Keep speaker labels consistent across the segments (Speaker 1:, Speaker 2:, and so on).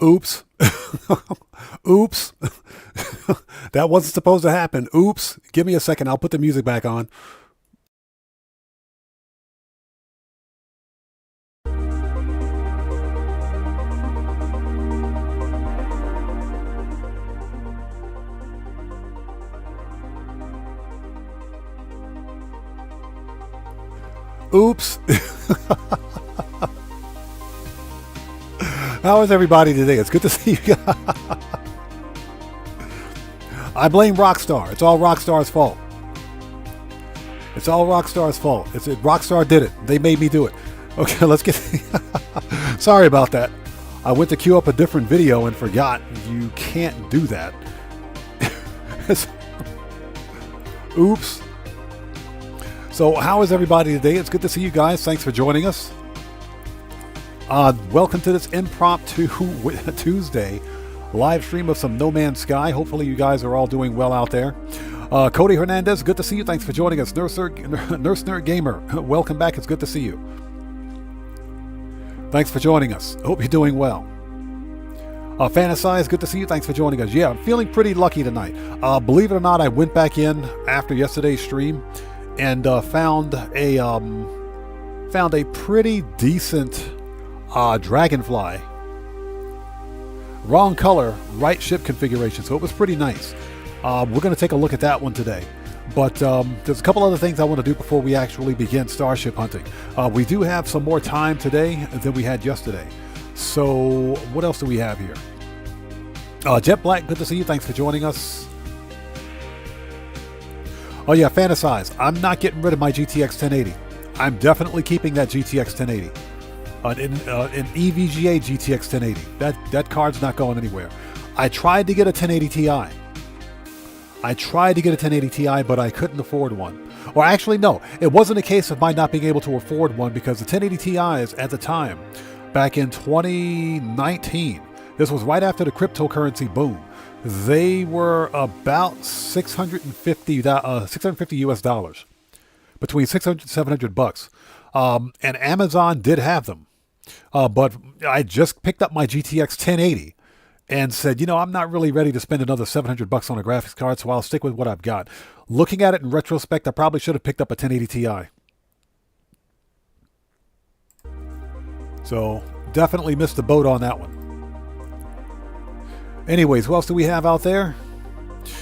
Speaker 1: Oops. Oops. That wasn't supposed to happen. Oops. Give me a second. I'll put the music back on. Oops. How is everybody today? It's good to see you guys. I blame Rockstar. It's all Rockstar's fault. It's all Rockstar's fault. Rockstar did it. They made me do it. Okay, let's get... Sorry about that. I went to queue up a different video and forgot you can't do that. Oops. So how is everybody today? It's good to see you guys. Thanks for joining us. Welcome to this impromptu Tuesday live stream of some No Man's Sky. Hopefully you guys are all doing well out there. Cody Hernandez, good to see you. Thanks for joining us. Nurse Nerd Gamer, welcome back. It's good to see you. Thanks for joining us. Hope you're doing well. Fantasize, good to see you. Thanks for joining us. Yeah, I'm feeling pretty lucky tonight. Believe it or not, I went back in after yesterday's stream and found a pretty decent Dragonfly. Wrong color, right ship configuration, so it was pretty nice. We're going to take a look at that one today. But there's a couple other things I want to do before we actually begin Starship hunting. We do have some more time today than we had yesterday. So what else do we have here? Jet Black, good to see you. Thanks for joining us. Oh yeah, Fantasize. I'm not getting rid of my GTX 1080. I'm definitely keeping that GTX 1080. An EVGA GTX 1080. That card's not going anywhere. I tried to get a 1080 Ti. But I couldn't afford one. Or actually, no. It wasn't a case of my not being able to afford one because the 1080 Ti's at the time, back in 2019, this was right after the cryptocurrency boom, they were about 650 US dollars. Between 600 and 700 bucks. And Amazon did have them. But I just picked up my GTX 1080 and said, you know, I'm not really ready to spend another 700 bucks on a graphics card, so I'll stick with what I've got. Looking at it in retrospect, I probably should have picked up a 1080 Ti. So definitely missed the boat on that one. Anyways, who else do we have out there?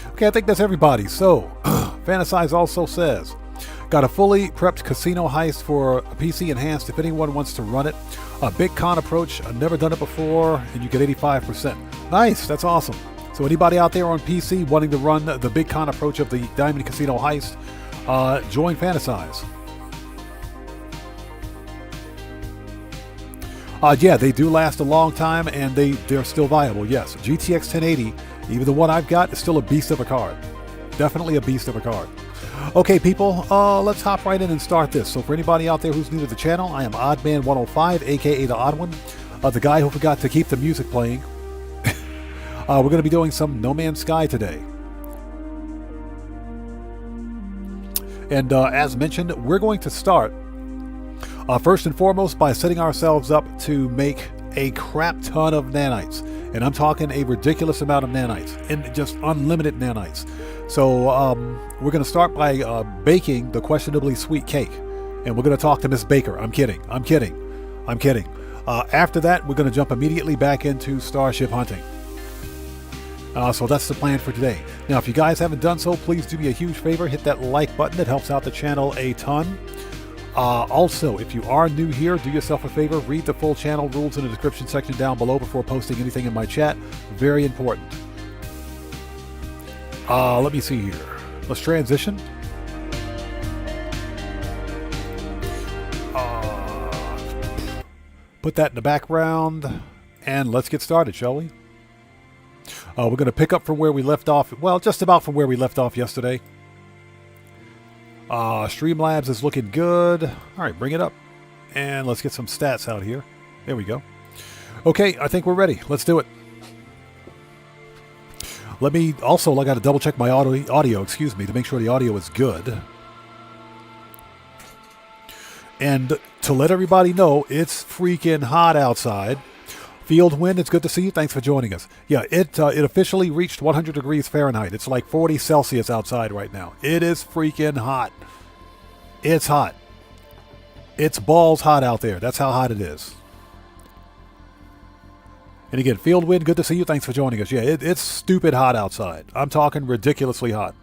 Speaker 1: Okay, I think that's everybody. So, Fantasize also says, got a fully prepped casino heist for a PC enhanced if anyone wants to run it. A big con approach. I've never done it before, and you get 85%. Nice, that's awesome. So anybody out there on PC wanting to run the big con approach of the Diamond Casino heist, join Fantasize. Yeah, they do last a long time, and they're still viable, yes. GTX 1080, even the one I've got, is still a beast of a card. Definitely a beast of a card. Okay, people, let's hop right in and start this. So for anybody out there who's new to the channel, I am Oddman105, aka The Odd One, the guy who forgot to keep the music playing. We're going to be doing some No Man's Sky today. And as mentioned, we're going to start first and foremost by setting ourselves up to make a crap ton of nanites. And I'm talking a ridiculous amount of nanites, and just unlimited nanites. So we're going to start by baking the questionably sweet cake. And we're going to talk to Miss Baker. I'm kidding. After that, we're going to jump immediately back into Starship hunting. So that's the plan for today. Now, if you guys haven't done so, please do me a huge favor. Hit that like button. It helps out the channel a ton. Also, if you are new here, do yourself a favor. Read the full channel rules in the description section down below before posting anything in my chat. Very important. Let me see here. Let's transition. Put that in the background. And let's get started, shall we? We're going to pick up from where we left off. Well, just about from where we left off yesterday. Streamlabs is looking good. All right, bring it up. And let's get some stats out here. There we go. Okay, I think we're ready. Let's do it. I got to double check my audio, to make sure the audio is good. And to let everybody know, it's freaking hot outside. Field Wind, it's good to see you. Thanks for joining us. Yeah, it officially reached 100 degrees Fahrenheit. It's like 40 Celsius outside right now. It is freaking hot. It's hot. It's balls hot out there. That's how hot it is. And again, Field Wind, good to see you. Thanks for joining us. Yeah, it's stupid hot outside. I'm talking ridiculously hot.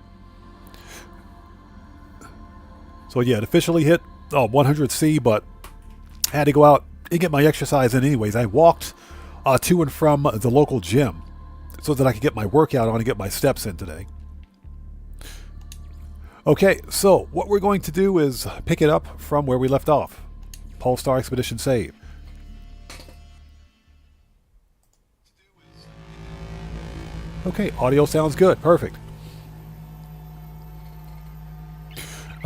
Speaker 1: So yeah, it officially hit 100C, but I had to go out and get my exercise in anyways. I walked to and from the local gym so that I could get my workout on and get my steps in today. Okay, so what we're going to do is pick it up from where we left off. Polestar Expedition save. Okay, audio sounds good. Perfect.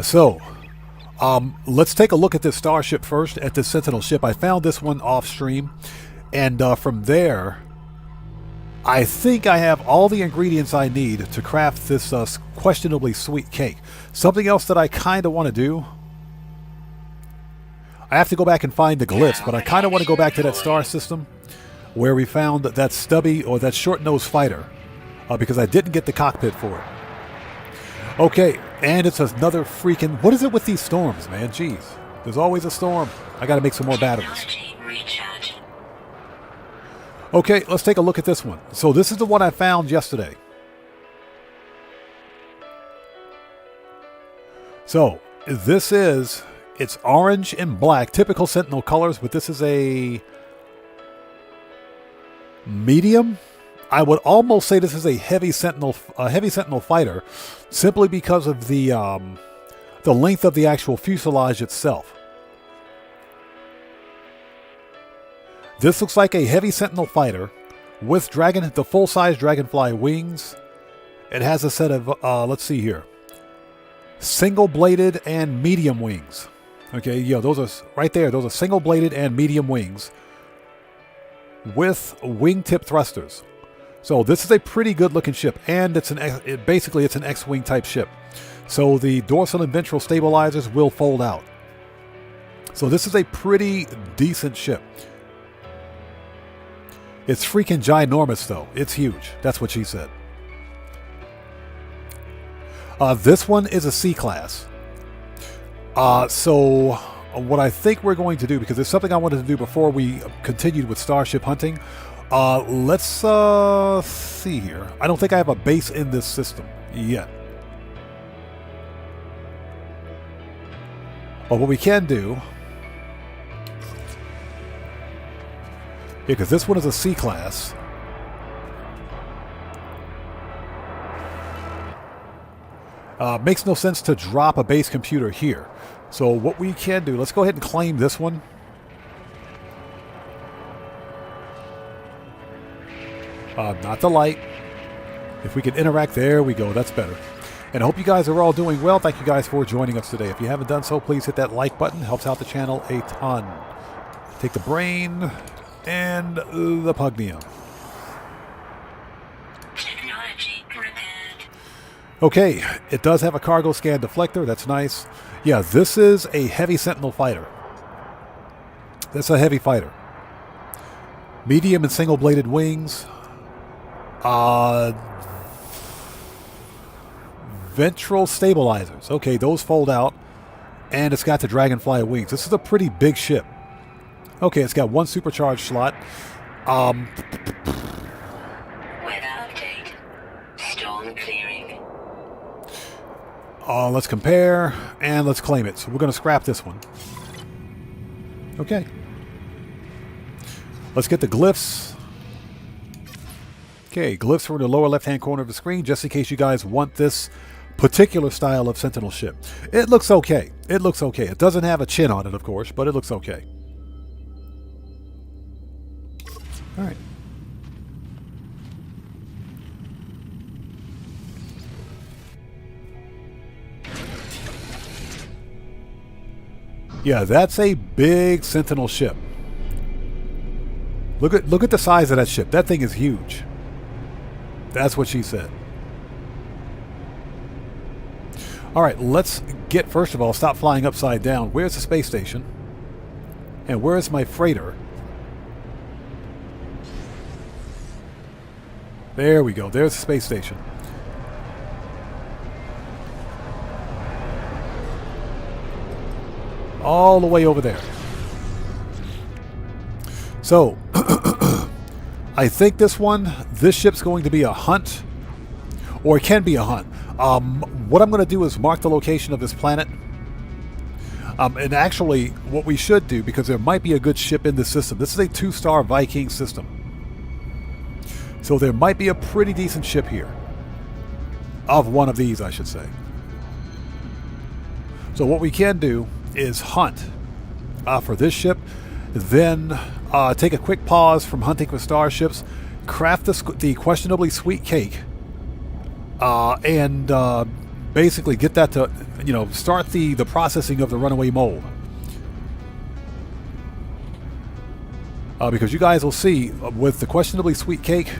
Speaker 1: So, let's take a look at this Starship first, at this Sentinel ship. I found this one off stream, and from there, I think I have all the ingredients I need to craft this questionably sweet cake. Something else that I kind of want to do, I have to go back and find the glyphs, but I kind of want to go back to that star system where we found that stubby or that short-nosed fighter, because I didn't get the cockpit for it. Okay, and it's another freaking... What is it with these storms, man? Jeez. There's always a storm. I got to make some more batteries. Okay, let's take a look at this one. So this is the one I found yesterday. So this is... It's orange and black, typical Sentinel colors, but this is a medium. I would almost say this is a heavy Sentinel fighter, simply because of the length of the actual fuselage itself. This looks like a heavy Sentinel fighter with the full-size Dragonfly wings. It has a set of let's see here, single-bladed and medium wings. Okay, yeah, those are right there. Those are single-bladed and medium wings with wingtip thrusters. So this is a pretty good-looking ship, and basically it's an X-wing type ship. So the dorsal and ventral stabilizers will fold out. So this is a pretty decent ship. It's freaking ginormous, though. It's huge. That's what she said. This one is a C-class. So what I think we're going to do, because there's something I wanted to do before we continued with Starship hunting. Let's see here. I don't think I have a base in this system yet. But what we can do... Yeah, because this one is a C-class. Makes no sense to drop a base computer here. So what we can do, let's go ahead and claim this one. Not the light. If we can interact, there we go. That's better. And I hope you guys are all doing well. Thank you guys for joining us today. If you haven't done so, please hit that like button. Helps out the channel a ton. Take the brain and the pugnium. Okay, it does have a cargo scan deflector. That's nice. Yeah, this is a heavy Sentinel fighter. That's a heavy fighter. Medium and single-bladed wings. Ventral stabilizers. Okay, those fold out. And it's got the Dragonfly wings. This is a pretty big ship. Okay, it's got one supercharged slot.
Speaker 2: Weather update. Storm clearing.
Speaker 1: Let's compare, and let's claim it. So we're going to scrap this one. Okay. Let's get the glyphs. Okay, glyphs are in the lower left-hand corner of the screen, just in case you guys want this particular style of Sentinel ship. It looks okay. It looks okay. It doesn't have a chin on it, of course, but it looks okay. All right. Yeah, that's a big Sentinel ship. Look at the size of that ship. That thing is huge. That's what she said. All right, let's get, first of all, stop flying upside down. Where's the space station? And where's my freighter? There we go. There's the space station. All the way over there. So, I think this ship's going to be a hunt. Or it can be a hunt. What I'm going to do is mark the location of this planet. And actually, what we should do, because there might be a good ship in the system. This is a 2-star Viking system. So there might be a pretty decent ship here. Of one of these, I should say. So what we can do is hunt for this ship. Then take a quick pause from hunting for starships. Craft the questionably sweet cake. And basically get that to, start the processing of the runaway mold. Because you guys will see, with the questionably sweet cake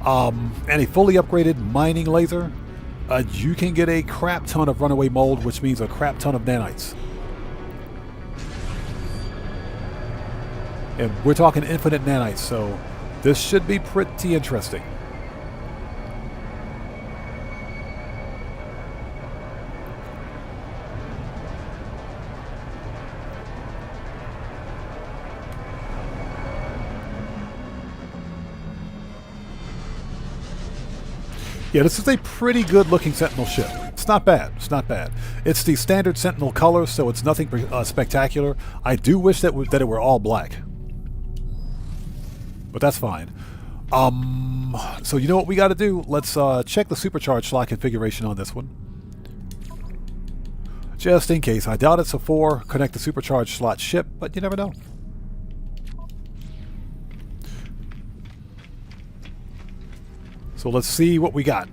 Speaker 1: and a fully upgraded mining laser, you can get a crap ton of runaway mold, which means a crap ton of nanites. And we're talking infinite nanites, so this should be pretty interesting. Yeah, this is a pretty good-looking Sentinel ship. It's not bad. It's not bad. It's the standard Sentinel color, so it's nothing spectacular. I do wish that it were all black. But that's fine. So you know what we got to do? Let's check the supercharged slot configuration on this one. Just in case. I doubt it's a 4 connect the supercharged slot ship, but you never know. So let's see what we got.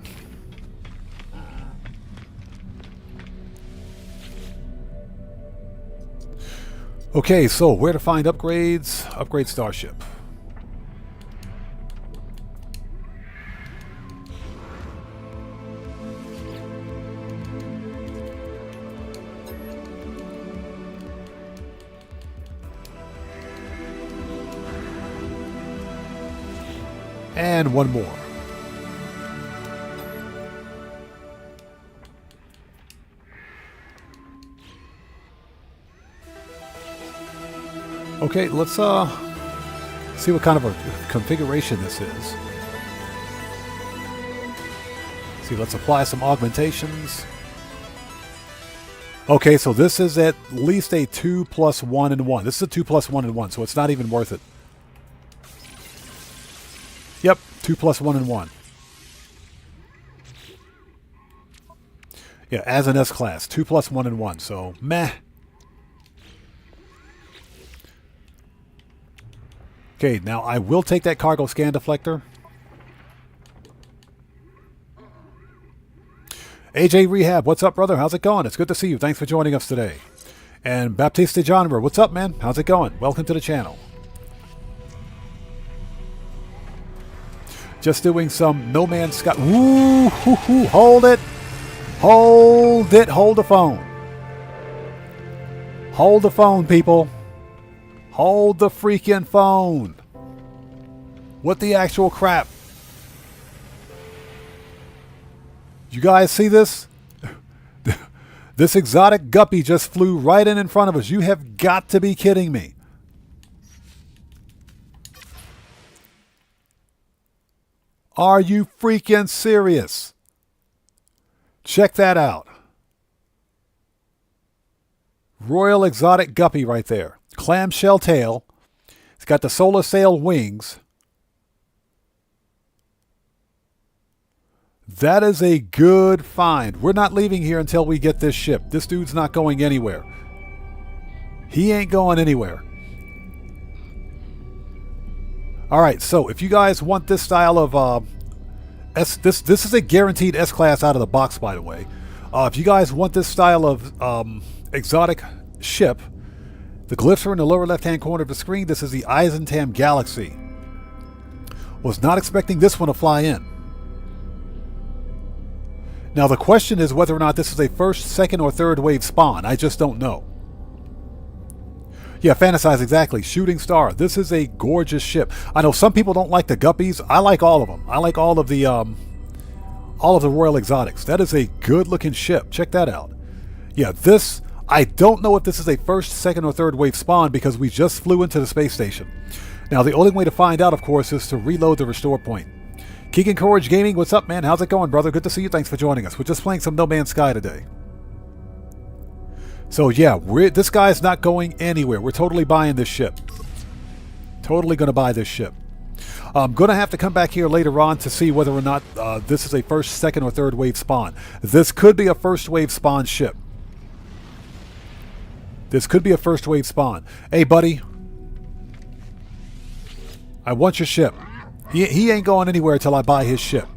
Speaker 1: Okay, so where to find upgrades? Upgrade Starship. And one more. Okay, let's see what kind of a configuration this is. See, let's apply some augmentations. Okay, so this is at least a 2 + 1 and 1. This is a 2 + 1 and 1, so it's not even worth it. Yep, 2 + 1 and 1. Yeah, as an S-class, 2 + 1 and 1, so meh. Okay, now I will take that cargo scan deflector. AJ Rehab, what's up, brother? How's it going? It's good to see you. Thanks for joining us today. And Baptiste Genre, what's up, man? How's it going? Welcome to the channel. Just doing some No Man's Sky. Woo, hoo, hoo, hold it. Hold it. Hold the phone. Hold the phone, people. Hold the freaking phone. What the actual crap? You guys see this? This exotic guppy just flew right in front of us. You have got to be kidding me. Are you freaking serious? Check that out. Royal exotic guppy right there. Clamshell tail. It's got the solar sail wings. That is a good find. We're not leaving here until we get this ship. This dude's not going anywhere. He ain't going anywhere. Alright, so if you guys want this style of this is a guaranteed S-Class out of the box, by the way. If you guys want this style of exotic ship, the glyphs are in the lower left-hand corner of the screen. This is the Eisentam Galaxy. Was not expecting this one to fly in. Now the question is whether or not this is a first, second, or third wave spawn. I just don't know. Yeah, fantasize, exactly. Shooting Star. This is a gorgeous ship. I know some people don't like the guppies. I like all of them. I like all of the Royal Exotics. That is a good-looking ship. Check that out. Yeah, this, I don't know if this is a first, second, or third wave spawn because we just flew into the space station. Now, the only way to find out, of course, is to reload the restore point. Keegan Courage Gaming, what's up, man? How's it going, brother? Good to see you. Thanks for joining us. We're just playing some No Man's Sky today. So, yeah, this guy's not going anywhere. We're totally buying this ship. Totally going to buy this ship. I'm going to have to come back here later on to see whether or not this is a first, second, or third wave spawn. This could be a first wave spawn ship. This could be a first wave spawn. Hey, buddy. I want your ship. He ain't going anywhere until I buy his ship.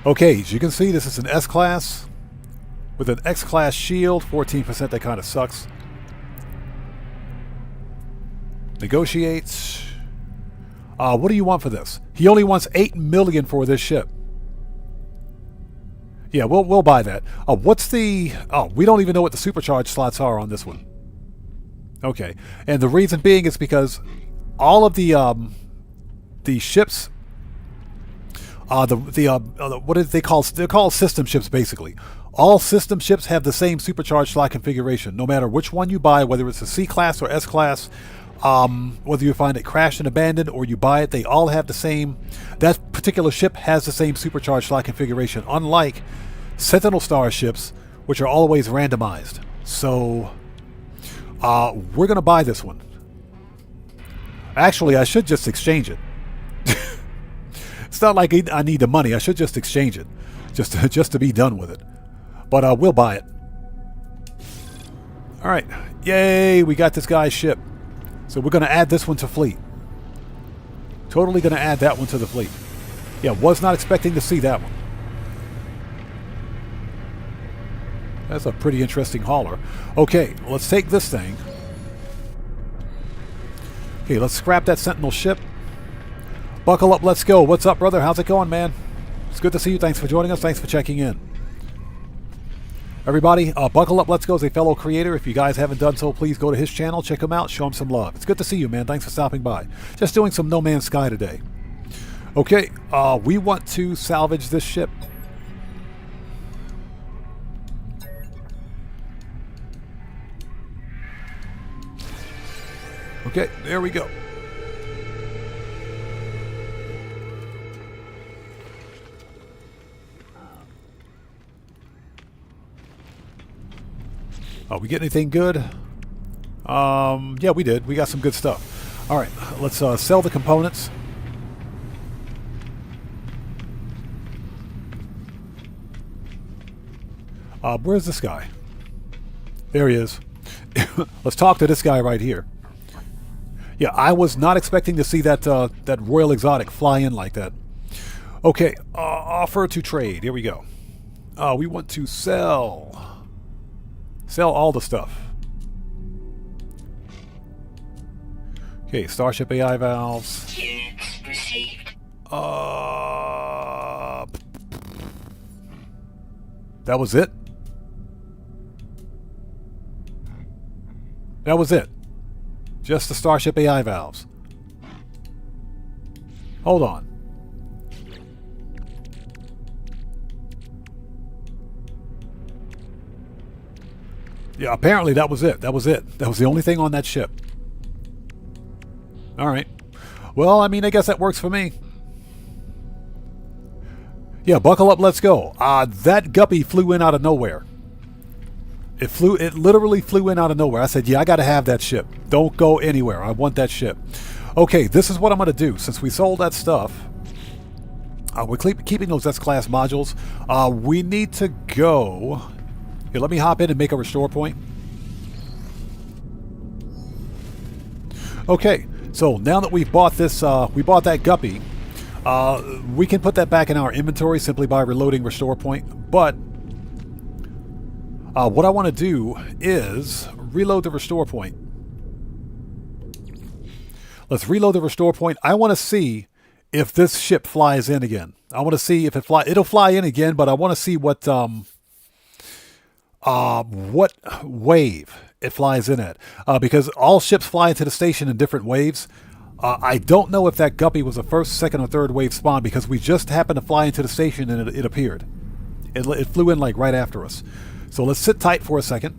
Speaker 1: Okay, as you can see, this is an S-Class with an X-Class shield. 14%, that kind of sucks. Negotiates. What do you want for this? He only wants $8 million for this ship. Yeah, we'll buy that. What's the... Oh, we don't even know what the supercharged slots are on this one. Okay, and the reason being is because all of the ships, what is they call? They're called system ships, basically. All system ships have the same supercharged slot configuration, no matter which one you buy, whether it's a C-Class or S-Class. Whether you find it crashed and abandoned or you buy it, they all have the same. That particular ship has the same supercharged slot configuration, unlike Sentinel starships, which are always randomized. So, we're going to buy this one. Actually, I should just exchange it. It's not like I need the money. I should just exchange it, just to be done with it. But we'll buy it. All right, yay! We got this guy's ship. So we're going to add this one to fleet. Totally going to add that one to the fleet. Yeah, was not expecting to see that one. That's a pretty interesting hauler. Okay, let's take this thing. Okay, let's scrap that Sentinel ship. Buckle up, let's go. What's up, brother? How's it going, man? It's good to see you. Thanks for joining us. Thanks for checking in. Everybody, Buckle Up Let's Go is a fellow creator. If you guys haven't done so, please go to his channel, check him out, show him some love. It's good to see you, man. Thanks for stopping by. Just doing some No Man's Sky today. Okay, we want to salvage this ship. Okay, there we go. We get anything good? Yeah, we did. We got some good stuff. All right, let's sell the components. Where's this guy? There he is. Let's talk to this guy right here. Yeah, I was not expecting to see that that Royal Exotic fly in like that. Okay, offer to trade. Here we go. We want to sell all the stuff. Okay, Starship AI valves.
Speaker 2: Units received.
Speaker 1: That was it? That was it. Just the Starship AI valves. Hold on. Yeah, apparently that was it. That was it. That was the only thing on that ship. All right. Well, I mean, I guess that works for me. Yeah, buckle up, let's go. That guppy flew in out of nowhere. It literally flew in out of nowhere. I said, yeah, I got to have that ship. Don't go anywhere. I want that ship. Okay, this is what I'm going to do. Since we sold that stuff, we're keeping those S-Class modules. We need to go... Here, let me hop in and make a restore point. Okay, so now that we've bought this, we bought that guppy, we can put that back in our inventory simply by reloading restore point. But what I want to do is reload the restore point. Let's reload the restore point. I want to see if this ship flies in again. I want to see if it'll fly in again, but I want to see what what wave it flies in at. Because all ships fly into the station in different waves. I don't know if that guppy was a first, second, or third wave spawn because we just happened to fly into the station and it appeared. It flew in like right after us. So let's sit tight for a second.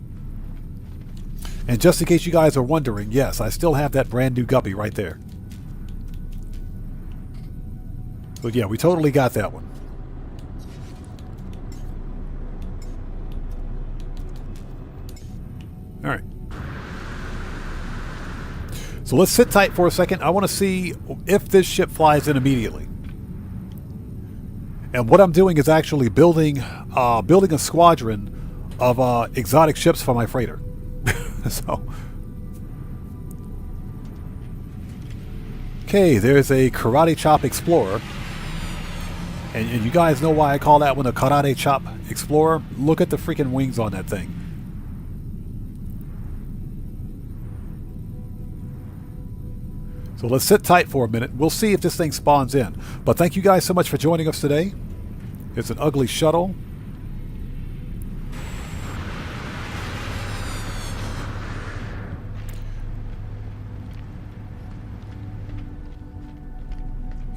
Speaker 1: And just in case you guys are wondering, yes, I still have that brand new guppy right there. But yeah, we totally got that one. All right. So let's sit tight for a second. I want to see if this ship flies in immediately. And what I'm doing is actually building a squadron of exotic ships for my freighter. So, okay, there's a Karate Chop Explorer. And you guys know why I call that one a Karate Chop Explorer? Look at the freaking wings on that thing. So let's sit tight for a minute. We'll see if this thing spawns in. But thank you guys so much for joining us today. It's an ugly shuttle.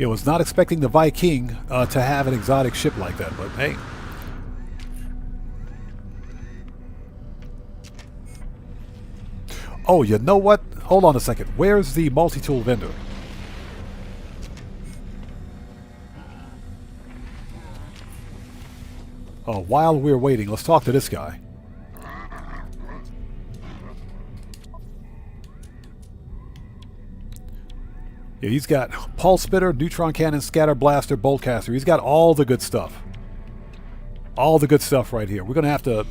Speaker 1: I was not expecting the Viking to have an exotic ship like that, but hey. Oh, you know what? Hold on a second. Where's the multi-tool vendor? Oh, while we're waiting, let's talk to this guy. Yeah, he's got pulse spitter, neutron cannon, scatter blaster, bolt caster. He's got all the good stuff. All the good stuff right here. We're going to have to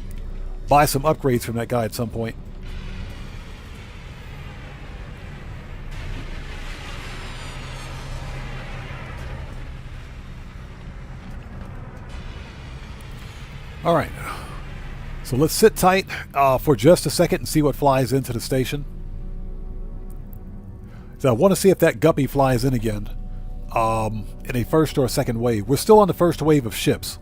Speaker 1: buy some upgrades from that guy at some point. All right. So let's sit tight for just a second and see what flies into the station. So I want to see if that guppy flies in again in a first or a second wave. We're still on the first wave of ships.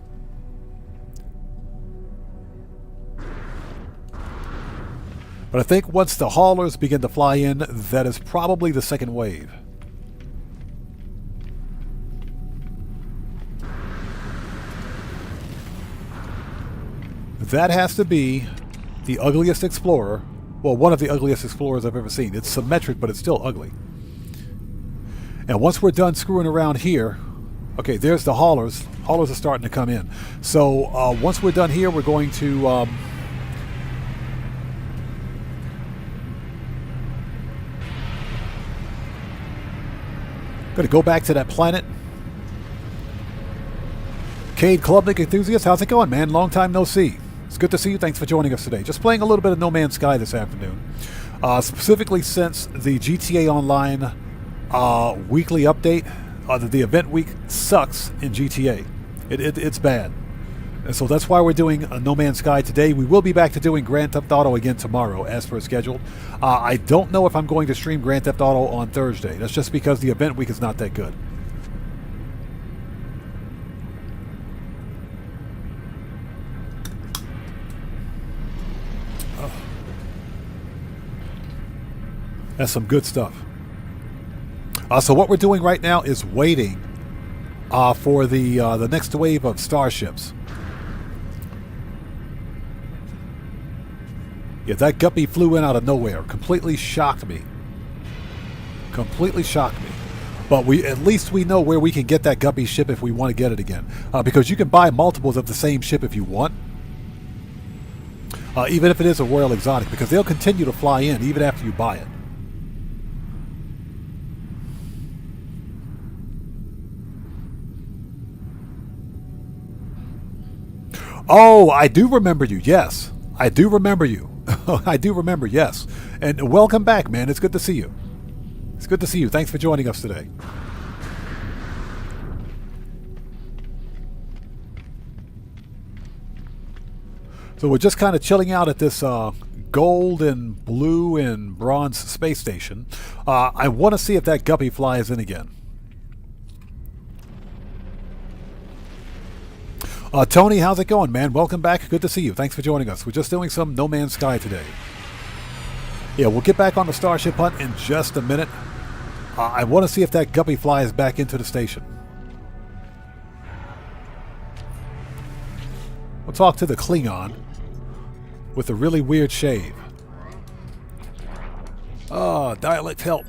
Speaker 1: But I think once the haulers begin to fly in, that is probably the second wave. That has to be the ugliest explorer. Well, one of the ugliest explorers I've ever seen. It's symmetric, but it's still ugly. And once we're done screwing around here, okay, there's the haulers. Haulers are starting to come in. So once we're done here, we're going to go back to that planet. Cade Clubnik Enthusiast, how's it going, man? Long time no see. It's good to see you. Thanks for joining us today. Just playing a little bit of No Man's Sky this afternoon. Specifically since the GTA Online weekly update, the event week sucks in GTA. It's bad. And so that's why we're doing No Man's Sky today. We will be back to doing Grand Theft Auto again tomorrow, as per scheduled. I don't know if I'm going to stream Grand Theft Auto on Thursday. That's just because the event week is not that good. That's some good stuff. So what we're doing right now is waiting for the next wave of starships. Yeah, that guppy flew in out of nowhere. Completely shocked me. Completely shocked me. But at least we know where we can get that guppy ship if we want to get it again. Because you can buy multiples of the same ship if you want. Even if it is a Royal Exotic. Because they'll continue to fly in even after you buy it. Oh, I do remember you. Yes, I do remember you. I do remember, yes. And welcome back, man. It's good to see you. It's good to see you. Thanks for joining us today. So we're just kind of chilling out at this gold and blue and bronze space station. I want to see if that guppy flies in again. Tony, how's it going, man? Welcome back. Good to see you. Thanks for joining us. We're just doing some No Man's Sky today. Yeah, we'll get back on the Starship hunt in just a minute. I want to see if that guppy flies back into the station. We'll talk to the Klingon with a really weird shave. Dialect help.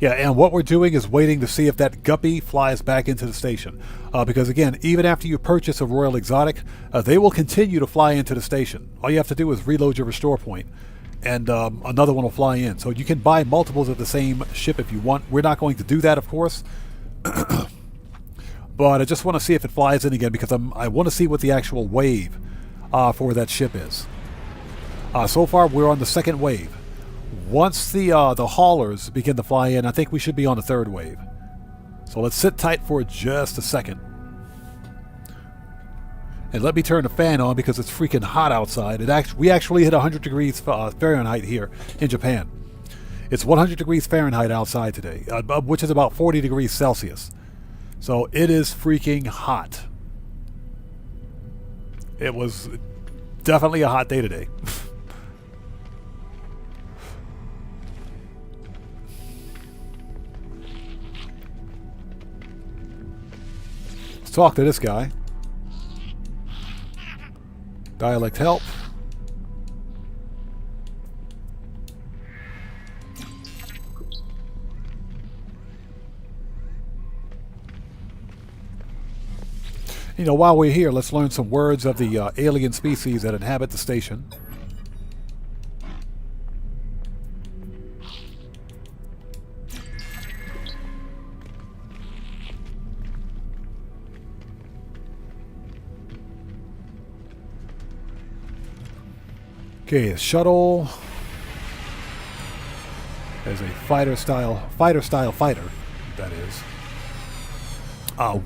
Speaker 1: Yeah, and what we're doing is waiting to see if that guppy flies back into the station. Because again, even after you purchase a Royal Exotic, they will continue to fly into the station. All you have to do is reload your restore point, and another one will fly in. So you can buy multiples of the same ship if you want. We're not going to do that, of course. But I just want to see if it flies in again, because I want to see what the actual wave for that ship is. So far, we're on the second wave. Once the haulers begin to fly in, I think we should be on the third wave. So let's sit tight for just a second. And let me turn the fan on because it's freaking hot outside. We actually hit 100 degrees Fahrenheit here in Japan. It's 100 degrees Fahrenheit outside today, which is about 40 degrees Celsius. So it is freaking hot. It was definitely a hot day today. Let's talk to this guy. Dialect help. You know, while we're here, let's learn some words of the alien species that inhabit the station. Okay, a shuttle. There's a fighter style fighter, that is.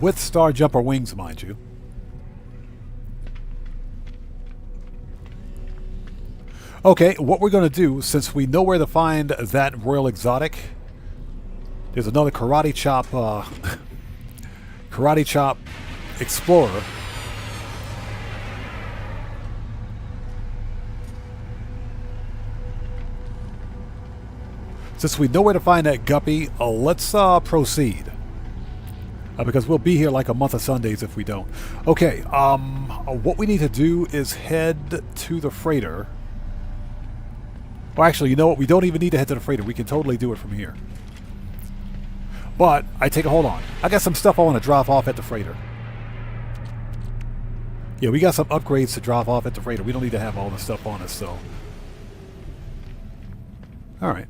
Speaker 1: With star jumper wings, mind you. Okay, what we're going to do, since we know where to find that Royal Exotic, there's another Karate Chop Karate Chop Explorer. Since we know where to find that guppy, let's proceed. Because we'll be here like a month of Sundays if we don't. Okay, what we need to do is head to the freighter. Well, actually, you know what? We don't even need to head to the freighter. We can totally do it from here. But, hold on. I got some stuff I want to drop off at the freighter. Yeah, we got some upgrades to drop off at the freighter. We don't need to have all this stuff on us, so. Alright.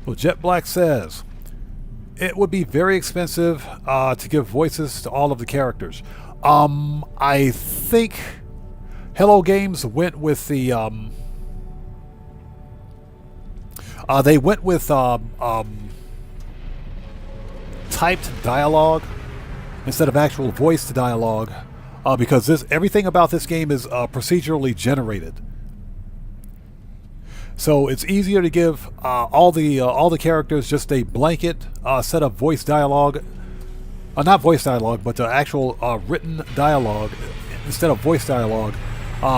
Speaker 1: Well, Jet Black says, it would be very expensive to give voices to all of the characters. I think Hello Games went with the, they went with typed dialogue instead of actual voice to dialogue, because everything about this game is procedurally generated. So it's easier to give all the characters just a blanket set of voice dialogue, not voice dialogue, but the actual written dialogue instead of voice dialogue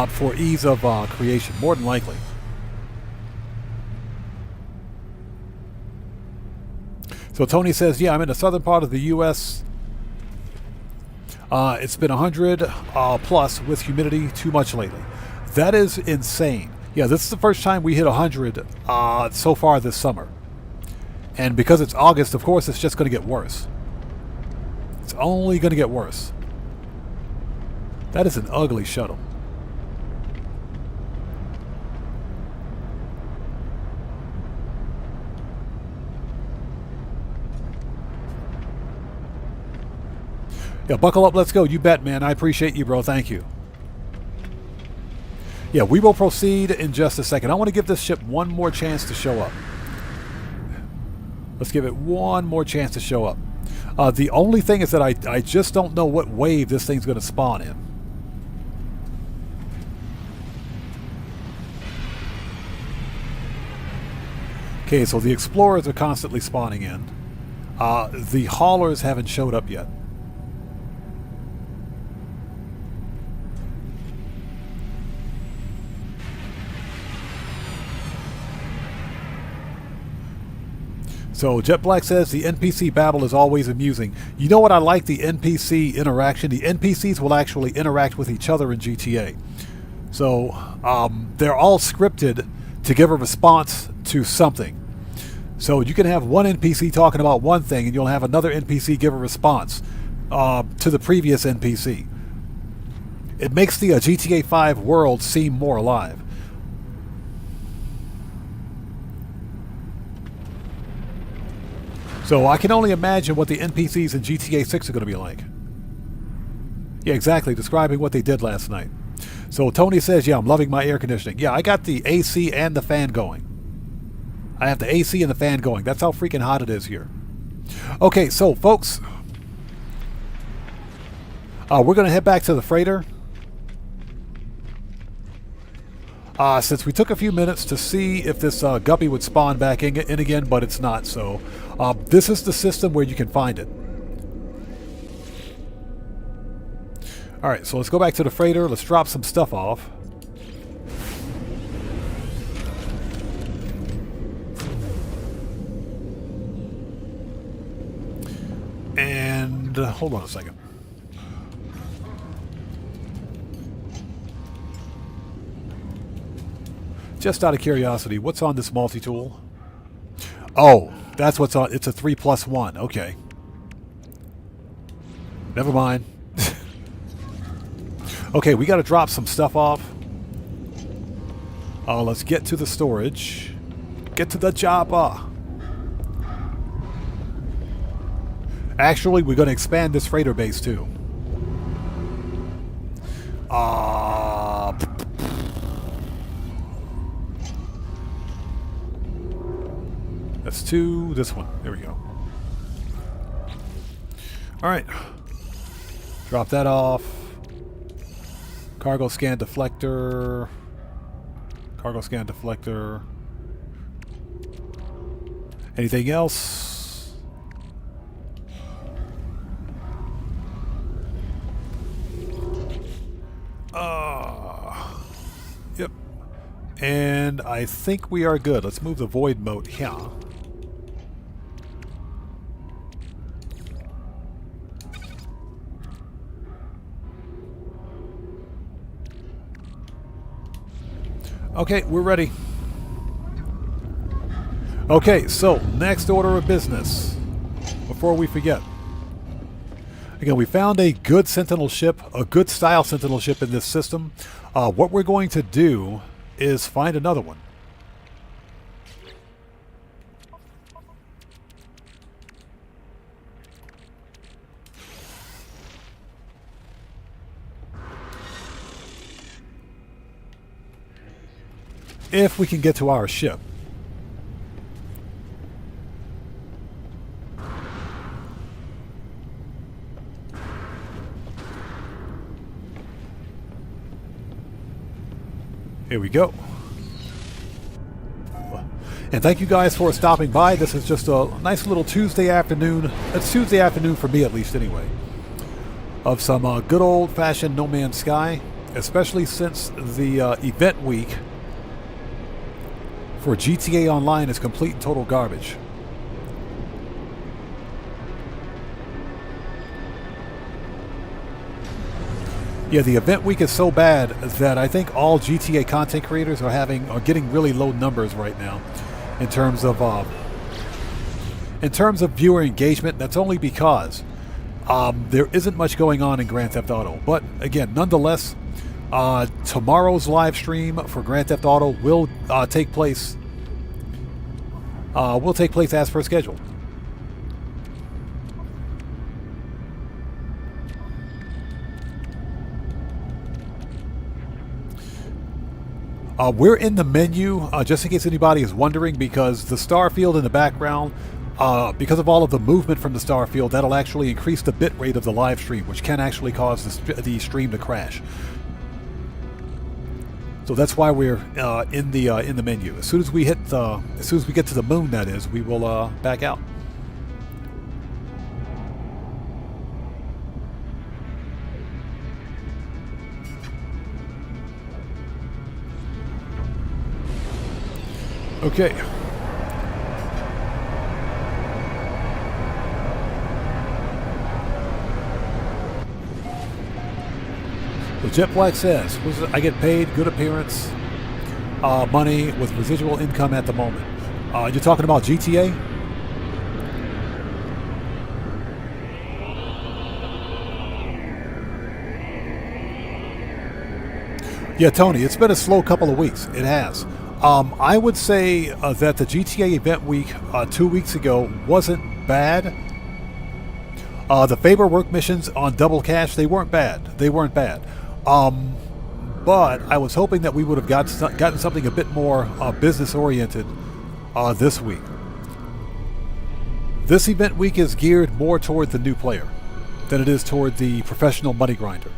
Speaker 1: for ease of creation, more than likely. So Tony says, yeah, I'm in the southern part of the U.S. It's been 100 plus with humidity too much lately. That is insane. Yeah, this is the first time we hit 100 so far this summer. And because it's August, of course, it's just going to get worse. It's only going to get worse. That is an ugly shuttle. Yeah, buckle up, let's go. You bet, man. I appreciate you, bro. Thank you. Yeah, we will proceed in just a second. I want to give this ship one more chance to show up. Let's give it one more chance to show up. The only thing is that I just don't know what wave this thing's going to spawn in. Okay, so the explorers are constantly spawning in. The haulers haven't showed up yet. So Jet Black says the NPC babble is always amusing. You know what I like the NPC interaction? The NPCs will actually interact with each other in GTA. So they're all scripted to give a response to something. So you can have one NPC talking about one thing and you'll have another NPC give a response to the previous NPC. It makes the GTA 5 world seem more alive. So I can only imagine what the NPCs in GTA 6 are going to be like. Yeah, exactly, describing what they did last night. So Tony says, yeah, I'm loving my air conditioning. Yeah, I got the AC and the fan going. I have the AC and the fan going. That's how freaking hot it is here. Okay, so folks, we're going to head back to the freighter. Since we took a few minutes to see if this guppy would spawn back in again, but it's not. So this is the system where you can find it. All right, so let's go back to the freighter. Let's drop some stuff off. And hold on a second. Just out of curiosity, what's on this multi-tool? Oh, that's what's on. It's a 3+1. Okay. Never mind. Okay, we got to drop some stuff off. Let's get to the storage. Get to the chopper. Actually, we're going to expand this freighter base too. That's two. This one. There we go. All right. Drop that off. Cargo scan deflector. Cargo scan deflector. Anything else? Yep. And I think we are good. Let's move the void moat here. Okay, we're ready. Okay, so next order of business. Before we forget. Again, we found a good Sentinel ship, a good style Sentinel ship in this system. What we're going to do is find another one. If we can get to our ship. Here we go. And thank you guys for stopping by. This is just a nice little Tuesday afternoon. It's Tuesday afternoon for me, at least, anyway. Of some good old-fashioned No Man's Sky, especially since the event week for GTA Online is complete and total garbage. Yeah, the event week is so bad that I think all GTA content creators are getting really low numbers right now in terms of viewer engagement. That's only because there isn't much going on in Grand Theft Auto. But again, nonetheless, tomorrow's live stream for Grand Theft Auto will take place. Will take place as per schedule. We're in the menu, just in case anybody is wondering, because the star field in the background because of all of the movement from the star field, that'll actually increase the bit rate of the live stream, which can actually cause the stream to crash. So that's why we're in the menu. As soon as we get to the moon, that is, we will back out. Okay. So Jet Black says, I get paid, good appearance, money with residual income at the moment. You're talking about GTA? Yeah, Tony, it's been a slow couple of weeks. It has. I would say that the GTA event week 2 weeks ago wasn't bad. The favor work missions on Double Cash, they weren't bad. They weren't bad. But I was hoping that we would have gotten something a bit more business-oriented this week. This event week is geared more toward the new player than it is toward the professional money grinder.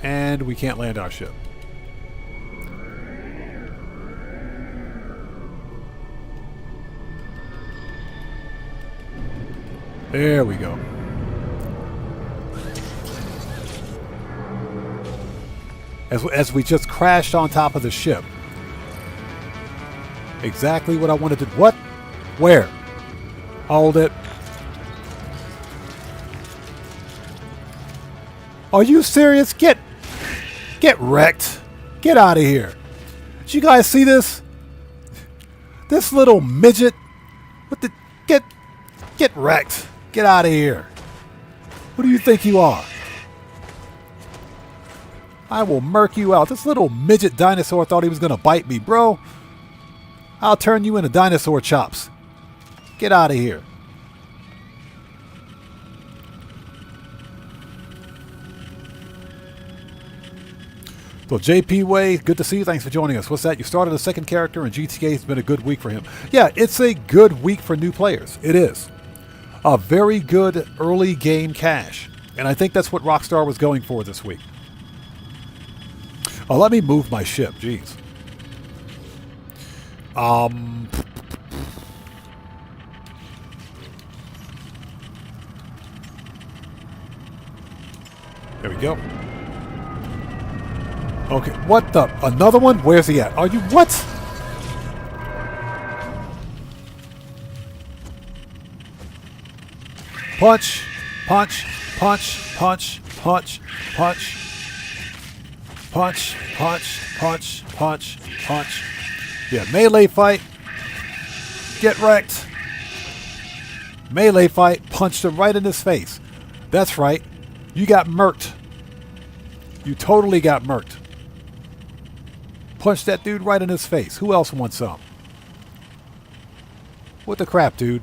Speaker 1: And we can't land our ship. There we go. As we just crashed on top of the ship. Exactly what I wanted to... What? Where? Hold it. Are you serious? Get wrecked. Get out of here. Did you guys see this? This little midget. What the... Get wrecked. Get out of here. Who do you think you are? I will murk you out. This little midget dinosaur thought he was going to bite me, bro. I'll turn you into dinosaur chops. Get out of here. So JP Way, good to see you. Thanks for joining us. What's that? You started a second character and GTA has been a good week for him. Yeah, it's a good week for new players. It is. A very good early game cash. And I think that's what Rockstar was going for this week. Oh, let me move my ship. Jeez. There we go. Okay, what the? Another one? Where's he at? Are you... What? Punch, punch, punch, punch, punch, punch. Punch, punch, punch, punch, punch. Yeah, melee fight. Get wrecked. Melee fight. Punched him right in his face. That's right. You got murked. You totally got murked. Punched that dude right in his face. Who else wants some? What the crap, dude?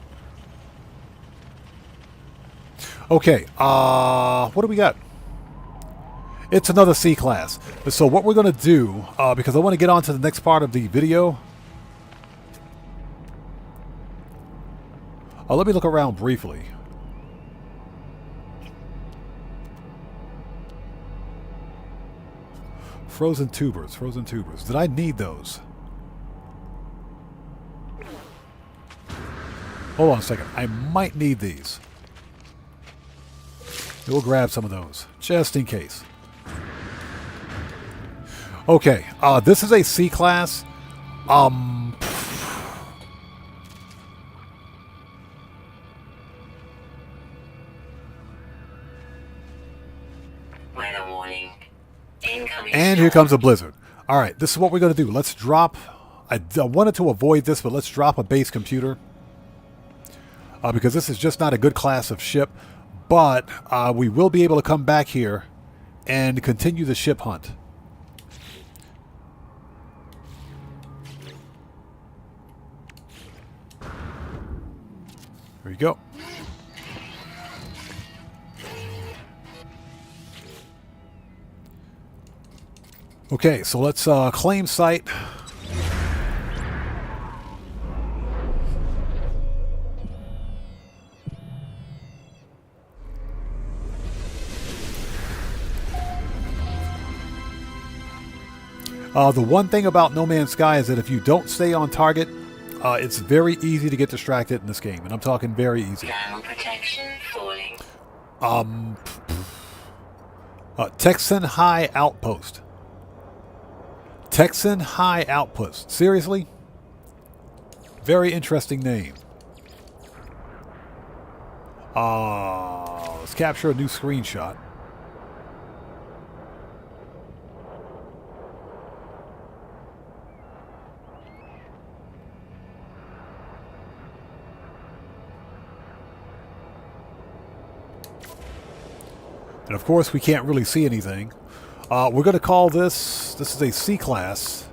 Speaker 1: Okay, what do we got? It's another C class. So what we're going to do, because I want to get on to the next part of the video. Let me look around briefly. Frozen tubers, frozen tubers. Did I need those? Hold on a second. I might need these. We'll grab some of those, just in case. Okay, this is a C class.
Speaker 2: Weather warning. Incoming.
Speaker 1: And here comes a blizzard. All right, this is what we're going to do. Let's drop... I wanted to avoid this, but let's drop a base computer. Because this is just not a good class of ship. But we will be able to come back here and continue the ship hunt. There you go. Okay, so let's claim site. The one thing about No Man's Sky is that if you don't stay on target, it's very easy to get distracted in this game, and I'm talking very easy.
Speaker 2: Thermal protection falling.
Speaker 1: Texan High Outpost. Texan High Outpost. Seriously? Very interesting name. Let's capture a new screenshot. And of course, we can't really see anything. We're going to call this is a C-class.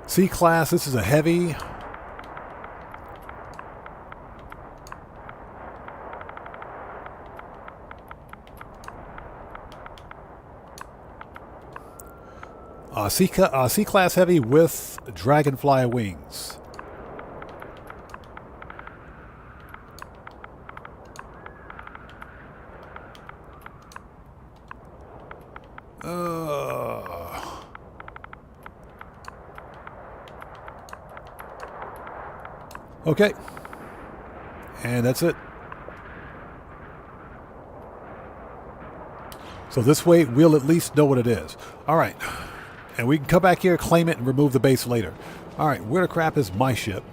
Speaker 1: C-class, this is a heavy. C-class heavy with dragonfly wings. Okay. And that's it. So this way, we'll at least know what it is. All right. And we can come back here, claim it, and remove the base later. All right, where the crap is my ship?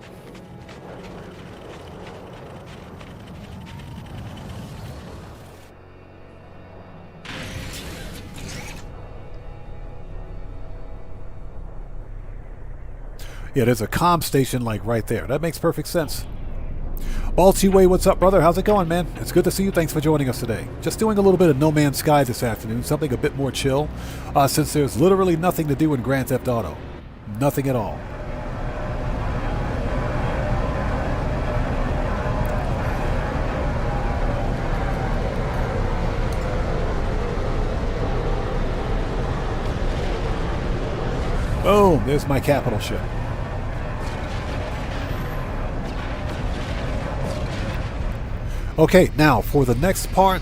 Speaker 1: Yeah, there's a comm station like right there. That makes perfect sense. Baltiway, what's up, brother? How's it going, man? It's good to see you. Thanks for joining us today. Just doing a little bit of No Man's Sky this afternoon, something a bit more chill, since there's literally nothing to do in Grand Theft Auto. Nothing at all. Oh, there's my capital ship. Okay, now for the next part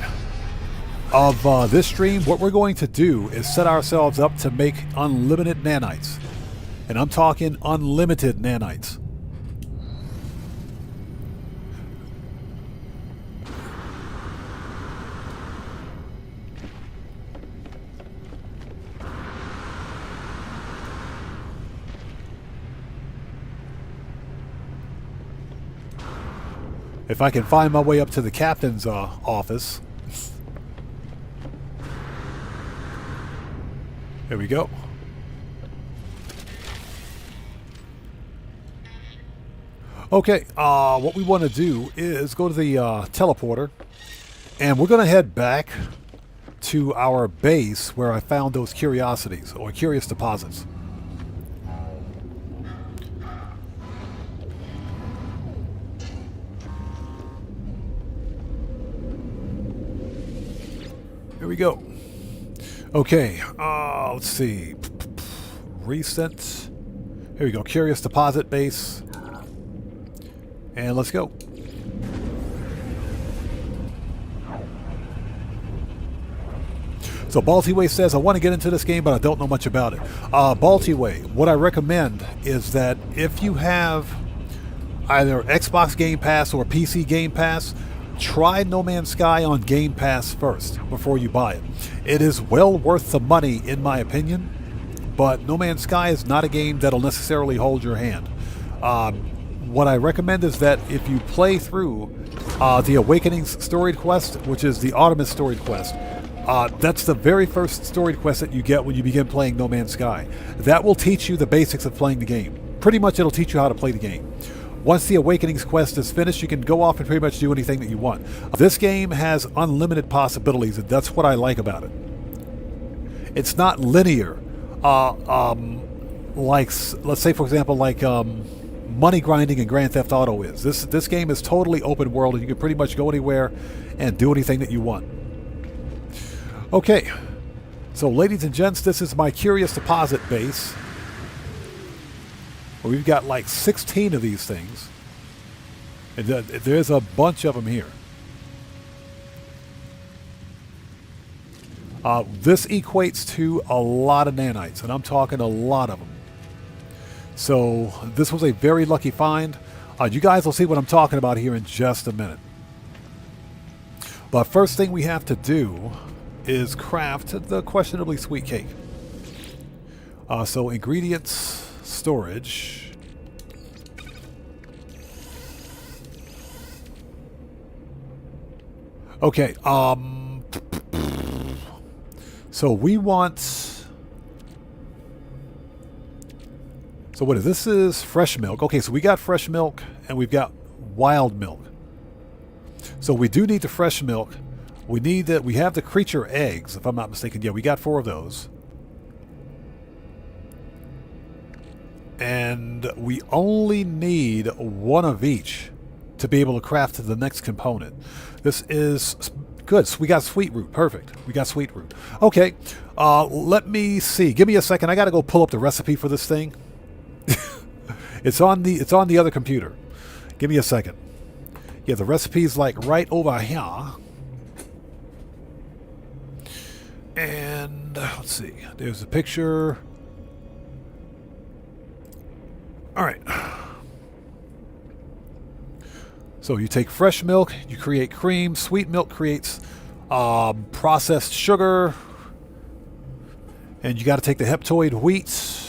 Speaker 1: of this stream, what we're going to do is set ourselves up to make unlimited nanites. And I'm talking unlimited nanites. If I can find my way up to the captain's office. There we go. Okay, what we want to do is go to the teleporter, and we're going to head back to our base where I found those curiosities, or curious deposits. Here we go. Okay, let's see. Recent. Here we go. Curious deposit base. And let's go. So Baltiway says, I want to get into this game, but I don't know much about it. Baltiway, what I recommend is that if you have either Xbox Game Pass or PC Game Pass, try No Man's Sky on Game Pass first before you buy it. It is well worth the money, in my opinion, but No Man's Sky is not a game that'll necessarily hold your hand. What I recommend is that if you play through the Awakenings storied quest, which is the Artemis storied quest, that's the very first storied quest that you get when you begin playing No Man's Sky. That will teach you the basics of playing the game. Pretty much it'll teach you how to play the game. Once the Awakenings quest is finished, you can go off and pretty much do anything that you want. This game has unlimited possibilities, and that's what I like about it. It's not linear. Like, let's say, for example, like money grinding in Grand Theft Auto is. This game is totally open world, and you can pretty much go anywhere and do anything that you want. Okay, So, ladies and gents, this is my curious deposit base. We've got like 16 of these things. And there's a bunch of them here. This equates to a lot of nanites, and I'm talking a lot of them. So this was a very lucky find. You guys will see what I'm talking about here in just a minute. But first thing we have to do is craft the questionably sweet cake. So ingredients, storage. Okay, so we want... So what is this? This is fresh milk. Okay, so we got fresh milk and we've got wild milk. So we do need the fresh milk. We need that. We have the creature eggs, if I'm not mistaken. Yeah, we got 4 of those. And we only need 1 of each to be able to craft the next component. This is good. So we got sweet root. Perfect. We got sweet root. Okay. Let me see. Give me a second. I got to go pull up the recipe for this thing. It's on the other computer. Give me a second. Yeah, the recipe's like right over here. And let's see. There's a picture. All right. So you take fresh milk, you create cream. Sweet milk creates processed sugar. And you got to take the heptoid wheat.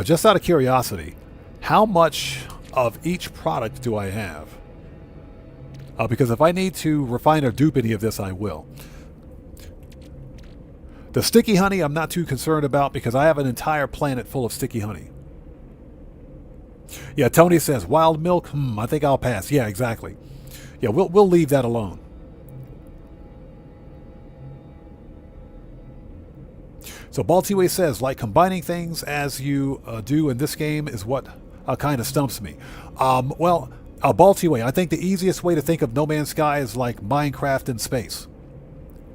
Speaker 1: Just out of curiosity, how much of each product do I have? Because if I need to refine or dupe any of this, I will. The sticky honey I'm not too concerned about because I have an entire planet full of sticky honey. Yeah, Tony says wild milk. I think I'll pass. Yeah, exactly. Yeah, we'll leave that alone. So Baltiway says, like combining things as you do in this game is what kind of stumps me. Well, Baltiway, I think the easiest way to think of No Man's Sky is like Minecraft in space.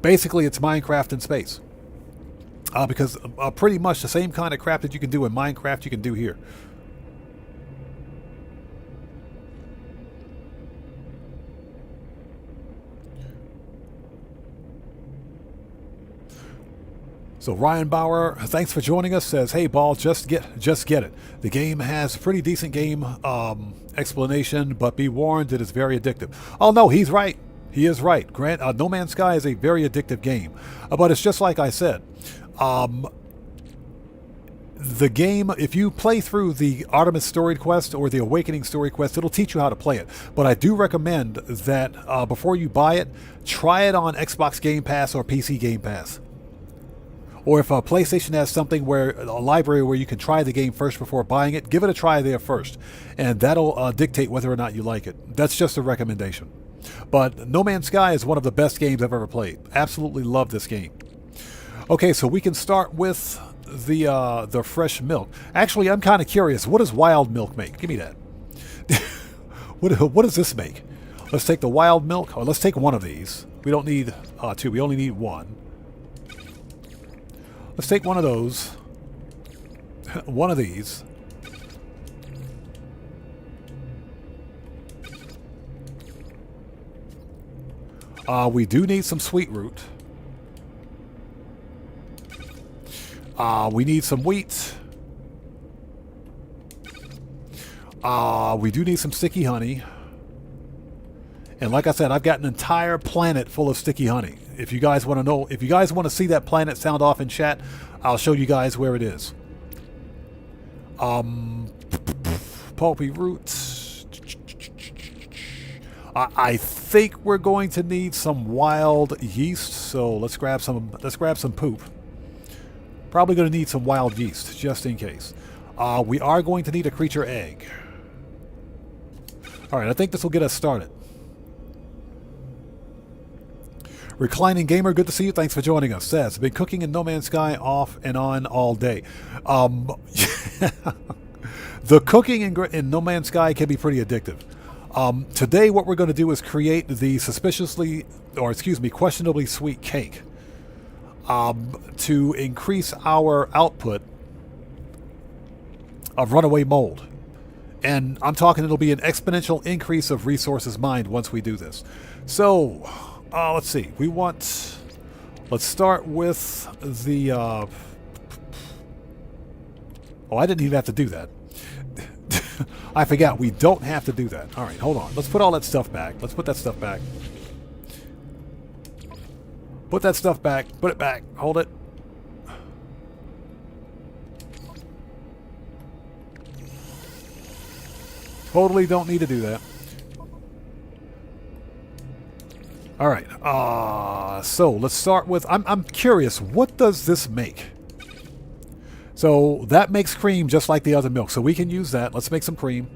Speaker 1: Basically, it's Minecraft in space. Because pretty much the same kind of crap that you can do in Minecraft, you can do here. So Ryan Bauer, thanks for joining us, says, hey, Ball, just get it. The game has a pretty decent game explanation, but be warned, it is very addictive. Oh, no, he's right. He is right. Grant, No Man's Sky is a very addictive game. But it's just like I said. The game, if you play through the Artemis Story Quest or the Awakening Story Quest, it'll teach you how to play it. But I do recommend that before you buy it, try it on Xbox Game Pass or PC Game Pass. Or if PlayStation has something where a library where you can try the game first before buying it, give it a try there first. And that'll dictate whether or not you like it. That's just a recommendation. But No Man's Sky is one of the best games I've ever played. Absolutely love this game. Okay, so we can start with the fresh milk. Actually, I'm kind of curious. What does wild milk make? Give me that. What does this make? Let's take the wild milk. Or let's take 1 of these. We don't need 2. We only need 1. Let's take 1 of those. 1 of these. We do need some sweet root. We need some wheat. We do need some sticky honey. And like I said, I've got an entire planet full of sticky honey. If you guys want to know, if you guys want to see that planet sound off in chat, I'll show you guys where it is. Pulpy roots. I think we're going to need some wild yeast, so let's grab some poop. Probably going to need some wild yeast, just in case. We are going to need a creature egg. Alright, I think this will get us started. Reclining Gamer, good to see you. Thanks for joining us. Says, been cooking in No Man's Sky off and on all day. The cooking in No Man's Sky can be pretty addictive. Today what we're going to do is create the suspiciously or excuse me, questionably sweet cake, to increase our output of runaway mold. And I'm talking it'll be an exponential increase of resources mined once we do this. So, let's see. Let's start with the... oh, I didn't even have to do that. I forgot. We don't have to do that. All right, hold on. Let's put all that stuff back. Let's put that stuff back. Put that stuff back. Put it back. Hold it. Totally don't need to do that. All right. So let's start with... I'm curious. What does this make? So that makes cream just like the other milk. So we can use that. Let's make some cream.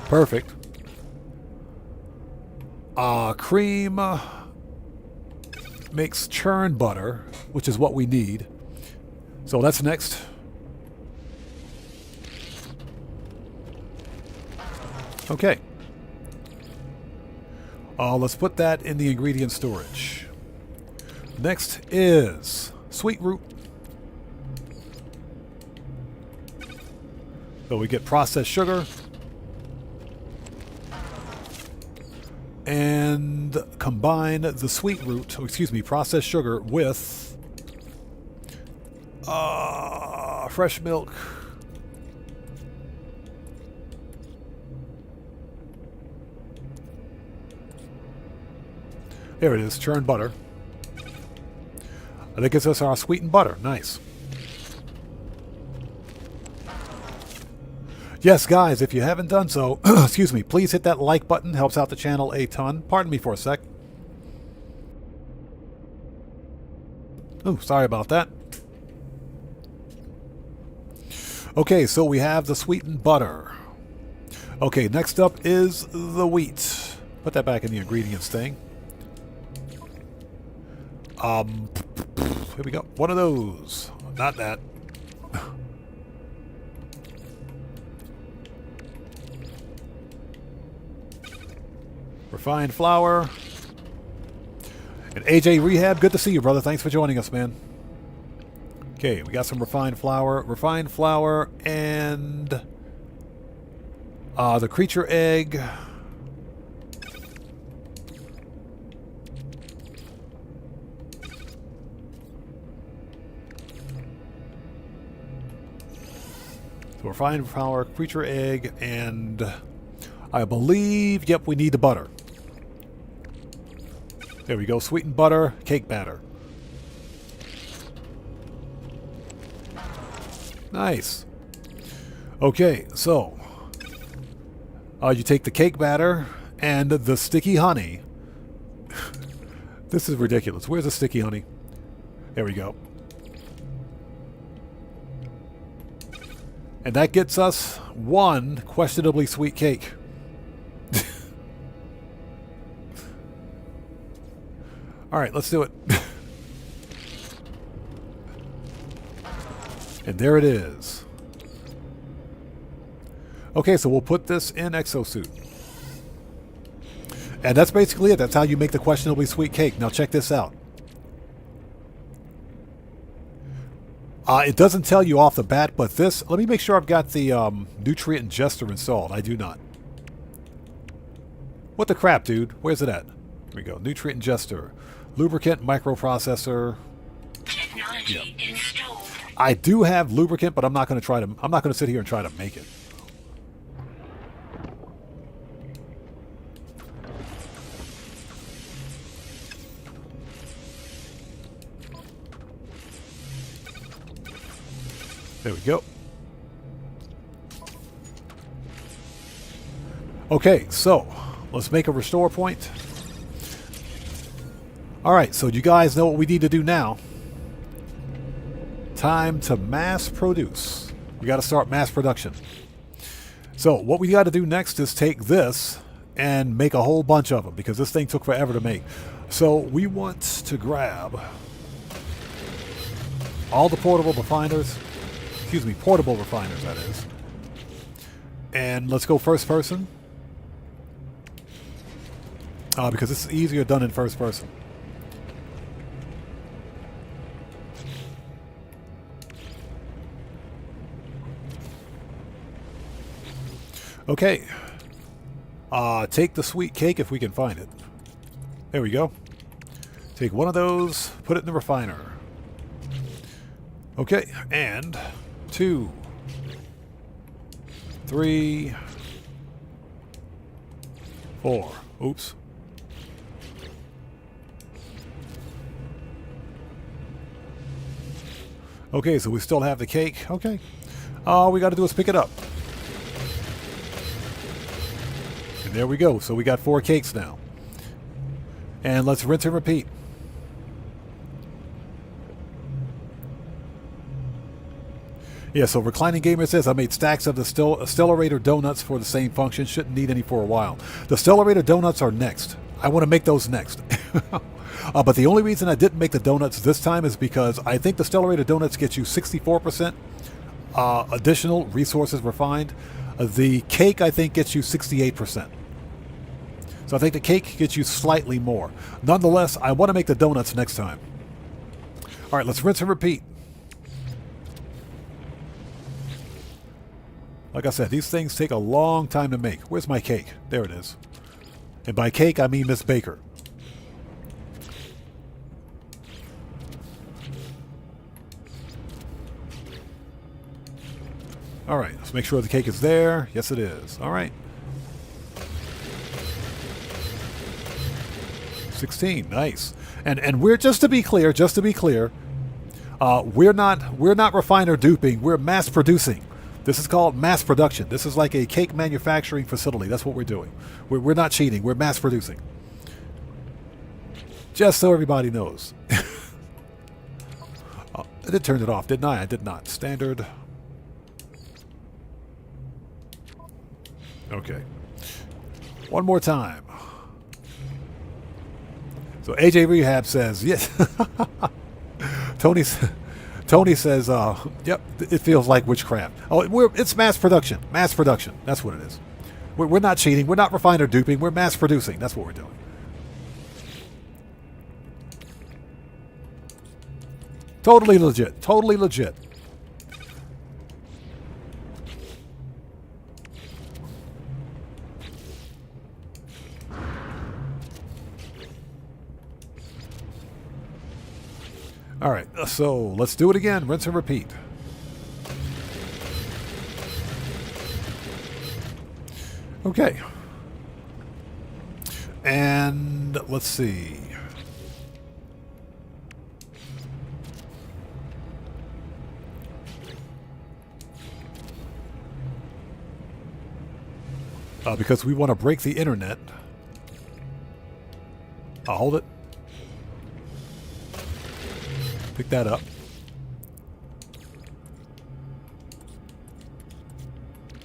Speaker 1: Perfect. Cream makes churn butter, which is what we need. So that's next. Okay. Let's put that in the ingredient storage. Next is sweet root. So we get processed sugar. And combine the sweet root, processed sugar with fresh milk. There it is, churned butter. That gives us our sweetened butter. Nice. Yes, guys, if you haven't done so, excuse me, please hit that like button. Helps out the channel a ton. Pardon me for a sec. Oh, sorry about that. Okay, so we have the sweetened butter. Okay, next up is the wheat. Put that back in the ingredients thing. Here we go. One of those. Not that. Refined flour. And AJ Rehab, good to see you, brother. Thanks for joining us, man. Okay, we got some refined flour. Refined flour and the creature egg. So refined flour, creature egg, and I believe, yep, we need the butter. There we go, sweetened butter, cake batter. Nice. Okay, so you take the cake batter and the sticky honey. This is ridiculous. Where's the sticky honey? There we go. And that gets us one questionably sweet cake. All right, let's do it. And there it is. Okay, so we'll put this in exosuit. And that's basically it. That's how you make the questionably sweet cake. Now check this out. It doesn't tell you off the bat, but this... Let me make sure I've got the nutrient ingester installed. I do not. What the crap, dude? Where's it at? Here we go. Nutrient ingester. Lubricant, microprocessor.
Speaker 2: Technology installed.
Speaker 1: I do have lubricant, but I'm not going to try to... I'm not going to sit here and try to make it. There we go. Okay, so let's make a restore point. Alright, so you guys know what we need to do now. Time to mass produce. We got to start mass production. So what we got to do next is take this and make a whole bunch of them, because this thing took forever to make. So we want to grab all the portable refiners. Excuse me, portable refiners, that is. And let's go first person. Because it's easier done in first person. Okay. Take the sweet cake if we can find it. There we go. Take one of those, put it in the refiner. Okay, and 2, 3, 4. Oops. Okay, so we still have the cake. Okay. All we got to do is pick it up. And there we go. So we got 4 cakes now. And let's rinse and repeat. Yeah, so Reclining Gamer says, I made stacks of the Stellarator donuts for the same function. Shouldn't need any for a while. The Stellarator donuts are next. I want to make those next. But the only reason I didn't make the donuts this time is because I think the Stellarator donuts get you 64% additional resources refined. The cake, I think, gets you 68%. So I think the cake gets you slightly more. Nonetheless, I want to make the donuts next time. All right, let's rinse and repeat. Like I said, these things take a long time to make. Where's my cake? There it is. And by cake, I mean Miss Baker. All right, let's make sure the cake is there. Yes, it is. All right. 16, nice. And we're, just to be clear, we're not refiner duping. We're mass producing. This is called mass production. This is like a cake manufacturing facility. That's what we're doing. We're not cheating. We're mass producing. Just so everybody knows. I did turn it off, didn't I? I did not. Standard. Okay. One more time. So AJ Rehab says, yes. Tony says, yep, it feels like witchcraft. Oh, it's mass production. Mass production. That's what it is. We're not cheating. We're not refiner duping. We're mass producing. That's what we're doing. Totally legit. Totally legit. All right, so let's do it again. Rinse and repeat. Okay. And let's see. Because we want to break the internet. I'll hold it. Pick that up.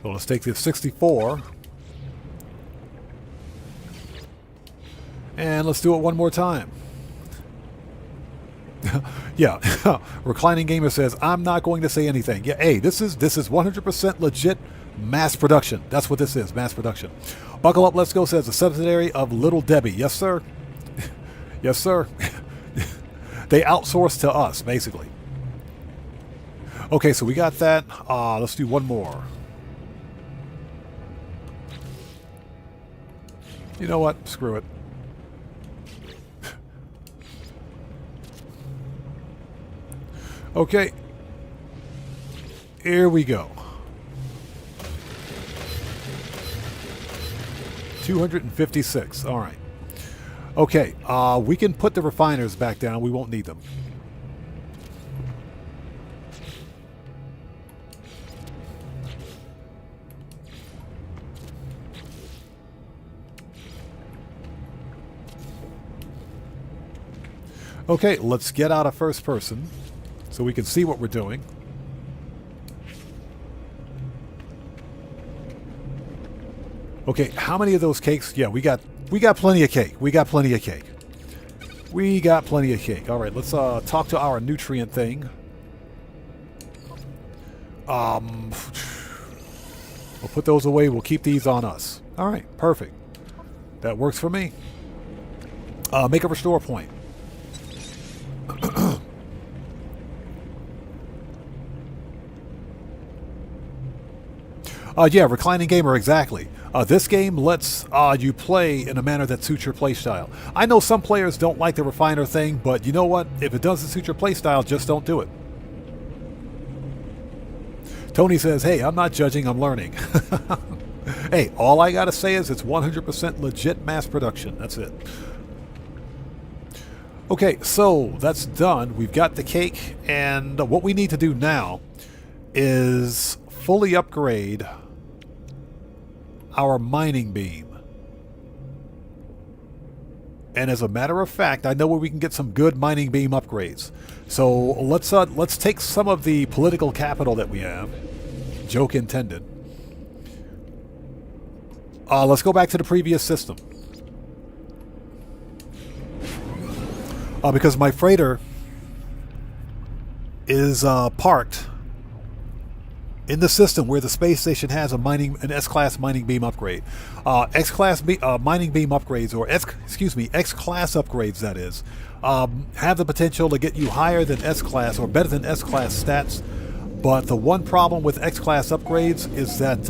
Speaker 1: So let's take this 64. And let's do it one more time. Yeah. Reclining Gamer says, I'm not going to say anything. Yeah, hey, this is 100% legit mass production. That's what this is, mass production. Buckle Up Let's Go says, a subsidiary of Little Debbie. Yes, sir. Yes, sir. They outsource to us, basically. Okay, so we got that. Let's do one more. You know what? Screw it. Okay. Here we go. 256. All right. Okay, we can put the refiners back down. We won't need them. Okay, let's get out of first person so we can see what we're doing. Okay, how many of those cakes? Yeah, we got plenty of cake. We got plenty of cake. We got plenty of cake. All right, let's talk to our nutrient thing. We'll put those away. We'll keep these on us. All right, perfect. That works for me. Make a restore point. Yeah, reclining gamer, exactly. This game lets you play in a manner that suits your playstyle. I know some players don't like the refiner thing, but you know what? If it doesn't suit your playstyle, just don't do it. Tony says, hey, I'm not judging, I'm learning. Hey, all I gotta say is it's 100% legit mass production. That's it. Okay, so that's done. We've got the cake, and what we need to do now is fully upgrade our mining beam. And as a matter of fact, I know where we can get some good mining beam upgrades. So let's take some of the political capital that we have. Joke intended. Let's go back to the previous system. Because my freighter is parked in the system where the space station has an S-class mining beam upgrade. X-class mining beam upgrades, or X-class upgrades, that is, have the potential to get you higher than S-class or better than S-class stats. But the one problem with X-class upgrades is that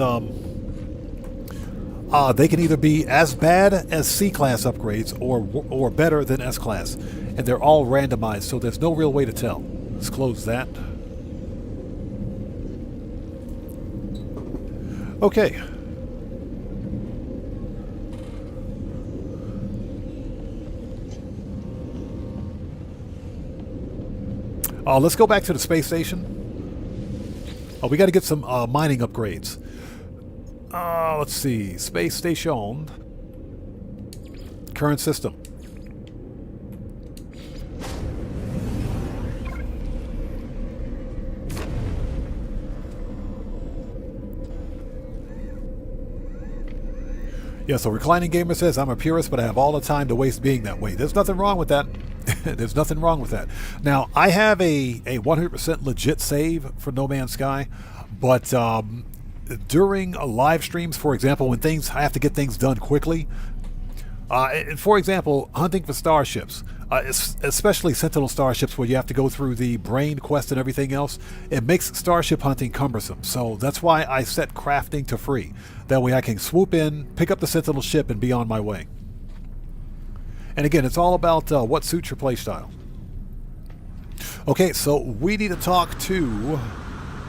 Speaker 1: they can either be as bad as C-class upgrades or better than S-class, and they're all randomized, so there's no real way to tell. Let's close that. Okay. Let's go back to the space station. We got to get some mining upgrades. Let's see. Space station. Current system. Yeah, so Reclining Gamer says, I'm a purist, but I have all the time to waste being that way. There's nothing wrong with that. There's nothing wrong with that. Now, I have a 100% legit save for No Man's Sky, but during live streams, for example, when I have to get things done quickly, for example, hunting for starships, especially Sentinel starships where you have to go through the brain quest and everything else, it makes starship hunting cumbersome. So that's why I set crafting to free. That way I can swoop in, pick up the Sentinel ship, and be on my way. And again, it's all about what suits your playstyle. Okay, so we need to talk to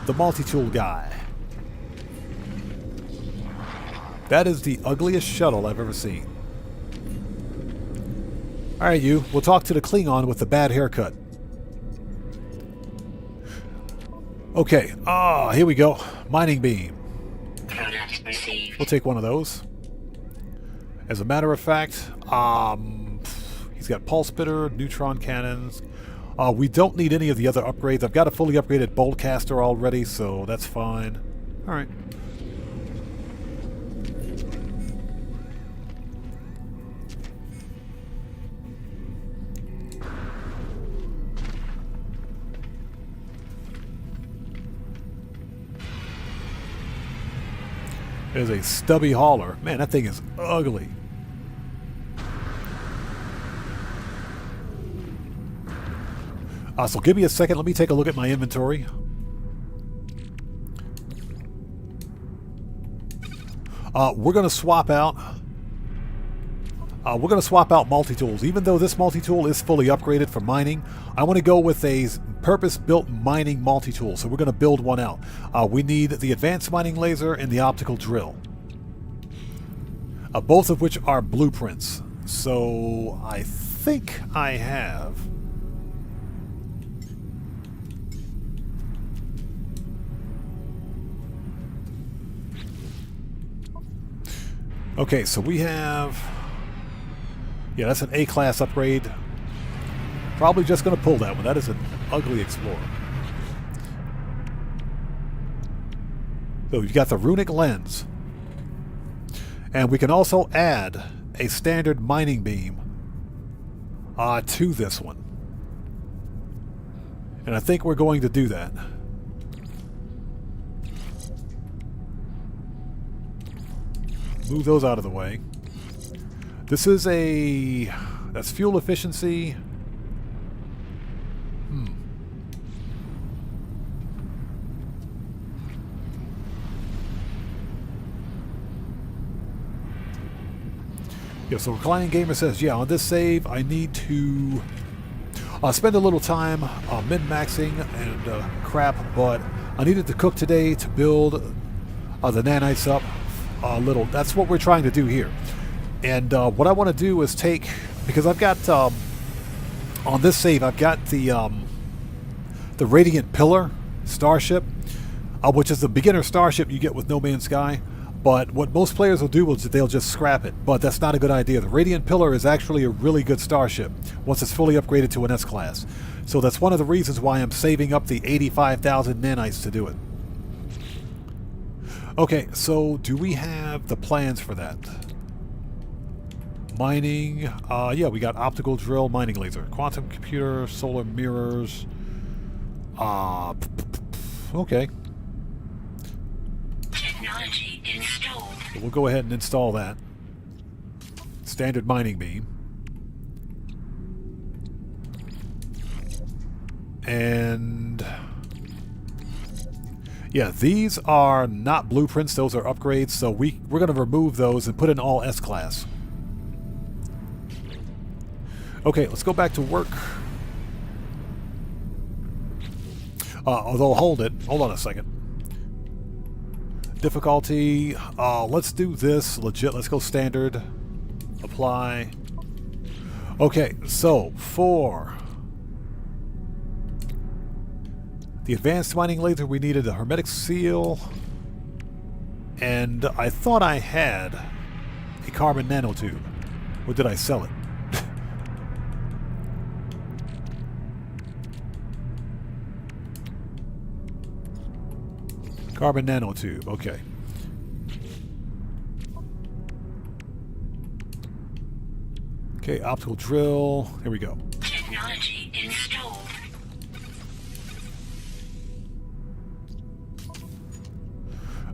Speaker 1: the multi-tool guy. That is the ugliest shuttle I've ever seen. Alright, we'll talk to the Klingon with the bad haircut. Okay, here we go. Mining beam.
Speaker 2: Product received.
Speaker 1: We'll take one of those. As a matter of fact, he's got pulse spitter, neutron cannons. We don't need any of the other upgrades. I've got a fully upgraded boltcaster already, so that's fine. Alright. There's a stubby hauler. Man, that thing is ugly. So give me a second. Let me take a look at my inventory. We're going to swap out. Multi-tools. Even though this multi-tool is fully upgraded for mining, I want to go with a purpose-built mining multi-tool. So we're going to build one out. We need the advanced mining laser and the optical drill. Both of which are blueprints. So I think I have... Okay, so we have... Yeah, that's an A-class upgrade. Probably just going to pull that one. That is an ugly Explorer. So you've got the runic lens. And we can also add a standard mining beam to this one. And I think we're going to do that. Move those out of the way. This is a That's fuel efficiency. Yeah, so Reclining Gamer says, yeah, on this save, I need to spend a little time min-maxing and crap, but I needed to cook today to build the nanites up a little. That's what we're trying to do here. And what I want to do is take, because I've got, on this save, I've got the Radiant Pillar Starship, which is the beginner Starship you get with No Man's Sky. But what most players will do is they'll just scrap it. But that's not a good idea. The Radiant Pillar is actually a really good Starship once it's fully upgraded to an S-Class. So that's one of the reasons why I'm saving up the 85,000 nanites to do it. Okay, so do we have the plans for that? Mining. Yeah, we got optical drill, mining laser, quantum computer, solar mirrors. Okay.
Speaker 2: Technology installed.
Speaker 1: So we'll go ahead and install that. Standard mining beam. And yeah, these are not blueprints, those are upgrades, so we're going to remove those and put in all S-Class. Okay, let's go back to work. Although, hold on a second. Difficulty, let's do this legit. Let's go standard. Apply. Okay, so for the advanced mining laser, we needed a hermetic seal. And I thought I had a carbon nanotube. Or did I sell it? Carbon nanotube, okay. Okay, optical drill. Here we go.
Speaker 2: Technology installed.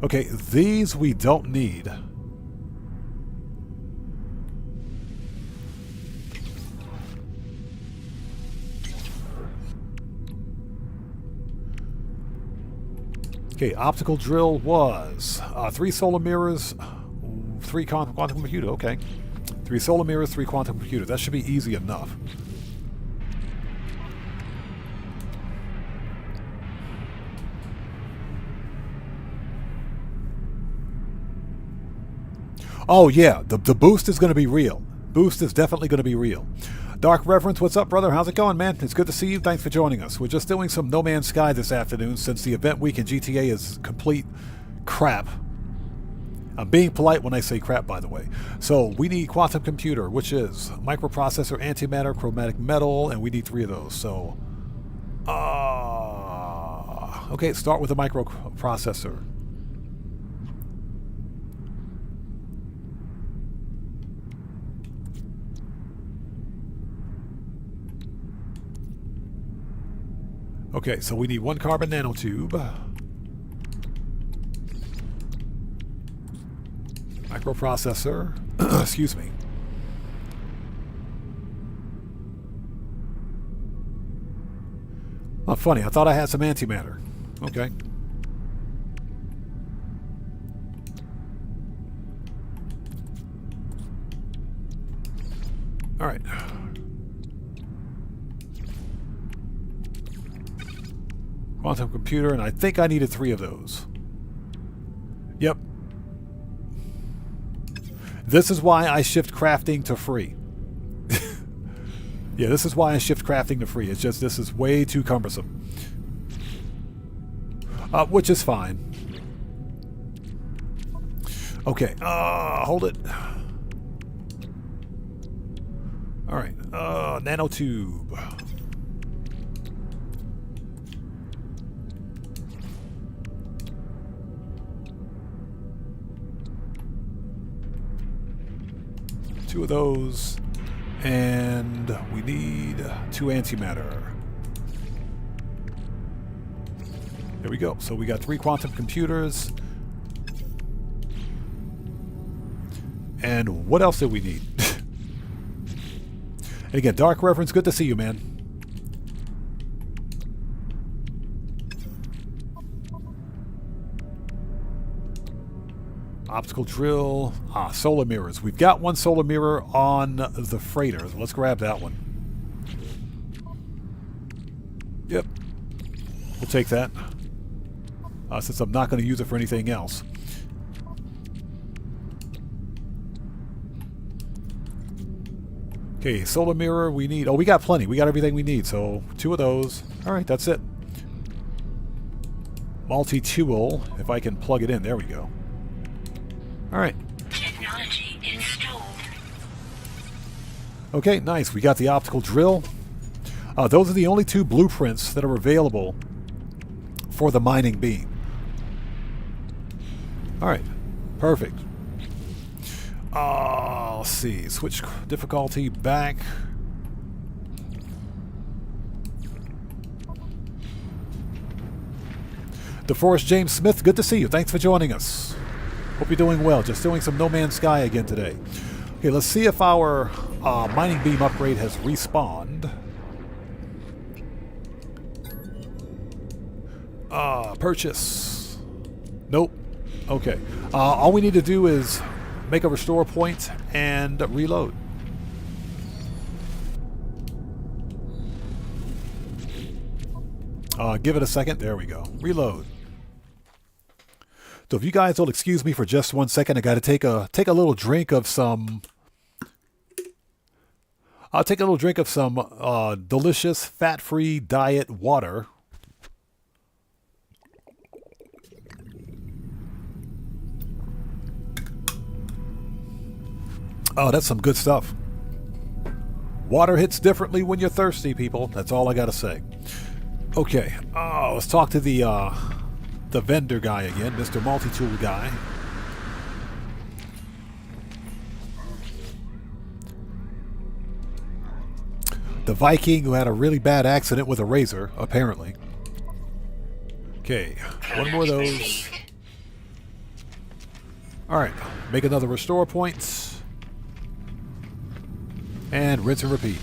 Speaker 1: Okay, these we don't need. Okay, optical drill was 3 solar mirrors, 3 quantum computer. Okay, 3 solar mirrors, 3 quantum computer. That should be easy enough. Oh yeah, the boost is going to be real. Boost is definitely going to be real. Dark Reverence, what's up, brother? How's it going, man? It's good to see you. Thanks for joining us. We're just doing some No Man's Sky this afternoon since the event week in GTA is complete crap. I'm being polite when I say crap, by the way. So we need quantum computer, which is microprocessor, antimatter, chromatic metal, and we need 3 of those. So, okay, start with the microprocessor. Okay, so we need 1 carbon nanotube. Microprocessor. Excuse me. Oh, funny. I thought I had some antimatter. Okay. All right. Quantum computer, and I think I needed 3 of those. Yep. This is why I shift crafting to free. Yeah, this is why I shift crafting to free. It's just this is way too cumbersome. Which is fine. Okay, hold it. Alright, nanotube. Two of those, and we need 2 antimatter. There we go. So we got 3 quantum computers. And what else did we need? And again, Dark Reference, good to see you, man. Optical drill. Solar mirrors. We've got one solar mirror on the freighter. So let's grab that one. Yep. We'll take that. Since I'm not going to use it for anything else. Okay, solar mirror we need. Oh, we got plenty. We got everything we need. So 2 of those. Alright, that's it. Multi-tool. If I can plug it in. There we go. Alright.
Speaker 2: Technology installed.
Speaker 1: Okay, nice. We got the optical drill. Those are the only 2 blueprints that are available for the mining beam. Alright. Perfect. Let's see. Switch difficulty back. DeForest James Smith, good to see you. Thanks for joining us. Hope you're doing well. Just doing some No Man's Sky again today. Okay, let's see if our mining beam upgrade has respawned. Purchase. Nope. Okay. All we need to do is make a restore point and reload. Give it a second. There we go. Reload. So if you guys will excuse me for just 1 second, I got to take a little drink of some. I'll take a little drink of some delicious fat-free diet water. Oh, that's some good stuff. Water hits differently when you're thirsty, people. That's all I gotta say. Okay, let's talk to the vendor guy again, Mr. Multi-Tool guy. The Viking who had a really bad accident with a razor, apparently. Okay, one more of those. Alright, make another restore point. And rinse and repeat.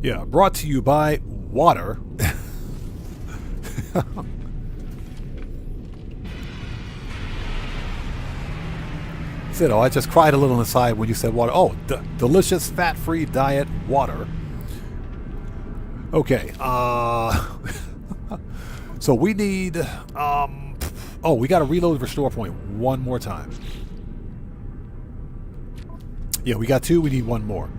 Speaker 1: Yeah, brought to you by water. Said, I just cried a little inside when you said water. Oh, delicious fat-free diet water. Okay. So we need. Oh, we got to reload restore point one more time. Yeah, we got 2. We need 1 more.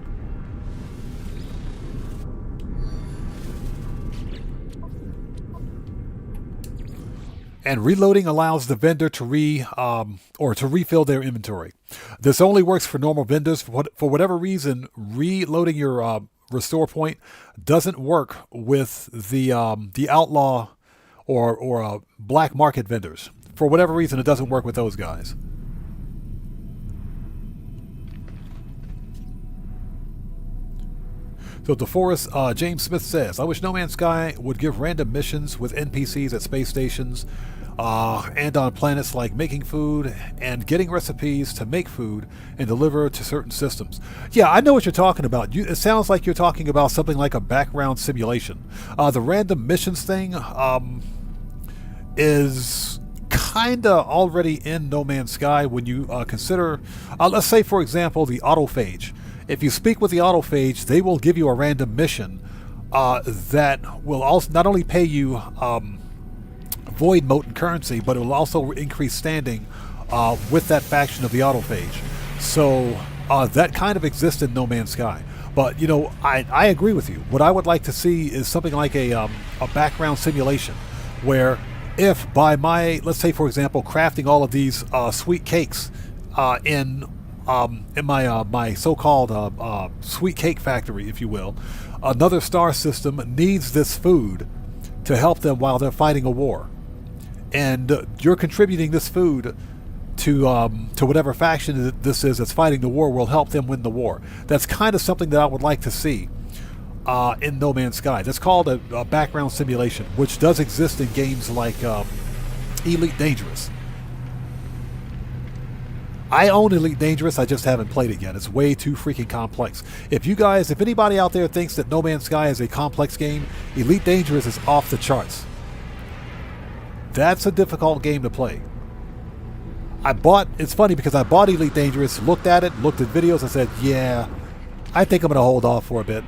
Speaker 1: And reloading allows the vendor to refill their inventory. This only works for normal vendors. For whatever reason, reloading your restore point doesn't work with the outlaw or black market vendors. For whatever reason, it doesn't work with those guys. So DeForest James Smith says, I wish No Man's Sky would give random missions with NPCs at space stations and on planets, like making food and getting recipes to make food and deliver to certain systems. Yeah, I know what you're talking about. It sounds like you're talking about something like a background simulation. The random missions thing is kind of already in No Man's Sky when you consider, let's say, for example, the autophage. If you speak with the autophage, they will give you a random mission that will also not only pay you void mote currency, but it will also increase standing with that faction of the autophage. So that kind of exists in No Man's Sky. But, you know, I agree with you. What I would like to see is something like a background simulation where if by my, let's say, for example, crafting all of these sweet cakes in my so-called sweet cake factory, if you will, another star system needs this food to help them while they're fighting a war, and you're contributing this food to whatever faction this is that's fighting the war will help them win the war. That's kind of something that I would like to see in No Man's Sky. That's called a background simulation, which does exist in games like Elite Dangerous. I own Elite Dangerous, I just haven't played it yet. It's way too freaking complex. If anybody out there thinks that No Man's Sky is a complex game, Elite Dangerous is off the charts. That's a difficult game to play. It's funny because I bought Elite Dangerous, looked at it, looked at videos, and said, yeah, I think I'm going to hold off for a bit.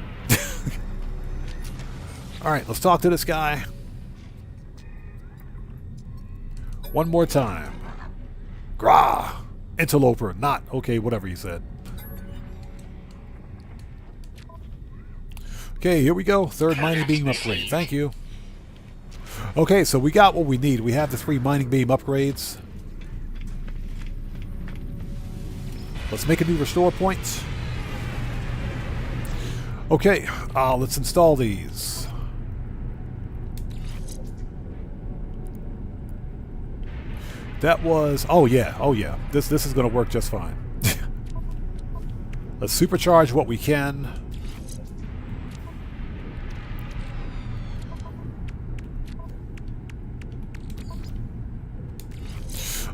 Speaker 1: Alright, let's talk to this guy. One more time. Grah! Interloper, not. Okay, whatever you said. Okay, here we go. Third mining beam upgrade. Thank you. Okay, so we got what we need. We have the 3 mining beam upgrades. Let's make a new restore point. Okay, let's install these. That was... oh yeah. This is going to work just fine. Let's supercharge what we can.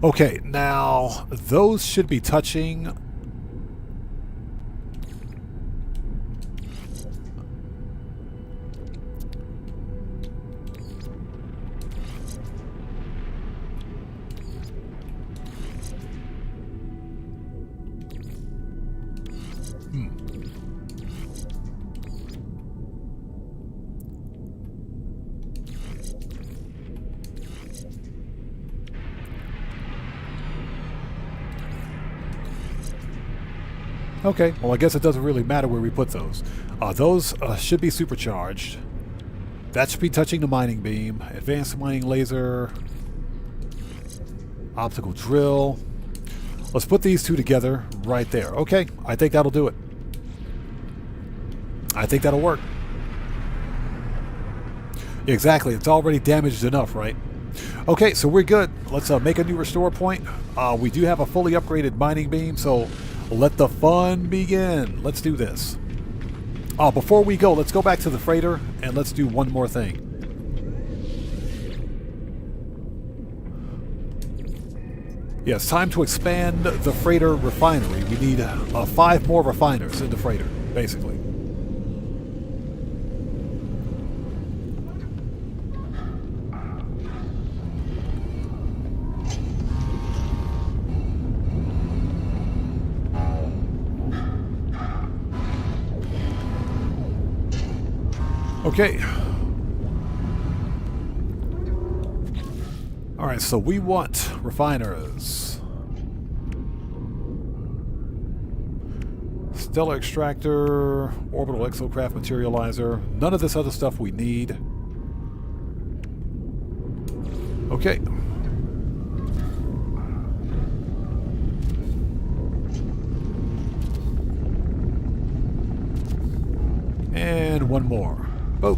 Speaker 1: Okay, now those should be touching... Okay, well I guess it doesn't really matter where we put those. Those should be supercharged. That should be touching the mining beam. Advanced mining laser. Optical drill. Let's put these 2 together right there. Okay, I think that'll do it. I think that'll work. Exactly, it's already damaged enough, right? Okay, so we're good. Let's make a new restore point. We do have a fully upgraded mining beam, so let the fun begin. Let's do this. Before we go, let's go back to the freighter and let's do one more thing. Yeah, it's time to expand the freighter refinery. We need 5 more refiners in the freighter, basically. Okay. Alright, so we want refiners. Stellar extractor, orbital exocraft materializer. None of this other stuff we need. Okay. And one more. Boom.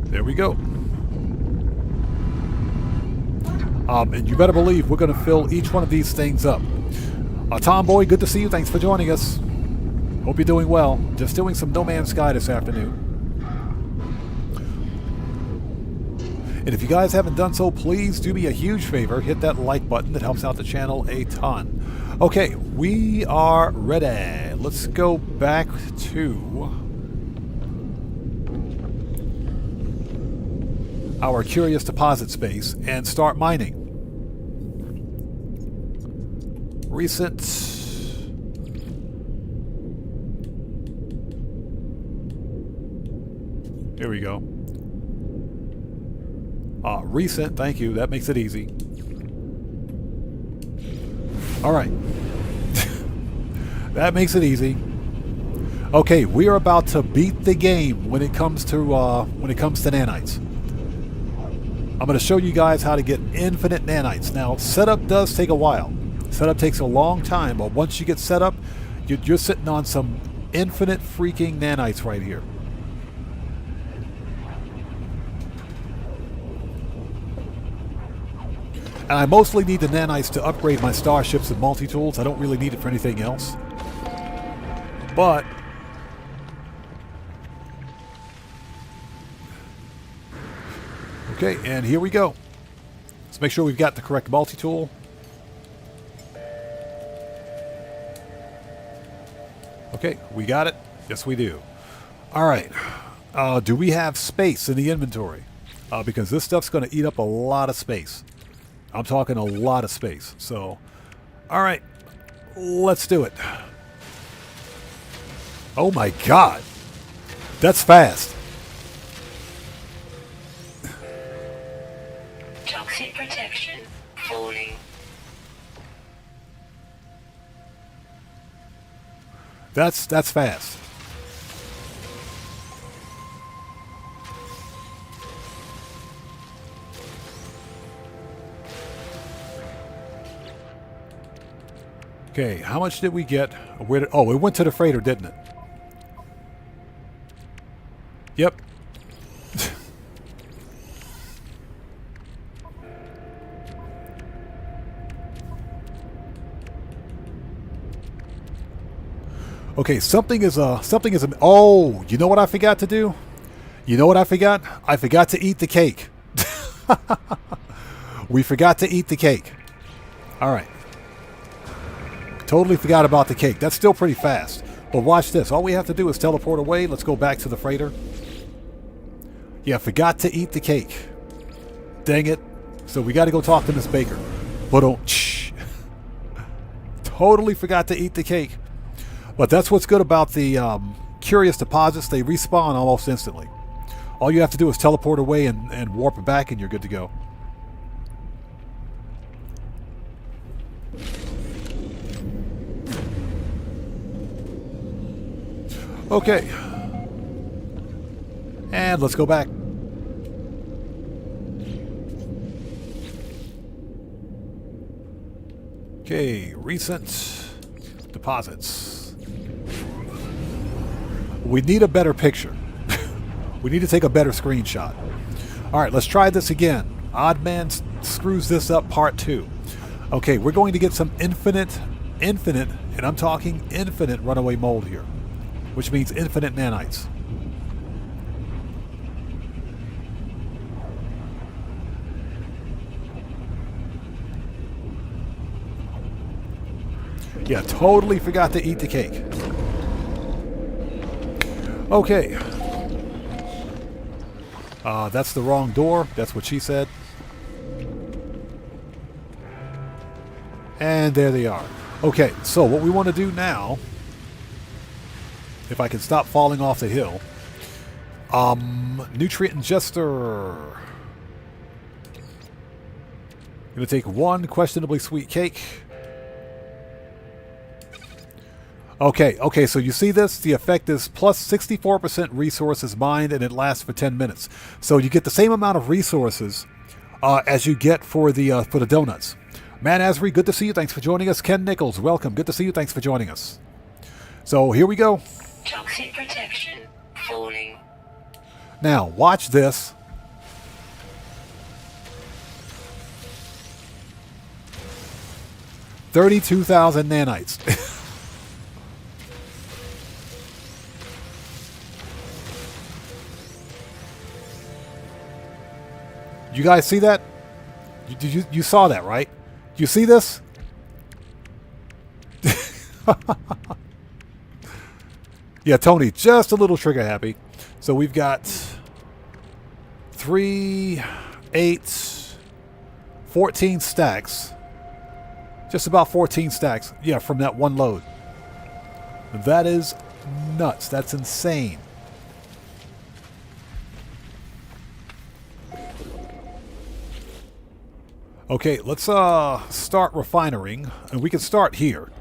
Speaker 1: There we go. And you better believe we're going to fill each one of these things up. Tomboy, good to see you. Thanks for joining us. Hope you're doing well. Just doing some No Man's Sky this afternoon. And if you guys haven't done so, please do me a huge favor. Hit that like button. That helps out the channel a ton. Okay, we are ready. Let's go back to our curious deposit space and start mining. Recent. Here we go. Recent, thank you. That makes it easy. All right. That makes it easy. Okay, we are about to beat the game when it comes to nanites. I'm going to show you guys how to get infinite nanites. Now, setup does take a while. Setup takes a long time, but once you get set up, you're sitting on some infinite freaking nanites right here. And I mostly need the nanites to upgrade my starships and multi-tools. I don't really need it for anything else. But okay, and here we go. Let's make sure we've got the correct multi-tool. Okay, we got it. Yes, we do. All right. Do we have space in the inventory? Because this stuff's going to eat up a lot of space. I'm talking a lot of space. So, all right. Let's do it. Oh my God. That's fast.
Speaker 2: Toxic protection falling.
Speaker 1: That's fast. Okay, how much did we get? Where did, oh, it went to the freighter, didn't it? Yep. Okay, something is oh, you know what I forgot to do? You know what I forgot? I forgot to eat the cake. We forgot to eat the cake. All right. Totally forgot about the cake. That's still pretty fast. But watch this. All we have to do is teleport away. Let's go back to the freighter. Yeah, forgot to eat the cake. Dang it. So we got to go talk to Miss Baker. But totally forgot to eat the cake. But that's what's good about the curious deposits. They respawn almost instantly. All you have to do is teleport away and warp it back, and you're good to go. Okay. And let's go back. Okay, recent deposits. We need a better picture. We need to take a better screenshot. All right, let's try this again. Odd Man screws this up, part 2. Okay, we're going to get some infinite, and I'm talking infinite runaway mold here, which means infinite nanites. Yeah, totally forgot to eat the cake. Okay. That's the wrong door. That's what she said. And there they are. Okay, so what we want to do now, if I can stop falling off the hill. Nutrient ingester. Gonna take one questionably sweet cake. Okay, so you see this? The effect is plus 64% resources mined, and it lasts for 10 minutes. So you get the same amount of resources as you get for the donuts. Man Asri, good to see you. Thanks for joining us. Ken Nichols, welcome. Good to see you. Thanks for joining us. So here we go.
Speaker 2: Toxic protection falling.
Speaker 1: Now, watch this. $32,000 nanites. You guys see that? You saw that, right? You see this? Yeah, Tony, just a little trigger happy. So we've got 3, 8, 14 stacks. Just about 14 stacks. Yeah, from that one load. That is nuts. That's insane. Okay, let's start refining, and we can start here.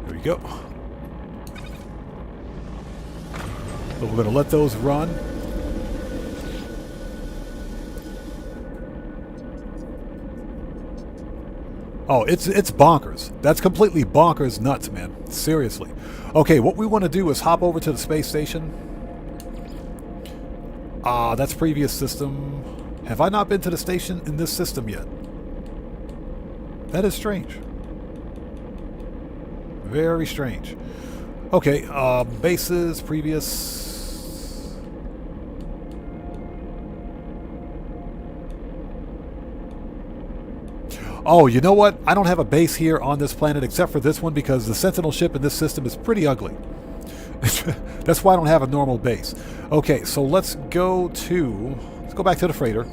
Speaker 1: There we go. So we're going to let those run. Oh, it's bonkers. That's completely bonkers nuts, man. Seriously. Okay, what we want to do is hop over to the space station. That's previous system. Have I not been to the station in this system yet? That is strange. Very strange. Okay, bases, previous. Oh, you know what? I don't have a base here on this planet except for this one because the Sentinel ship in this system is pretty ugly. That's why I don't have a normal base. Okay, so let's go back to the freighter.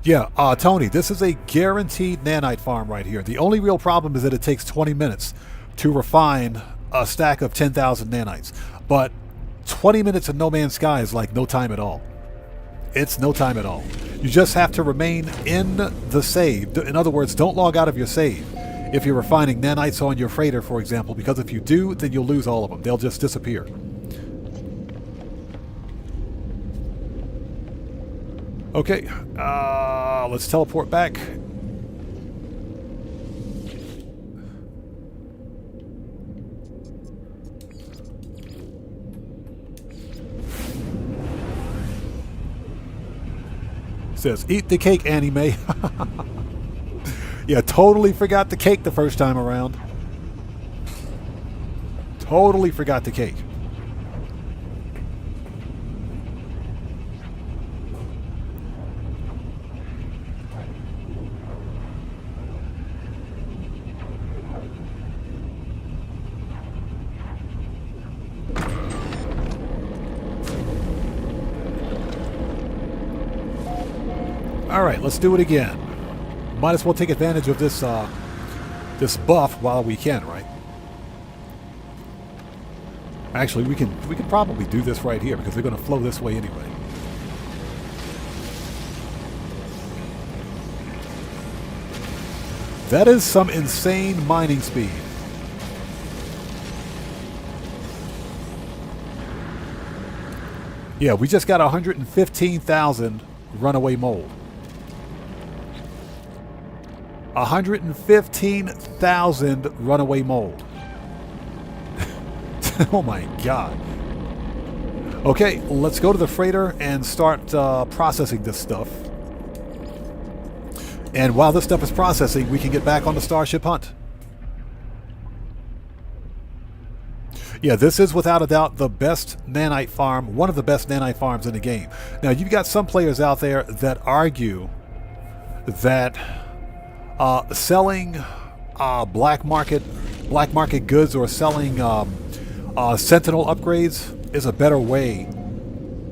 Speaker 1: Yeah, Tony, this is a guaranteed nanite farm right here. The only real problem is that it takes 20 minutes to refine a stack of 10,000 nanites. But 20 minutes in No Man's Sky is like no time at all. It's no time at all. You just have to remain in the save. In other words, don't log out of your save if you're refining nanites on your freighter, for example, because if you do, then you'll lose all of them. They'll just disappear. Okay, let's teleport back. Says, eat the cake, anime. Yeah, totally forgot the cake the first time around. Totally forgot the cake. All right, let's do it again. Might as well take advantage of this this buff while we can, right? Actually, we can probably do this right here because they're going to flow this way anyway. That is some insane mining speed. Yeah, we just got 115,000 runaway mold. 115,000 runaway mold. Oh my god. Okay, let's go to the freighter and start processing this stuff. And while this stuff is processing, we can get back on the Starship hunt. Yeah, this is without a doubt the best nanite farm, one of the best nanite farms in the game. Now, you've got some players out there that argue that selling black market goods or selling Sentinel upgrades is a better way,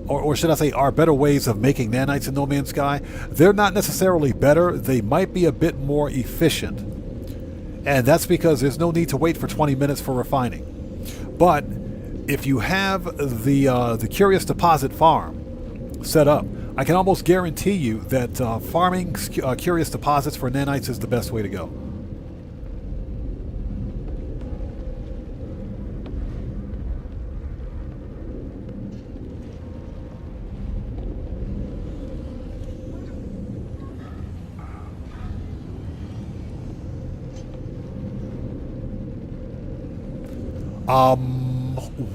Speaker 1: or should I say are better ways of making nanites in No Man's Sky. They're not necessarily better, they might be a bit more efficient. And that's because there's no need to wait for 20 minutes for refining. But if you have the Curious Deposit farm set up, I can almost guarantee you that farming Curious Deposits for nanites is the best way to go.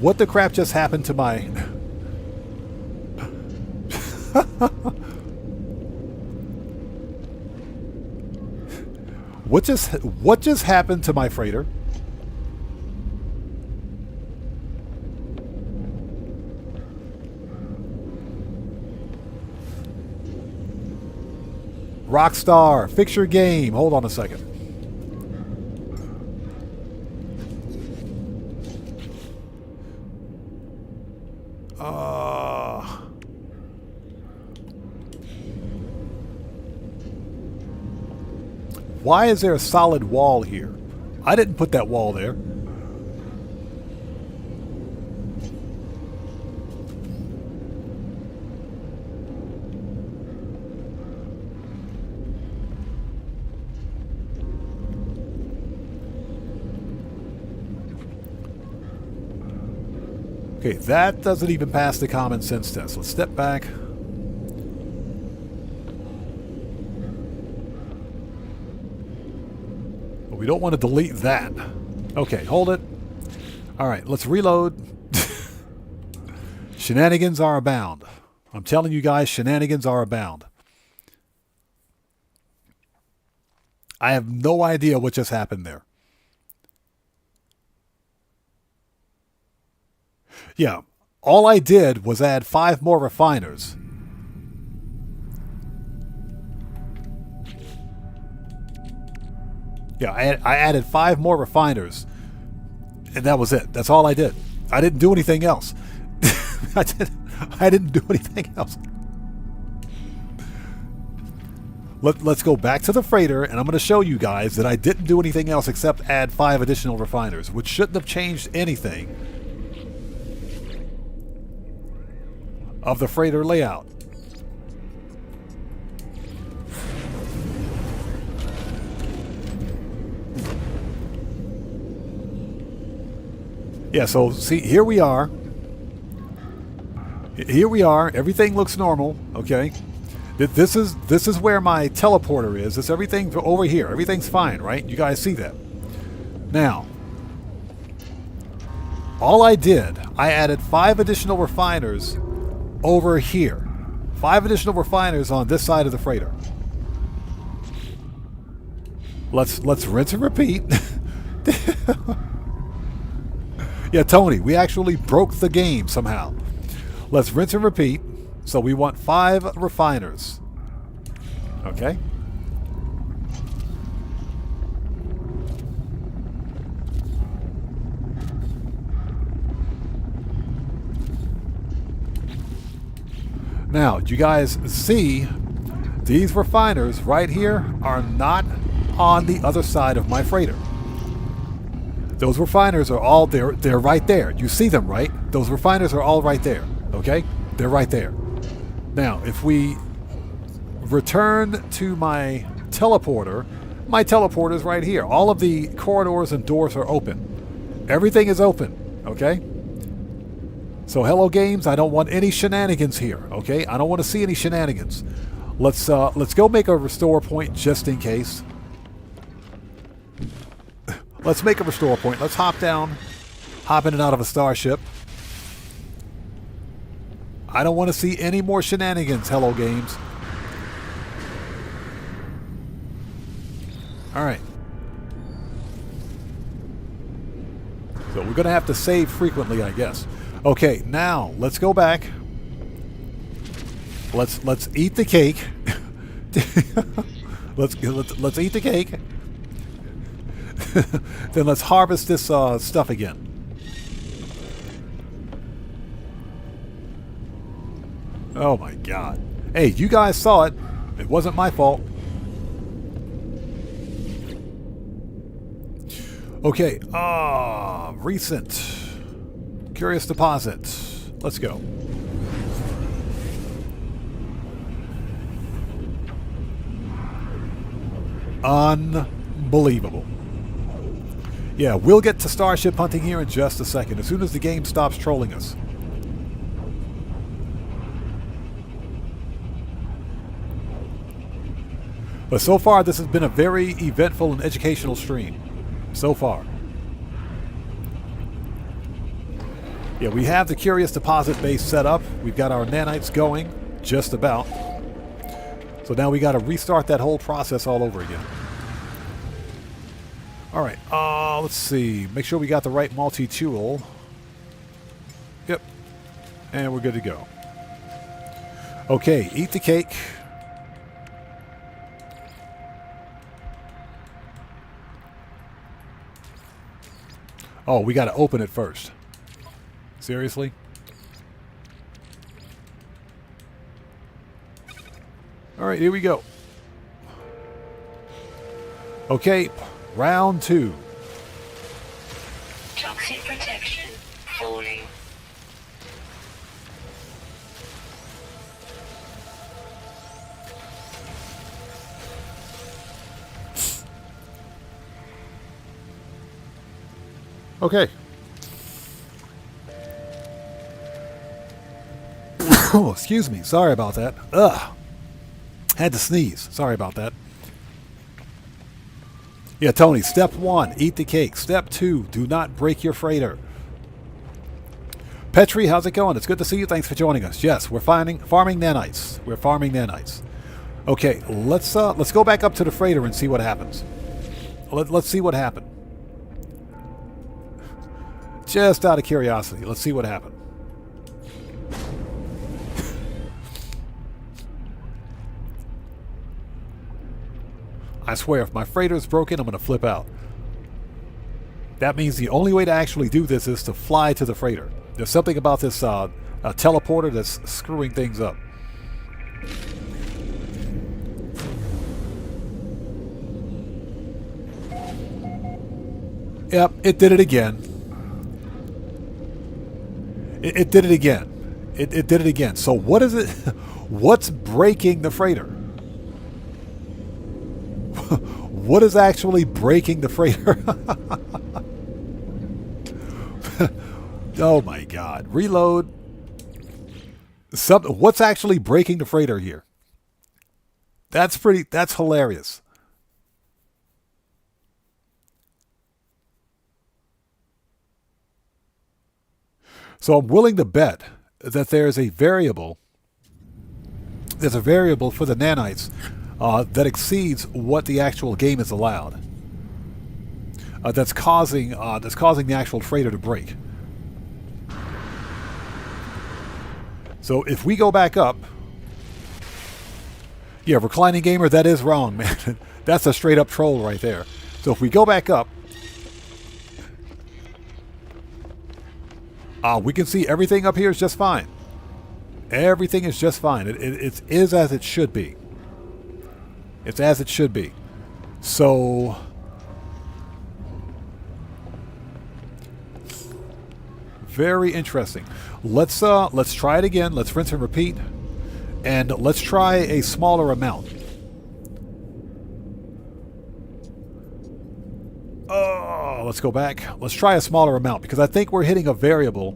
Speaker 1: What the crap just happened to my... What just happened to my freighter? Rockstar, fix your game. Hold on a second. Why is there a solid wall here? I didn't put that wall there. Okay, that doesn't even pass the common sense test. Let's step back. We don't want to delete that. Okay, hold it. All right, let's reload. Shenanigans are abound. I'm telling you guys, shenanigans are abound. I have no idea what just happened there. Yeah, all I did was add 5 more refiners. Yeah, I added 5 more refiners, and that was it. That's all I did. I didn't do anything else. I didn't do anything else. Let's go back to the freighter, and I'm going to show you guys that I didn't do anything else except add 5 additional refiners, which shouldn't have changed anything of the freighter layout. Yeah, so see, here we are. Here we are. Everything looks normal, okay? This is where my teleporter is. It's everything over here. Everything's fine, right? You guys see that. Now, all I did, I added 5 additional refiners over here. 5 additional refiners on this side of the freighter. Let's rinse and repeat. Yeah, Tony, we actually broke the game somehow. Let's rinse and repeat. So we want 5 refiners. Okay. Now, do you guys see these refiners right here are not on the other side of my freighter? Those refiners are all there. They're right there. You see them, right? Those refiners are all right there. Okay? They're right there. Now, if we return to my teleporter is right here. All of the corridors and doors are open. Everything is open. Okay? So, hello games, I don't want any shenanigans here. Okay? I don't want to see any shenanigans. Let's go make a restore point just in case. Let's make a restore point. Let's hop down, hop in and out of a starship. I don't want to see any more shenanigans, hello games. Alright. So we're going to have to save frequently, I guess. Okay, now let's go back. Let's eat the cake. let's eat the cake. Then let's harvest this stuff again. Oh my god. Hey, you guys saw it. It wasn't my fault. Okay, recent. Curious deposit. Let's go. Unbelievable. Yeah, we'll get to Starship hunting here in just a second, as soon as the game stops trolling us. But so far, this has been a very eventful and educational stream. So far. Yeah, we have the Curious Deposit base set up. We've got our nanites going, just about. So now we got to restart that whole process all over again. Alright, let's see. Make sure we got the right multi-tool. Yep. And we're good to go. Okay, eat the cake. Oh, we got to open it first. Seriously? Alright, here we go. Okay, round 2.
Speaker 2: Toxic protection falling.
Speaker 1: Okay. Oh, excuse me. Sorry about that. Ugh. Had to sneeze. Sorry about that. Yeah, Tony, step 1, eat the cake. Step 2, do not break your freighter. Petri, how's it going? It's good to see you. Thanks for joining us. Yes, we're farming nanites. We're farming nanites. Okay, let's go back up to the freighter and see what happens. Let's see what happened. Just out of curiosity, let's see what happened. I swear, if my freighter is broken, I'm going to flip out. That means the only way to actually do this is to fly to the freighter. There's something about this teleporter that's screwing things up. Yep, it did it again. It did it again. It did it again. So what is it? What's breaking the freighter? What is actually breaking the freighter? Oh my God. Reload. What's actually breaking the freighter here? That's hilarious. So I'm willing to bet that there's a variable. There's a variable for the nanites that exceeds what the actual game is allowed. That's causing the actual freighter to break. So if we go back up, yeah, reclining gamer, that is wrong, man. That's a straight up troll right there. So if we go back up, we can see everything up here is just fine. Everything is just fine. It is as it should be. It's as it should be. So very interesting. Let's try it again. Let's rinse and repeat, and let's try a smaller amount. Oh, let's go back. Let's try a smaller amount because I think we're hitting a variable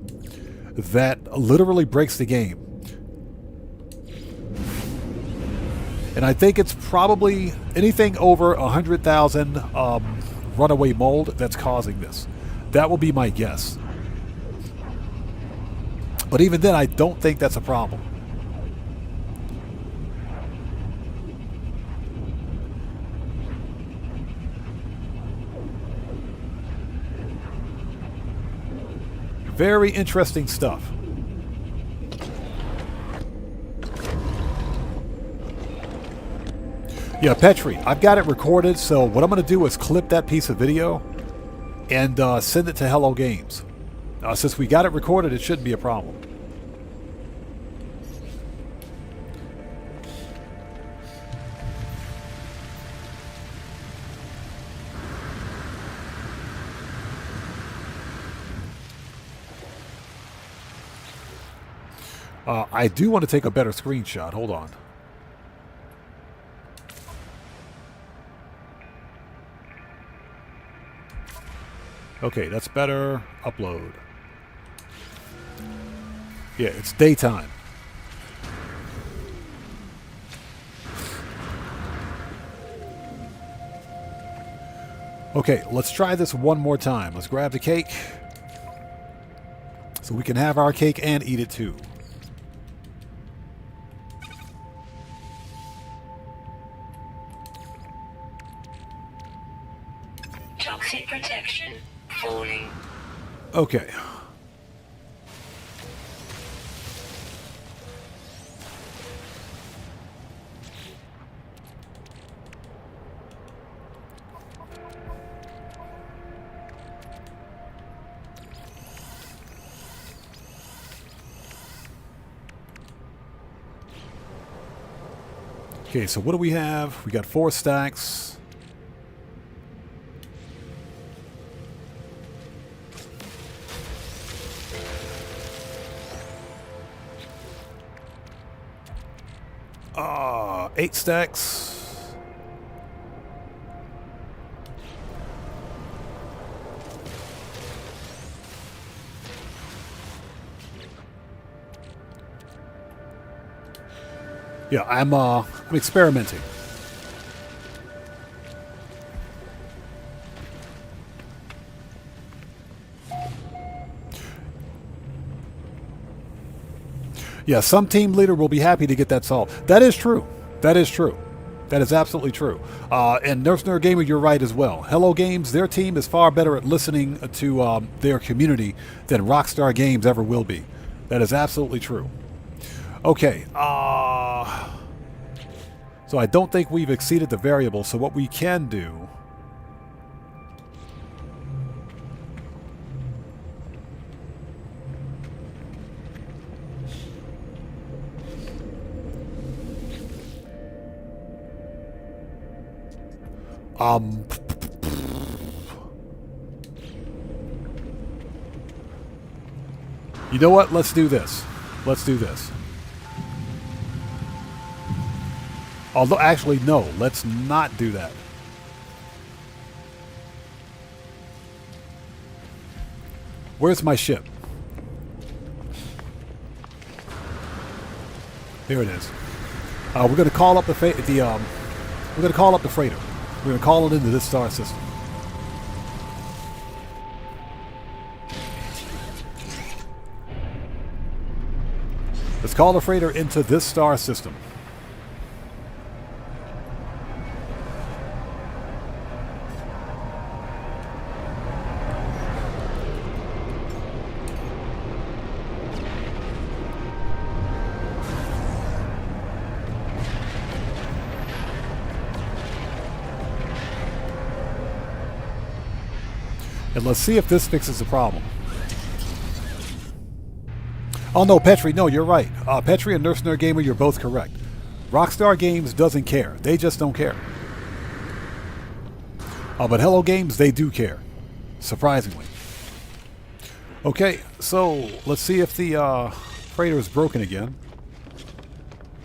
Speaker 1: that literally breaks the game. And I think it's probably anything over 100,000 runaway mold that's causing this. That will be my guess. But even then, I don't think that's a problem. Very interesting stuff. Yeah, Petri, I've got it recorded, so what I'm going to do is clip that piece of video and send it to Hello Games. Since we got it recorded, it shouldn't be a problem. I do want to take a better screenshot. Hold on. Okay, that's better. Upload. Yeah, it's daytime. Okay, let's try this one more time. Let's grab the cake so we can have our cake and eat it too.
Speaker 2: Toxic protection falling.
Speaker 1: Okay. Okay, so what do we have? We got 4 stacks. Eight stacks. Yeah, I'm experimenting. Yeah, some team leader will be happy to get that solved. That is true. That is true. That is absolutely true. And Nurse Nerd Gamer, you're right as well. Hello Games, their team is far better at listening to their community than Rockstar Games ever will be. That is absolutely true. Okay. So I don't think we've exceeded the variable. So what we can do... You know what? Let's do this. Let's do this. Although, actually, no. Let's not do that. Where's my ship? Here it is. We're going to call up the we're going to call up the freighter. We're going to call it into this star system. Let's call the freighter into this star system. And let's see if this fixes the problem. Oh no, Petri, no, you're right. Petri and Nurse Nerd Gamer, you're both correct. Rockstar Games doesn't care. They just don't care. But Hello Games, they do care. Surprisingly. Okay, so let's see if the freighter is broken again.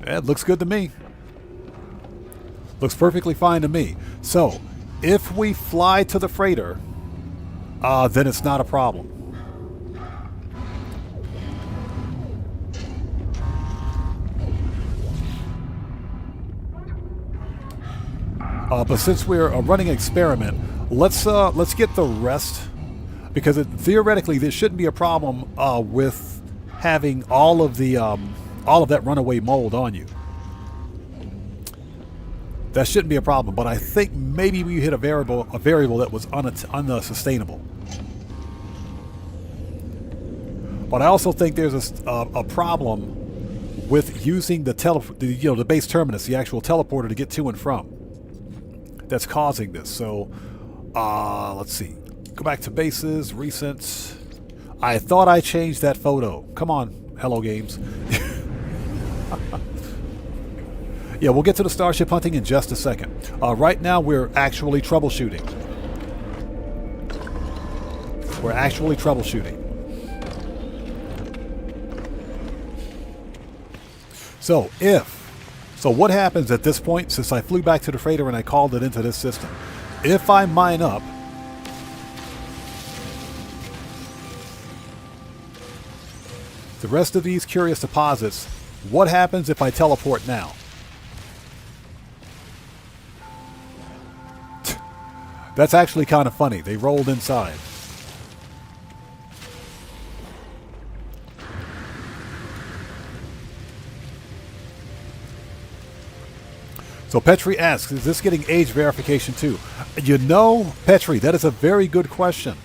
Speaker 1: It looks good to me. Looks perfectly fine to me. So, if we fly to the freighter, then it's not a problem. But since we're running an experiment, let's get the rest, because theoretically there shouldn't be a problem with having all of that runaway mold on you. That shouldn't be a problem. But I think maybe we hit a variable that was unsustainable. But I also think there's a problem with using the base terminus, the actual teleporter, to get to and from. That's causing this. So let's see. Go back to bases, recent. I thought I changed that photo. Come on, Hello Games. Yeah, we'll get to the Starship hunting in just a second. Right now, we're actually troubleshooting. We're actually troubleshooting. So what happens at this point, since I flew back to the freighter and I called it into this system? If I mine up the rest of these curious deposits, what happens if I teleport now? That's actually kind of funny. They rolled inside. So Petri asks, is this getting age verification too? You know, Petri, that is a very good question.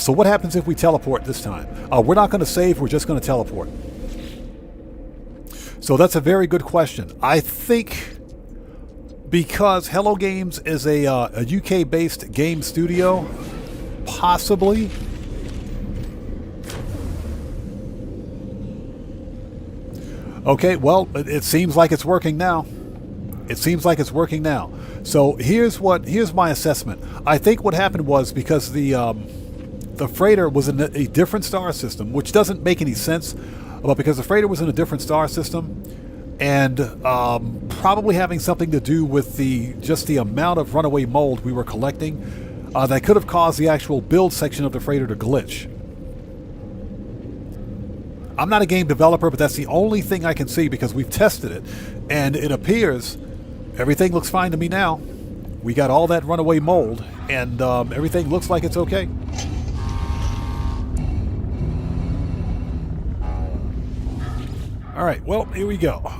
Speaker 1: So what happens if we teleport this time? We're not going to save, we're just going to teleport. So that's a very good question. I think because Hello Games is a UK-based game studio, possibly. Okay, well, it seems like it's working now. It seems like it's working now. So here's my assessment. I think what happened was because the freighter was in a different star system, which doesn't make any sense, but because the freighter was in a different star system, and probably having something to do with just the amount of runaway mold we were collecting, that could have caused the actual build section of the freighter to glitch. I'm not a game developer, but that's the only thing I can see because we've tested it, and it appears everything looks fine to me now. we got all that runaway mold, and everything looks like it's okay. All right, well, here we go.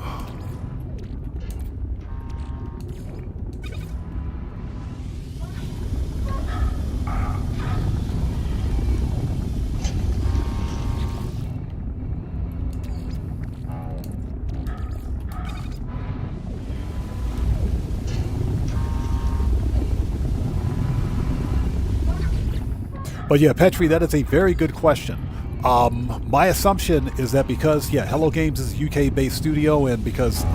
Speaker 1: But yeah, Petri, that is a very good question. My assumption is that because, yeah, Hello Games is a UK-based studio, and because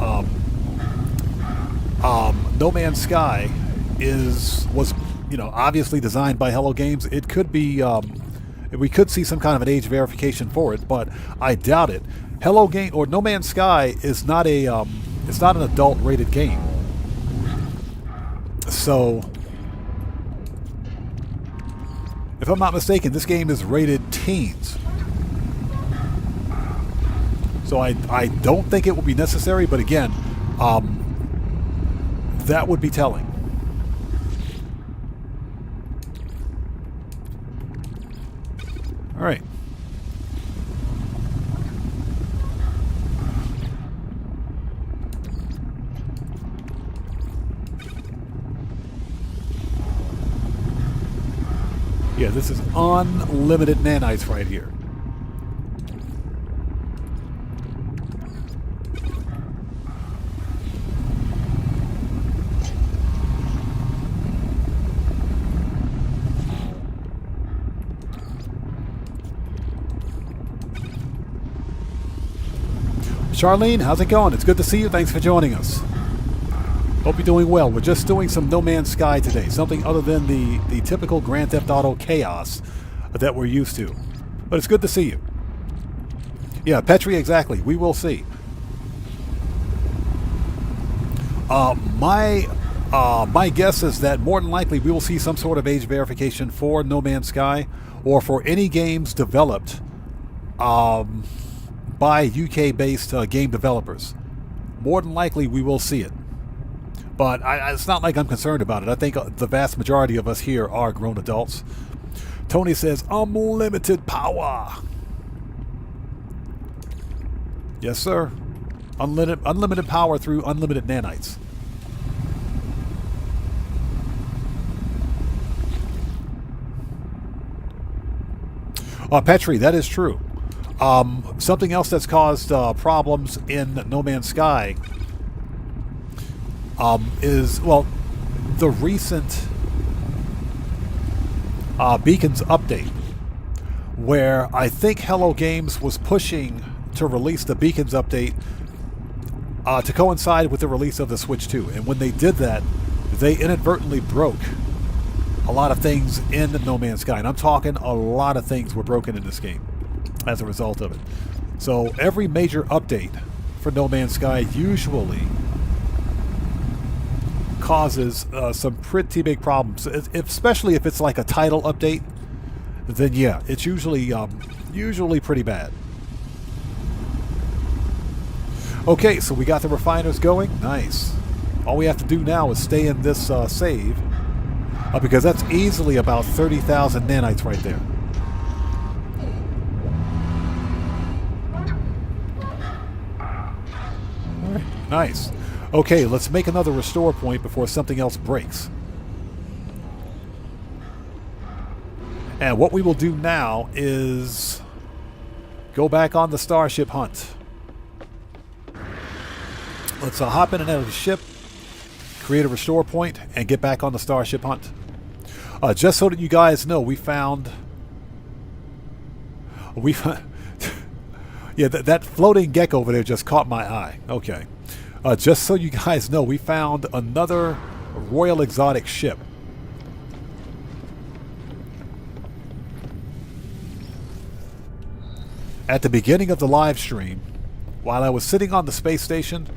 Speaker 1: No Man's Sky was obviously designed by Hello Games, it could be we could see some kind of an age verification for it, but I doubt it. Hello Game or No Man's Sky is not a it's not an adult-rated game, so. If I'm not mistaken, this game is rated teens. So I don't think it will be necessary, but again, that would be telling. All right. Yeah, this is unlimited nanites right here. Charlene, how's it going? It's good to see you. Thanks for joining us. Hope you're doing well. We're just doing some No Man's Sky today. Something other than the typical Grand Theft Auto chaos that we're used to. But it's good to see you. Yeah, Petri, exactly. We will see. My guess is that more than likely we will see some sort of age verification for No Man's Sky, or for any games developed by UK-based game developers. More than likely we will see it. But it's not like I'm concerned about it. I think the vast majority of us here are grown adults. Tony says, unlimited power. Yes, sir. Unlimited power through unlimited nanites. Petri, that is true. Something else that's caused problems in No Man's Sky is, well, the recent Beacons update, where I think Hello Games was pushing to release the Beacons update to coincide with the release of the Switch 2. And when they did that, they inadvertently broke a lot of things in No Man's Sky. And I'm talking a lot of things were broken in this game as a result of it. So every major update for No Man's Sky usually causes some pretty big problems, especially if it's like a title update. Then yeah, it's usually pretty bad. Okay, so we got the refiners going. Nice. All we have to do now is stay in this save, because that's easily about 30,000 nanites right there. All right, nice. Okay, let's make another restore point before something else breaks. And what we will do now is go back on the Starship hunt. Let's hop in and out of the ship, create a restore point, and get back on the Starship hunt. Just so that you guys know, we found... yeah, that floating gecko over there just caught my eye. Okay. Just so you guys know, we found another Royal Exotic ship. At the beginning of the live stream, while I was sitting on the space station,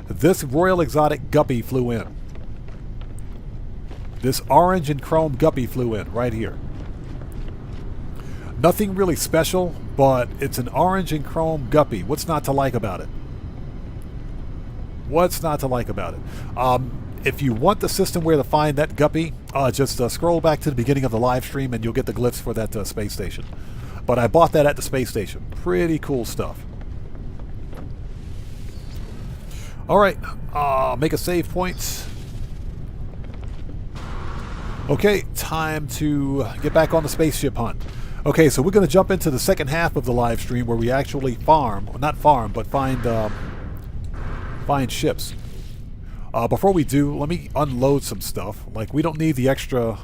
Speaker 1: this Royal Exotic guppy flew in. This orange and chrome guppy flew in right here. Nothing really special, but it's an orange and chrome guppy. What's not to like about it? What's not to like about it? If you want the system where to find that guppy, just scroll back to the beginning of the live stream and you'll get the glyphs for that space station. But I bought that at the space station. Pretty cool stuff. Alright, make a save point. Okay, time to get back on the spaceship hunt. Okay, so we're going to jump into the second half of the live stream where we actually farm, well, not farm, but find ships. Before we do, let me unload some stuff. Like, we don't need the extra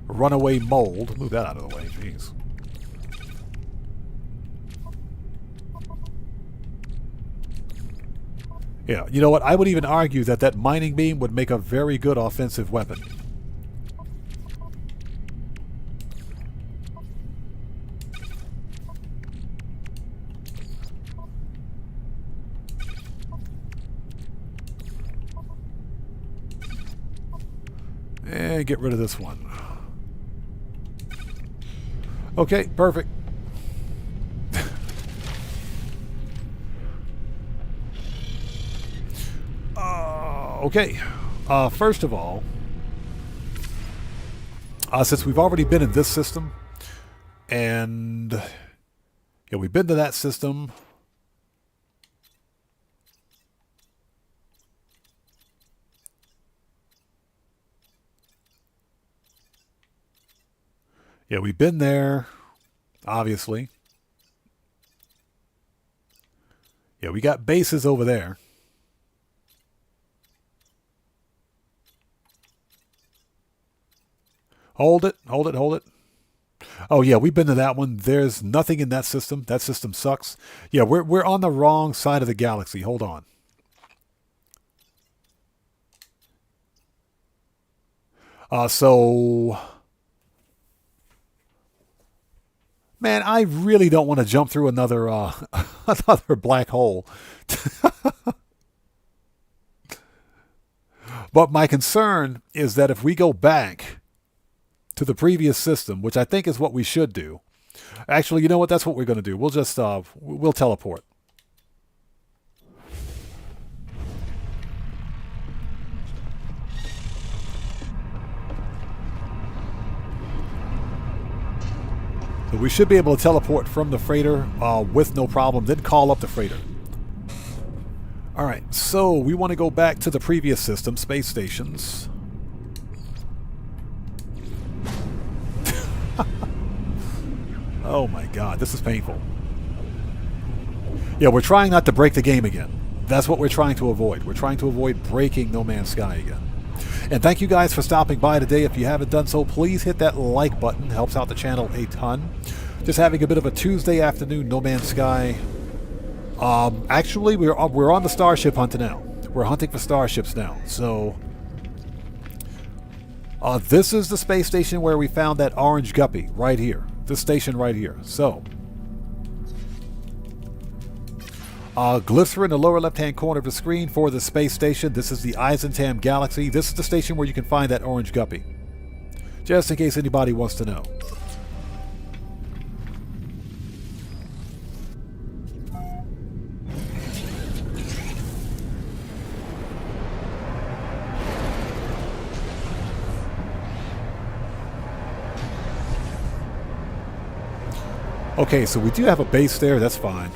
Speaker 1: runaway mold. Move that out of the way, jeez. Yeah, you know what? I would even argue that that mining beam would make a very good offensive weapon. And get rid of this one. Okay, perfect. Okay, first of all, since we've already been in this system, and yeah, we've been to that system. Yeah, we've been there, obviously. Yeah, we got bases over there. Hold it, hold it, hold it. Oh yeah, we've been to that one. There's nothing in that system. That system sucks. Yeah, we're on the wrong side of the galaxy. Hold on. Man, I really don't want to jump through another another black hole. But my concern is that if we go back to the previous system, which I think is what we should do. Actually, you know what? That's what we're going to do. We'll just we'll teleport. So we should be able to teleport from the freighter with no problem, then call up the freighter. Alright, so we want to go back to the previous system, space stations. Oh my god, this is painful. Yeah, we're trying not to break the game again. That's what we're trying to avoid. We're trying to avoid breaking No Man's Sky again. And thank you guys for stopping by today. If you haven't done so, please hit that like button. It helps out the channel a ton. Just having a bit of a Tuesday afternoon No Man's Sky. Actually, we're on the Starship hunt now. We're hunting for starships now. So, this is the space station where we found that orange guppy right here. This station right here. So, glyphs are in the lower left-hand corner of the screen for the space station. This is the Eisentam Galaxy. This is the station where you can find that orange guppy. Just in case anybody wants to know. Okay, so we do have a base there. That's fine.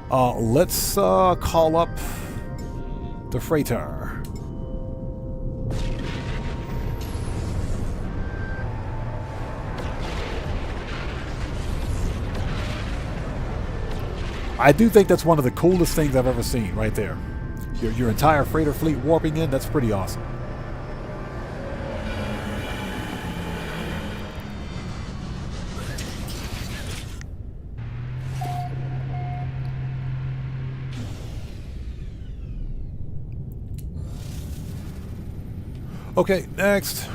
Speaker 1: Let's call up the freighter. I do think that's one of the coolest things I've ever seen right there. Your entire freighter fleet warping in, that's pretty awesome. Okay, next.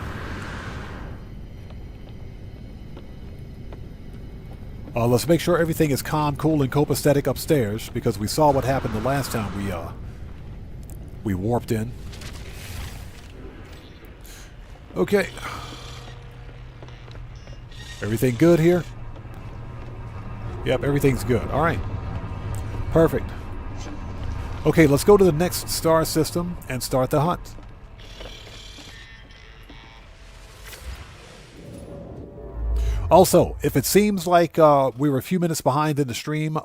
Speaker 1: Let's make sure everything is calm, cool, and copacetic upstairs, because we saw what happened the last time we warped in. Okay. Everything good here? Yep, everything's good. All right. Perfect. Okay, let's go to the next star system and start the hunt. Also, if it seems like we were a few minutes behind in the stream,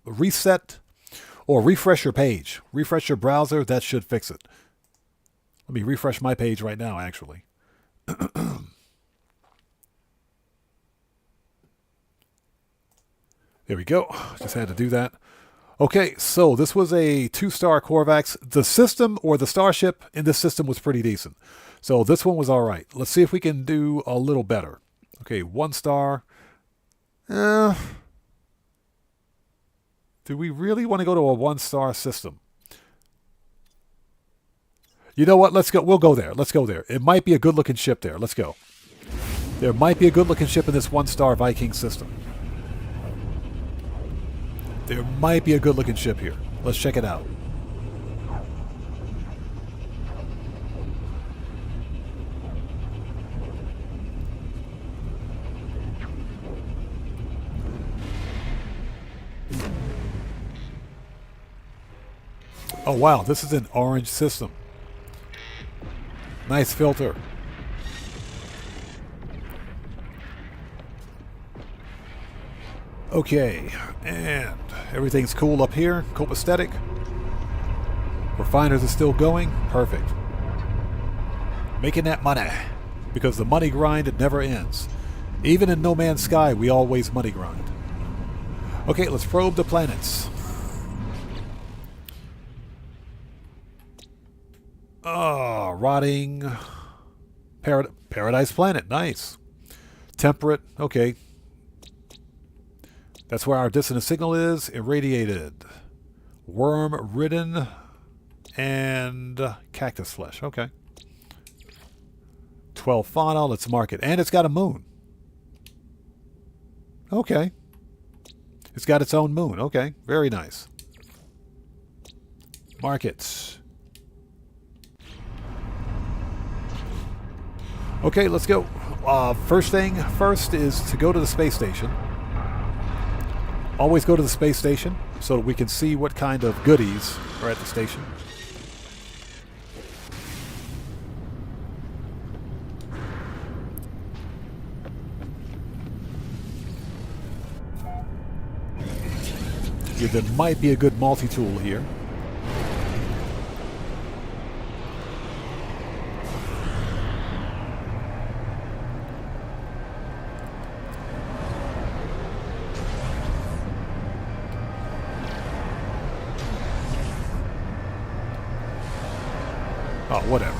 Speaker 1: reset or refresh your page. Refresh your browser. That should fix it. Let me refresh my page right now, actually. There we go. Just had to do that. Okay, so this was a 2-star Corvax. The system, or the Starship in this system, was pretty decent. So this one was all right. Let's see if we can do a little better. Okay, 1 star. Do we really want to go to a 1-star system? You know what? Let's go. We'll go there. Let's go there. It might be a good-looking ship there. Let's go. There might be a good-looking ship in this 1-star Viking system. There might be a good-looking ship here. Let's check it out. Oh, wow. This is an orange system. Nice filter. Okay, and everything's cool up here. Copacetic. Refiners are still going. Perfect. Making that money. Because the money grind never ends. Even in No Man's Sky, we always money grind. Okay, let's probe the planets. Rotting. Paradise planet. Nice. Temperate. Okay. That's where our dissonant signal is. Irradiated. Worm-ridden. And cactus flesh. Okay. 12 fauna. Let's mark it. And it's got a moon. Okay. It's got its own moon. Okay. Very nice. Mark it. Okay, let's go. First thing first is to go to the space station. Always go to the space station so that we can see what kind of goodies are at the station. Yeah, there might be a good multi-tool here. Oh, whatever.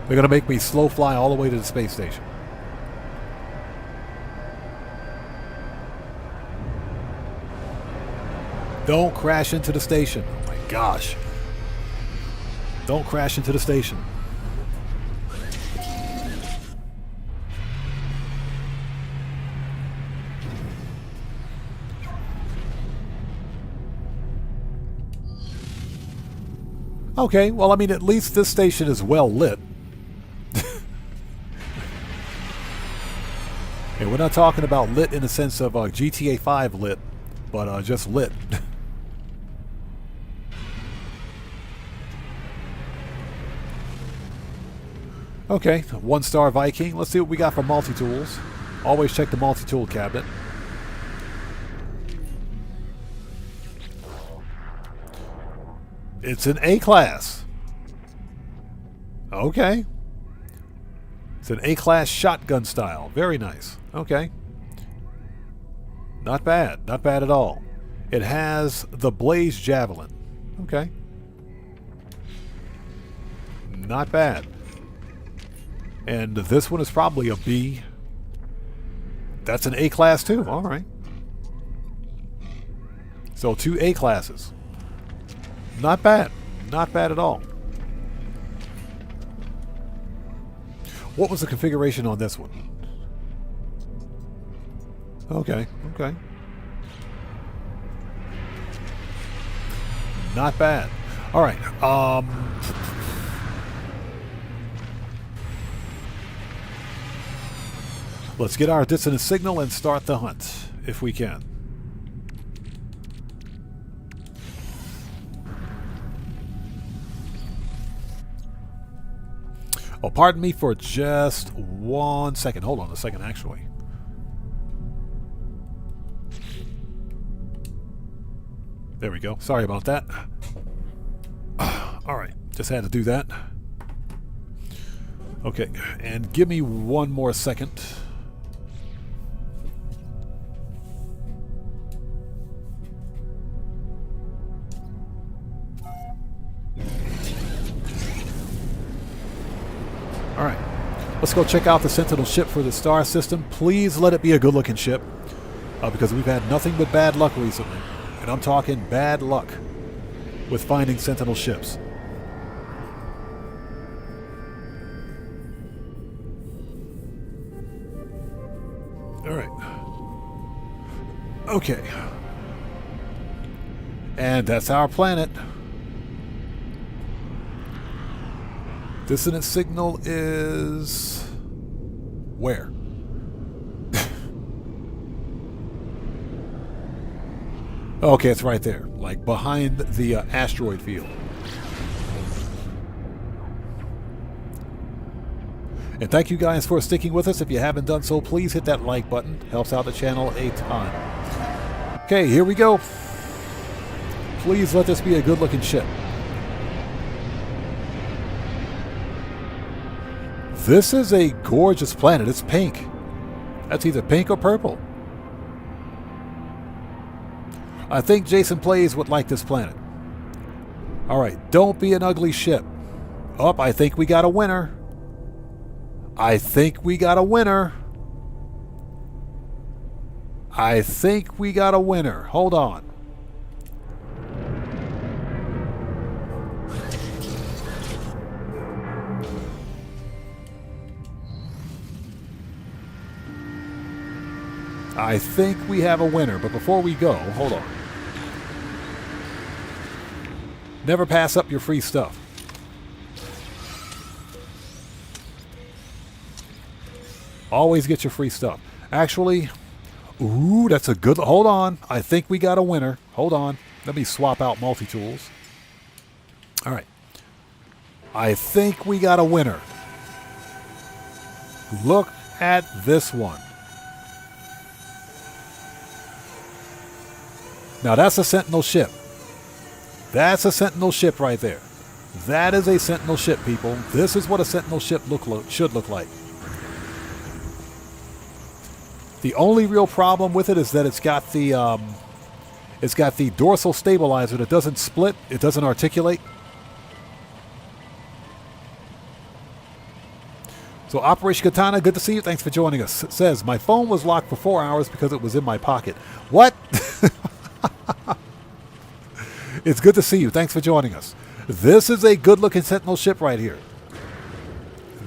Speaker 1: They're going to make me slow fly all the way to the space station. Don't crash into the station. Oh my gosh. Don't crash into the station. Okay, well, I mean, at least this station is well lit. And we're not talking about lit in the sense of GTA 5 lit, but just lit. Okay, 1-star Viking. Let's see what we got for multi-tools. Always check the multi-tool cabinet. It's an A-class. Okay. It's an A-class shotgun style. Very nice. Okay. Not bad. Not bad at all. It has the Blaze Javelin. Okay. Not bad. And this one is probably a B. That's an A-class too. All right. So 2 A-classes. Not bad. Not bad at all. What was the configuration on this one? Okay, okay. Not bad. All right. Let's get our dissonant signal and start the hunt, if we can. Oh, pardon me for just 1 second. Hold on a second, actually. There we go. Sorry about that. All right. Just had to do that. Okay. And give me 1 more second. All right. Let's go check out the Sentinel ship for the star system. Please let it be a good-looking ship. Because we've had nothing but bad luck recently. And I'm talking bad luck with finding Sentinel ships. Alright. Okay. And that's our planet. Dissonant signal is... where? Okay, it's right there, like behind the asteroid field. And thank you guys for sticking with us. If you haven't done so, please hit that like button. Helps out the channel a ton. Okay, here we go. Please let this be a good-looking ship. This is a gorgeous planet. It's pink. That's either pink or purple. I think Jason Plays would like this planet. Alright, don't be an ugly ship. Oh, I think we got a winner. I think we got a winner. I think we got a winner. Hold on. I think we have a winner, but before we go, hold on. Never pass up your free stuff. Always get your free stuff. Actually, ooh, that's a good... Hold on. I think we got a winner. Hold on. Let me swap out multi-tools. All right. I think we got a winner. Look at this one. Now that's a Sentinel ship. That's a Sentinel ship right there. That is a Sentinel ship, people. This is what a Sentinel ship should look like. The only real problem with it is that it's got the dorsal stabilizer that doesn't split. It doesn't articulate. So Operation Katana, good to see you. Thanks for joining us. It says, my phone was locked for 4 hours because it was in my pocket. What? It's good to see you. Thanks for joining us. This is a good-looking Sentinel ship right here.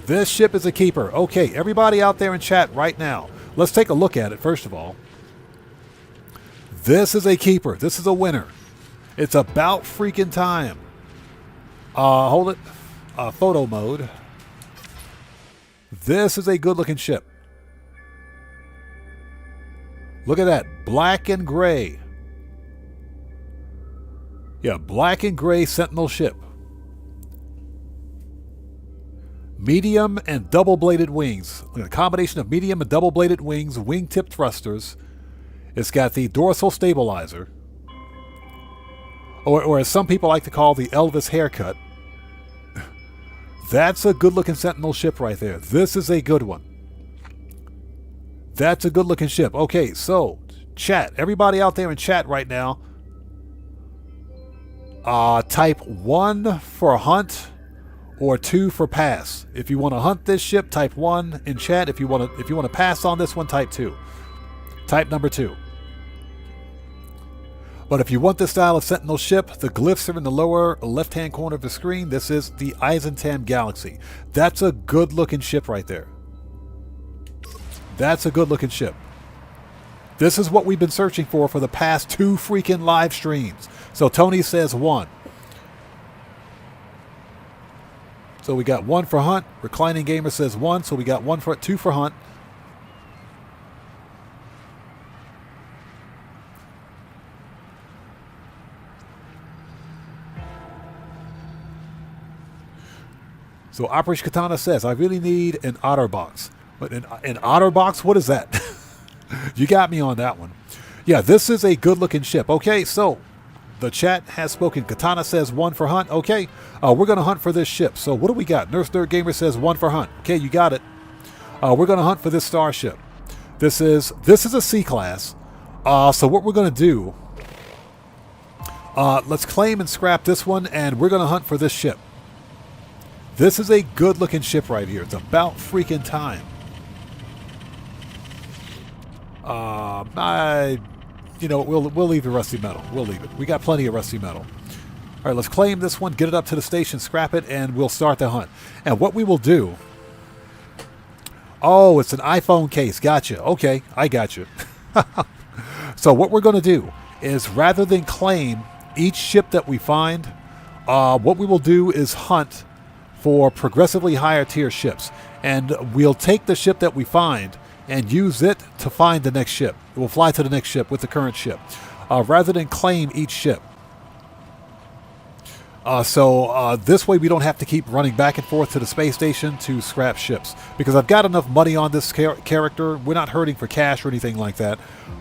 Speaker 1: This ship is a keeper. Okay, everybody out there in chat right now, let's take a look at it first of all. This is a keeper. This is a winner. It's about freaking time. Hold it. Photo mode. This is a good-looking ship. Look at that. Black and gray. Yeah, black and gray Sentinel ship. Medium and double-bladed wings. A combination of medium and double-bladed wings, wingtip thrusters. It's got the dorsal stabilizer. Or as some people like to call the Elvis haircut. That's a good-looking Sentinel ship right there. This is a good one. That's a good-looking ship. Okay, so, chat. Everybody out there in chat right now, type 1 for hunt or 2 for pass. If you want to hunt this ship, type 1 in chat. If you want to pass on this one, type 2. Type number 2. But if you want this style of Sentinel ship, the glyphs are in the lower left-hand corner of the screen. This is the Eisentam Galaxy. That's a good-looking ship right there. That's a good-looking ship. This is what we've been searching for the past 2 freaking live streams. So Tony says 1. So we got 1 for hunt. Reclining Gamer says 1. So we got 2 for hunt. So Operation Katana says, I really need an otter box. But an otter box? What is that? You got me on that one. Yeah, this is a good-looking ship. Okay, so the chat has spoken. Katana says 1 for hunt. Okay, we're going to hunt for this ship. So what do we got? Nurse Nerd Gamer says 1 for hunt. Okay, you got it. We're going to hunt for this Starship. This is a C-class. So what we're going to do, let's claim and scrap this one, and we're going to hunt for this ship. This is a good-looking ship right here. It's about freaking time. You know, we'll leave the rusty metal. We'll leave it. We got plenty of rusty metal. All right, let's claim this one, get it up to the station, scrap it, and we'll start the hunt. And what we will do... Oh, it's an iPhone case. Gotcha. Okay, I got you. So what we're going to do is, rather than claim each ship that we find, what we will do is hunt for progressively higher tier ships. And we'll take the ship that we find and use it to find the next ship. We'll fly to the next ship with the current ship, rather than claim each ship. So this way we don't have to keep running back and forth to the space station to scrap ships. Because I've got enough money on this character. We're not hurting for cash or anything like that.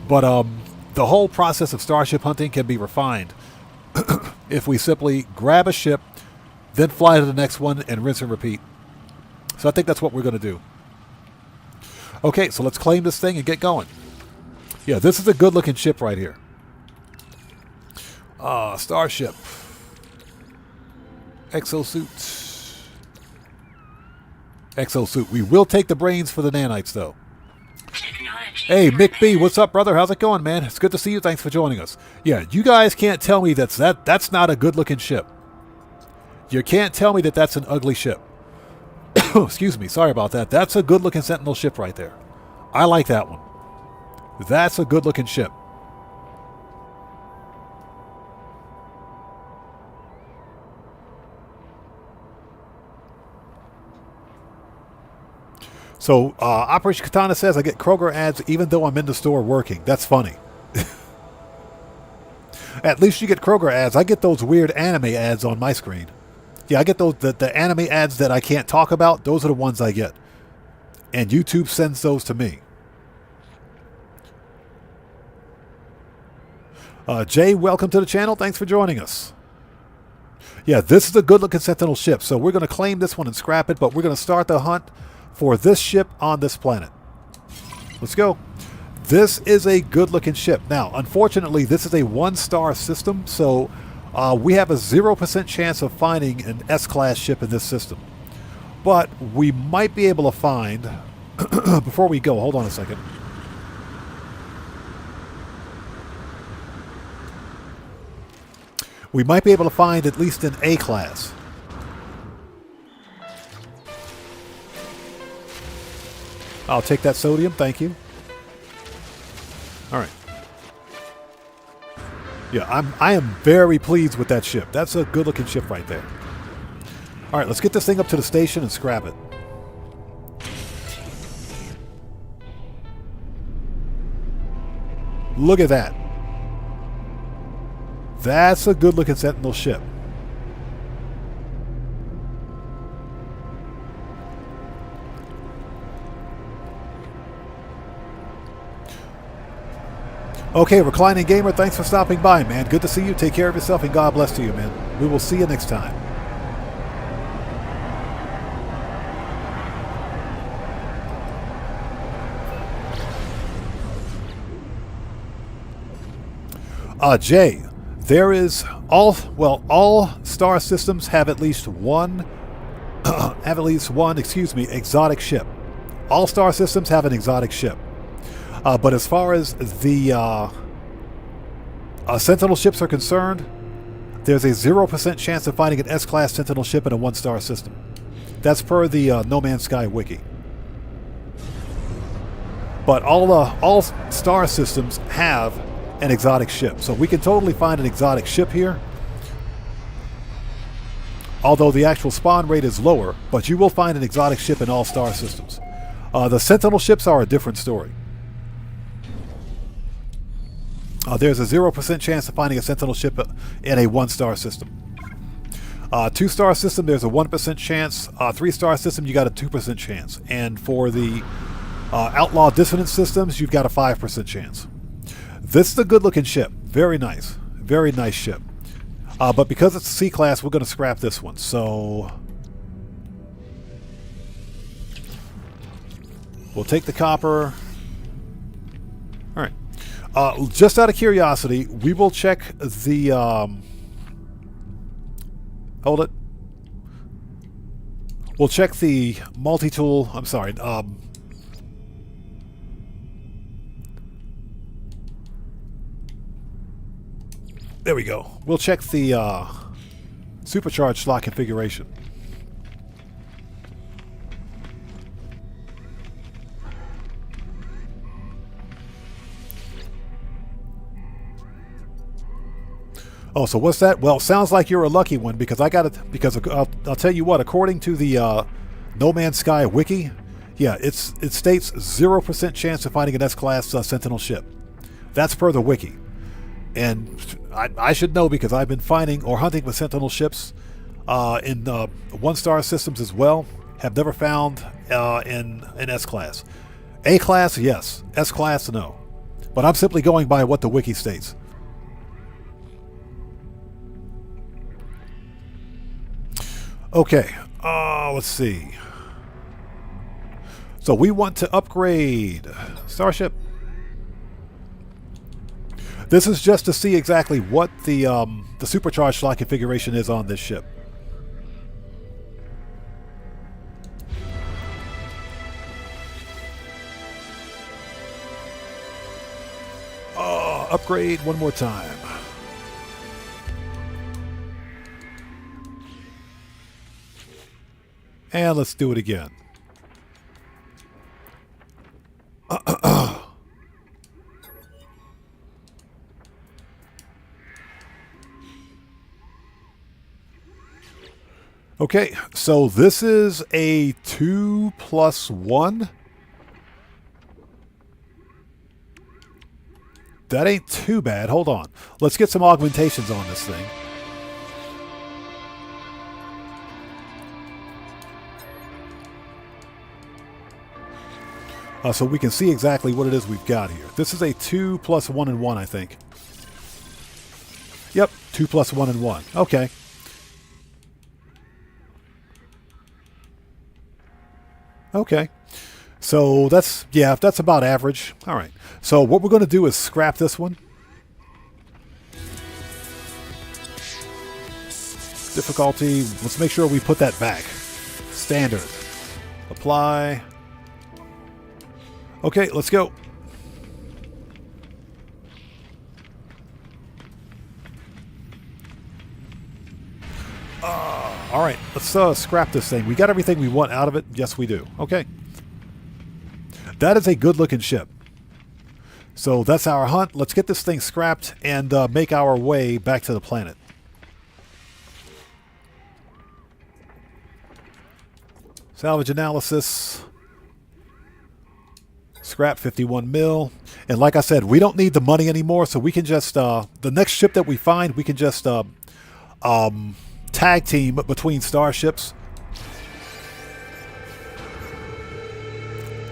Speaker 1: But the whole process of Starship hunting can be refined if we simply grab a ship, then fly to the next one and rinse and repeat. So I think that's what we're going to do. Okay, so let's claim this thing and get going. Yeah, this is a good-looking ship right here. Starship. Exosuit. Exosuit. We will take the brains for the nanites, though. Hey, Mick B, what's up, brother? How's it going, man? It's good to see you. Thanks for joining us. Yeah, you guys can't tell me that's not a good-looking ship. You can't tell me that that's an ugly ship. Excuse me, sorry about that. That's a good-looking Sentinel ship right there. I like that one. That's a good-looking ship. So, Operation Katana says I get Kroger ads even though I'm in the store working. That's funny. At least you get Kroger ads. I get those weird anime ads on my screen. Yeah, I get those the anime ads that I can't talk about. Those are the ones I get. And YouTube sends those to me. Jay, welcome to the channel. Thanks for joining us. Yeah, this is a good-looking Sentinel ship. So we're going to claim this one and scrap it, but we're going to start the hunt for this ship on this planet. Let's go. This is a good-looking ship. Now, unfortunately, this is a one-star system, so we have a 0% chance of finding an S-class ship in this system. But we might be able to find... Before we go, hold on a second. We might be able to find at least an A-class. I'll take that sodium, thank you. All right. Yeah, I am very pleased with that ship. That's a good-looking ship right there. All right, let's get this thing up to the station and scrap it. Look at that. That's a good-looking Sentinel ship. Okay, Reclining Gamer, thanks for stopping by, man. Good to see you. Take care of yourself, and God bless to you, man. We will see you next time. Jay, there is all star systems have at least one exotic ship. All star systems have an exotic ship. But as far as the Sentinel ships are concerned, there's a 0% chance of finding an S-class Sentinel ship in a one-star system. That's per the No Man's Sky wiki. But all star systems have an exotic ship, so we can totally find an exotic ship here. Although the actual spawn rate is lower, but you will find an exotic ship in all star systems. The Sentinel ships are a different story. There's a 0% chance of finding a Sentinel ship in a one-star system. 2-star system, there's a 1% chance. 3-star system, you got a 2% chance. And for the outlaw dissonance systems, you've got a 5% chance. This is a good-looking ship. Very nice. Very nice ship. But because it's a C-class, we're going to scrap this one. So we'll take the copper. All right. Just out of curiosity, we will check the... hold it. We'll check the multi-tool... I'm sorry. There we go. We'll check the supercharged slot configuration. Oh, so what's that? Well, sounds like you're a lucky one because I got it. Because I'll tell you what. According to the No Man's Sky wiki, yeah, it states 0% chance of finding an S-class Sentinel ship. That's per the wiki, and I should know because I've been finding or hunting with Sentinel ships in 1-star systems as well. Have never found in an S-class. A-class, yes. S-class, no. But I'm simply going by what the wiki states. Okay, let's see. So we want to upgrade Starship. This is just to see exactly what the supercharged slot configuration is on this ship. Upgrade one more time. And let's do it again. Okay, so this is a 2+1. That ain't too bad. Hold on. Let's get some augmentations on this thing. So we can see exactly what it is we've got here. This is a 2+1 and 1, I think. Yep, 2+1 and 1. Okay. Okay. So that's about average. All right. So what we're going to do is scrap this one. Difficulty, let's make sure we put that back. Standard. Apply. Okay, let's go. All right, let's scrap this thing. We got everything we want out of it. Yes, we do. Okay. That is a good-looking ship. So that's our hunt. Let's get this thing scrapped and make our way back to the planet. Salvage analysis. Scrap 51 mil. And like I said, we don't need the money anymore, so we can just, the next ship that we find, we can just tag team between starships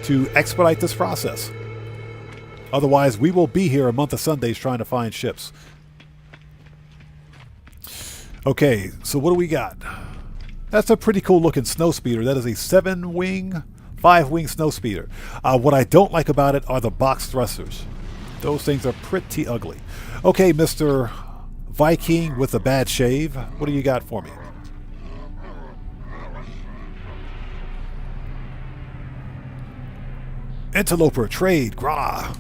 Speaker 1: to expedite this process. Otherwise, we will be here a month of Sundays trying to find ships. Okay, so what do we got? That's a pretty cool looking snowspeeder. That is a 7-wing, 5-wing snowspeeder. What I don't like about it are the box thrusters. Those things are pretty ugly. Okay, Mr. Viking with a bad shave. What do you got for me? Interloper, trade, grah.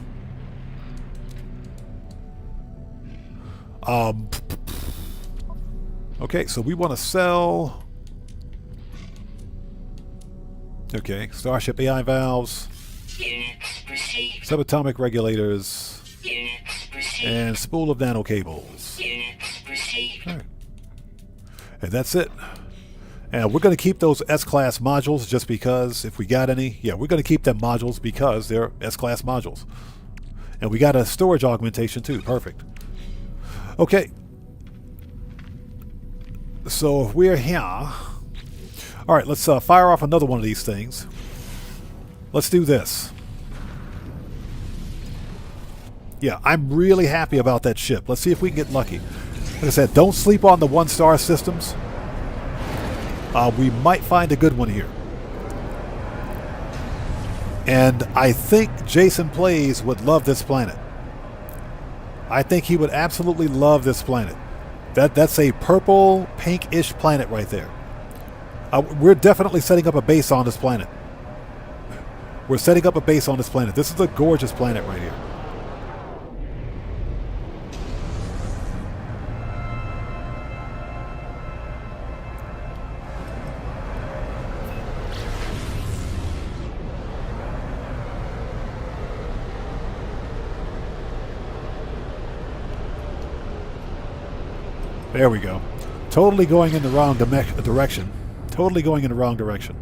Speaker 1: Okay, so we want to sell. Okay, Starship AI valves, subatomic regulators, and spool of nano cables. Right. And that's it. And we're going to keep those S-Class modules just because, if we got any. Yeah, we're going to keep them modules because they're S-Class modules. And we got a storage augmentation too. Perfect. Okay. So if we're here... Alright, let's fire off another one of these things. Let's do this. Yeah, I'm really happy about that ship. Let's see if we can get lucky. Like I said, don't sleep on the one-star systems. We might find a good one here. And I think Jason Plays would love this planet. I think he would absolutely love this planet. That's a purple, pinkish planet right there. We're definitely setting up a base on this planet. We're setting up a base on this planet. This is a gorgeous planet right here. There we go. Totally going in the wrong direction. Totally going in the wrong direction.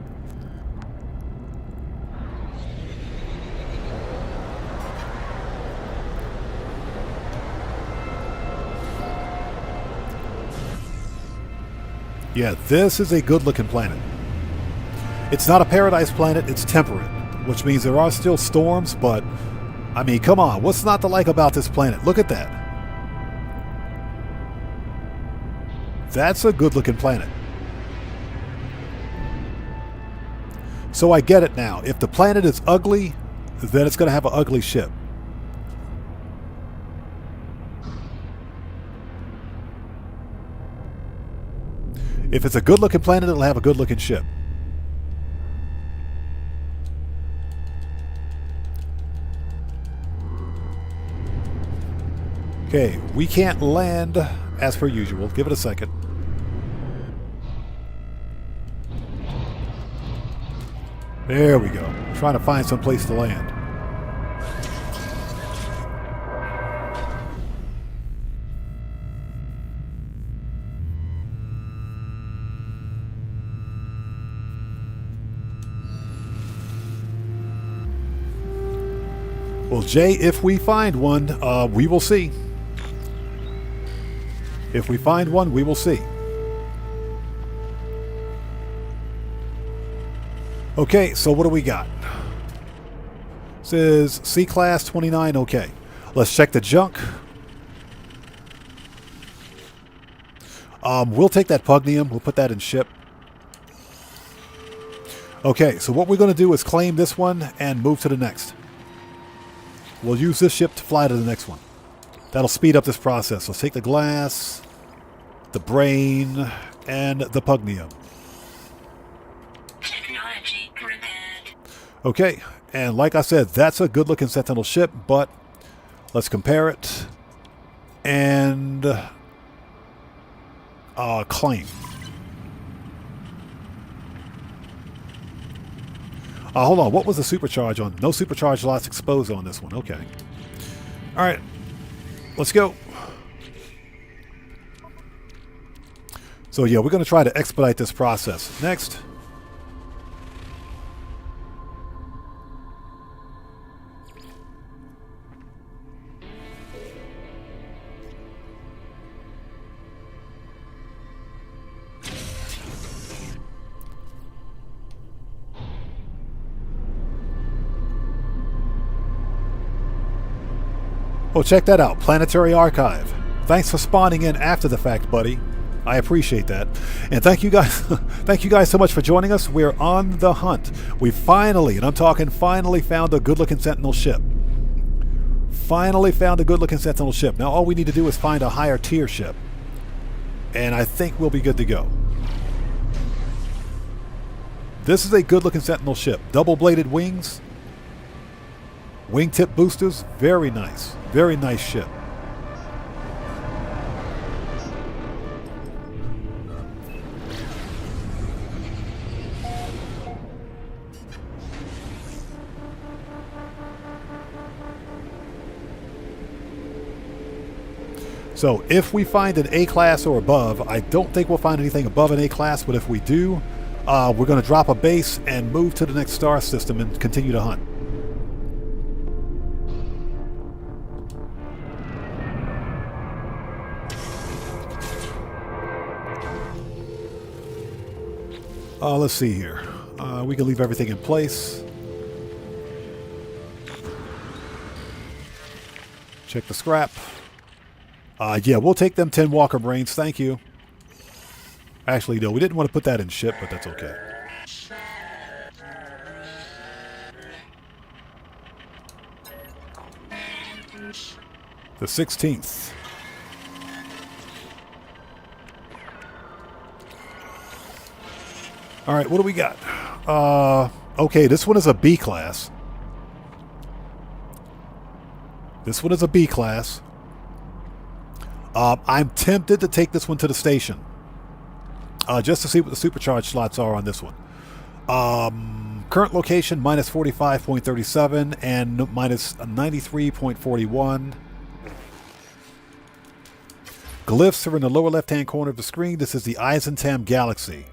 Speaker 1: Yeah, this is a good-looking planet. It's not a paradise planet, it's temperate, which means there are still storms, but, I mean, come on, what's not to like about this planet? Look at that. That's a good-looking planet. So I get it now. If the planet is ugly, then it's going to have an ugly ship. If it's a good-looking planet, it'll have a good-looking ship. Okay, we can't land as per usual. Give it a second. There we go. Trying to find some place to land. Well, Jay, if we find one, we will see. If we find one, we will see. Okay, so what do we got? Says C-Class 29, okay. Let's check the junk. We'll take that Pugnium. We'll put that in ship. Okay, so what we're going to do is claim this one and move to the next. We'll use this ship to fly to the next one. That'll speed up this process. Let's take the glass, the brain, and the Pugnium.
Speaker 2: Technology repaired.
Speaker 1: Okay, and like I said, that's a good-looking Sentinel ship, but let's compare it and claim. Hold on, what was the supercharge on? No supercharge lots exposed on this one. Okay. All right, let's go. So yeah, we're going to try to expedite this process. Next. Oh, check that out. Planetary Archive. Thanks for spawning in after the fact, buddy. I appreciate that. And thank you guys thank you guys so much for joining us. We're on the hunt. We finally, and I'm talking finally, found a good-looking Sentinel ship. Finally found a good-looking Sentinel ship. Now all we need to do is find a higher tier ship. And I think we'll be good to go. This is a good-looking Sentinel ship. Double-bladed wings. Wingtip boosters. Very nice. Very nice ship. So if we find an A-class or above, I don't think we'll find anything above an A-class, but if we do, we're going to drop a base and move to the next star system and continue to hunt. Let's see here. We can leave everything in place. Check the scrap. Yeah, we'll take them 10 walker brains. Thank you. Actually, no, we didn't want to put that in ship, but that's okay. The 16th. All right, what do we got? Okay, this one is a B class. This one is a B class. I'm tempted to take this one to the station. Just to see what the supercharged slots are on this one. Current location, minus 45.37 and minus 93.41. Glyphs are in the lower left-hand corner of the screen. This is the Eisentam Galaxy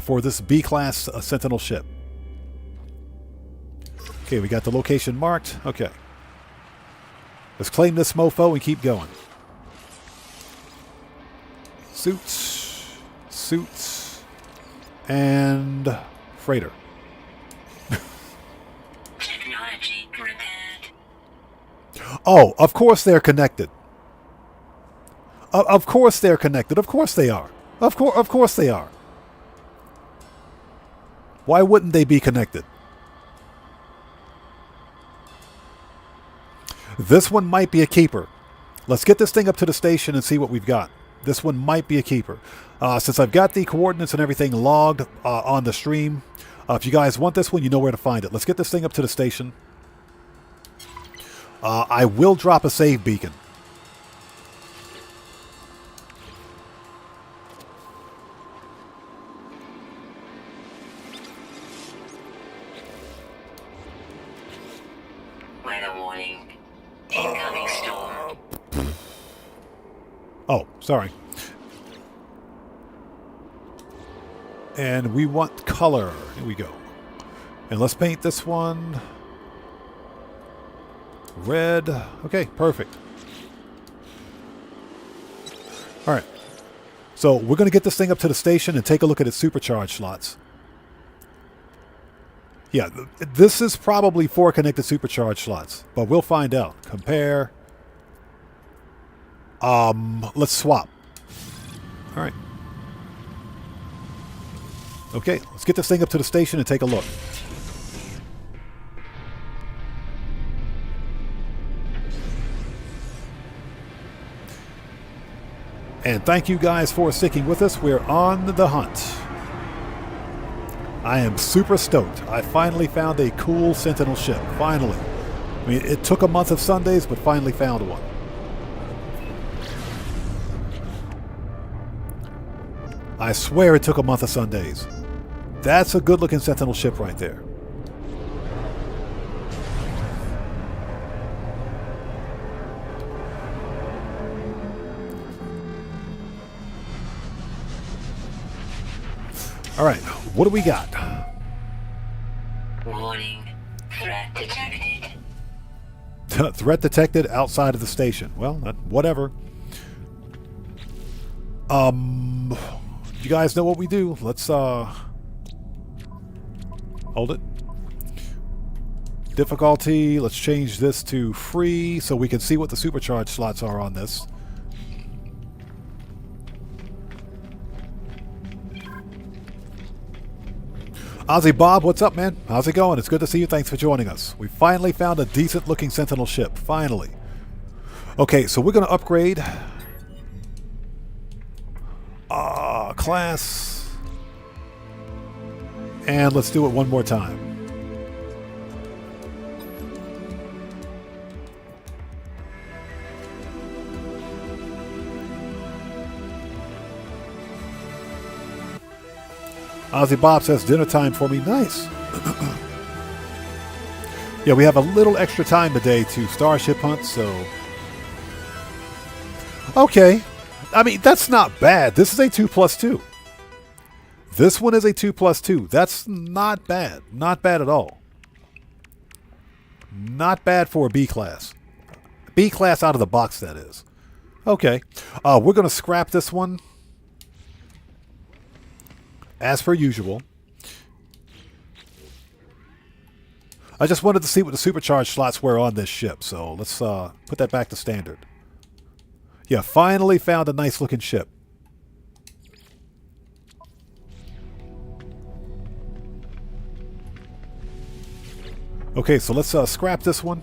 Speaker 1: for this B-class Sentinel ship. Okay, we got the location marked. Okay. Let's claim this mofo and keep going. Suits, and freighter.
Speaker 2: Technology prepared.
Speaker 1: Oh, of course they're connected. Of course they're connected. Of course they are. Of course they are. Why wouldn't they be connected? This one might be a keeper. Let's get this thing up to the station and see what we've got. This one might be a keeper. Since I've got the coordinates and everything logged on the stream, if you guys want this one, you know where to find it. Let's get this thing up to the station. I will drop a save beacon.
Speaker 2: Weather warning. Incoming storm.
Speaker 1: Oh, sorry. And we want color. Here we go. And let's paint this one red. Okay, perfect. All right. So we're going to get this thing up to the station and take a look at its supercharged slots. Yeah, this is probably 4 connected supercharged slots, but we'll find out. Compare. Let's swap. All right. Okay, let's get this thing up to the station and take a look. And thank you guys for sticking with us. We're on the hunt. I am super stoked. I finally found a cool Sentinel ship. Finally. I mean, it took a month of Sundays, but finally found one. I swear it took a month of Sundays. That's a good-looking Sentinel ship right there. All right, what do we got?
Speaker 2: Warning. Threat detected.
Speaker 1: Threat detected outside of the station. Well, whatever. You guys know what we do. Let's hold it. Difficulty. Let's change this to free so we can see what the supercharged slots are on this. Ozzy Bob, what's up, man? How's it going? It's good to see you. Thanks for joining us. We finally found a decent-looking Sentinel ship. Finally. Okay, so we're going to upgrade. Class. And let's do it one more time. Ozzy Bob says dinner time for me. Nice. Yeah, we have a little extra time today to Starship hunt, so... Okay. I mean, that's not bad. This is a 2+2. This one is a 2+2. That's not bad. Not bad at all. Not bad for a B class. B class out of the box, that is. Okay. We're going to scrap this one. As per usual. I just wanted to see what the supercharged slots were on this ship, so let's put that back to standard. Yeah, finally found a nice looking ship. Okay, so let's scrap this one.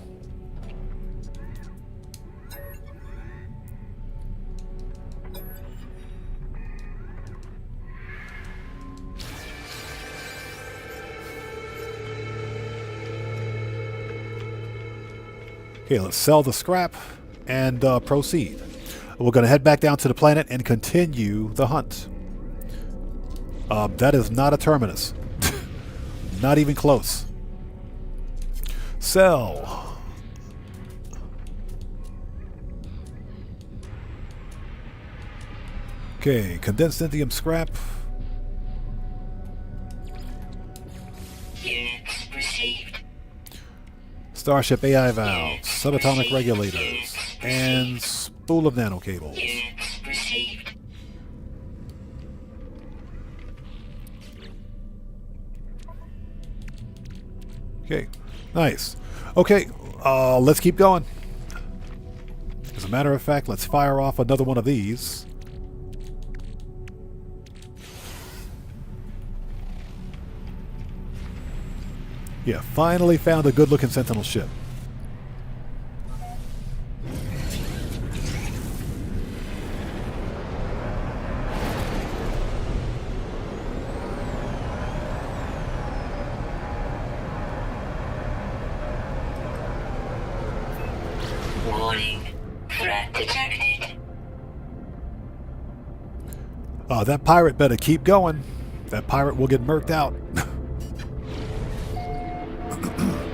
Speaker 1: Okay, let's sell the scrap and proceed. We're going to head back down to the planet and continue the hunt. That is not a terminus. Not even close. Sell. Okay, condensed indium scrap.
Speaker 2: Units received.
Speaker 1: Starship AI valves, subatomic regulators, and spool of nanocables.
Speaker 2: Units received.
Speaker 1: Okay, nice. Okay, let's keep going. As a matter of fact, let's fire off another one of these. Yeah, finally found a good-looking Sentinel ship.
Speaker 2: Warning. Threat detected.
Speaker 1: That pirate better keep going. That pirate will get murked out.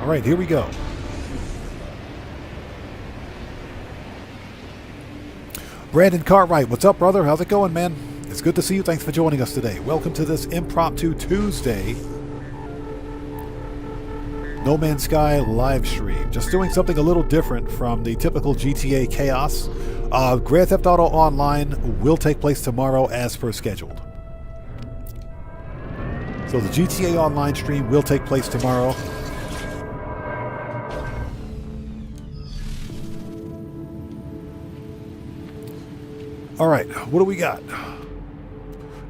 Speaker 1: All right, here we go. Brandon Cartwright, what's up, brother? How's it going, man? It's good to see you. Thanks for joining us today. Welcome to this impromptu Tuesday No Man's Sky live stream. Just doing something a little different from the typical GTA chaos. Grand Theft Auto Online will take place tomorrow as per scheduled. So the GTA Online stream will take place tomorrow. All right, what do we got?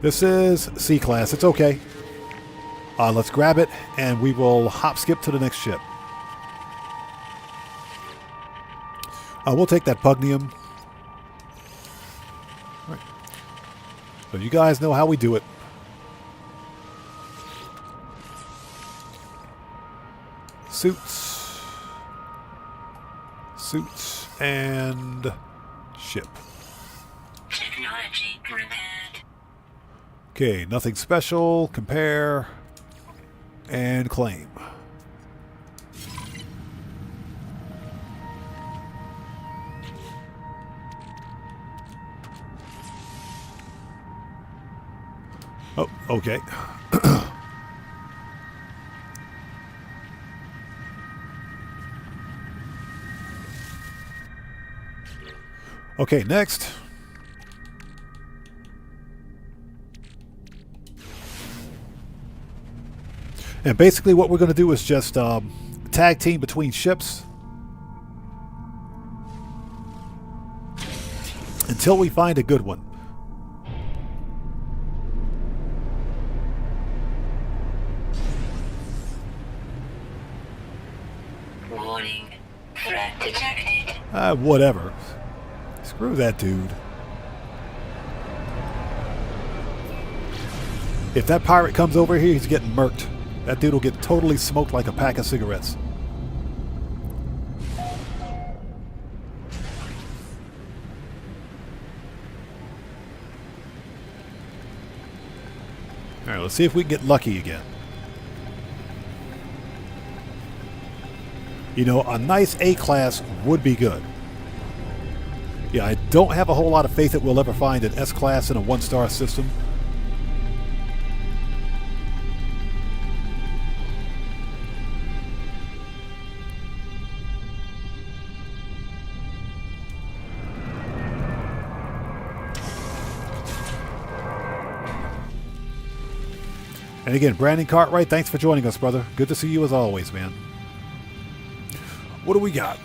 Speaker 1: This is C-Class. It's okay. Let's grab it, and we will hop skip to the next ship. We'll take that Pugnium. All right. So you guys know how we do it. Suits. Suits and ship.
Speaker 2: Technology repaired.
Speaker 1: Okay, nothing special. Compare and claim. Oh, okay. Okay, next. And basically what we're going to do is just tag team between ships until we find a good one.
Speaker 2: Warning. Threat detected.
Speaker 1: Whatever. Screw that dude. If that pirate comes over here, he's getting murked. That dude will get totally smoked like a pack of cigarettes. Alright, let's see if we can get lucky again. You know, a nice A-class would be good. Yeah, I don't have a whole lot of faith that we'll ever find an S-class in a one-star system. And again, Brandon Cartwright, thanks for joining us, brother. Good to see you as always, man. What do we got?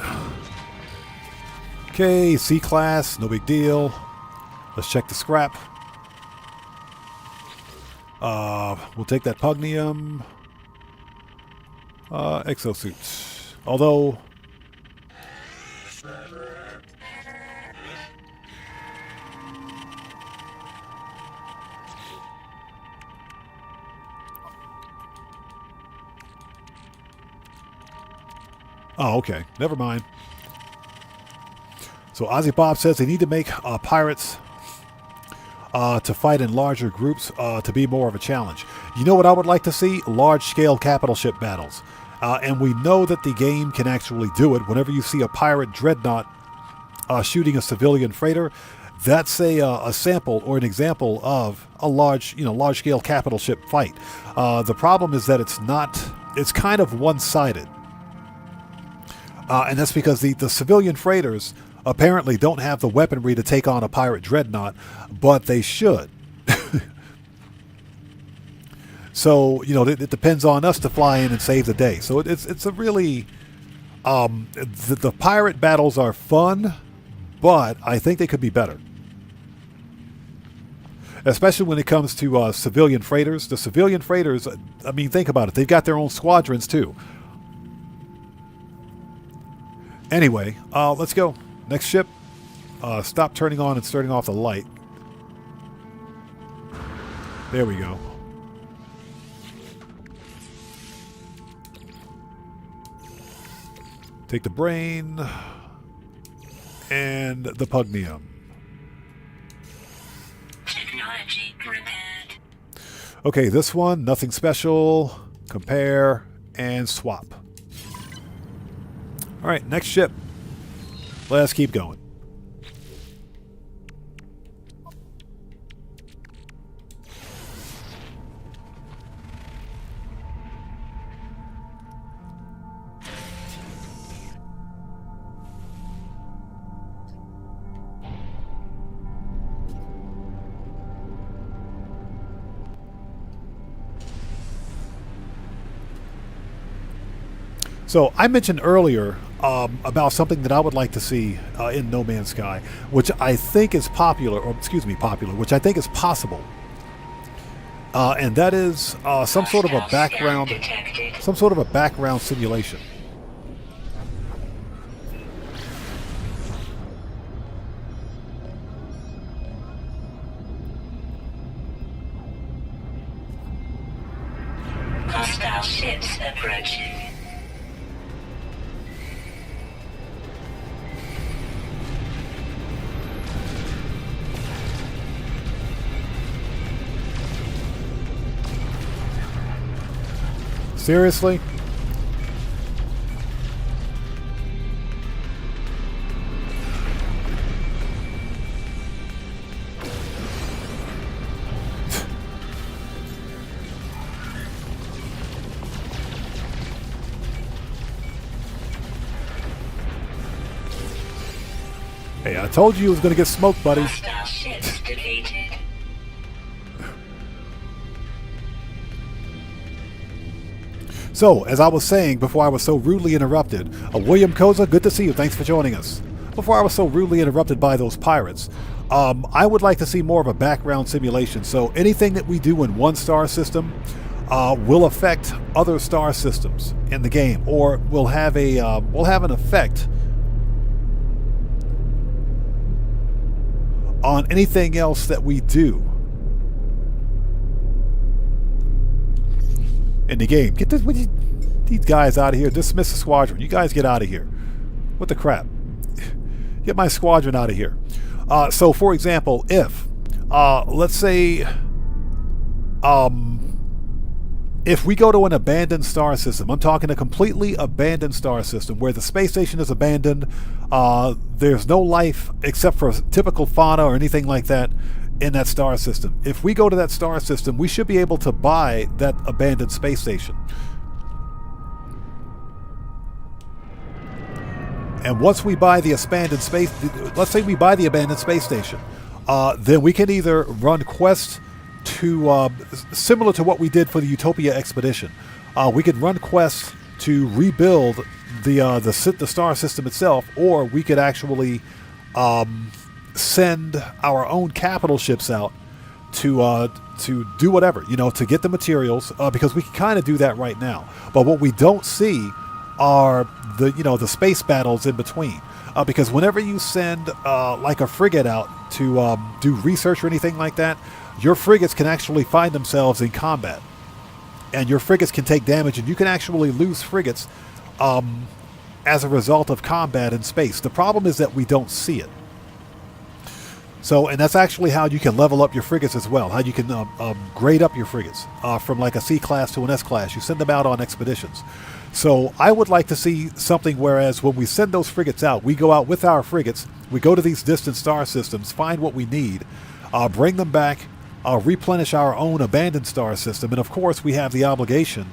Speaker 1: Okay, C-class, no big deal. Let's check the scrap. We'll take that pugnium. Exosuits. Although... Oh, okay. Never mind. So Ozzy Bob says they need to make pirates to fight in larger groups to be more of a challenge. You know what I would like to see? Large-scale capital ship battles. And we know that the game can actually do it. Whenever you see a pirate dreadnought shooting a civilian freighter, that's a sample or an example of a large-scale capital ship fight. The problem is that it's kind of one-sided. And that's because the civilian freighters apparently don't have the weaponry to take on a pirate dreadnought, but they should. So, it depends on us to fly in and save the day. So it's a really... the pirate battles are fun, but I think they could be better. Especially when it comes to civilian freighters. The civilian freighters, I mean, think about it. They've got their own squadrons, too. Anyway, let's go. Next ship. Stop turning on and starting off the light. There we go. Take the brain and the pugnium.
Speaker 2: Technology repaired.
Speaker 1: Okay, this one, nothing special. Compare and swap. All right, next ship. Let's keep going. So I mentioned earlier about something that I would like to see in No Man's Sky, which I think is popular, which I think is possible, and that is some sort of a background simulation.
Speaker 2: Hostile ships approaching.
Speaker 1: Seriously? Hey, I told you it was going to get smoked, buddy.
Speaker 2: Hostile ships defeated.
Speaker 1: So, as I was saying before I was so rudely interrupted, William Koza, good to see you. Thanks for joining us. Before I was so rudely interrupted by those pirates, I would like to see more of a background simulation. So anything that we do in one star system will affect other star systems in the game, or will have an effect on anything else that we do in the game. Get these guys out of here. Dismiss the squadron. You guys get out of here. What the crap? Get my squadron out of here. So, for example, if let's say if we go to an abandoned star system, I'm talking a completely abandoned star system where the space station is abandoned, there's no life except for typical fauna or anything like that in that star system. If we go to that star system, we should be able to buy that abandoned space station. And once we buy the abandoned space, let's say we buy the abandoned space station, then we can either run quests to, similar to what we did for the Utopia expedition. We could run quests to rebuild the star system itself, or we could actually send our own capital ships out to do whatever, to get the materials, because we can kind of do that right now. But what we don't see are the space battles in between, because whenever you send like a frigate out to do research or anything like that, your frigates can actually find themselves in combat, and your frigates can take damage, and you can actually lose frigates as a result of combat in space. The problem is that we don't see it. So, and that's actually how you can level up your frigates as well, how you can grade up your frigates from like a C class to an S class. You send them out on expeditions. So I would like to see something whereas when we send those frigates out, we go out with our frigates, we go to these distant star systems, find what we need, bring them back, replenish our own abandoned star system, and of course we have the obligation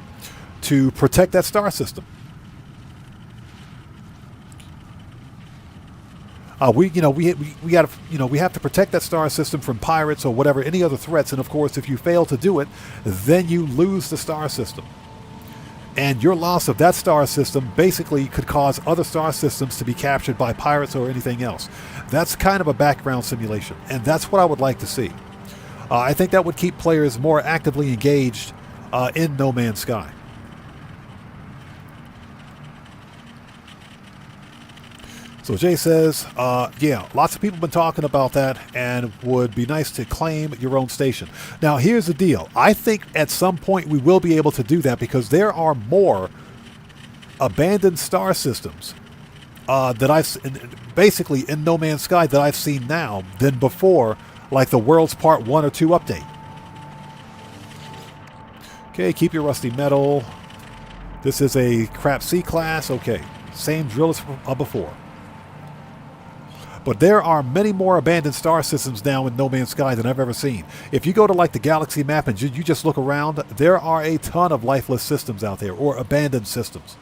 Speaker 1: to protect that star system. We have to protect that star system from pirates or whatever, any other threats. And of course, if you fail to do it, then you lose the star system. And your loss of that star system basically could cause other star systems to be captured by pirates or anything else. That's kind of a background simulation, and that's what I would like to see. I think that would keep players more actively engaged in No Man's Sky. So Jay says, yeah, lots of people have been talking about that, and would be nice to claim your own station. Now, here's the deal. I think at some point we will be able to do that, because there are more abandoned star systems that basically in No Man's Sky that I've seen now than before, like the World's Part 1 or 2 update. Okay, keep your rusty metal. This is a crap C class. Okay, same drill as before. But there are many more abandoned star systems now in No Man's Sky than I've ever seen. If you go to like the galaxy map and you just look around, there are a ton of lifeless systems out there, or abandoned systems.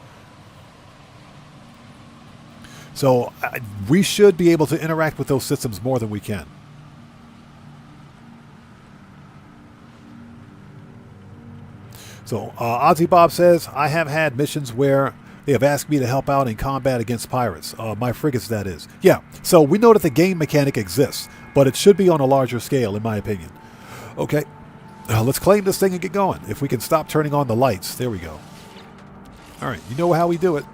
Speaker 1: So we should be able to interact with those systems more than we can. So Ozzy Bob says, I have had missions where they have asked me to help out in combat against pirates. My frigates, that is. Yeah, so we know that the game mechanic exists, but it should be on a larger scale, in my opinion. Okay, let's claim this thing and get going. If we can stop turning on the lights. There we go. All right, you know how we do it.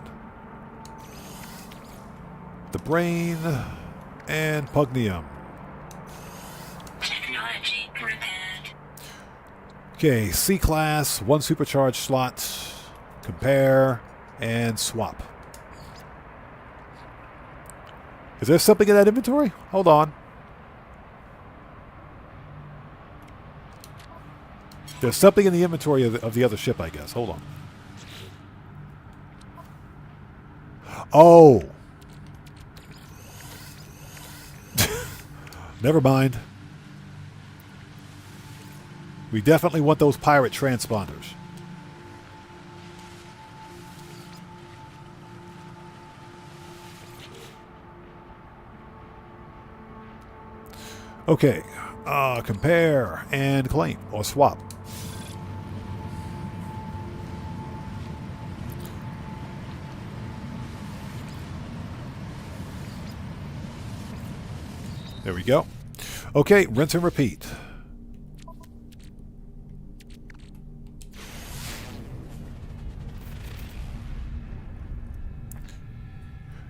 Speaker 1: The brain and Pugnium.
Speaker 2: Technology repaired.
Speaker 1: Okay, C-class, 1 supercharged slot. Compare and swap. Is there something in that inventory? Hold on. There's something in the inventory of the other ship, I guess. Hold on. Oh. Never mind. We definitely want those pirate transponders. Okay, compare and claim, or swap. There we go. Okay, rinse and repeat.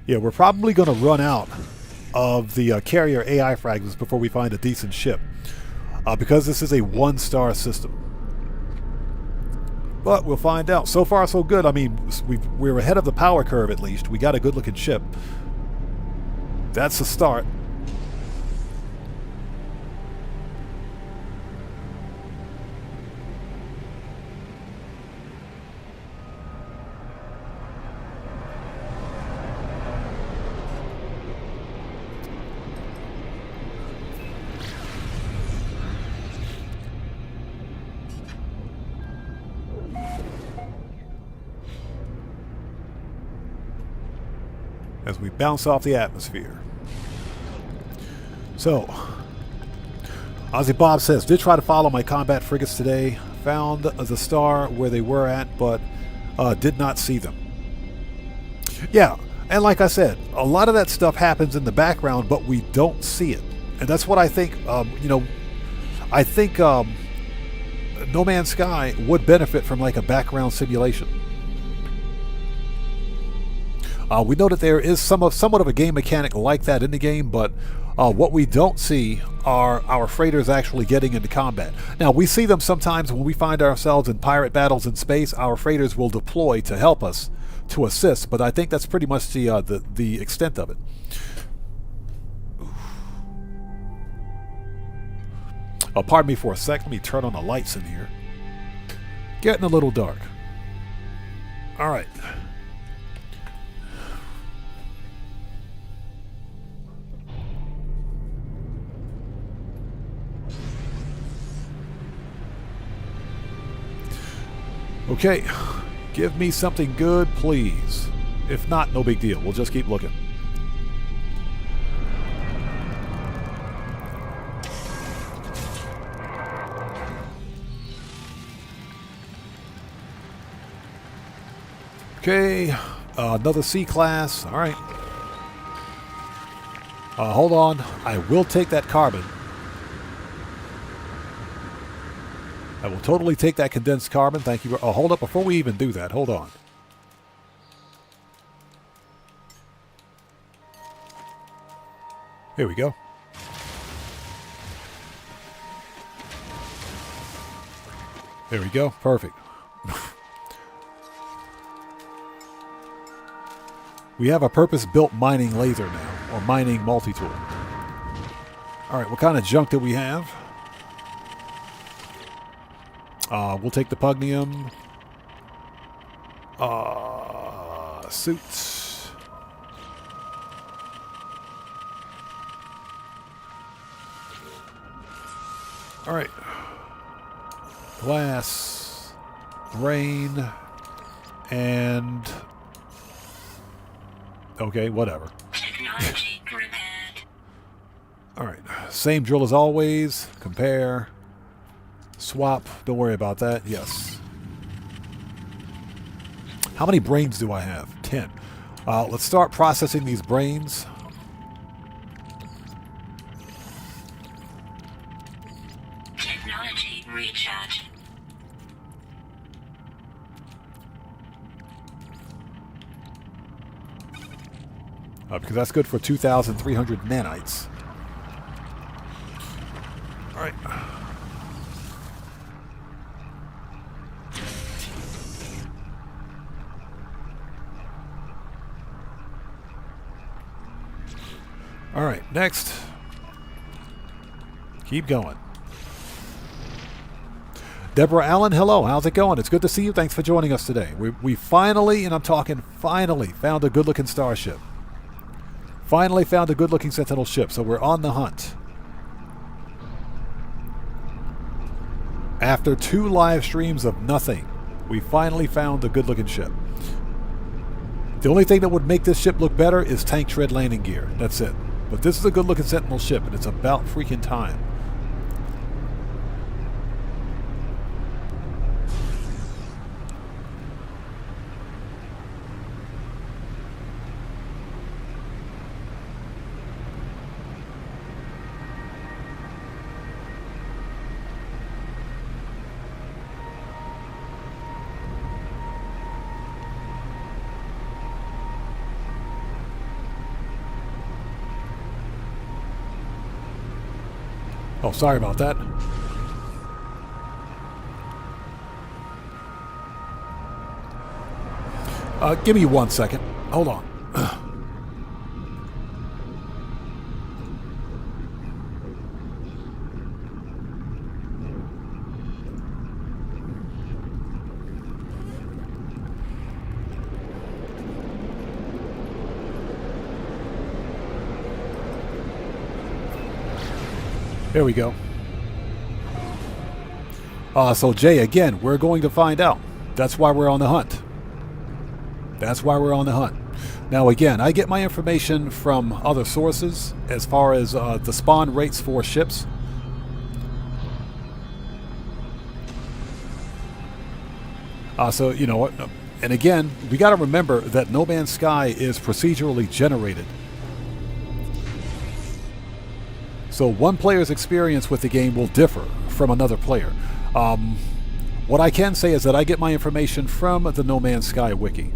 Speaker 1: Yeah, we're probably going to run out of the carrier AI fragments before we find a decent ship, because this is a 1-star system. But we'll find out. So far, so good. I mean, we're ahead of the power curve, at least. We got a good-looking ship. That's a start. As we bounce off the atmosphere. So, Ozzy Bob says, did try to follow my combat frigates today. Found the star where they were at, but did not see them. Yeah, and like I said, a lot of that stuff happens in the background, but we don't see it. And that's what I think, I think No Man's Sky would benefit from like a background simulation. We know that there is somewhat of a game mechanic like that in the game, but what we don't see are our freighters actually getting into combat. Now, we see them sometimes when we find ourselves in pirate battles in space. Our freighters will deploy to help us, to assist, but I think that's pretty much the extent of it. Oh, pardon me for a sec. Let me turn on the lights in here. Getting a little dark. All right. Okay, give me something good, please. If not, no big deal. We'll just keep looking. Okay, another C-class. All right. Hold on. I will take that carbon. I will totally take that condensed carbon. Thank you. Oh, hold up. Before we even do that, hold on. Here we go. There we go. Perfect. We have a purpose-built mining laser now, or mining multi-tool. All right, what kind of junk do we have? We'll take the pugnium. Suits. All right. Glass, rain, and... okay, whatever.
Speaker 2: Technology repaired.
Speaker 1: All right. Same drill as always. Compare. Swap. Don't worry about that. Yes. How many brains do I have? 10. Let's start processing these brains.
Speaker 2: Technology recharge.
Speaker 1: Because that's good for 2,300 nanites. All right. All right, next. Keep going. Deborah Allen, hello. How's it going? It's good to see you. Thanks for joining us today. We finally, and I'm talking finally, found a good-looking starship. Finally found a good-looking Sentinel ship, so we're on the hunt. After 2 live streams of nothing, we finally found a good-looking ship. The only thing that would make this ship look better is tank tread landing gear. That's it. But this is a good-looking Sentinel ship, and it's about freaking time. Oh, sorry about that. Give me 1 second. Hold on. There we go. So Jay, again, we're going to find out. That's why we're on the hunt. That's why we're on the hunt. Now, again, I get my information from other sources as far as the spawn rates for ships. So, you know what? And again, we got to remember that No Man's Sky is procedurally generated. So one player's experience with the game will differ from another player. What I can say is that I get my information from the No Man's Sky wiki.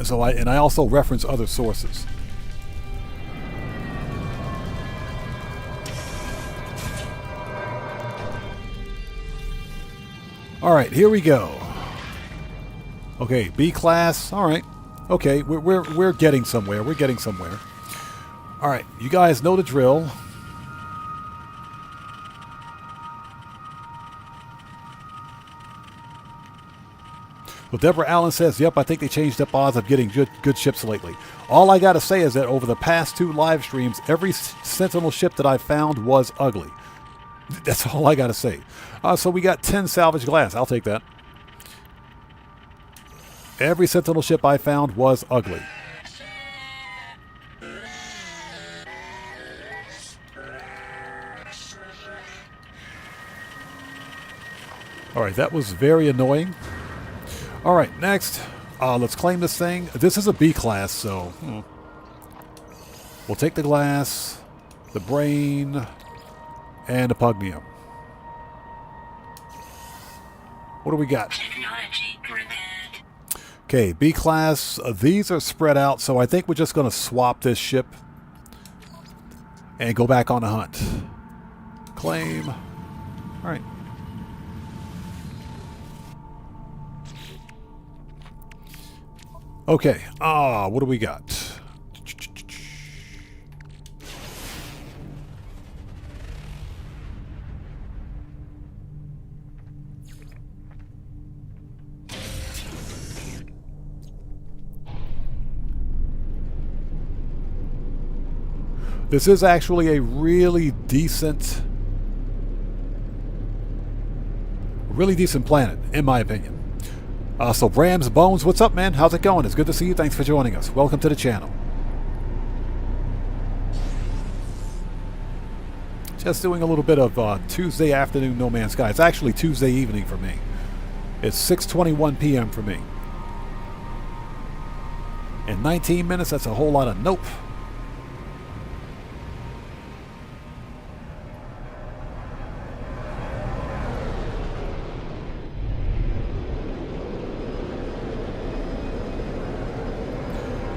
Speaker 1: So I also reference other sources. All right, here we go. Okay, B class. All right. Okay, we're getting somewhere. We're getting somewhere. All right, you guys know the drill. Well, Deborah Allen says, "Yep, I think they changed up odds of getting good ships lately." All I gotta say is that over the past 2 live streams, every Sentinel ship that I found was ugly. That's all I gotta say. So we got 10 salvage glass. I'll take that. Every Sentinel ship I found was ugly. All right, that was very annoying. All right, next, let's claim this thing. This is a B class, so we'll take the glass, the brain, and the pugnium. What do we got?
Speaker 2: Technology repaired.
Speaker 1: Okay, B class. These are spread out, so I think we're just going to swap this ship and go back on the hunt. Claim. All right. Okay, what do we got? This is actually a really decent planet, in my opinion. So Bram's Bones, what's up, man? How's it going? It's good to see you. Thanks for joining us. Welcome to the channel. Just doing a little bit of Tuesday afternoon No Man's Sky. It's actually Tuesday evening for me. It's 6:21 p.m. for me. In 19 minutes, that's a whole lot of nope.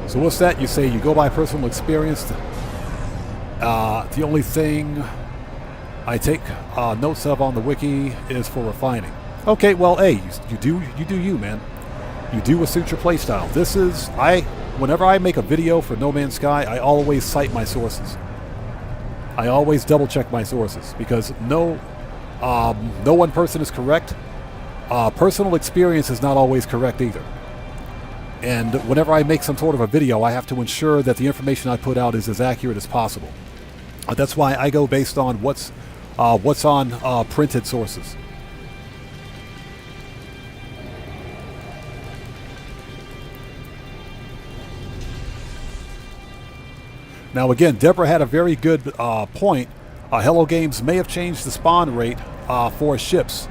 Speaker 1: So what's that? You say you go by personal experience. The only thing I take notes of on the wiki is for refining. Okay, well, hey, you do you, man. You do suit your playstyle. This is whenever I make a video for No Man's Sky, I always cite my sources. I always double check my sources because no one person is correct. Personal experience is not always correct either. And whenever I make some sort of a video, I have to ensure that the information I put out is as accurate as possible. That's why I go based on what's on printed sources. Now again, Deborah had a very good point. Hello Games may have changed the spawn rate for ships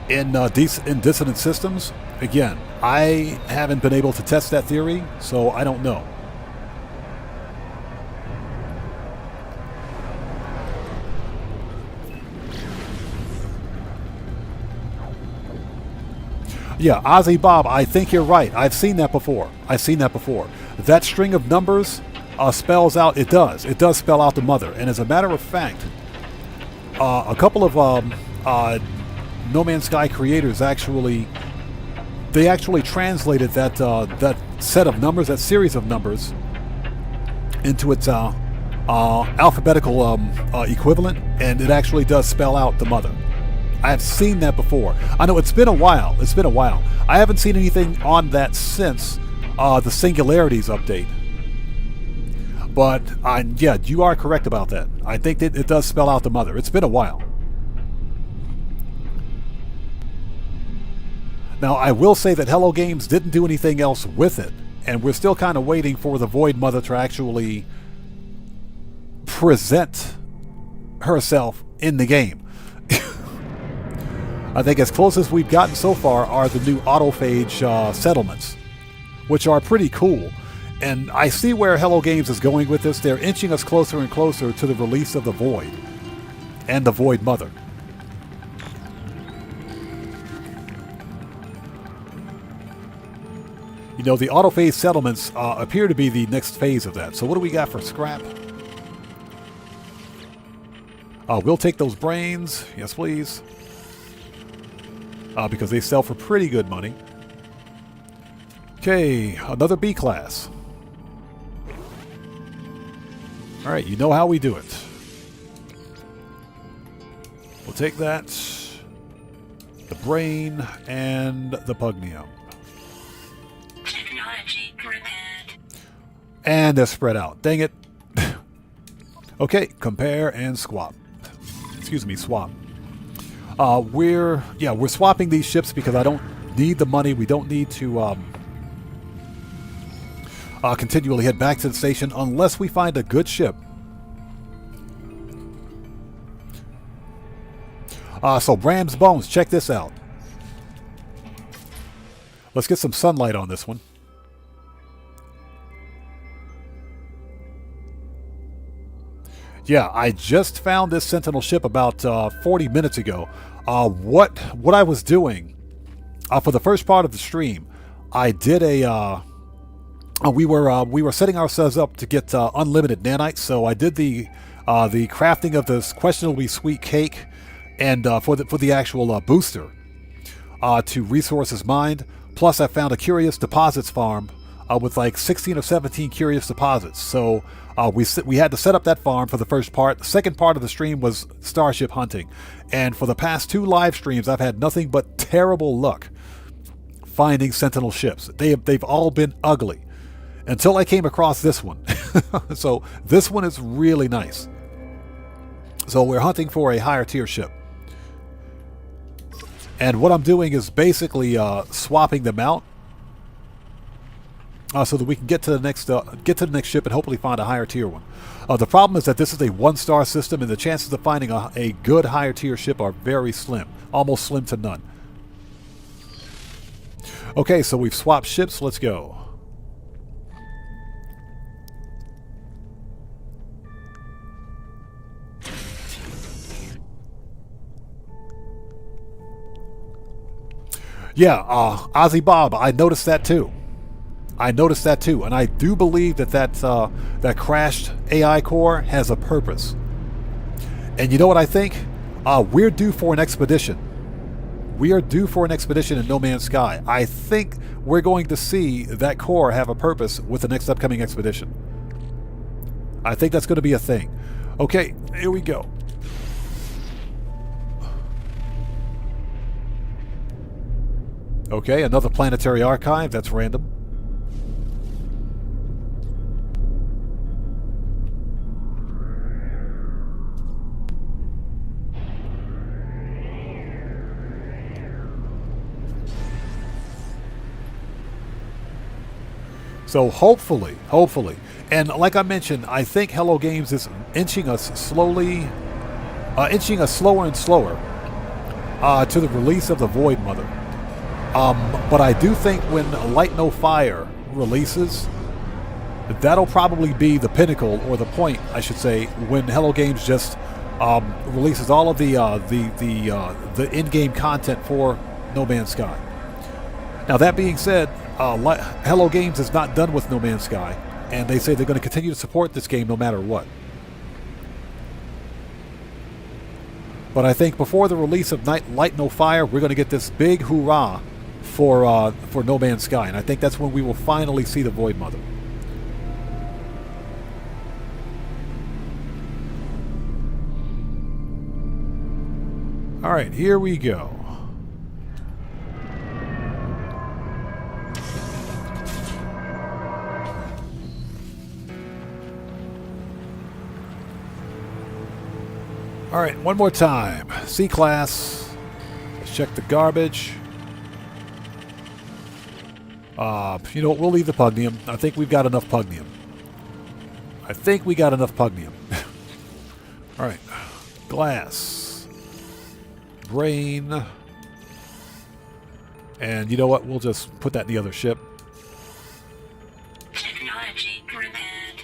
Speaker 1: in dissonant systems. Again, I haven't been able to test that theory, so I don't know. Yeah, Ozzy Bob, I think you're right. I've seen that before. That string of numbers spells out, it does spell out the mother. And as a matter of fact, a couple of No Man's Sky creators actually translated that set of numbers, that series of numbers, into its alphabetical equivalent, and it actually does spell out the mother. I have seen that before. I know it's been a while. I haven't seen anything on that since the Singularities update. But yeah, you are correct about that. I think that it does spell out the mother. It's been a while. Now, I will say that Hello Games didn't do anything else with it, and we're still kind of waiting for the Void Mother to actually present herself in the game. I think as close as we've gotten so far are the new autophage settlements, which are pretty cool. And I see where Hello Games is going with this. They're inching us closer and closer to the release of the Void and the Void Mother. You know, the autophage settlements appear to be the next phase of that. So what do we got for scrap? We'll take those brains. Yes, please. Because they sell for pretty good money. Okay, another B class. Alright, you know how we do it. We'll take that, the brain, and the pugnium.
Speaker 2: Technology grid.
Speaker 1: And they're spread out. Dang it. Okay, compare and swap. Excuse me, swap. We're swapping these ships because I don't need the money. We don't need to continually head back to the station unless we find a good ship. So Bram's Bones, check this out. Let's get some sunlight on this one. Yeah, I just found this Sentinel ship about 40 minutes ago. What I was doing for the first part of the stream, I did we were setting ourselves up to get unlimited nanites. So I did the crafting of this questionably sweet cake, and for the actual booster to resources mined. Plus, I found a curious deposits farm with like 16 or 17 curious deposits. So we had to set up that farm for the first part. The second part of the stream was Starship hunting. And for the past 2 live streams, I've had nothing but terrible luck finding Sentinel ships. They've all been ugly until I came across this one. So this one is really nice. So we're hunting for a higher tier ship. And what I'm doing is basically swapping them out. So that we can get to the next ship and hopefully find a higher tier one. The problem is that this is a 1-star system, and the chances of finding a good higher tier ship are very slim, almost slim to none. Okay, so we've swapped ships. Let's go. Yeah, Ozzy Bob, I noticed that too. And I do believe that crashed AI core has a purpose. And you know what I think? We're due for an expedition. We are due for an expedition in No Man's Sky. I think we're going to see that core have a purpose with the next upcoming expedition. I think that's going to be a thing. Okay, here we go. Okay, another planetary archive. That's random. So hopefully, and like I mentioned, I think Hello Games is inching us slower and slower to the release of the Void Mother. But I do think when Light No Fire releases, that'll probably be the pinnacle, or the point, I should say, when Hello Games just releases all of the in-game content for No Man's Sky. Now that being said, Hello Games is not done with No Man's Sky, and they say they're going to continue to support this game no matter what. But I think before the release of Light No Fire, we're going to get this big hoorah for No Man's Sky, and I think that's when we will finally see the Void Mother. All right, here we go. All right, one more time. C-Class. Let's check the garbage. You know what? We'll leave the pugnium. I think we've got enough pugnium. All right. Glass. Brain. And you know what? We'll just put that in the other ship.
Speaker 2: Technology repaired.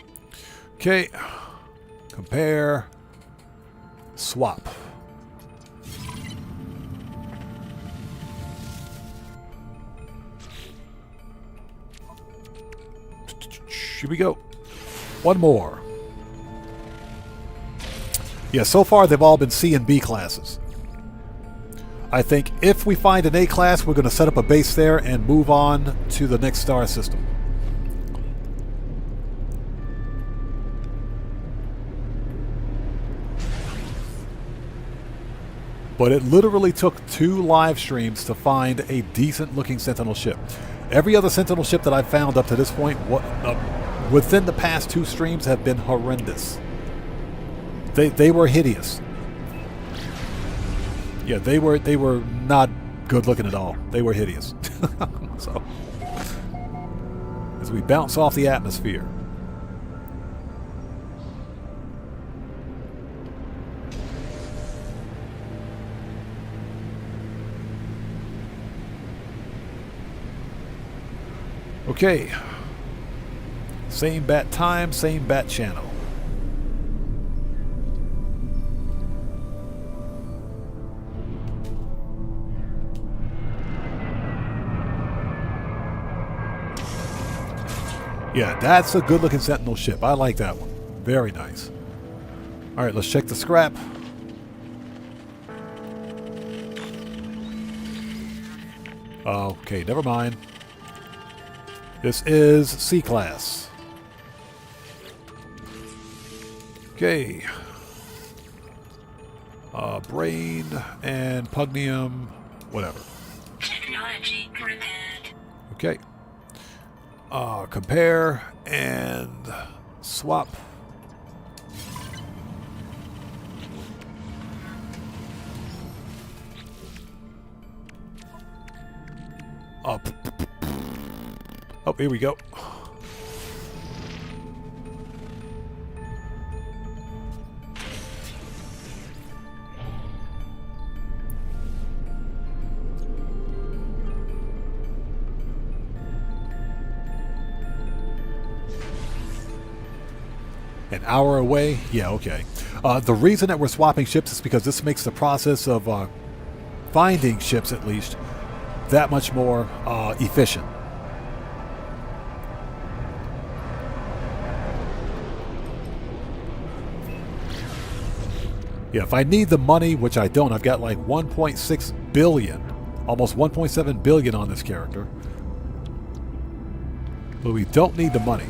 Speaker 1: Okay. Compare. Swap. Here we go. One more. Yeah, so far they've all been C and B classes. I think if we find an A class, we're going to set up a base there and move on to the next star system. But it literally took 2 live streams to find a decent looking Sentinel ship. Every other Sentinel ship that I've found up to this point, within the past 2 streams, have been horrendous. They were hideous. Yeah, they were not good looking at all. They were hideous. So, as we bounce off the atmosphere. Okay. Same bat time, same bat channel. Yeah, that's a good looking Sentinel ship. I like that one. Very nice. Alright, let's check the scrap. Okay, never mind. This is C class. Okay. Brain and Pugnium, whatever.
Speaker 2: Technology repaired.
Speaker 1: Okay. Compare and swap. Oh, here we go. An hour away? Yeah, okay. The reason that we're swapping ships is because this makes the process of finding ships, at least, that much more efficient. Yeah, if I need the money, which I don't, I've got like 1.6 billion, almost 1.7 billion on this character. But we don't need the money.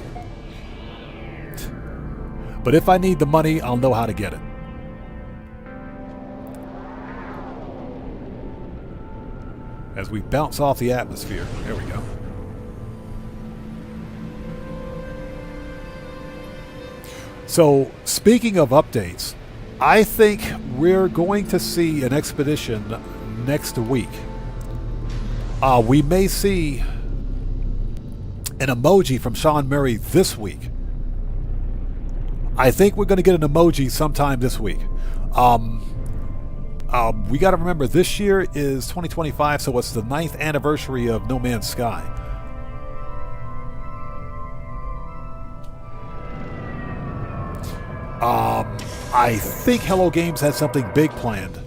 Speaker 1: But if I need the money, I'll know how to get it. As we bounce off the atmosphere. There we go. So, speaking of updates, I think we're going to see an expedition next week. We may see an emoji from Sean Murray this week. I think we're going to get an emoji sometime this week. We got to remember, this year is 2025, so it's the 9th anniversary of No Man's Sky. I think Hello Games has something big planned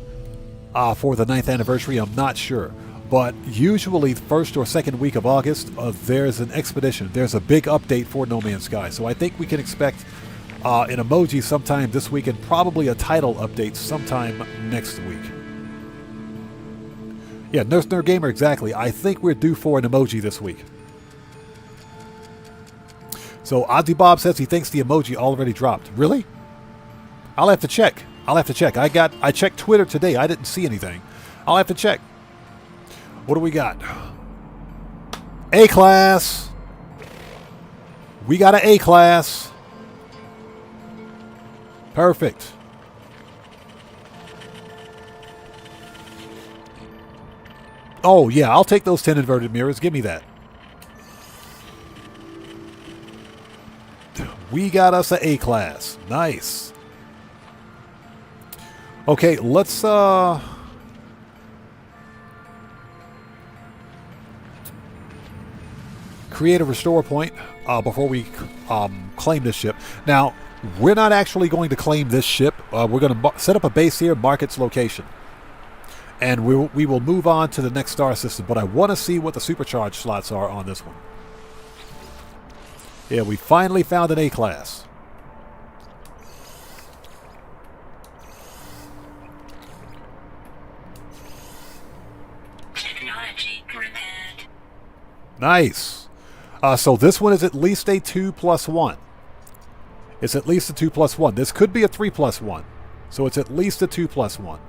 Speaker 1: for the 9th anniversary. I'm not sure. But usually, first or second week of August, there's an expedition. There's a big update for No Man's Sky. So I think we can expect an emoji sometime this week, and probably a title update sometime next week. Yeah, Nurse Nerd Gamer, exactly. I think we're due for an emoji this week. So Ozzy Bob says he thinks the emoji already dropped. Really? I'll have to check. I checked Twitter today. I didn't see anything. I'll have to check. What do we got? A class. We got an A class. Perfect. Oh, yeah, I'll take those 10 inverted mirrors. Give me that. We got us an A class. Nice. Okay, let's create a restore point before we claim this ship. Now, we're not actually going to claim this ship. We're going to set up a base here, mark its location. And we will move on to the next star system. But I want to see what the supercharged slots are on this one. Yeah, we finally found an A-class.
Speaker 2: Technology repaired.
Speaker 1: Nice. So this one is at least a 2+1. It's at least a 2+1. This could be a 3+1. So it's at least a 2+1.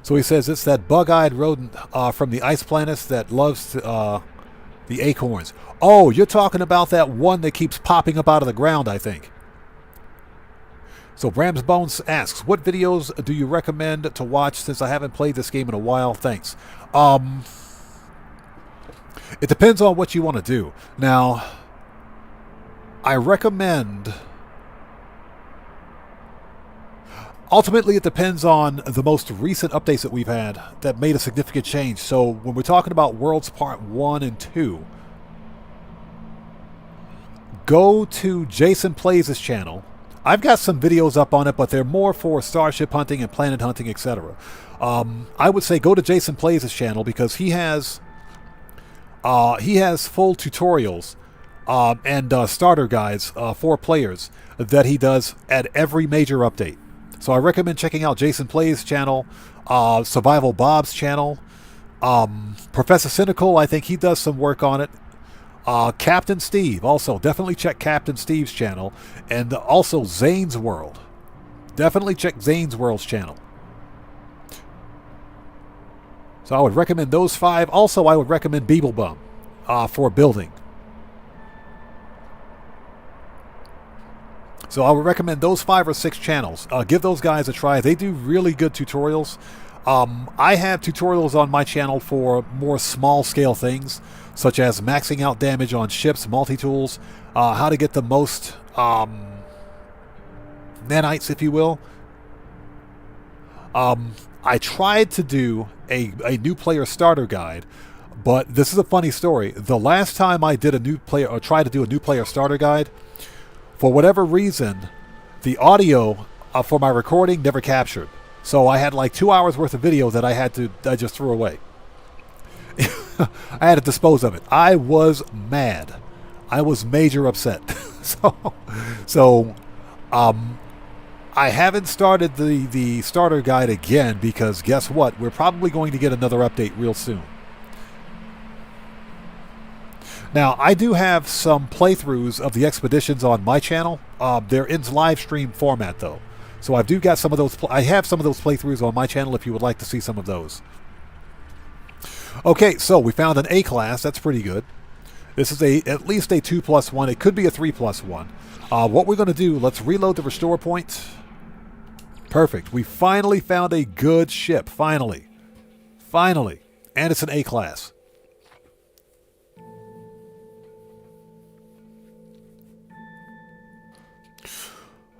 Speaker 1: So he says it's that bug-eyed rodent from the ice planets that loves the acorns. Oh, you're talking about that one that keeps popping up out of the ground, I think. So Bram's Bones asks, what videos do you recommend to watch since I haven't played this game in a while? Thanks. It depends on what you want to do. Now, I recommend... Ultimately, it depends on the most recent updates that we've had that made a significant change. So when we're talking about Worlds Part 1 and 2, go to Jason Plays' channel. I've got some videos up on it, but they're more for starship hunting and planet hunting, etc. I would say go to Jason Plays' channel because he has full tutorials and starter guides for players that he does at every major update. So I recommend checking out Jason Plays' channel, Survival Bob's channel, Professor Cynical, I think he does some work on it. Captain Steve, also, definitely check Captain Steve's channel. And also Zane's World. Definitely check Zane's World's channel. So I would recommend those 5. Also, I would recommend Beeblebum for building. So I would recommend those 5 or 6 channels. Give those guys a try. They do really good tutorials. I have tutorials on my channel for more small-scale things, such as maxing out damage on ships, multi-tools, how to get the most nanites, if you will. I tried to do a new player starter guide, but this is a funny story. The last time I did a new player, or tried to do a new player starter guide, for whatever reason, the audio for my recording never captured. So I had like 2 hours worth of video that I just threw away. I had to dispose of it. I was mad. I was major upset. So I haven't started the starter guide again because guess what? We're probably going to get another update real soon. Now, I do have some playthroughs of the expeditions on my channel. They're in live stream format, though. So I do got some of those. I have some of those playthroughs on my channel if you would like to see some of those. Okay, so we found an A-class. That's pretty good. This is at least a 2+1. It could be a 3+1. What we're going to do, let's reload the restore point. Perfect. We finally found a good ship. Finally. Finally. And it's an A-class.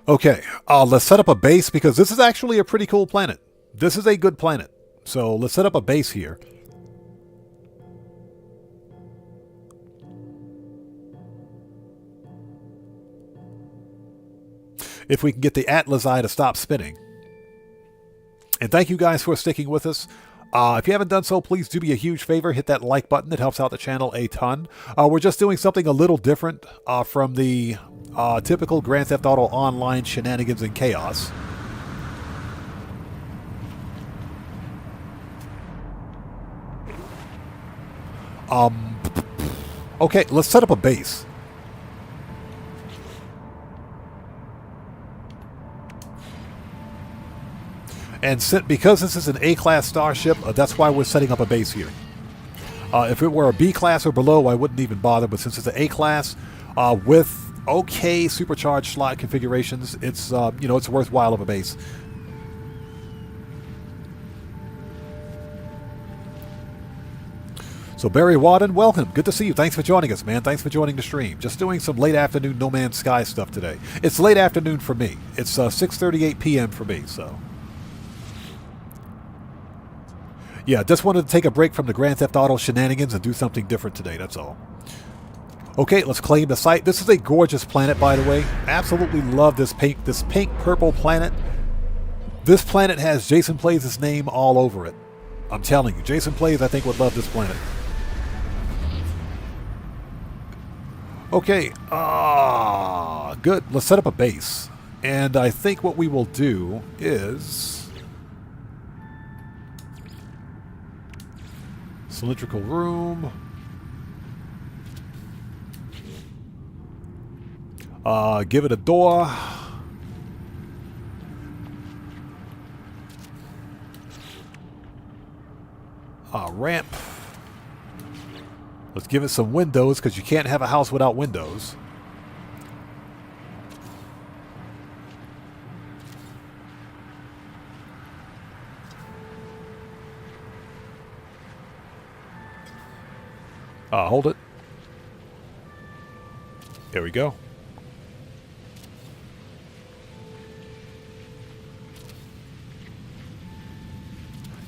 Speaker 1: Okay, let's set up a base because this is actually a pretty cool planet. This is a good planet. So let's set up a base here. If we can get the Atlas eye to stop spinning. And thank you guys for sticking with us. If you haven't done so, please do me a huge favor. Hit that like button. It helps out the channel a ton. We're just doing something a little different from the typical Grand Theft Auto Online shenanigans and chaos. Okay, let's set up a base. And because this is an A-class starship, that's why we're setting up a base here. If it were a B-class or below, I wouldn't even bother. But since it's an A-class with okay supercharged slot configurations, it's it's worthwhile of a base. So Barry Wadden, welcome. Good to see you. Thanks for joining us, man. Thanks for joining the stream. Just doing some late afternoon No Man's Sky stuff today. It's late afternoon for me. It's 6:38 p.m. for me, so. Yeah, just wanted to take a break from the Grand Theft Auto shenanigans and do something different today, that's all. Okay, let's claim the site. This is a gorgeous planet, by the way. Absolutely love this pink-purple planet. This planet has Jason Plays' name all over it. I'm telling you, Jason Plays, I think, would love this planet. Okay, good. Let's set up a base. And I think what we will do is... cylindrical room. Give it a door. Ramp. Let's give it some windows, because you can't have a house without windows. Hold it. There we go.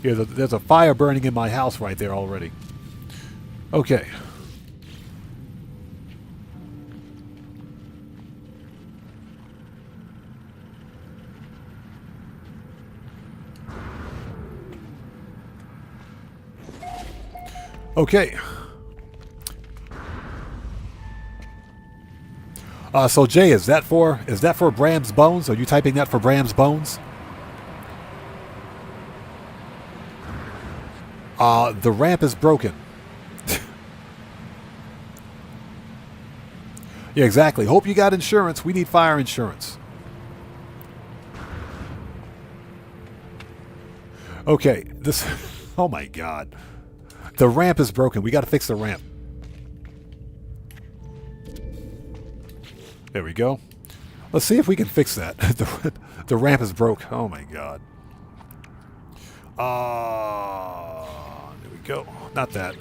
Speaker 1: Yeah, there's a fire burning in my house right there already. Okay. Okay. So Jay, is that for Bram's Bones? Are you typing that for Bram's Bones? The ramp is broken. Yeah, exactly. Hope you got insurance. We need fire insurance. Okay, this... oh my god. The ramp is broken. We got to fix the ramp. There we go. Let's see if we can fix that. The ramp is broke. Oh my god. There we go. Not that.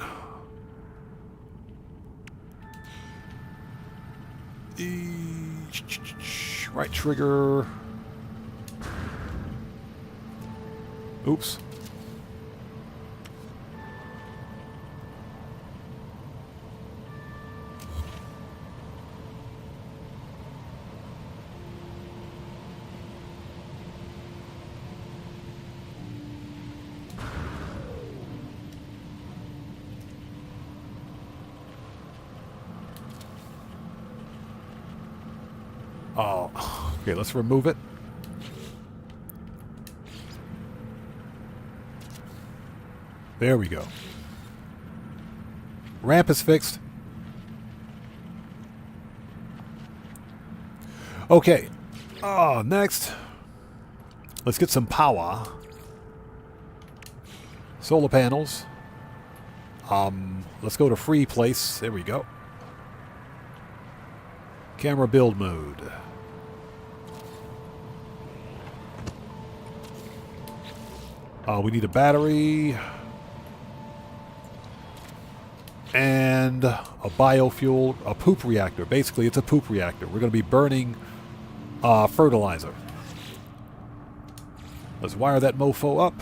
Speaker 1: Right trigger. Oops. Oh, okay, let's remove it. There we go. Ramp is fixed. Okay. Next. Let's get some power. Solar panels. Let's go to free place. There we go. Camera build mode. We need a battery. And a biofuel, a poop reactor. Basically, it's a poop reactor. We're going to be burning fertilizer. Let's wire that mofo up.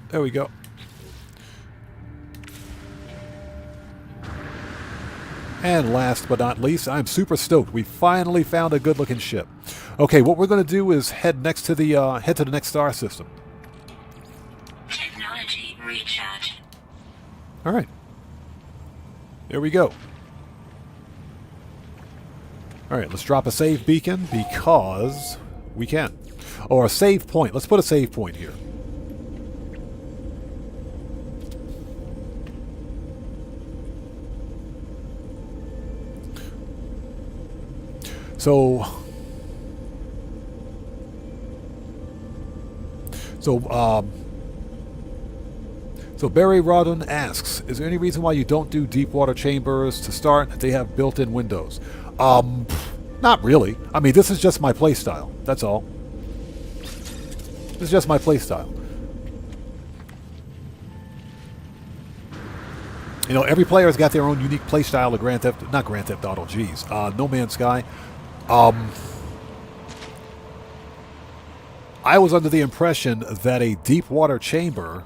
Speaker 1: There we go. And last but not least, I'm super stoked. We finally found a good-looking ship. Okay, what we're going to do is head to the next star system.
Speaker 2: Technology recharge.
Speaker 1: All right. There we go. All right, let's drop a save beacon because we can. Or a save point. Let's put a save point here. So Barry Rodden asks, is there any reason why you don't do deep water chambers to start? They have built-in windows. Not really. I mean, this is just my playstyle. That's all. This is just my playstyle. You know, every player has got their own unique play style of not Grand Theft Auto, geez, No Man's Sky. I was under the impression that a deep water chamber,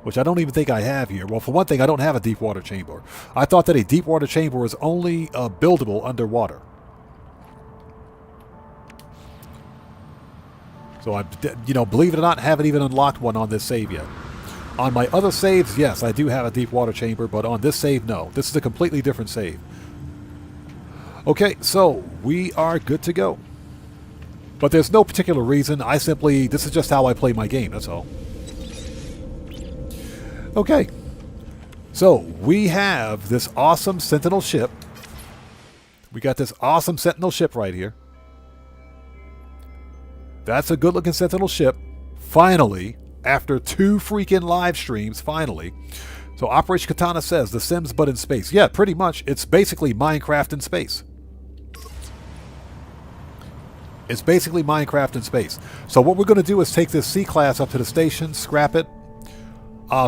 Speaker 1: which I don't even think I have here. Well, for one thing, I don't have a deep water chamber. I thought that a deep water chamber was only buildable underwater. So I, you know, believe it or not, haven't even unlocked one on this save yet. On my other saves, yes, I do have a deep water chamber, but on this save, no. This is a completely different save. Okay, so we are good to go. But there's no particular reason. This is just how I play my game, that's all. Okay. So, we have this awesome Sentinel ship. We got this awesome Sentinel ship right here. That's a good-looking Sentinel ship. Finally, after 2 freaking live streams, finally. So, Operation Katana says, The Sims but in space. Yeah, pretty much. It's basically Minecraft in space. It's basically Minecraft in space. So what we're going to do is take this C-Class up to the station, scrap it,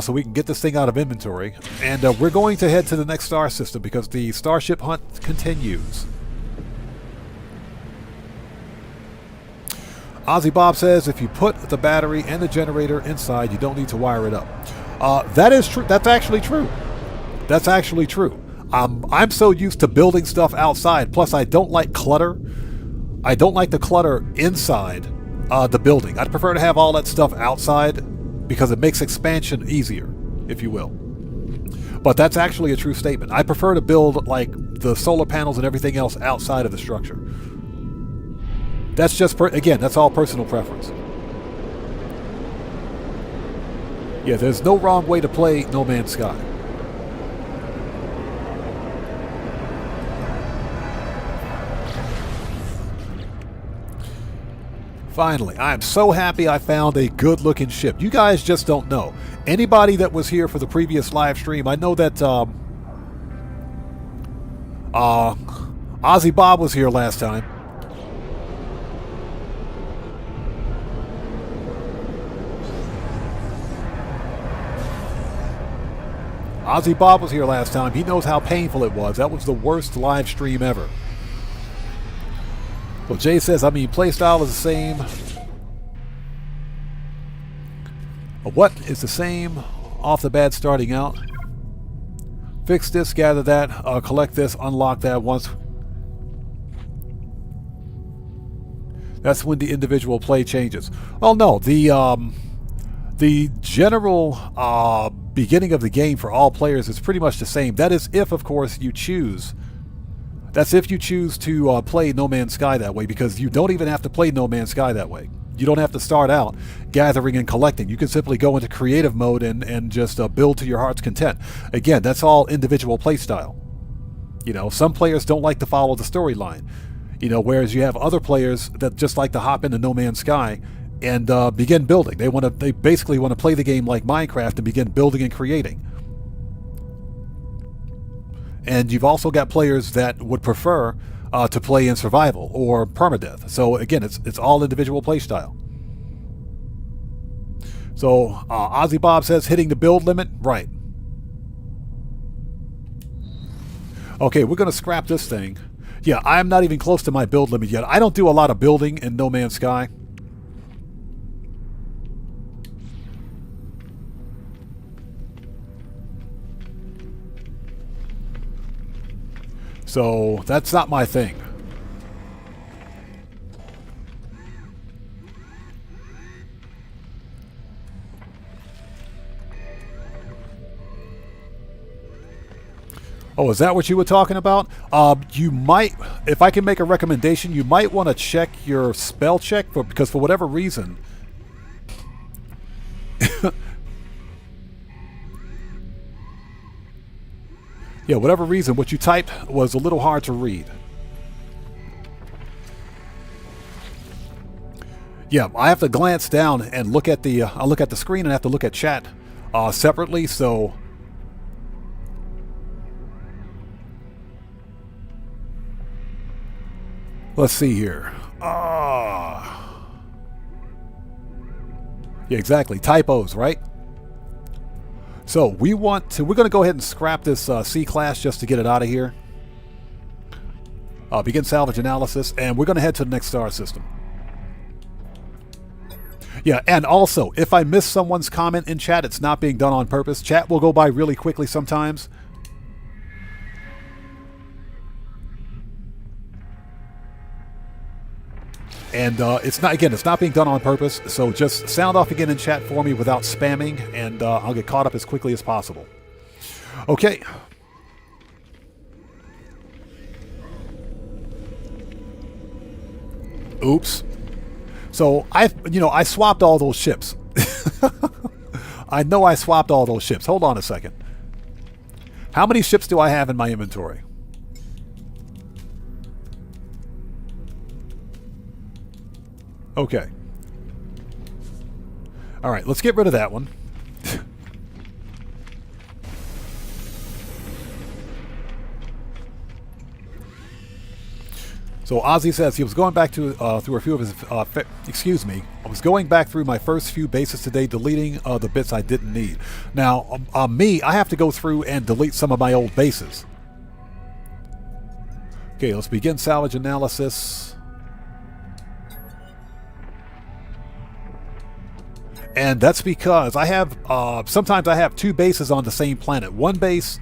Speaker 1: so we can get this thing out of inventory. And we're going to head to the next star system because the Starship hunt continues. Ozzy Bob says, if you put the battery and the generator inside, you don't need to wire it up. That is true. That's actually true. That's actually true. I'm so used to building stuff outside. Plus, I don't like clutter. I don't like the clutter inside the building. I'd prefer to have all that stuff outside because it makes expansion easier, if you will. But that's actually a true statement. I prefer to build like the solar panels and everything else outside of the structure. That's just, again, that's all personal preference. Yeah, there's no wrong way to play No Man's Sky. Finally, I'm so happy I found a good-looking ship. You guys just don't know. Anybody that was here for the previous live stream, I know that Ozzy Bob was here last time. Ozzy Bob was here last time. He knows how painful it was. That was the worst live stream ever. Well, Jay says, I mean, playstyle is the same. What is the same off the bat starting out? Fix this, gather that, collect this, unlock that once. That's when the individual play changes. Oh no, the general beginning of the game for all players is pretty much the same. That is if, of course, you choose. That's if you choose to play No Man's Sky that way, because you don't even have to play No Man's Sky that way. You don't have to start out gathering and collecting. You can simply go into creative mode and just build to your heart's content. Again, that's all individual play style. You know, some players don't like to follow the storyline. You know, whereas you have other players that just like to hop into No Man's Sky and begin building. They basically want to play the game like Minecraft and begin building and creating. And you've also got players that would prefer to play in survival or permadeath. So again, it's all individual play style. So Ozzy Bob says hitting the build limit, right? Okay, we're going to scrap this thing. Yeah, I'm not even close to my build limit yet. I don't do a lot of building in No Man's Sky. So that's not my thing. Oh, is that what you were talking about? You might, if I can make a recommendation, you might want to check your spell check because for whatever reason, yeah, whatever reason, what you typed was a little hard to read. Yeah, I have to glance down and look at the. I look at the screen and have to look at chat separately. So, let's see here. Yeah, exactly. Typos, right? So we're going to go ahead and scrap this C-class just to get it out of here. Begin salvage analysis, and we're going to head to the next star system. Yeah, and also, if I miss someone's comment in chat, it's not being done on purpose. Chat will go by really quickly sometimes. And it's not being done on purpose, so just sound off again in chat for me without spamming, and I'll get caught up as quickly as possible. Okay. Oops. So I swapped all those ships. I know I swapped all those ships. Hold on a second. How many ships do I have in my inventory? Okay. All right, let's get rid of that one. So Ozzy says he was going back to through a few of his. Excuse me. I was going back through my first few bases today, deleting the bits I didn't need. Now, I have to go through and delete some of my old bases. Okay, let's begin salvage analysis. And that's because I have sometimes I have two bases on the same planet. One base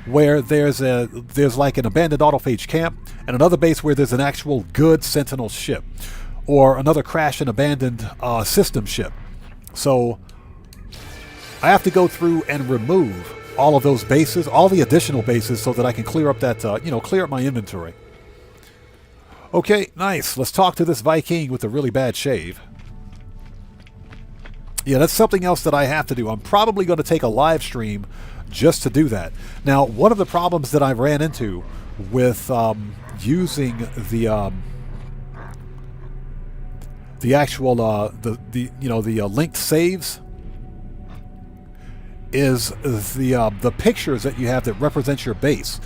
Speaker 1: where there's like an abandoned autophage camp, and another base where there's an actual good Sentinel ship, or another crashed and abandoned system ship. So I have to go through and remove all of those bases, all the additional bases, so that I can clear up that clear up my inventory. Okay, nice. Let's talk to this Viking with a really bad shave. Yeah, that's something else that I have to do. I'm probably going to take a live stream just to do that. Now, one of the problems that I ran into with using the actual linked saves is the pictures that you have that represent your base.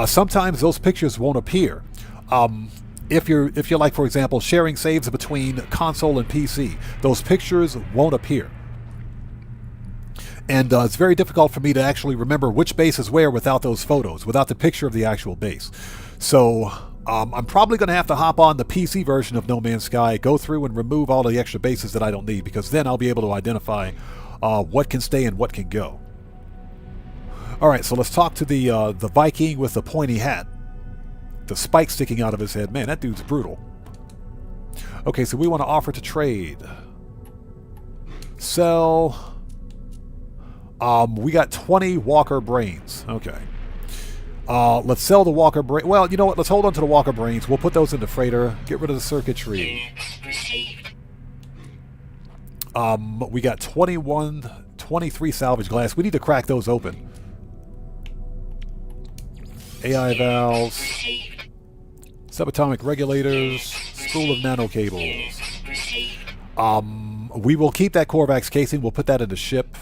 Speaker 1: Sometimes those pictures won't appear. If you're like, for example, sharing saves between console and PC, those pictures won't appear. And it's very difficult for me to actually remember which base is where without those photos, without the picture of the actual base. So I'm probably going to have to hop on the PC version of No Man's Sky, go through and remove all the extra bases that I don't need, because then I'll be able to identify what can stay and what can go. All right, so let's talk to the Viking with the pointy hat. The spike sticking out of his head. Man, that dude's brutal. Okay, so we want to offer to trade. Sell. We got 20 Walker Brains. Okay. Let's sell the Walker Brains. Well, you know what? Let's hold on to the Walker Brains. We'll put those in the freighter. Get rid of the circuitry. We got 23 salvage glass. We need to crack those open. AI valves. Subatomic regulators, spool of nano cables. We will keep that Korvax casing. We'll put that in the ship.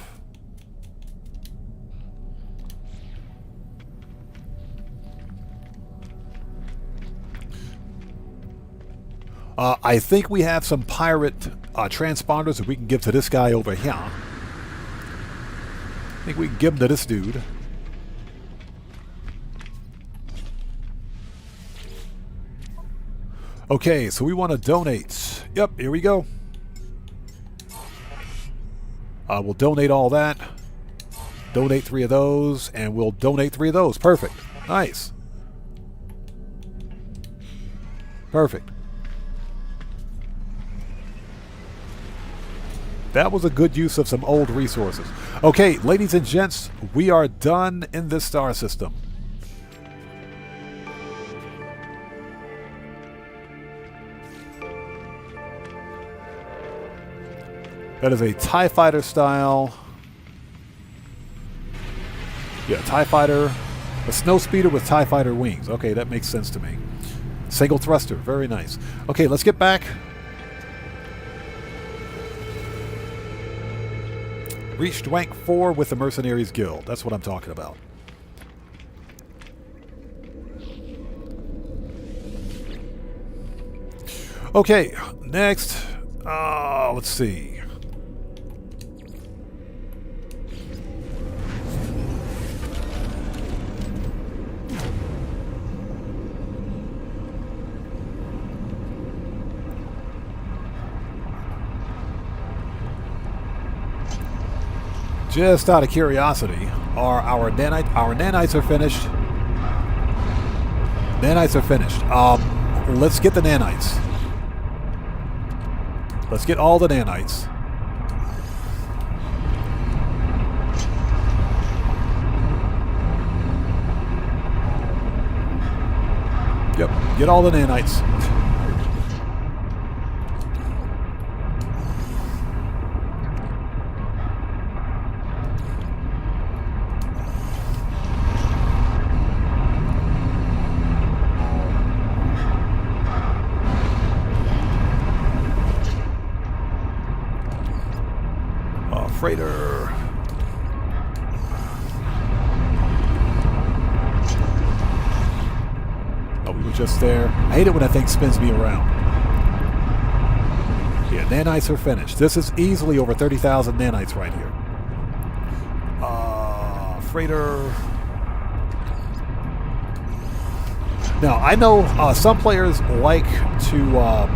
Speaker 1: I think we have some pirate transponders that we can give to this guy over here. I think we can give them to this dude. Okay, so we want to donate. Yep, here we go. We'll donate all that. Donate 3 of those, and we'll donate 3 of those. Perfect. Nice. Perfect. That was a good use of some old resources. Okay, ladies and gents, we are done in this star system. That is a TIE Fighter style. Yeah, TIE Fighter. A snow speeder with TIE Fighter wings. Okay, that makes sense to me. Single thruster. Very nice. Okay, let's get back. Reached rank 4 with the Mercenaries Guild. That's what I'm talking about. Okay, next. Let's see. Just out of curiosity, are our nanites are finished? Nanites are finished. Let's get the nanites. Let's get all the nanites. Yep, get all the nanites. Freighter. Oh, we were just there. I hate it when that thing spins me around. Yeah, nanites are finished. This is easily over 30,000 nanites right here. Freighter. Now, I know some players like to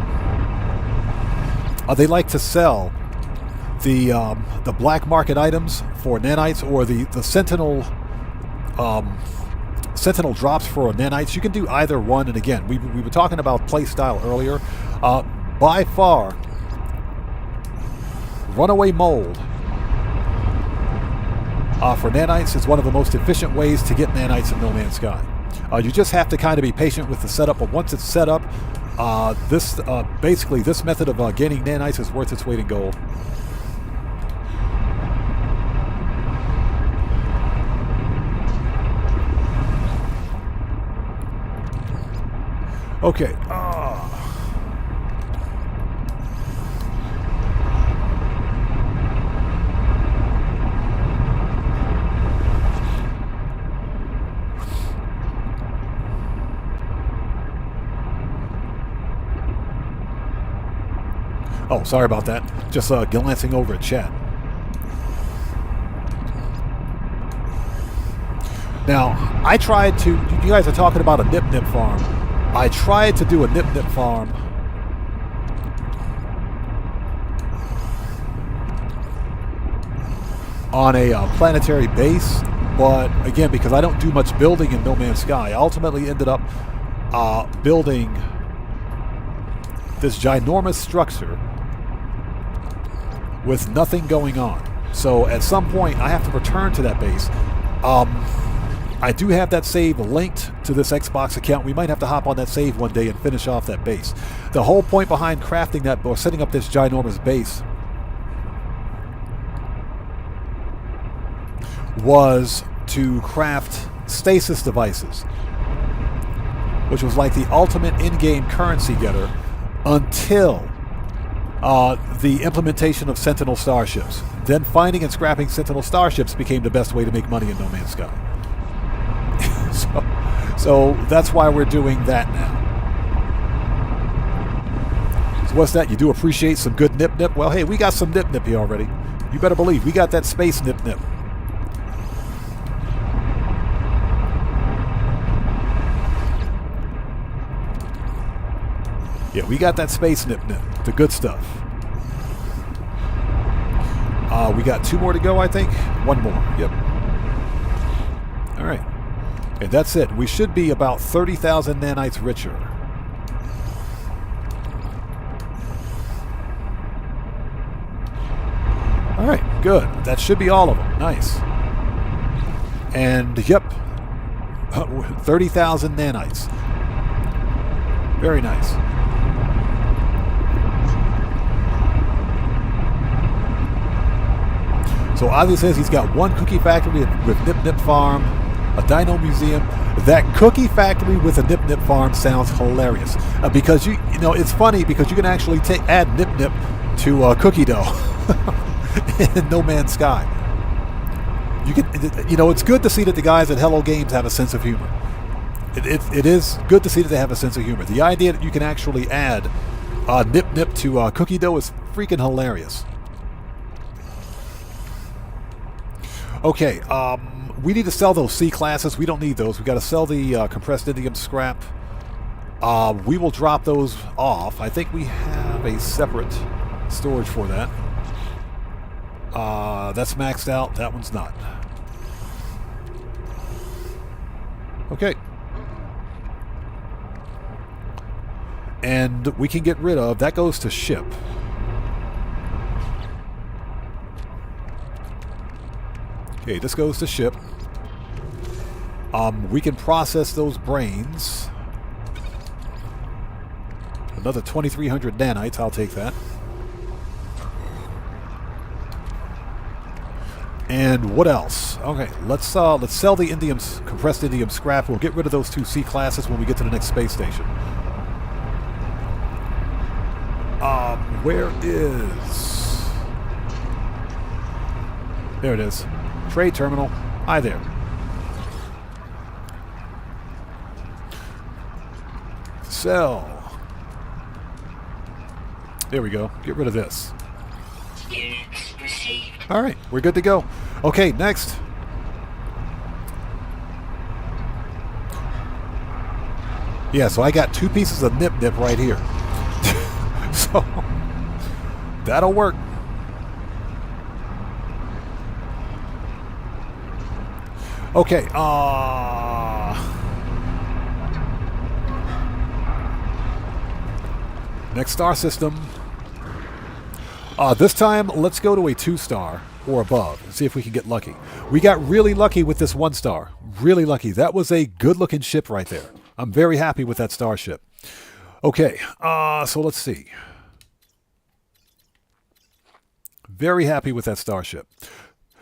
Speaker 1: they like to sell the black market items for nanites, or the Sentinel Sentinel drops for nanites. You can do either one, and again, we were talking about play style earlier. By far, runaway mold for nanites is one of the most efficient ways to get nanites in No Man's Sky. You just have to kind of be patient with the setup, but once it's set up, basically this method of gaining nanites is worth its weight in gold. Okay. Oh, sorry about that. Just glancing over at chat. Now, I tried to... You guys are talking about a nip-nip farm. I tried to do a nip-nip farm on a planetary base, but again, because I don't do much building in No Man's Sky, I ultimately ended up building this ginormous structure with nothing going on. So at some point, I have to return to that base. I do have that save linked to this Xbox account. We might have to hop on that save one day and finish off that base. The whole point behind crafting that, or setting up this ginormous base, was to craft stasis devices, which was like the ultimate in-game currency getter until the implementation of Sentinel starships. Then finding and scrapping Sentinel starships became the best way to make money in No Man's Sky. So that's why we're doing that now. So what's that? You do appreciate some good nip-nip? Well, hey, we got some nip-nip here already. You better believe we got that space nip-nip. Yeah, we got that space nip-nip. The good stuff. We got 2 more to go, I think. 1 more. Yep. All right. And that's it. We should be about 30,000 nanites richer. All right, good. That should be all of them. Nice. And, yep, 30,000 nanites. Very nice. So Ozzy says he's got 1 cookie factory with Nip Nip Farm, a dino museum. That cookie factory with a Nip Nip Farm sounds hilarious. Because you know, it's funny because you can actually add Nip Nip to cookie dough in No Man's Sky. You can, you know, it's good to see that the guys at Hello Games have a sense of humor. It is good to see that they have a sense of humor. The idea that you can actually add Nip Nip to cookie dough is freaking hilarious. Okay, we need to sell those C classes. We don't need those. We got to sell the compressed indium scrap. We will drop those off. I think we have a separate storage for that. That's maxed out. That one's not. Okay. And we can get rid of... That goes to ship. Okay, this goes to ship. We can process those brains. Another 2,300 nanites. I'll take that. And what else? Okay, let's sell the compressed indium scrap. We'll get rid of those 2 C classes when we get to the next space station. Where is... There it is. Trade terminal. Hi there. Sell. There we go. Get rid of this.
Speaker 2: Units received.
Speaker 1: All right, we're good to go. Okay, next. Yeah, so I got 2 pieces of nip-nip right here. So, that'll work. Okay, next star system. This time, let's go to a 2-star or above and see if we can get lucky. We got really lucky with this 1-star. Really lucky. That was a good-looking ship right there. I'm very happy with that Starship. Okay, so let's see. Very happy with that Starship.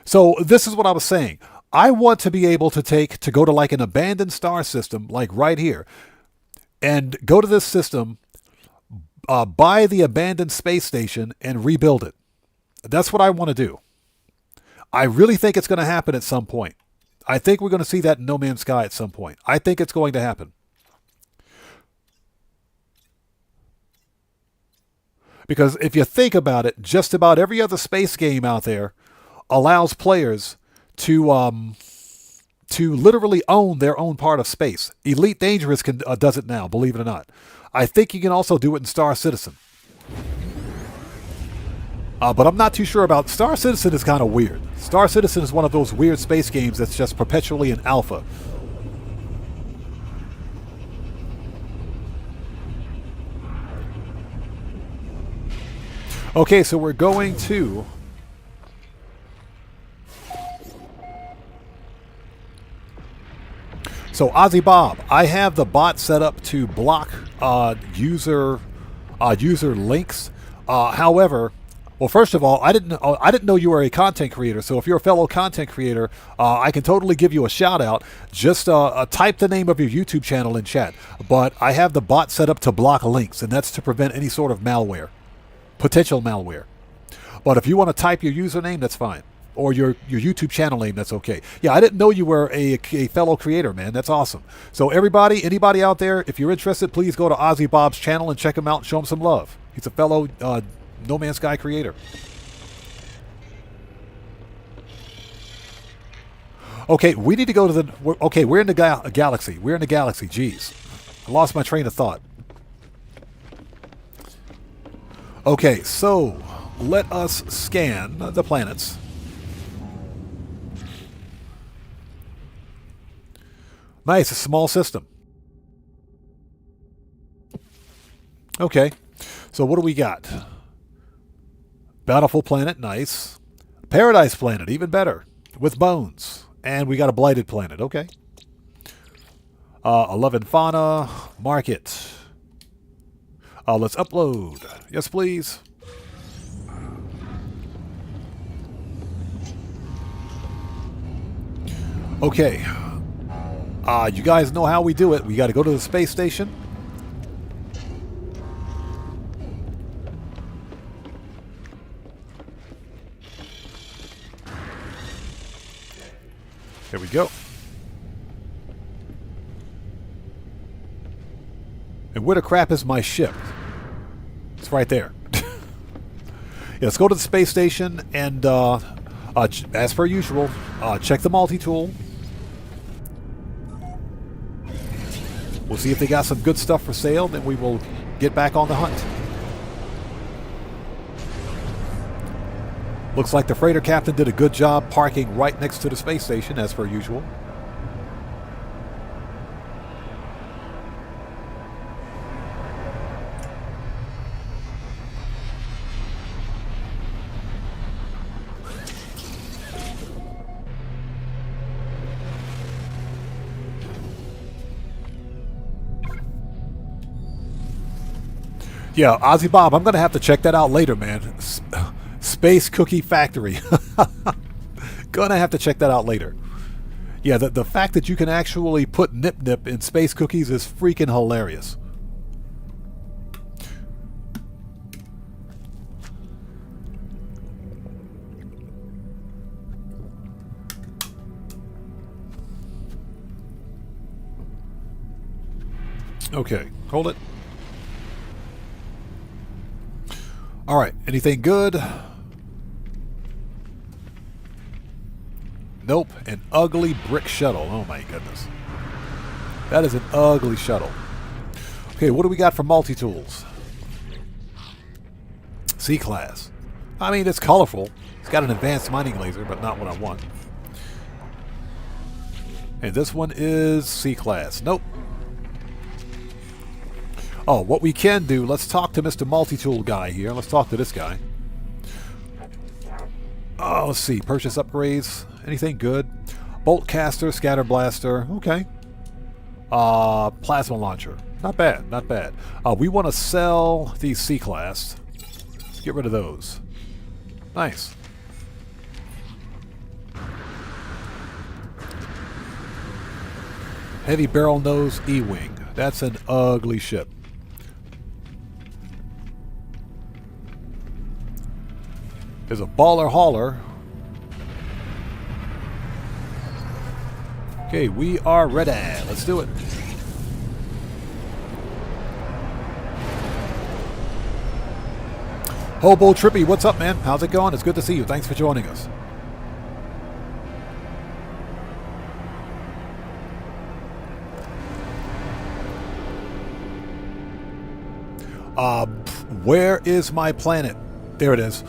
Speaker 1: So this is what I was saying. I want to be able to go to like an abandoned star system, like right here, and go to this system, buy the abandoned space station, and rebuild it. That's what I want to do. I really think it's going to happen at some point. I think we're going to see that in No Man's Sky at some point. I think it's going to happen. Because if you think about it, just about every other space game out there allows players to literally own their own part of space. Elite Dangerous does it now, believe it or not. I think you can also do it in Star Citizen. But I'm not too sure about... Star Citizen is kind of weird. Star Citizen is one of those weird space games that's just perpetually in alpha. Okay, so we're going to... So Ozzy Bob, I have the bot set up to block user links. However, well, first of all, I didn't know you were a content creator. So if you're a fellow content creator, I can totally give you a shout out. Just type the name of your YouTube channel in chat. But I have the bot set up to block links, and that's to prevent any sort of malware. Potential malware. But if you want to type your username, that's fine. Or your YouTube channel name, that's okay. Yeah, I didn't know you were a fellow creator, man. That's awesome. So anybody out there, if you're interested, please go to Ozzy Bob's channel and check him out and show him some love. He's a fellow No Man's Sky creator. Okay, we need to go to the... we're in the galaxy. We're in the galaxy. Jeez. I lost my train of thought. Okay, so let us scan the planets. Nice, a small system. Okay, so what do we got? Bountiful planet, nice. Paradise planet, even better, with bones. And we got a blighted planet, okay. 11 fauna, market. Let's upload. Yes, please. Okay. You guys know how we do it. We got to go to the space station. There we go. And where the crap is my ship? It's right there. Yeah, let's go to the space station and, as per usual, check the multi-tool. We'll see if they got some good stuff for sale, then we will get back on the hunt. Looks like the freighter captain did a good job parking right next to the space station, as per usual. Yeah, Ozzy Bob, I'm going to have to check that out later, man. Space Cookie Factory. Gonna have to check that out later. Yeah, the fact that you can actually put Nip Nip in space cookies is freaking hilarious. Okay, hold it. All right, anything good? Nope, an ugly brick shuttle. Oh my goodness. That is an ugly shuttle. Okay, what do we got for multi-tools? C-class. I mean, it's colorful. It's got an advanced mining laser, but not what I want. And this one is C-class. Nope. Oh, what we can do, let's talk to Mr. Multi-Tool guy here. Let's talk to this guy. Oh, let's see. Purchase upgrades. Anything good? Bolt caster, scatter blaster. Okay. Plasma launcher. Not bad, not bad. We want to sell these C-class. Get rid of those. Nice. Heavy barrel nose E-wing. That's an ugly ship. There's a baller hauler. Okay, we are ready. Let's do it. Hobo Trippy, what's up, man? How's it going? It's good to see you. Thanks for joining us. Where is my planet? There it is.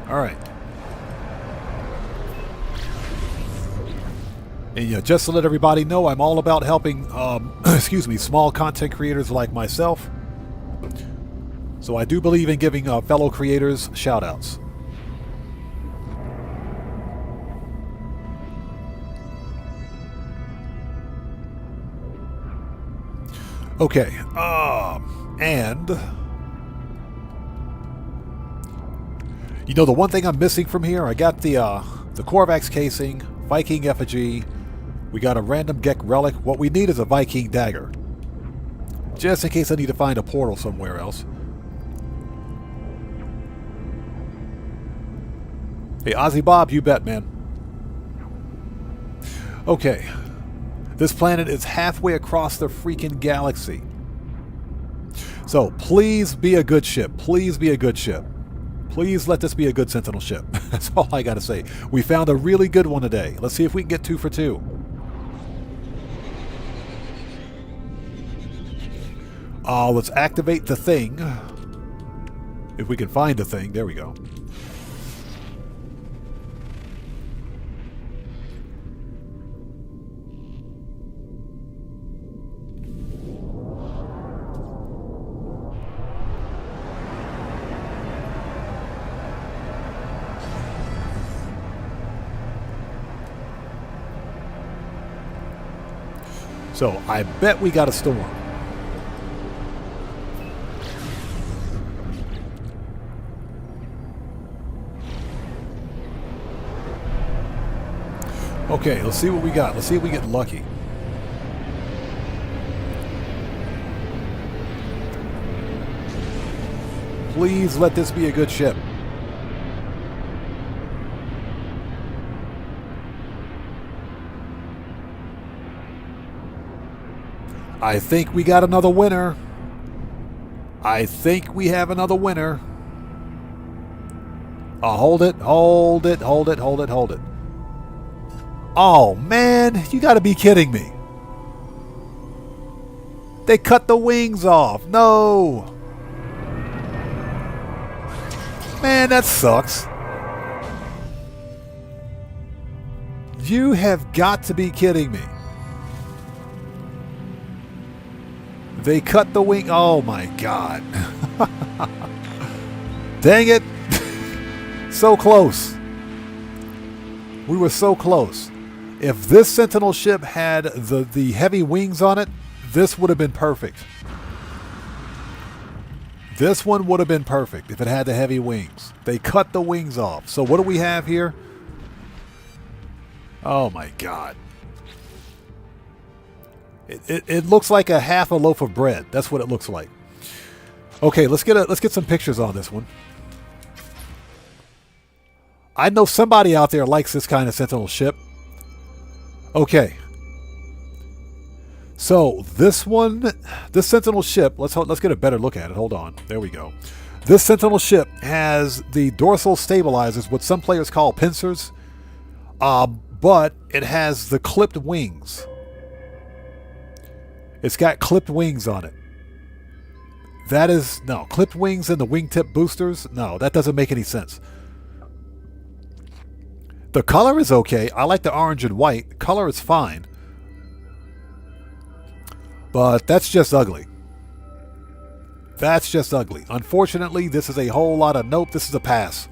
Speaker 1: All right. And yeah, just to let everybody know, I'm all about helping, excuse me, small content creators like myself. So I do believe in giving fellow creators shout-outs. Okay, and you know the one thing I'm missing from here, I got the Korvax casing, Viking effigy, we got a random Gek relic. What we need is a Viking dagger, just in case I need to find a portal somewhere else. Hey, Ozzy Bob, you bet, man. Okay. This planet is halfway across the freaking galaxy. So, please be a good ship. Please be a good ship. Please let this be a good Sentinel ship. That's all I gotta say. We found a really good one today. Let's see if we can get 2 for 2. Let's activate the thing. If we can find the thing. There we go. So, I bet we got a storm. Okay, let's see what we got. Let's see if we get lucky. Please let this be a good ship. I think we got another winner. I think we have another winner. Hold it, hold it, hold it, hold it, hold it. Oh, man. You gotta be kidding me. They cut the wings off. No. Man, that sucks. You have got to be kidding me. They cut the wing. Oh my god. Dang it. So close. We were so close. If this Sentinel ship had the heavy wings on it, this would have been perfect. This one would have been perfect if it had the heavy wings. They cut the wings off. So what do we have here? Oh my god. It looks like a half a loaf of bread. That's what it looks like. Okay, let's get some pictures on this one. I know somebody out there likes this kind of Sentinel ship. Okay. So this one, this Sentinel ship, let's get a better look at it. Hold on. There we go. This Sentinel ship has the dorsal stabilizers, what some players call pincers. But it has the clipped wings. It's got clipped wings on it. That is, no, clipped wings and the wingtip boosters? No, that doesn't make any sense. The color is okay. I like the orange and white. Color is fine. But that's just ugly. That's just ugly. Unfortunately, this is a whole lot of nope. This is a pass.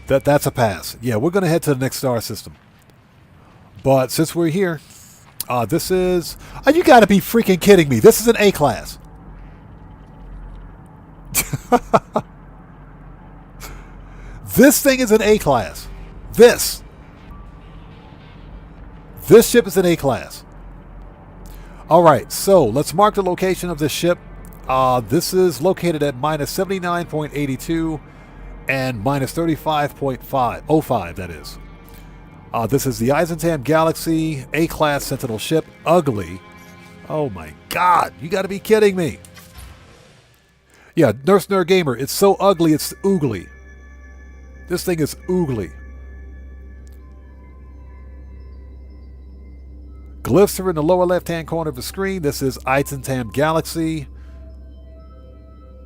Speaker 1: That's a pass. Yeah, we're going to head to the next star system. But since we're here, this is... Oh, you got to be freaking kidding me. This is an A-class. This thing is an A-class. This ship is an A-class. All right, so let's mark the location of this ship. This is located at minus 79.82 and minus 35.05, that is. This is the Eisentam Galaxy A-class Sentinel ship. Ugly. Oh my god, you got to be kidding me. Yeah, Nurse Nerd Gamer, it's so ugly, it's oogly. This thing is oogly. Glyphs are in the lower left-hand corner of the screen. This is Eisentam Galaxy.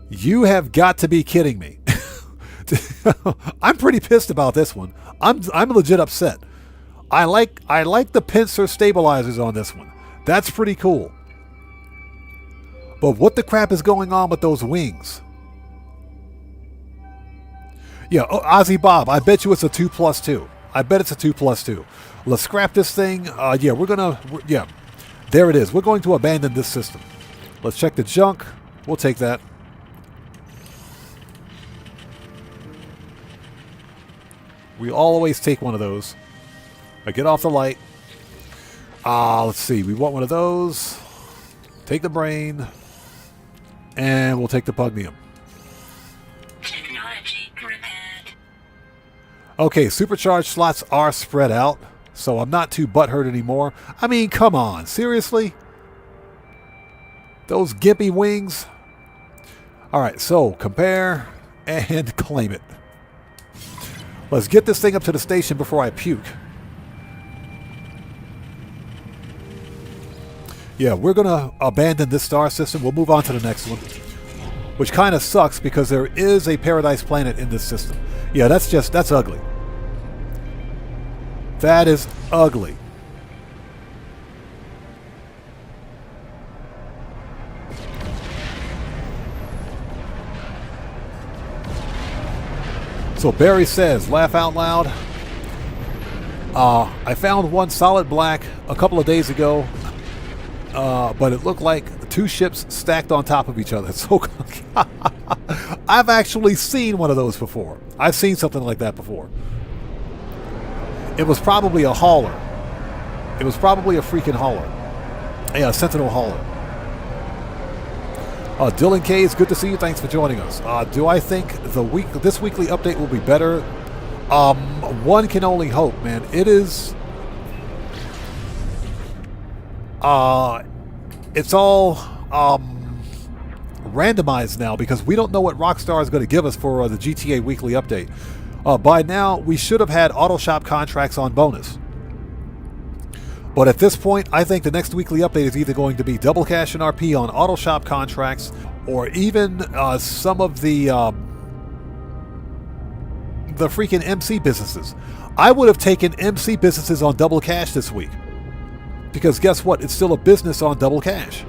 Speaker 1: You have got to be kidding me. I'm pretty pissed about this one. I'm legit upset. I like the pincer stabilizers on this one. That's pretty cool. But what the crap is going on with those wings? Yeah, oh, Ozzy Bob, I bet you it's a 2+2. I bet it's a 2+2. Let's scrap this thing. Yeah, there it is. We're going to abandon this system. Let's check the junk. We'll take that. We always take one of those. Get off the light. Let's see. We want one of those. Take the brain. And we'll take the pugnium.
Speaker 2: Technology repaired.
Speaker 1: Okay, supercharged slots are spread out, so I'm not too butthurt anymore. I mean, come on. Seriously? Those gimpy wings? Alright, so compare and claim it. Let's get this thing up to the station before I puke. Yeah, we're going to abandon this star system. We'll move on to the next one. Which kind of sucks because there is a paradise planet in this system. Yeah, that's ugly. That is ugly. So Barry says, laugh out loud. I found one solid black a couple of days ago. But it looked like two ships stacked on top of each other. So I've actually seen one of those before. I've seen something like that before. It was probably a hauler. It was probably a freaking hauler. Yeah, a Sentinel hauler. Dylan K, it's good to see you. Thanks for joining us. Do I think this weekly update will be better? One can only hope, man. It is... it's all randomized now because we don't know what Rockstar is going to give us for the GTA weekly update. By now, we should have had auto shop contracts on bonus. But at this point, I think the next weekly update is either going to be double cash and RP on auto shop contracts, or even some of the freaking MC businesses. I would have taken MC businesses on double cash this week. Because guess what? It's still a business on double cash.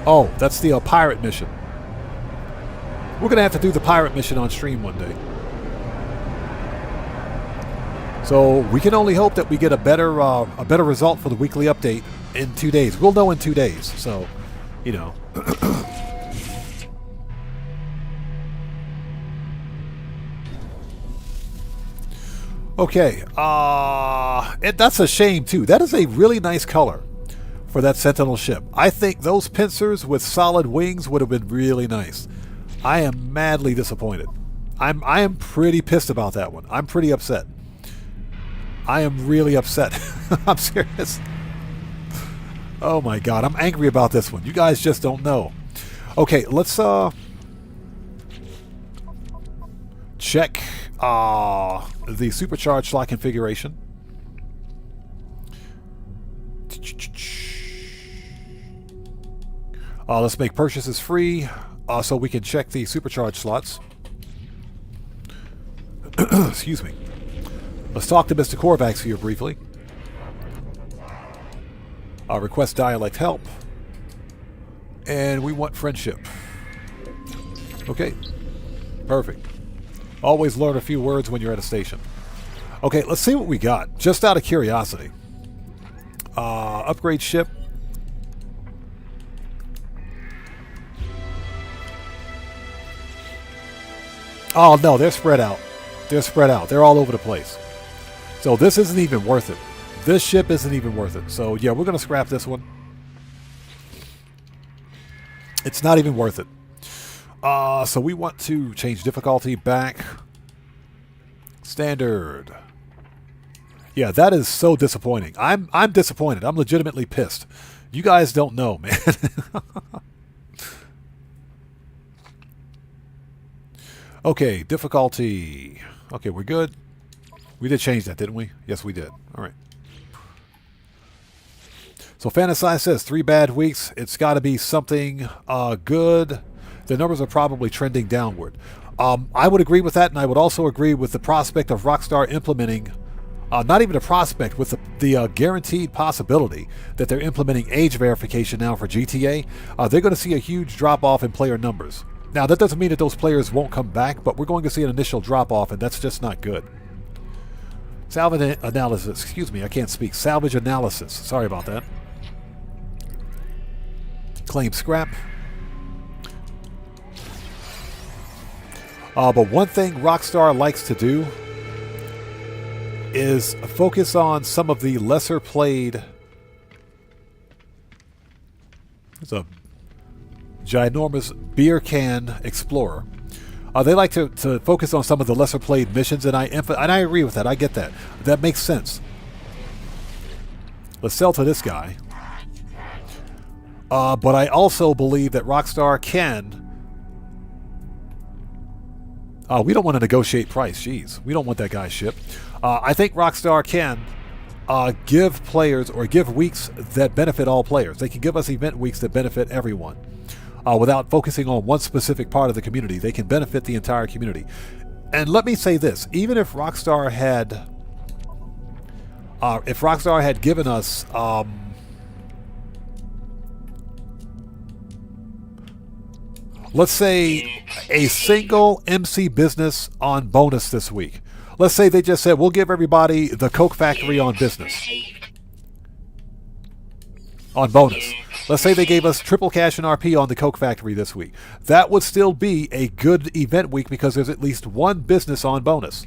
Speaker 1: Oh, that's the pirate mission. We're going to have to do the pirate mission on stream one day. So we can only hope that we get a better result for the weekly update in 2 days. We'll know in 2 days. So, you know. Okay. That's a shame, too. That is a really nice color for that Sentinel ship. I think those pincers with solid wings would have been really nice. I am madly disappointed. I am pretty pissed about that one. I'm pretty upset. I am really upset. I'm serious. Oh my god, I'm angry about this one. You guys just don't know. Okay, let's check the supercharged slot configuration. Let's make purchases free so we can check the supercharged slots. Excuse me. Let's talk to Mr. Korvax here briefly. Request dialect help. And we want friendship. Okay. Perfect. Always learn a few words when you're at a station. Okay, let's see what we got. Just out of curiosity. Upgrade ship. Oh, no, they're spread out. They're spread out. They're all over the place. So this isn't even worth it. This ship isn't even worth it. So, yeah, we're going to scrap this one. It's not even worth it. So we want to change difficulty back. Standard. Yeah, that is so disappointing. I'm disappointed. I'm legitimately pissed. You guys don't know, man. Okay, difficulty. Okay, we're good. We did change that, didn't we? Yes, we did. All right. So Fantasize says 3 bad weeks. It's got to be something good. The numbers are probably trending downward. I would agree with that, and I would also agree with the prospect of Rockstar implementing, not even a prospect, with the guaranteed possibility that they're implementing age verification now for GTA. They're going to see a huge drop-off in player numbers. Now, that doesn't mean that those players won't come back, but we're going to see an initial drop-off, and that's just not good. Salvage analysis. Excuse me, I can't speak. Salvage analysis. Sorry about that. Claim scrap. But one thing Rockstar likes to do is focus on some of the lesser played... There's a ginormous beer can explorer. They like to focus on some of the lesser played missions, and I agree with that. I get that. That makes sense. Let's sell to this guy. But I also believe that Rockstar can... we don't want to negotiate price. Jeez, we don't want that guy's ship. I think Rockstar can give players or give weeks that benefit all players. They can give us event weeks that benefit everyone. Without focusing on one specific part of the community. They can benefit the entire community. And let me say this, even if Rockstar had given us let's say a single MC business on bonus this week. Let's say they just said, we'll give everybody the Coke Factory on business. On bonus. Let's say they gave us triple cash and RP on the Coke Factory this week. That would still be a good event week because there's at least one business on bonus.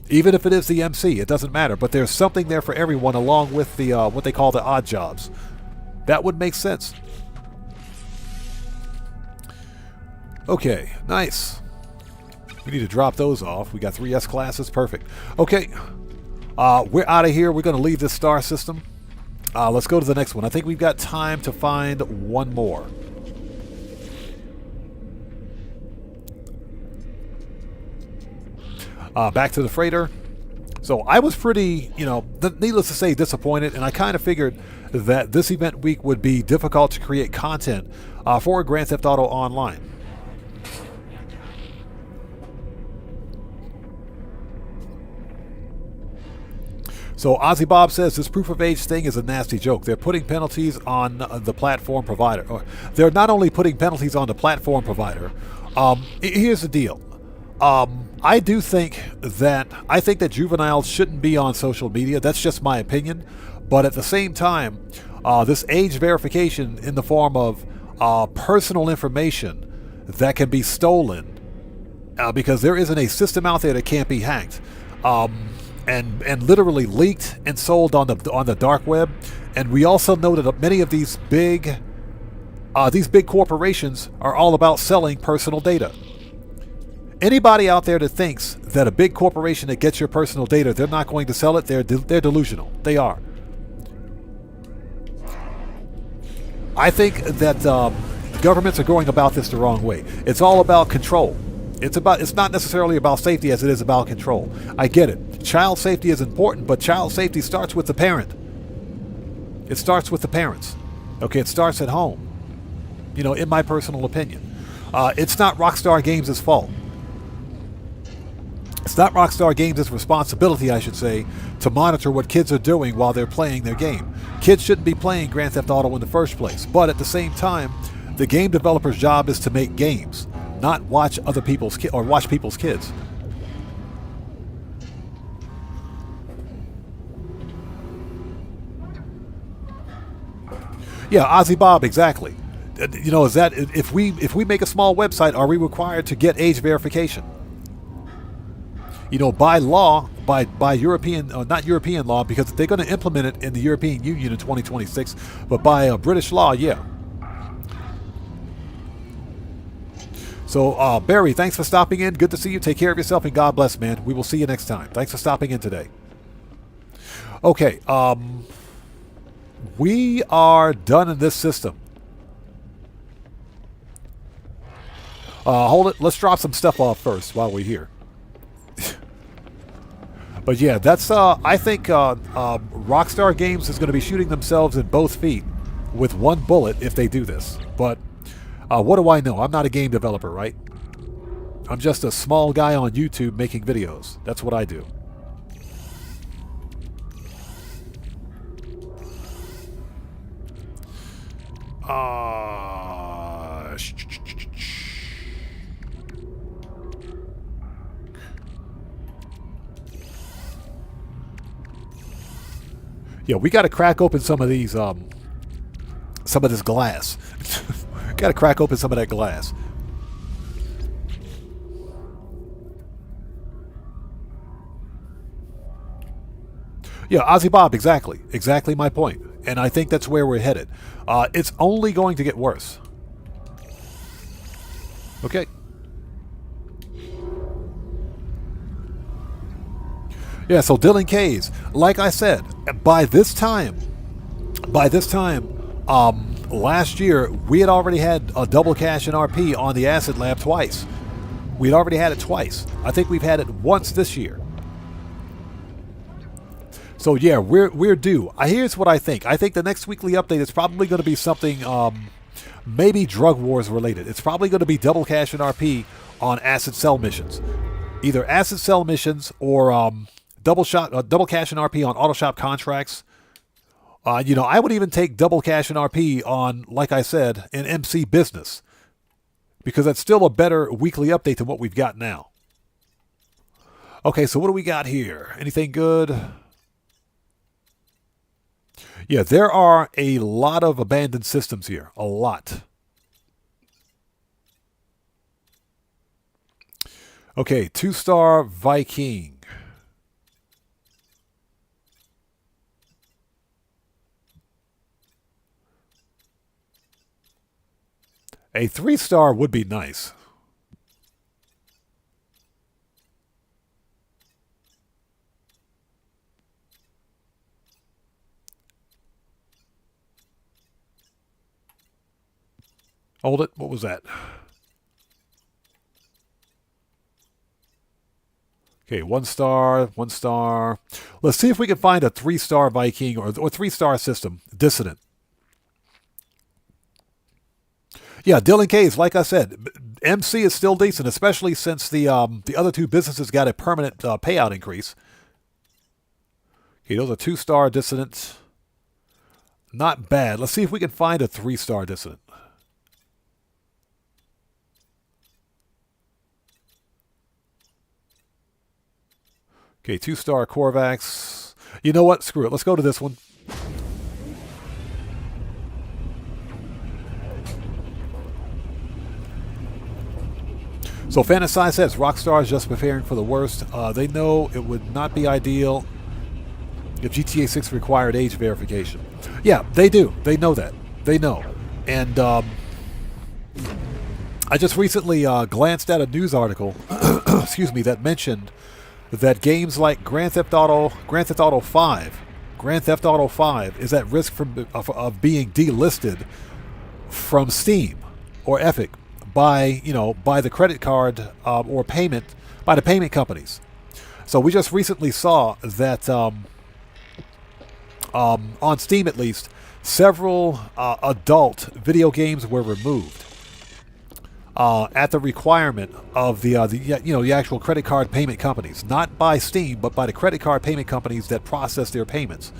Speaker 1: Even if it is the MC, it doesn't matter. But there's something there for everyone along with the what they call the odd jobs. That would make sense. Okay, nice. We need to drop those off. We got 3 S classes. Perfect. Okay. We're out of here. We're going to leave this star system. Let's go to the next one. I think we've got time to find one more. Back to the freighter. So I was pretty, needless to say, disappointed, and I kind of figured that this event week would be difficult to create content for Grand Theft Auto Online. So Ozzy Bob says this proof of age thing is a nasty joke. They're putting penalties on the platform provider. They're not only putting penalties on the platform provider. Here's the deal. I think that juveniles shouldn't be on social media. That's just my opinion. But at the same time, this age verification in the form of personal information that can be stolen, because there isn't a system out there that can't be hacked, and literally leaked and sold on the dark web. And we also know that many of these big corporations are all about selling personal data. Anybody out there that thinks that a big corporation that gets your personal data, they're not going to sell it, they're delusional. They are. I think that governments are going about this the wrong way. It's all about control. It's not necessarily about safety as it is about control. I get it. Child safety is important, but child safety starts with the parent. It starts with the parents. Okay, it starts at home. In my personal opinion. It's not Rockstar Games' fault. It's not Rockstar Games' responsibility, I should say, to monitor what kids are doing while they're playing their game. Kids shouldn't be playing Grand Theft Auto in the first place. But at the same time, the game developer's job is to make games, not watch other people's watch people's kids. Yeah, Ozzy Bob, exactly. Is that if we make a small website, are we required to get age verification? By law, by European, not European law, because they're going to implement it in the European Union in 2026, but by British law, yeah. So, Barry, thanks for stopping in. Good to see you. Take care of yourself, and God bless, man. We will see you next time. Thanks for stopping in today. Okay, we are done in this system. Hold it. Let's drop some stuff off first while we're here. But yeah, that's I think Rockstar Games is going to be shooting themselves in both feet with one bullet if they do this. But what do I know? I'm not a game developer, right? I'm just a small guy on YouTube making videos. That's what I do. Yeah, we got to crack open some of these, some of this glass. Got to crack open some of that glass. Yeah, Ozzy Bob, exactly. Exactly my point. And I think that's where we're headed. It's only going to get worse. Okay. Yeah, so Dylan Kays, like I said, by this time, last year, we had already had a double cache in RP on the Acid Lab twice. We'd already had it twice. I think we've had it once this year. So yeah, we're due. Here's what I think. I think the next weekly update is probably going to be something maybe drug wars related. It's probably going to be double cache in RP on Acid Cell missions. Either Acid Cell missions or double cache in RP on auto shop contracts. I would even take double cache in RP on, like I said, an MC business, because that's still a better weekly update than what we've got now. Okay, so what do we got here? Anything good? Yeah, there are a lot of abandoned systems here. A lot. Okay, 2-star Viking. A 3-star would be nice. Hold it. What was that? Okay, 1 star, 1 star. Let's see if we can find a 3-star Viking or 3-star system. Dissident. Yeah, Dylan Case, like I said, MC is still decent, especially since the other 2 businesses got a permanent payout increase. Okay, those are 2-star Dissidents. Not bad. Let's see if we can find a 3-star Dissident. Okay, 2-star Korvax. You know what? Screw it. Let's go to this one. So Fantasize says Rockstar is just preparing for the worst. They know it would not be ideal if GTA 6 required age verification. Yeah, they do. They know that. They know. And I just recently glanced at a news article, excuse me, that mentioned that games like Grand Theft Auto 5 is at risk of being delisted from Steam or Epic by the credit card or payment by the payment companies. So we just recently saw that on Steam at least, several adult video games were removed at the requirement of the actual credit card payment companies, not by Steam, but by the credit card payment companies that process their payments.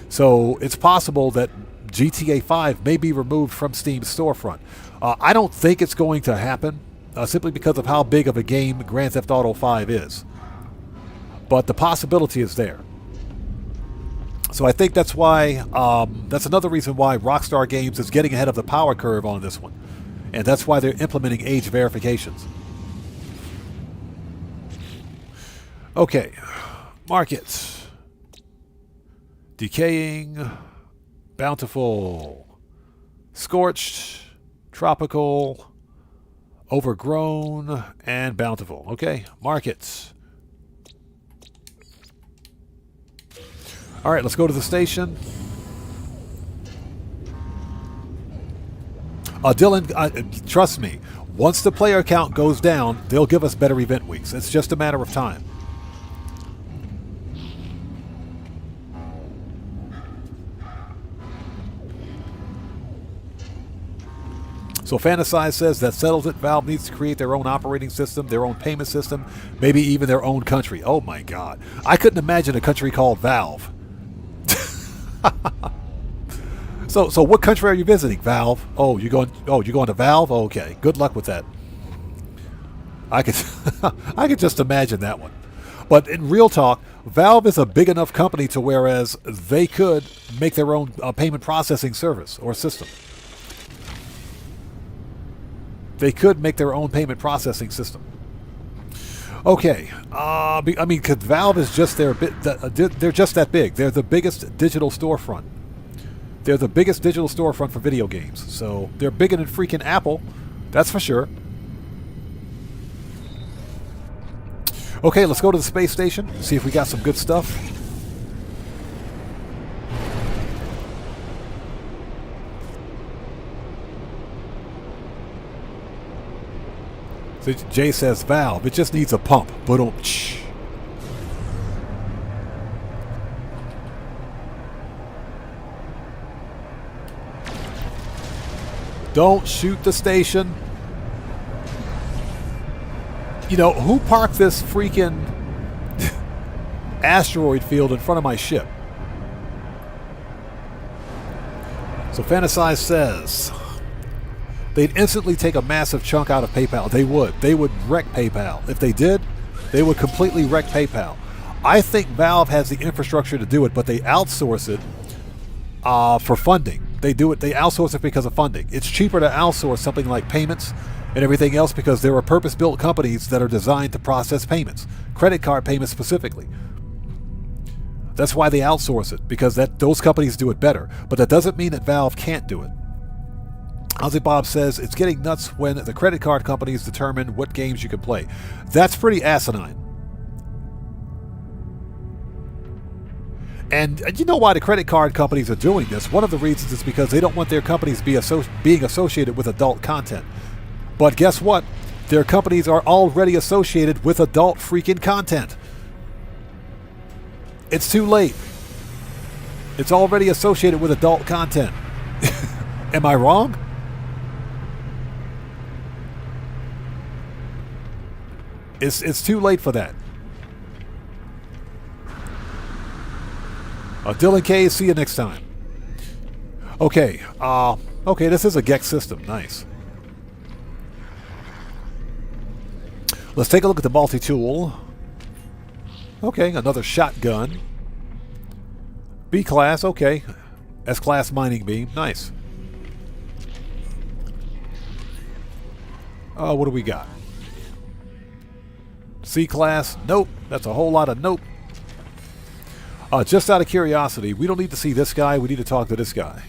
Speaker 1: So it's possible that GTA 5 may be removed from Steam's storefront. I don't think it's going to happen, simply because of how big of a game Grand Theft Auto 5 is. But the possibility is there. So I think that's why, that's another reason why Rockstar Games is getting ahead of the power curve on this one. And that's why they're implementing age verifications. Okay. Markets. Decaying. Bountiful. Scorched. Tropical. Overgrown. And bountiful. Okay. Markets. All right, let's go to the station. Dylan, trust me, once the player count goes down, they'll give us better event weeks. It's just a matter of time. So Fantasize says that settles it. Valve needs to create their own operating system, their own payment system, maybe even their own country. Oh my God. I couldn't imagine a country called Valve. So what country are you visiting, Valve? Oh, you're going to Valve? Okay. Good luck with that. I could just imagine that one. But in real talk, Valve is a big enough company to whereas they could make their own payment processing service or system. They could make their own payment processing system. Okay, I mean, cause Valve is just they're just that big. They're the biggest digital storefront. They're the biggest digital storefront for video games. So they're bigger than freaking Apple, that's for sure. Okay, let's go to the space station. See if we got some good stuff. So Jay says Valve, it just needs a pump. Ba-dum-tsh. Don't shoot the station. You know, who parked this freaking asteroid field in front of my ship? So Fantasize says they'd instantly take a massive chunk out of PayPal. They would. They would wreck PayPal. If they did, they would completely wreck PayPal. I think Valve has the infrastructure to do it, but they outsource it for funding. They do it. They outsource it because of funding. It's cheaper to outsource something like payments and everything else because there are purpose-built companies that are designed to process payments, credit card payments specifically. That's why they outsource it, because those companies do it better. But that doesn't mean that Valve can't do it. Ozzy Bob says it's getting nuts when the credit card companies determine what games you can play. That's pretty asinine. And you know why the credit card companies are doing this? One of the reasons is because they don't want their companies being associated with adult content. But guess what? Their companies are already associated with adult freaking content. It's too late. It's already associated with adult content. Am I wrong? It's too late for that. Dylan K, see you next time. Okay, okay, this is a Gex system. Nice. Let's take a look at the multi-tool. Okay, another shotgun. B-class, okay. S-class mining beam, nice. What do we got? C-class, nope. That's a whole lot of nope. Just out of curiosity, we don't need to see this guy. We need to talk to this guy.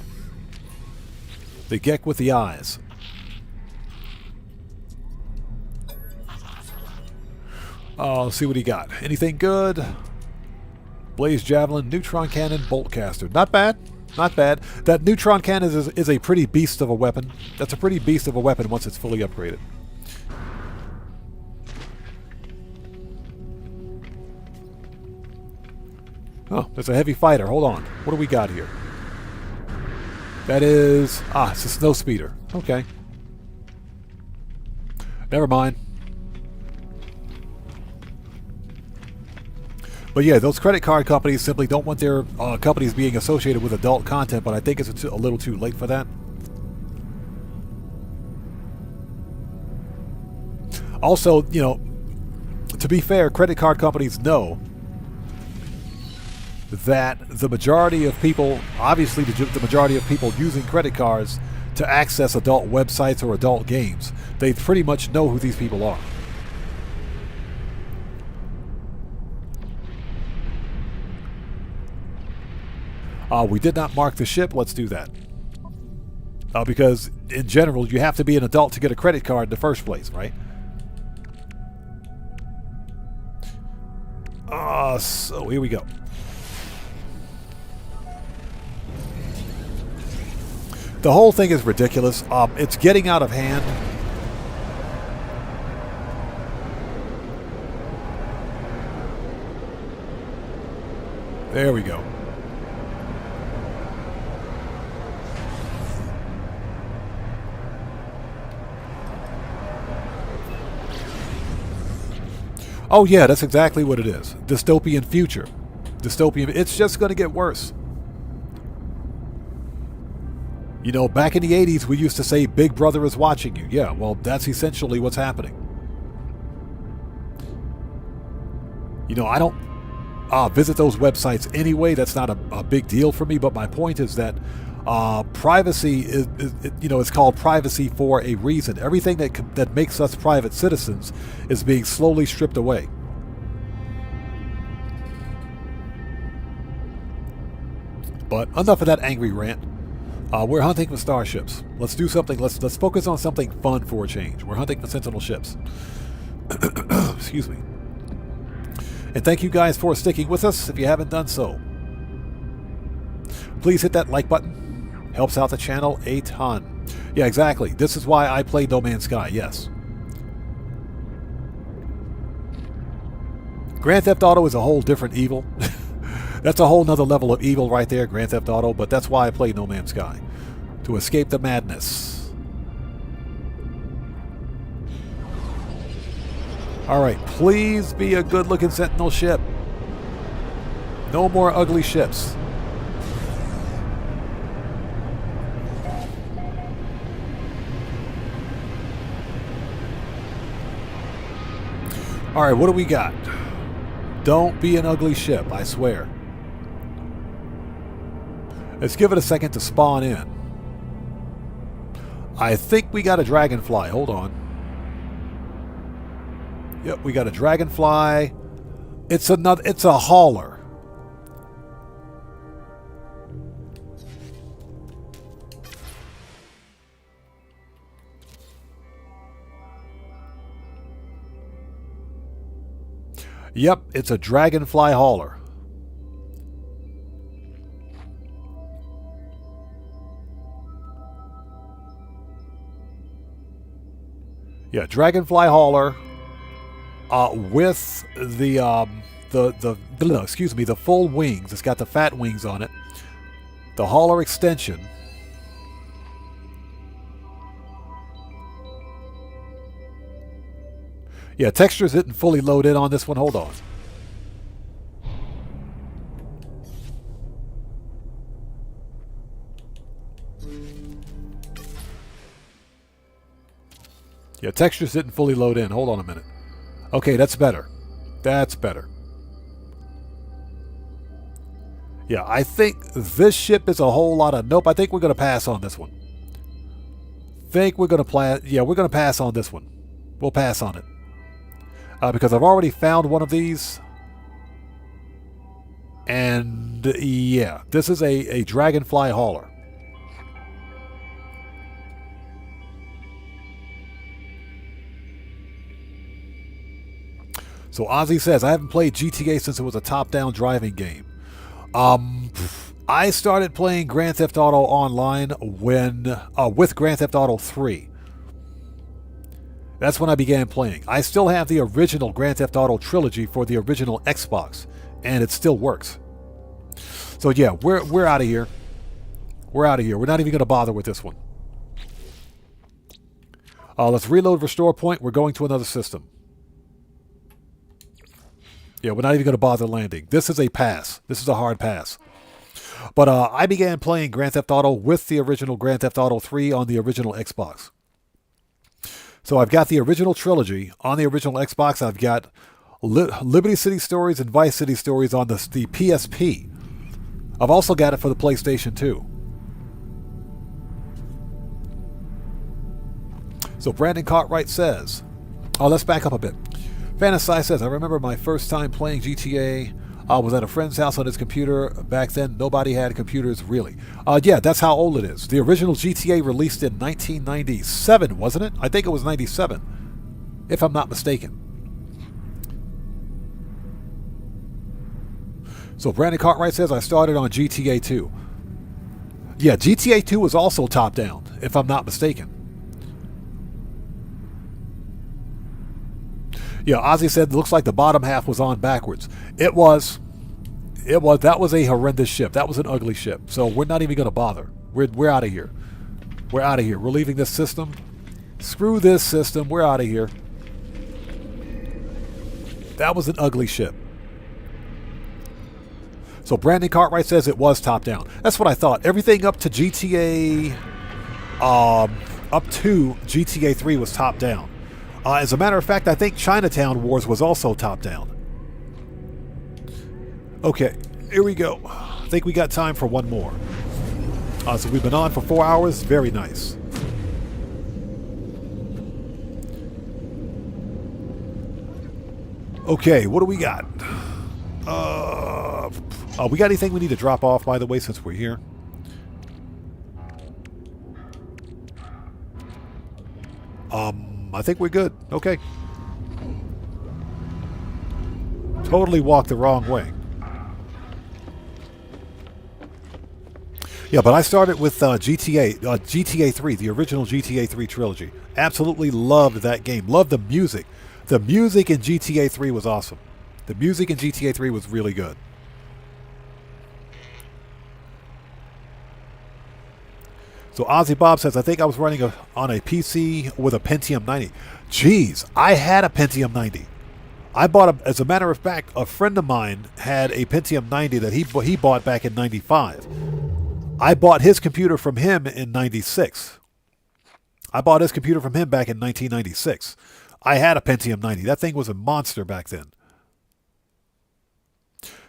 Speaker 1: The Gek with the eyes. Let's see what he got. Anything good? Blaze Javelin, Neutron Cannon, Bolt Caster. Not bad. Not bad. That Neutron Cannon is a pretty beast of a weapon. That's a pretty beast of a weapon once it's fully upgraded. Oh, there's a heavy fighter. Hold on. What do we got here? That is... it's a snow speeder. Okay. Never mind. But yeah, those credit card companies simply don't want their companies being associated with adult content, but I think it's a little too late for that. Also, you know, to be fair, credit card companies know that the majority of people, obviously the majority of people using credit cards to access adult websites or adult games, they pretty much know who these people are. We did not mark the ship. Let's do that. Because in general, you have to be an adult to get a credit card in the first place, right? So here we go. The whole thing is ridiculous. It's getting out of hand. There we go. Oh yeah, that's exactly what it is. Dystopian future. Dystopian. It's just going to get worse. You know, back in the 80s, we used to say Big Brother is watching you. Yeah, well, that's essentially what's happening. You know, I don't visit those websites anyway. That's not a big deal for me. But my point is that privacy is you know, it's called privacy for a reason. Everything that makes us private citizens is being slowly stripped away. But enough of that angry rant. We're hunting for starships. Let's do something. Let's focus on something fun for a change. We're hunting for Sentinel ships. Excuse me. And thank you guys for sticking with us. If you haven't done so, please hit that like button. Helps out the channel a ton. Yeah, exactly. This is why I play No Man's Sky. Yes. Grand Theft Auto is a whole different evil. That's a whole nother level of evil right there, Grand Theft Auto, but that's why I play No Man's Sky. To escape the madness. Alright, please be a good-looking Sentinel ship. No more ugly ships. Alright, what do we got? Don't be an ugly ship, I swear. Let's give it a second to spawn in. I think we got a dragonfly. Hold on. Yep, we got a dragonfly. It's a hauler. Yep, it's a dragonfly hauler. Yeah, Dragonfly Hauler with the full wings. It's got the fat wings on it. The Hauler extension. Yeah, textures didn't fully load in on this one. Hold on. Yeah, textures didn't fully load in. Hold on a minute. Okay, that's better. That's better. Yeah, I think this ship is a whole lot of... Nope, I think we're going to pass on this one. We're going to pass on this one. We'll pass on it. Because I've already found one of these. And, yeah, this is a Dragonfly Hauler. So Ozzy says, I haven't played GTA since it was a top-down driving game. I started playing Grand Theft Auto Online with Grand Theft Auto 3. That's when I began playing. I still have the original Grand Theft Auto trilogy for the original Xbox, and it still works. So yeah, we're out of here. We're out of here. We're not even going to bother with this one. Let's reload restore point. We're going to another system. Yeah, we're not even going to bother landing. This is a pass. This is a hard pass. But I began playing Grand Theft Auto with the original Grand Theft Auto 3 on the original Xbox. So I've got the original trilogy on the original Xbox. I've got Liberty City Stories and Vice City Stories on the PSP. I've also got it for the PlayStation 2. So Brandon Cartwright says, let's back up a bit. Fantasy says, I remember my first time playing GTA was at a friend's house on his computer. Back then, nobody had computers, really. Yeah, that's how old it is. The original GTA released in 1997, wasn't it? I think it was 97, if I'm not mistaken. So Brandon Cartwright says, I started on GTA 2. Yeah, GTA 2 was also top-down, if I'm not mistaken. Yeah, Ozzy said, looks like the bottom half was on backwards. It was. That was a horrendous ship. That was an ugly ship. So we're not even going to bother. We're out of here. We're out of here. We're leaving this system. Screw this system. We're out of here. That was an ugly ship. So Brandon Cartwright says it was top down. That's what I thought. Everything up to GTA 3 was top down. As a matter of fact, I think Chinatown Wars was also top-down. Okay, here we go. I think we got time for one more. So we've been on for 4 hours. Very nice. Okay, what do we got? We got anything we need to drop off, by the way, since we're here? I think we're good. Okay. Totally walked the wrong way. Yeah, but I started with GTA 3, the original GTA 3 trilogy. Absolutely loved that game. Loved the music. The music in GTA 3 was awesome. The music in GTA 3 was really good. So Ozzy Bob says, I think I was running on a PC with a Pentium 90. Jeez, I had a Pentium 90. I bought as a matter of fact, a friend of mine had a Pentium 90 that he bought back in 95. I bought his computer from him in 96. I bought his computer from him back in 1996. I had a Pentium 90. That thing was a monster back then.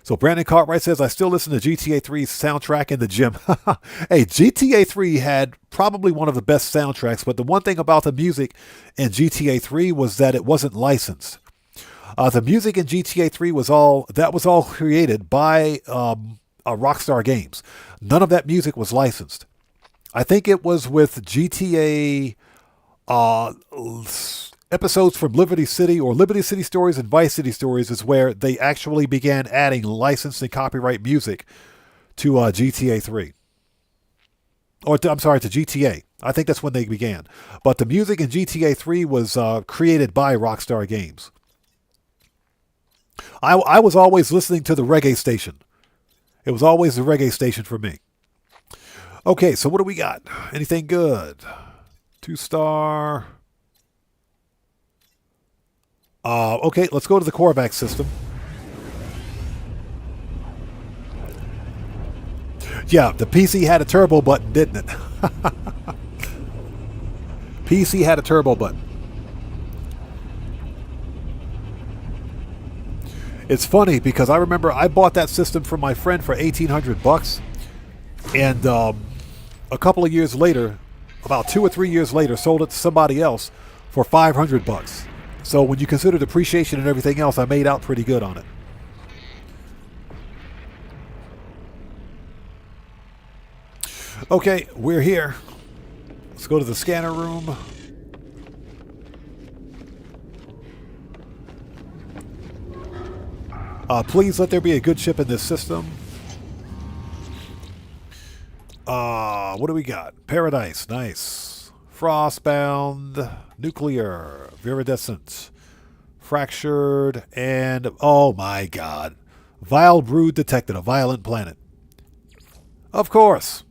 Speaker 1: So Brandon Cartwright says, I still listen to GTA 3's soundtrack in the gym. Hey, GTA 3 had probably one of the best soundtracks, but the one thing about the music in GTA 3 was that it wasn't licensed. The music in GTA 3 was all created by Rockstar Games. None of that music was licensed. I think it was with GTA episodes from Liberty City or Liberty City Stories and Vice City Stories is where they actually began adding licensed and copyright music to GTA 3. I'm sorry, to GTA. I think that's when they began. But the music in GTA 3 was created by Rockstar Games. I was always listening to the reggae station. It was always the reggae station for me. Okay, so what do we got? Anything good? 2-star. Okay, let's go to the Korvax system. Yeah, the PC had a turbo button, didn't it? PC had a turbo button. It's funny because I remember I bought that system from my friend for $1,800, and a couple of years later, about 2 or 3 years later, sold it to somebody else for $500. So when you consider depreciation and everything else, I made out pretty good on it. Okay, we're here. Let's go to the scanner room. Please let there be a good ship in this system. What do we got? Paradise, nice. Frostbound, nuclear, viridescent, fractured, and oh my god. Vile brood detected, a violent planet. Of course.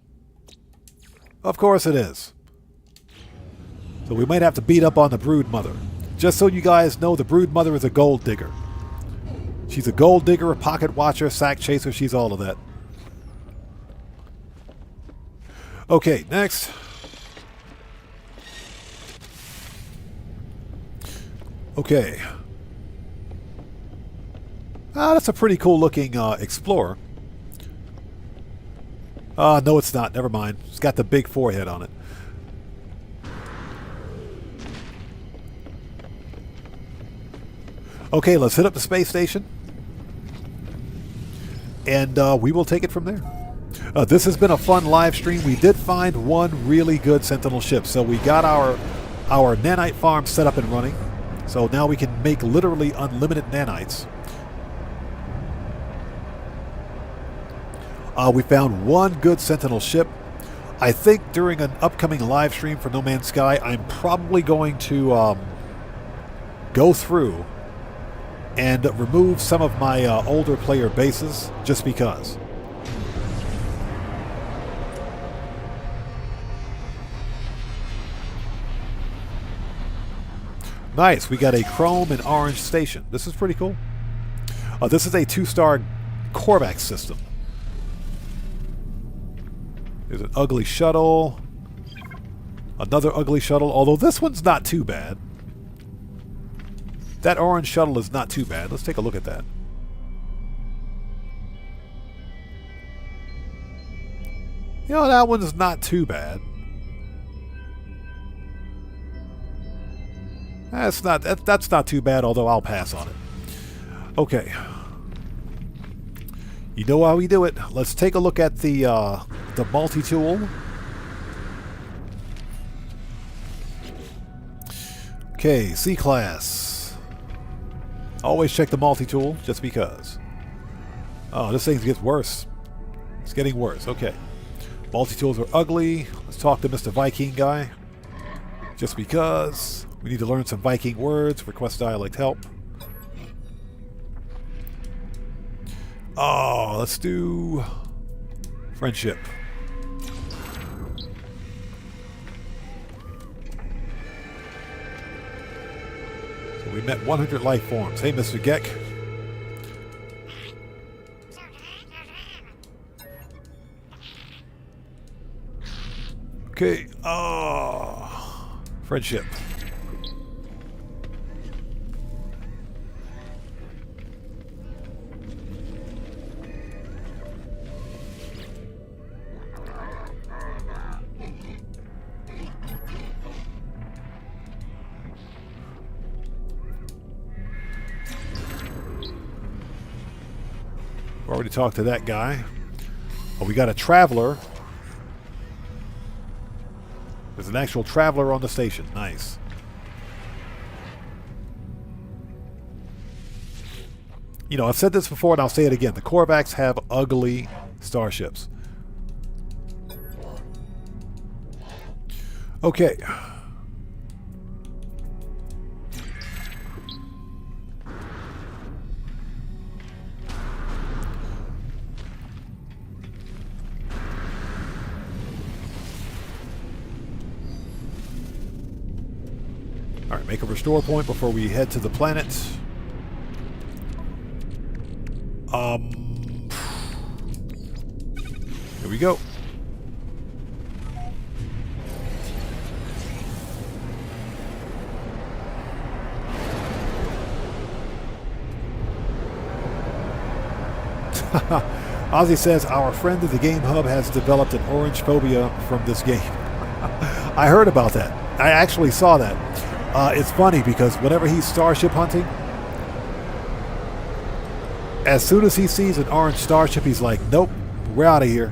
Speaker 1: Of course it is. So we might have to beat up on the brood mother. Just so you guys know, the brood mother is a gold digger. She's a gold digger, a pocket watcher, sack chaser, she's all of that. Okay, next. Okay. That's a pretty cool looking Explorer. No it's not, never mind. It's got the big forehead on it. Okay, let's hit up the space station. And we will take it from there. This has been a fun live stream. We did find one really good Sentinel ship. So we got our nanite farm set up and running. So now we can make literally unlimited nanites. We found one good Sentinel ship. I think during an upcoming live stream for No Man's Sky, I'm probably going to go through and remove some of my older player bases, just because. Nice, we got a chrome and orange station. This is pretty cool. This is a 2-star Korvax system. There's an ugly shuttle. Another ugly shuttle, although this one's not too bad. That orange shuttle is not too bad. Let's take a look at that. You know, that one's not too bad. That's not too bad, although I'll pass on it. Okay. You know how we do it. Let's take a look at the multi-tool. Okay, C-Class. Always check the multi-tool, just because. Oh, this thing gets worse. It's getting worse. Okay. Multi-tools are ugly. Let's talk to Mr. Viking guy. Just because. We need to learn some Viking words. Request dialect help. Oh, let's do friendship. So we met 100 life forms. Hey, Mr. Geck. Okay. Oh, friendship. Already talked to that guy. Oh, we got a traveler. There's an actual traveler on the station. Nice. You know, I've said this before and I'll say it again. The Korvax have ugly starships. Okay. All right, make a restore point before we head to the planet. Here we go. Ozzy says, our friend at the Game Hub has developed an orange phobia from this game. I heard about that. I actually saw that. It's funny because whenever he's Starship hunting, as soon as he sees an orange Starship, he's like, nope, we're out of here.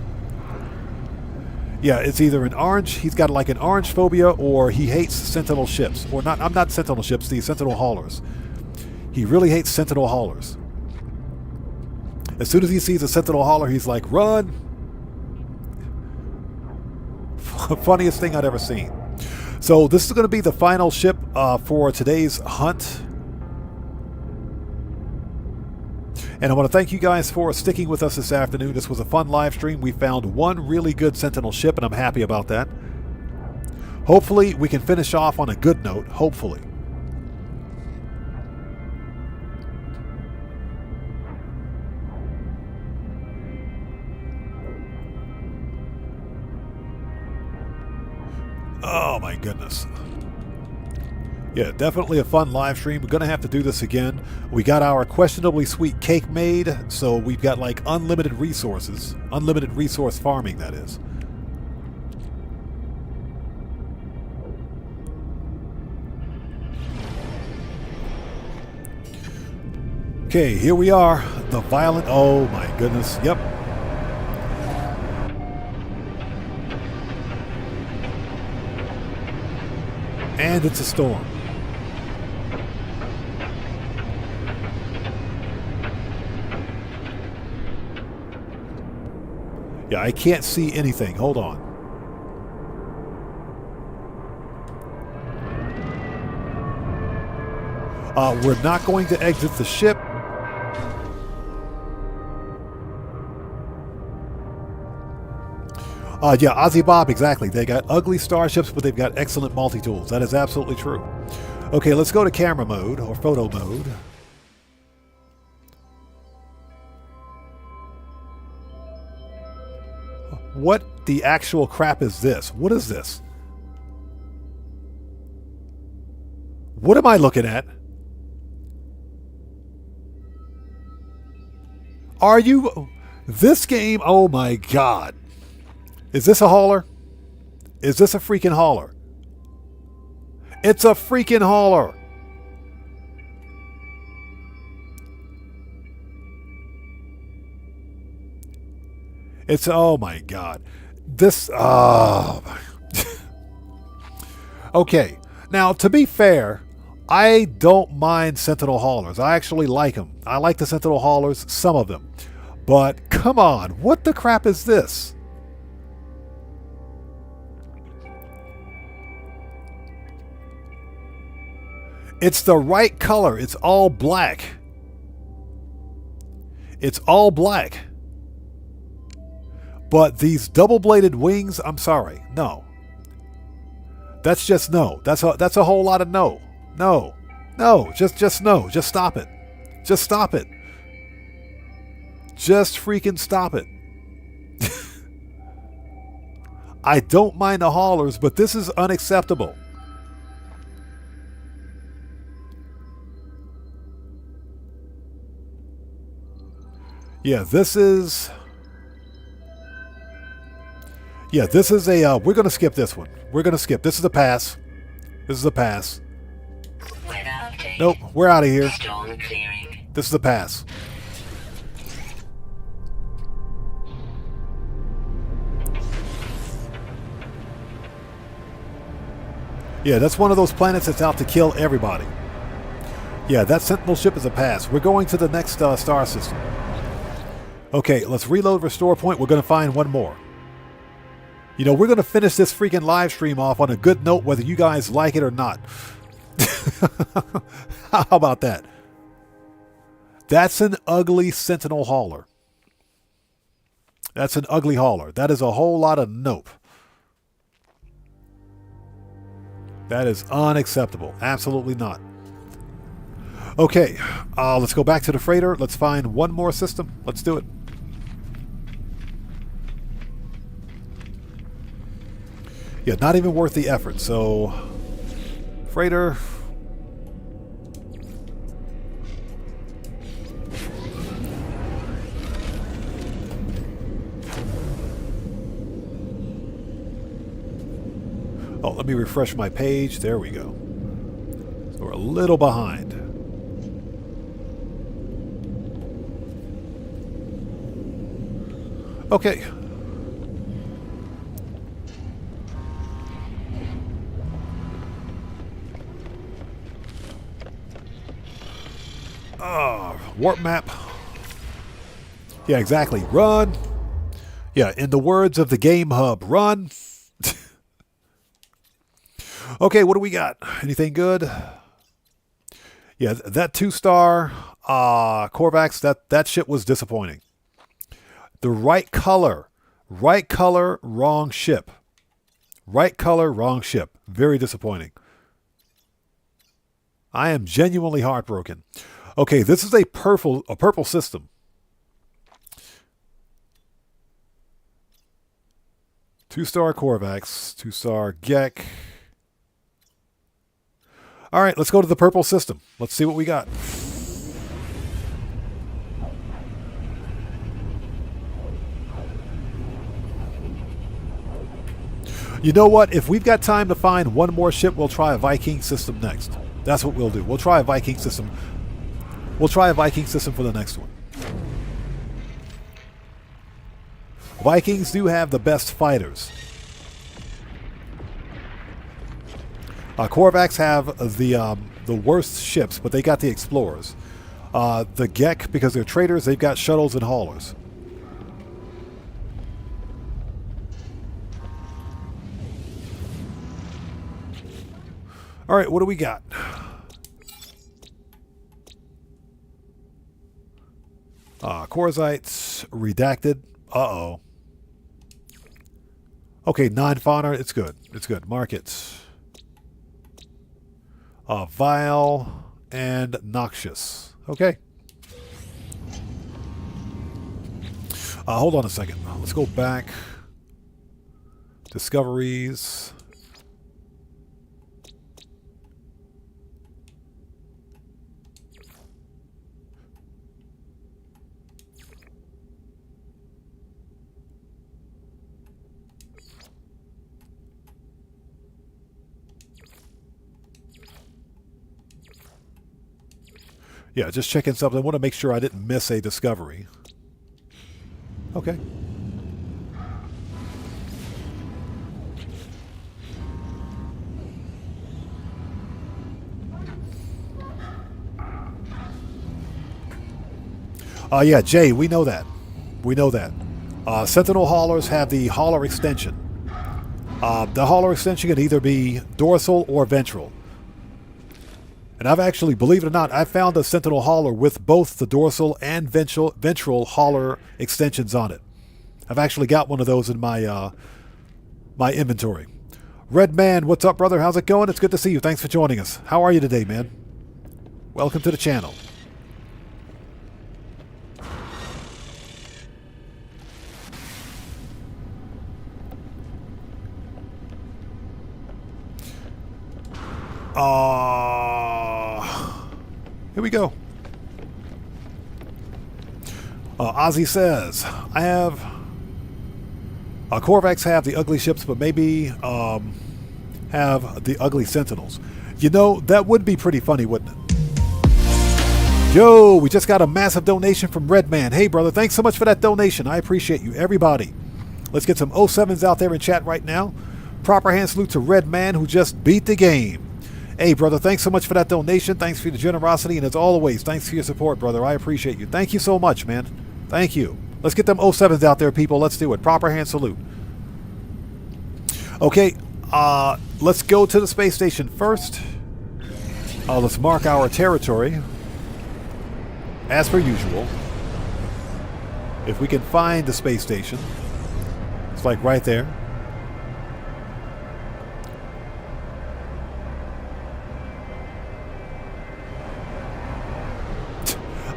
Speaker 1: Yeah, it's either an orange, he's got like an orange phobia, or he hates Sentinel ships. Or not, I'm not Sentinel ships, the Sentinel haulers. He really hates Sentinel haulers. As soon as he sees a Sentinel hauler, he's like, run! Funniest thing I've ever seen. So this is going to be the final ship for today's hunt. And I want to thank you guys for sticking with us this afternoon. This was a fun live stream. We found one really good Sentinel ship, and I'm happy about that. Hopefully, we can finish off on a good note. Hopefully. Oh my goodness. Yeah, definitely a fun live stream. We're going to have to do this again. We got our questionably sweet cake made, so we've got like unlimited resources. Unlimited resource farming, that is. Okay, here we are. The violent... Oh my goodness. Yep. And it's a storm. Yeah, I can't see anything. Hold on. We're not going to exit the ship. Yeah, Ozzy Bob, exactly. They got ugly starships, but they've got excellent multi-tools. That is absolutely true. Okay, let's go to camera mode, or photo mode. What the actual crap is this? What is this? What am I looking at? Are you... This game, oh my god. Is this a hauler? Is this a freaking hauler? It's a freaking hauler. It's, oh my god. This, okay. Now, to be fair, I don't mind Sentinel haulers. I actually like them. I like the Sentinel haulers, some of them. But, come on, what the crap is this? It's the right color. It's all black. It's all black. But these double-bladed wings, I'm sorry. No. That's just no. That's a whole lot of no. No. No. Just no. Just stop it. Just stop it. Just freaking stop it. I don't mind the haulers, but this is unacceptable. Yeah, this is... Yeah, this is a... we're going to skip this one. We're going to skip. This is a pass. This is a pass. Nope, we're out of here. This is a pass. Yeah, that's one of those planets that's out to kill everybody. Yeah, that Sentinel ship is a pass. We're going to the next star system. Okay, let's reload restore point. We're going to find one more. You know, we're going to finish this freaking live stream off on a good note, whether you guys like it or not. How about that? That's an ugly Sentinel hauler. That's an ugly hauler. That is a whole lot of nope. That is unacceptable. Absolutely not. Okay, let's go back to the freighter. Let's find one more system. Let's do it. Yeah, not even worth the effort. So, freighter. Oh, let me refresh my page. There we go. So we're a little behind. Okay. Warp map. Yeah, exactly. Run. Yeah, in the words of the Game Hub, run. Okay, what do we got? Anything good? Yeah, that 2-star Korvax, that shit was disappointing. The right color, wrong ship. Right color, wrong ship. Very disappointing. I am genuinely heartbroken. Okay, this is a purple system. Two-star Korvax, 2-star Gek. All right, let's go to the purple system. Let's see what we got. You know what? If we've got time to find one more ship, we'll try a Viking system next. That's what we'll do. We'll try a Viking system. We'll try a Viking system for the next one. Vikings do have the best fighters. Korvax have the worst ships, but they got the explorers. The Gek, because they're traders, they've got shuttles and haulers. All right, what do we got? Korzites, redacted. Uh-oh. Okay, non-fauna, it's good. It's good. Markets. Vile and noxious. Okay. Hold on a second. Let's go back. Discoveries. Yeah, just checking something. I want to make sure I didn't miss a discovery. Okay. Yeah, Jay, we know that. We know that. Sentinel haulers have the hauler extension. The hauler extension can either be dorsal or ventral. And I've actually, believe it or not, I found a Sentinel hauler with both the dorsal and ventral hauler extensions on it. I've actually got one of those in my my inventory. Red Man, what's up, brother? How's it going? It's good to see you. Thanks for joining us. How are you today, man? Welcome to the channel. Here we go. Ozzy says, I have... Korvax have the ugly ships, but maybe have the ugly Sentinels. You know, that would be pretty funny, wouldn't it? Yo, we just got a massive donation from Redman. Hey, brother, thanks so much for that donation. I appreciate you, everybody. Let's get some 07s out there in chat right now. Proper hand salute to Redman, who just beat the game. Hey, brother, thanks so much for that donation. Thanks for your generosity. And as always, thanks for your support, brother. I appreciate you. Thank you so much, man. Thank you. Let's get them 07s out there, people. Let's do it. Proper hand salute. Okay, let's go to the space station first. Let's mark our territory. As per usual. If we can find the space station. It's like right there.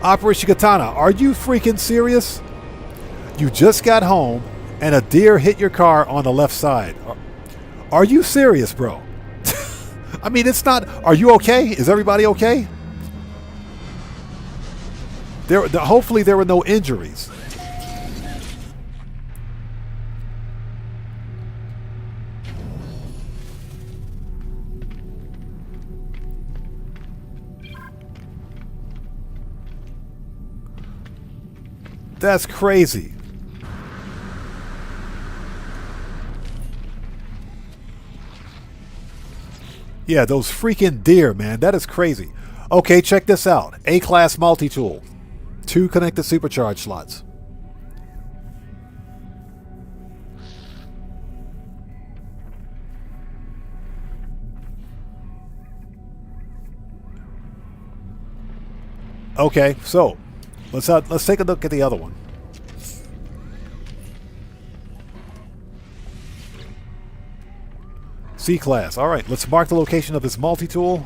Speaker 1: Operation Katana, are you freaking serious? You just got home and a deer hit your car on the left side. Are you serious, bro? I mean, it's not... Are you okay? Is everybody okay? Hopefully there were no injuries. That's crazy. Yeah, those freaking deer, man. That is crazy. Okay, check this out. A-class multi-tool. 2 connected supercharge slots. Okay, so let's take a look at the other one. C-class. All right, let's mark the location of this multi-tool.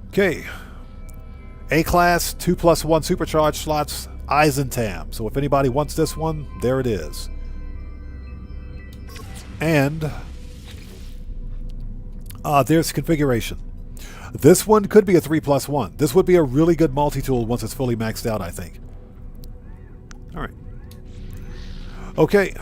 Speaker 1: Okay. A-class, 2+1 supercharge slots, Eisentam. So if anybody wants this one, there it is. And there's configuration. This one could be a 3+1. This would be a really good multi-tool once it's fully maxed out, I think. All right. Okay.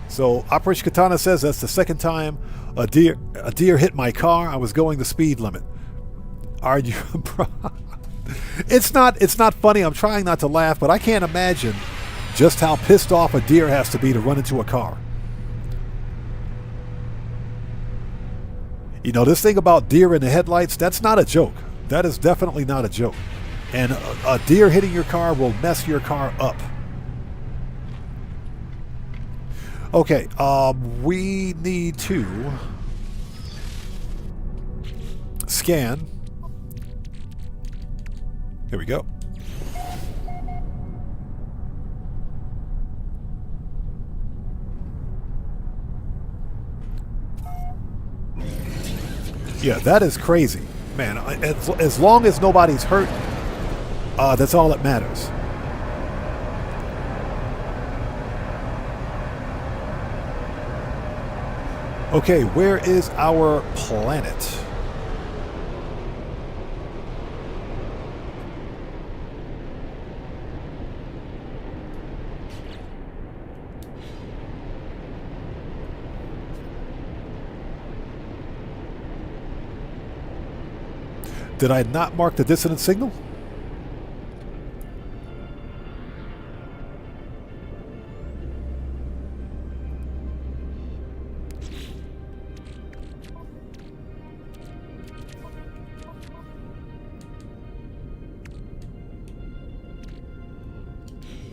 Speaker 1: So Operation Katana says that's the second time a deer hit my car. I was going the speed limit. Are you? It's not funny. I'm trying not to laugh, but I can't imagine just how pissed off a deer has to be to run into a car. You know, this thing about deer in the headlights, that's not a joke. That is definitely not a joke. And a deer hitting your car will mess your car up. Okay, we need to scan. Here we go. Yeah, that is crazy. Man, as long as nobody's hurt, that's all that matters. Okay, where is our planet? Did I not mark the dissonant signal?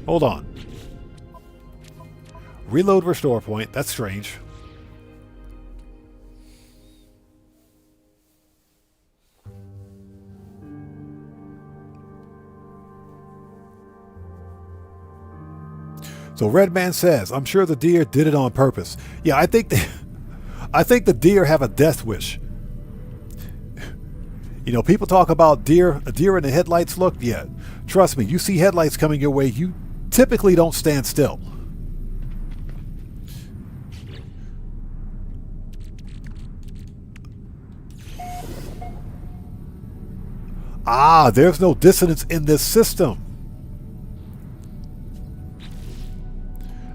Speaker 1: Hold on. Reload restore point. That's strange. So Redman says, I'm sure the deer did it on purpose. Yeah, I think the deer have a death wish. You know, people talk about a deer in the headlights look. Yeah, trust me, you see headlights coming your way, you typically don't stand still. Ah, there's no dissonance in this system.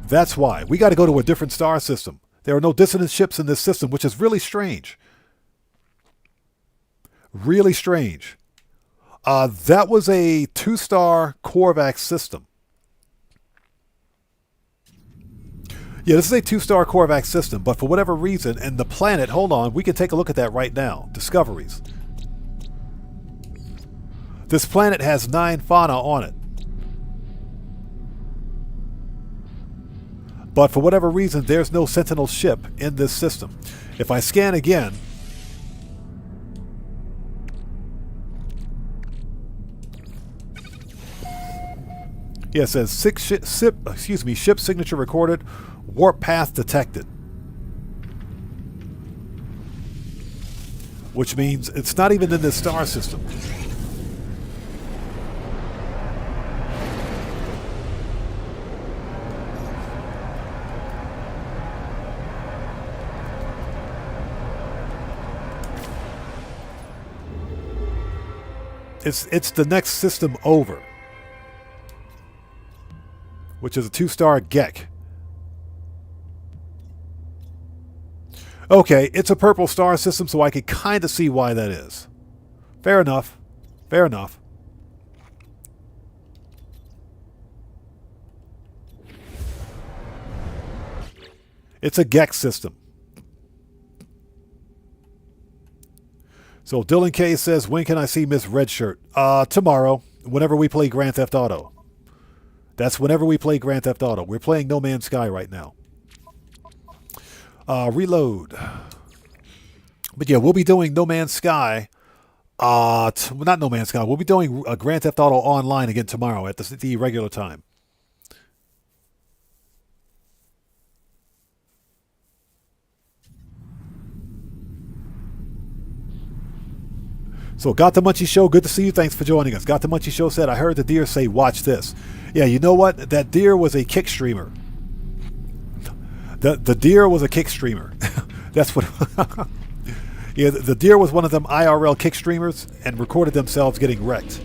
Speaker 1: That's why. We got to go to a different star system. There are no dissonant ships in this system, which is really strange. Really strange. That was a 2-star Korvax system. Yeah, this is a 2-star Korvax system, but for whatever reason, and the planet, hold on, we can take a look at that right now. Discoveries. This planet has 9 fauna on it. But for whatever reason, there's no Sentinel ship in this system. If I scan again, yeah, it says ship signature recorded, warp path detected. Which means it's not even in this star system. It's the next system over, which is a 2-star Gek. Okay, it's a purple star system, so I can kind of see why that is. Fair enough. Fair enough. It's a Gek system. So Dylan K says, when can I see Miss Redshirt? Tomorrow, whenever we play Grand Theft Auto. That's whenever we play Grand Theft Auto. We're playing No Man's Sky right now. Reload. But yeah, we'll be doing No Man's Sky. Not No Man's Sky. We'll be doing Grand Theft Auto Online again tomorrow at the regular time. So, Got the Munchie Show, good to see you. Thanks for joining us. Got the Munchie Show said, I heard the deer say, watch this. Yeah, you know what? That deer was a kick streamer. The deer was a kick streamer. That's what... Yeah, the deer was one of them IRL kick streamers and recorded themselves getting wrecked.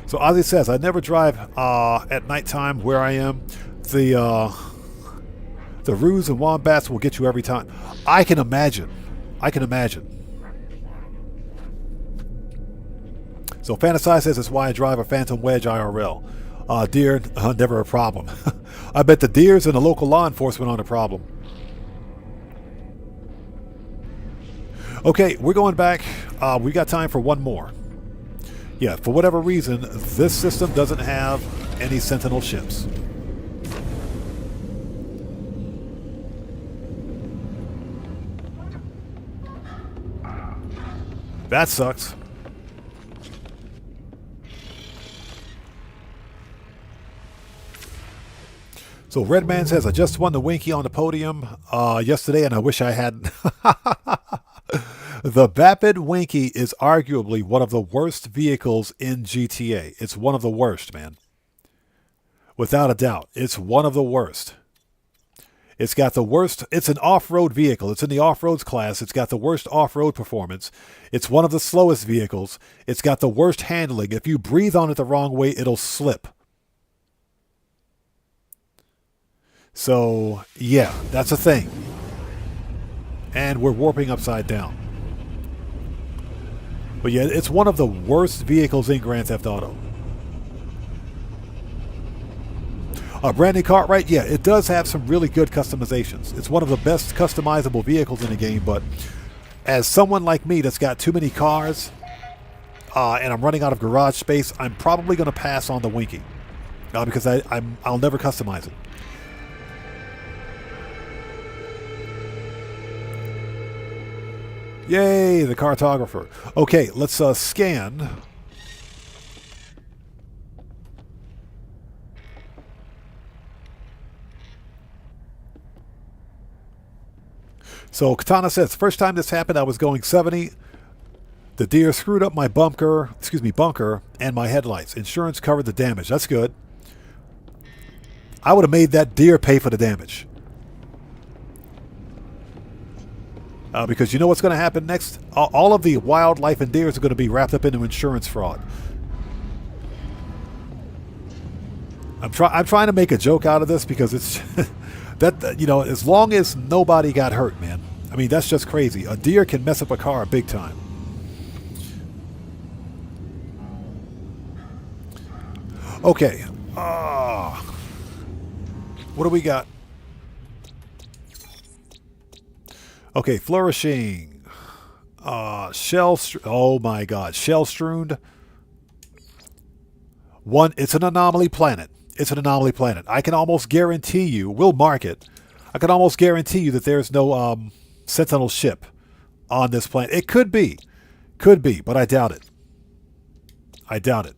Speaker 1: So Ozzy says, I never drive at nighttime where I am. The roos and wombats will get you every time. I can imagine. I can imagine. So Fantasize says that's why I drive a Phantom Wedge IRL. Deer, never a problem. I bet the deers and the local law enforcement aren't a problem. Okay, we're going back. We got time for one more. Yeah, for whatever reason, this system doesn't have any Sentinel ships. That sucks. So Redman says, I just won the Winky on the podium yesterday, and I wish I hadn't. The Vapid Winky is arguably one of the worst vehicles in GTA. It's one of the worst, man. Without a doubt. It's one of the worst. It's got the worst. It's an off-road vehicle. It's in the off-roads class. It's got the worst off-road performance. It's one of the slowest vehicles. It's got the worst handling. If you breathe on it the wrong way, it'll slip. So, yeah, that's a thing. And we're warping upside down. But yeah, it's one of the worst vehicles in Grand Theft Auto. Brandon Cartwright, yeah, it does have some really good customizations. It's one of the best customizable vehicles in the game, but as someone like me that's got too many cars and I'm running out of garage space, I'm probably going to pass on the Winky because I'll never customize it. Yay, the cartographer. Okay, let's scan. So Katana says, first time this happened, I was going 70. The deer screwed up my bunker and my headlights. Insurance covered the damage. That's good. I would have made that deer pay for the damage. Because you know what's going to happen next? All of the wildlife and deers are going to be wrapped up into insurance fraud. I'm trying to make a joke out of this because it's that, you know, as long as nobody got hurt, man. I mean, that's just crazy. A deer can mess up a car big time. Okay. What do we got? Okay, flourishing. Oh my god. Shell strewn. It's an anomaly planet. It's an anomaly planet. I can almost guarantee you, we'll mark it. I can almost guarantee you that there's no Sentinel ship on this planet. It could be, but I doubt it. I doubt it.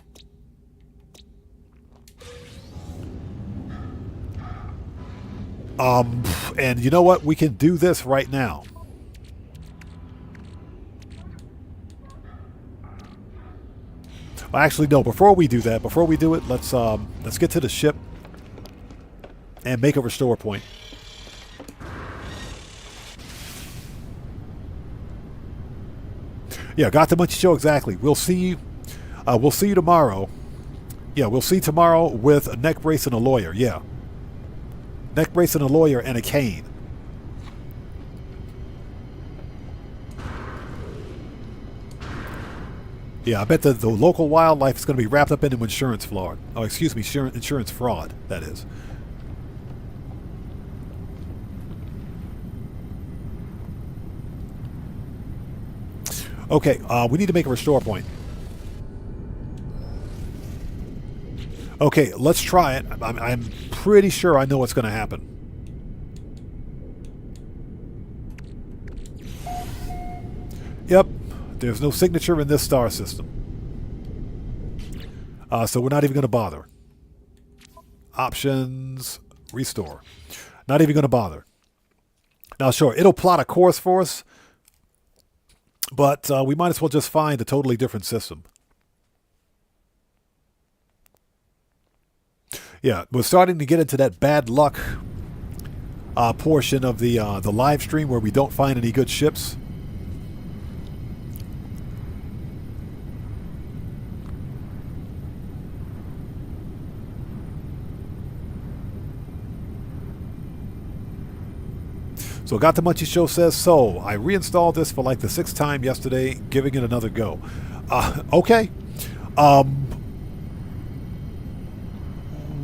Speaker 1: And you know what? We can do this right now. Well, actually, no. Before we do that, before we do it, let's get to the ship and make a restore point. Yeah, got the Munchie Show exactly. We'll see you. We'll see you tomorrow. Yeah, we'll see you tomorrow with a neck brace and a lawyer. Yeah, neck brace and a lawyer and a cane. Yeah, I bet the local wildlife is going to be wrapped up into insurance fraud. Oh, excuse me, insurance fraud, that is. Okay, we need to make a restore point. Okay, let's try it. I'm pretty sure I know what's going to happen. Yep, there's no signature in this star system. So we're not even going to bother. Options, restore. Not even going to bother. Now, sure, it'll plot a course for us, but we might as well just find a totally different system. Yeah, we're starting to get into that bad luck portion of the live stream where we don't find any good ships. So Got the Munchie Show says, so I reinstalled this for like the 6th time yesterday, giving it another go. Okay.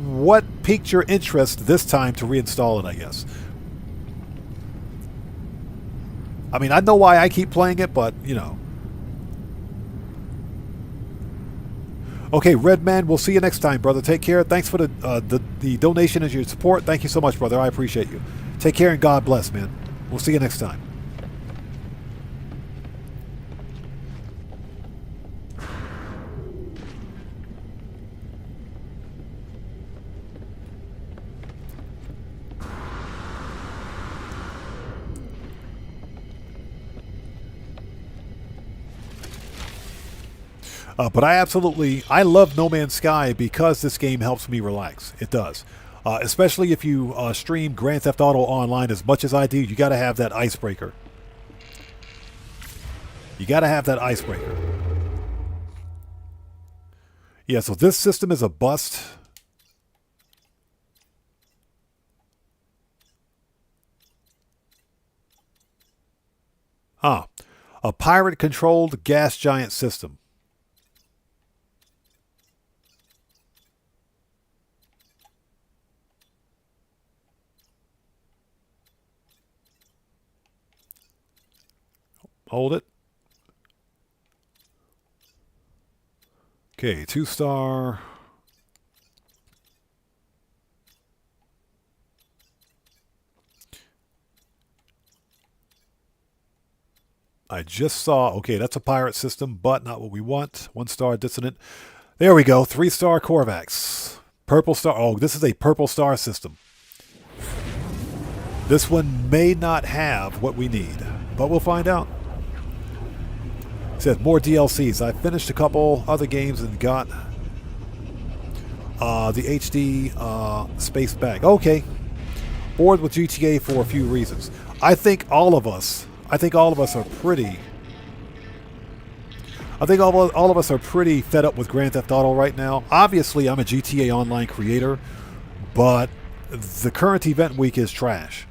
Speaker 1: What piqued your interest this time to reinstall it, I guess? I mean, I know why I keep playing it, but, you know. Okay, Redman, we'll see you next time, brother. Take care. Thanks for the donation and your support. Thank you so much, brother. I appreciate you. Take care and God bless, man. We'll see you next time. But I love No Man's Sky because this game helps me relax. It does. Especially if you stream Grand Theft Auto Online as much as I do, you got to have that icebreaker. You got to have that icebreaker. Yeah, so this system is a bust. A pirate-controlled gas giant system. Hold it. Okay, 2-star. I just saw, okay, that's a pirate system, but not what we want. 1-star dissonant. There we go, 3-star Corvax. Purple star, oh, this is a purple star system. This one may not have what we need, but we'll find out. It says more DLCs. I finished a couple other games and got the HD space bag. Okay. Bored with GTA for a few reasons. I think all of us are pretty fed up with Grand Theft Auto right now. Obviously, I'm a GTA Online creator, but the current event week is trash.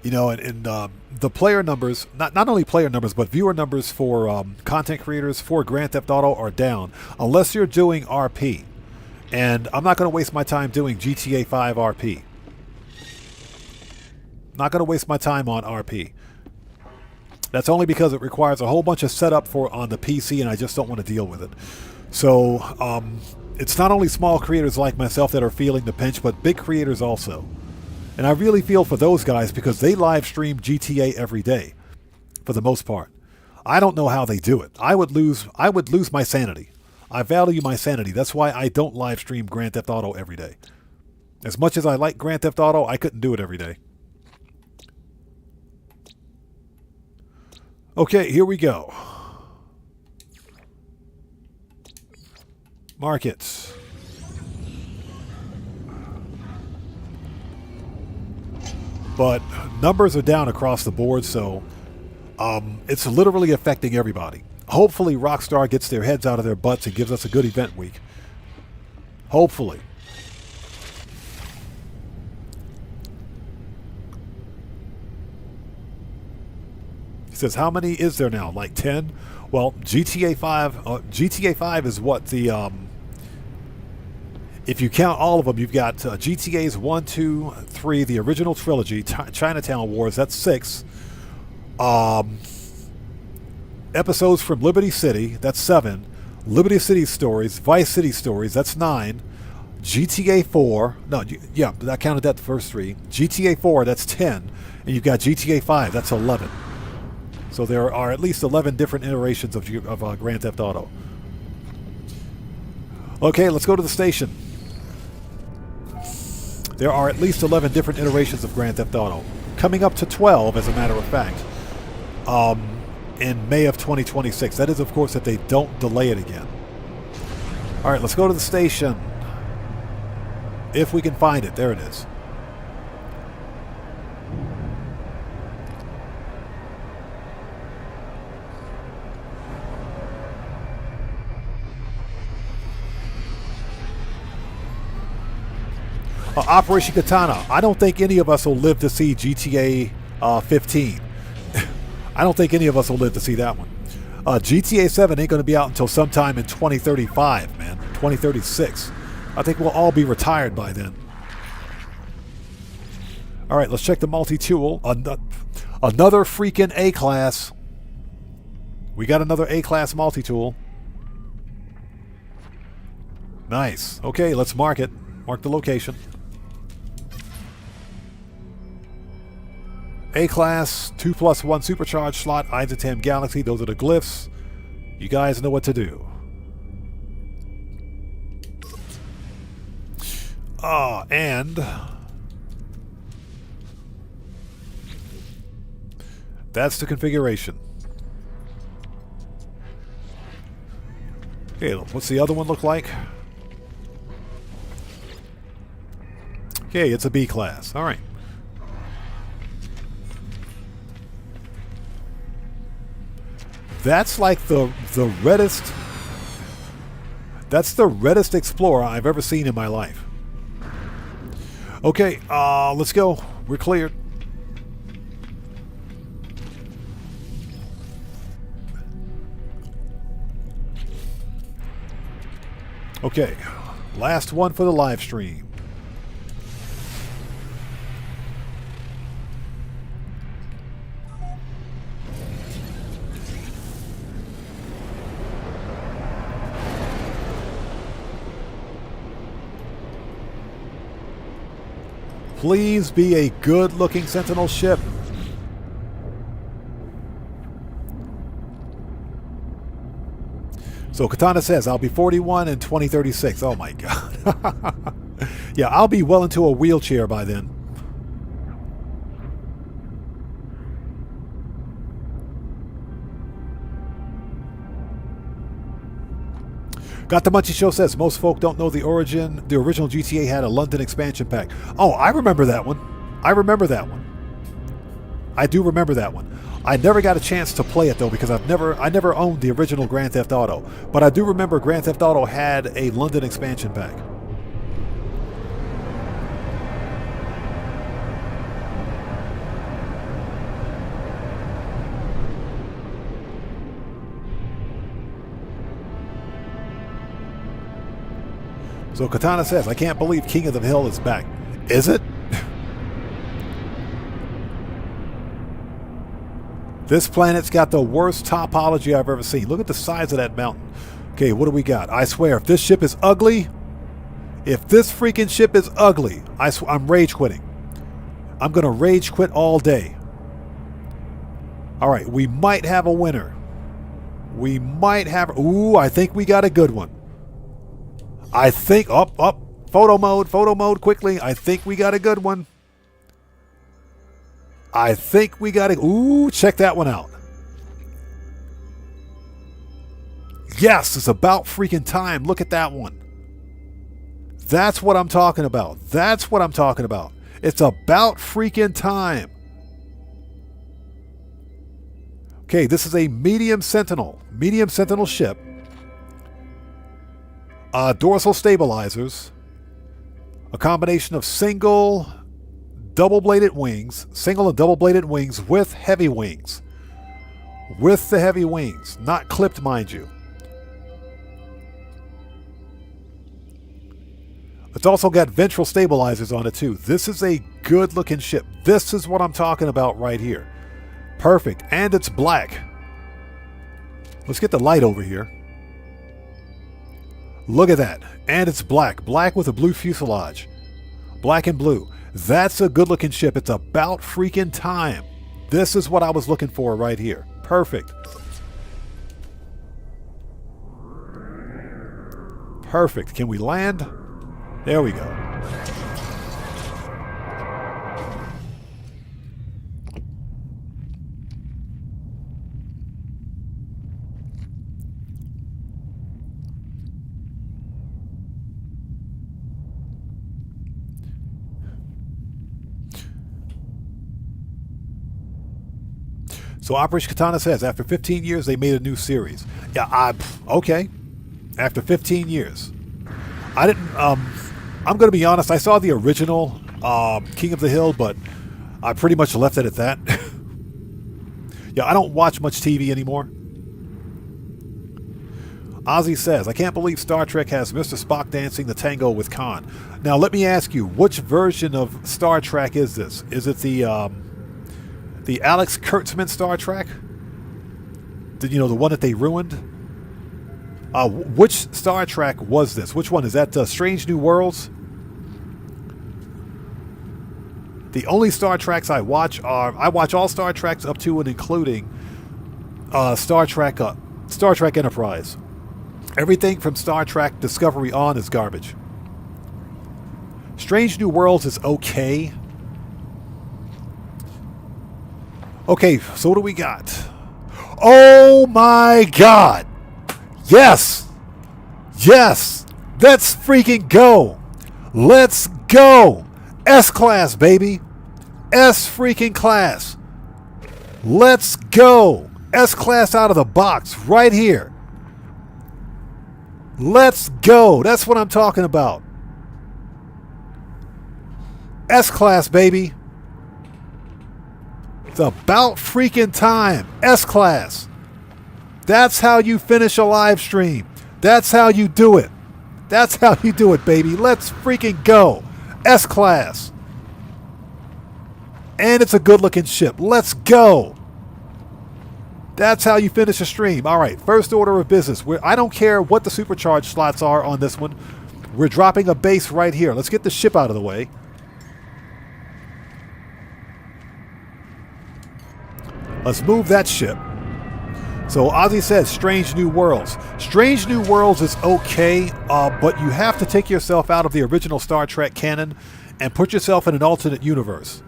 Speaker 1: You know, and the player numbers, not only player numbers, but viewer numbers for content creators for Grand Theft Auto are down unless you're doing RP. And I'm not going to waste my time doing GTA 5 RP. Not going to waste my time on RP. That's only because it requires a whole bunch of setup for on the PC, and I just don't want to deal with it. So it's not only small creators like myself that are feeling the pinch, but big creators also. And I really feel for those guys because they live stream GTA every day, for the most part. I don't know how they do it. I would lose my sanity. I value my sanity. That's why I don't live stream Grand Theft Auto every day. As much as I like Grand Theft Auto, I couldn't do it every day. Okay, here we go. Markets. But numbers are down across the board, so it's literally affecting everybody. Hopefully Rockstar gets their heads out of their butts and gives us a good event week. Hopefully. He says, how many is there now? Like 10? Well, GTA 5 is what the... if you count all of them, you've got GTA's 1, 2, 3, the original trilogy, Chinatown Wars, that's 6. Episodes from Liberty City, that's 7. Liberty City Stories, Vice City Stories, that's 9. GTA 4, no, yeah, I counted that the first 3. GTA 4, that's 10. And you've got GTA 5, that's 11. So there are at least 11 different iterations of Grand Theft Auto. Okay, let's go to the station. There are at least 11 different iterations of Grand Theft Auto. Coming up to 12, as a matter of fact. In May of 2026. That is, of course, if they don't delay it again. Alright, let's go to the station. If we can find it. There it is. Operation Katana. I don't think any of us will live to see GTA 15. I don't think any of us will live to see that one. GTA 7 ain't going to be out until sometime in 2035, man. 2036. I think we'll all be retired by then. All right, let's check the multi-tool. Another freaking A-class. We got another A-class multi-tool. Nice. Okay, let's mark it. Mark the location. A-class, 2+1 supercharged slot, Eisentam Galaxy. Those are the glyphs. You guys know what to do. And that's the configuration. Okay, what's the other one look like? Okay, it's a B class. All right. That's like the reddest. That's the reddest Explorer I've ever seen in my life. Okay, let's go. We're cleared. Okay, last one for the live stream. Please be a good-looking Sentinel ship. So Katana says, I'll be 41 in 2036. Oh my god. Yeah, I'll be well into a wheelchair by then. Got the Munchie Show says, most folk don't know the origin. The original GTA had a London expansion pack. Oh, I remember that one. I remember that one. I do remember that one. I never got a chance to play it though because I never owned the original Grand Theft Auto. But I do remember Grand Theft Auto had a London expansion pack. So Katana says, I can't believe King of the Hill is back. Is it? This planet's got the worst topology I've ever seen. Look at the size of that mountain. Okay, what do we got? I swear, if this ship is ugly, if this freaking ship is ugly, I'm rage quitting. I'm going to rage quit all day. All right, we might have a winner. We might have... Ooh, I think we got a good one. I think... Photo mode, quickly. I think we got a good one. I think we got a... Ooh, check that one out. Yes, it's about freaking time. Look at that one. That's what I'm talking about. That's what I'm talking about. It's about freaking time. Okay, this is a medium Sentinel ship. Dorsal stabilizers. A combination of single and double-bladed wings with heavy wings. With the heavy wings, not clipped, mind you. It's also got ventral stabilizers on it too. This is a good-looking ship. This is what I'm talking about right here. Perfect. And it's black. Let's get the light over here. Look at that. And it's black. Black with a blue fuselage. Black and blue. That's a good-looking ship. It's about freaking time. This is what I was looking for right here. Perfect. Perfect. Can we land? There we go. So Operation Katana says, after 15 years, they made a new series. Yeah, okay. After 15 years. I didn't, I'm going to be honest, I saw the original King of the Hill, but I pretty much left it at that. Yeah, I don't watch much TV anymore. Ozzy says, I can't believe Star Trek has Mr. Spock dancing the tango with Khan. Now, let me ask you, which version of Star Trek is this? Is it the Alex Kurtzman Star Trek? The one that they ruined? Which Star Trek was this? Which one? Is that Strange New Worlds? The only Star Treks I watch I watch all Star Treks up to and including Star Trek Enterprise. Everything from Star Trek Discovery on is garbage. Strange New Worlds is okay. Okay, so what do we got? Oh my God! Yes! Yes! Let's freaking go! Let's go! S-Class, baby! S-freaking class! Let's go! S-Class out of the box, right here! Let's go! That's what I'm talking about! S-Class, baby! It's about freaking time! S-Class! That's how you finish a live stream. That's how you do it. That's how you do it, baby. Let's freaking go. S-Class. And it's a good-looking ship. Let's go. That's how you finish a stream. All right, first order of business. I don't care what the supercharged slots are on this one. We're dropping a base right here. Let's get the ship out of the way. Let's move that ship. So Ozzy says Strange New Worlds. Strange New Worlds is okay, but you have to take yourself out of the original Star Trek canon and put yourself in an alternate universe.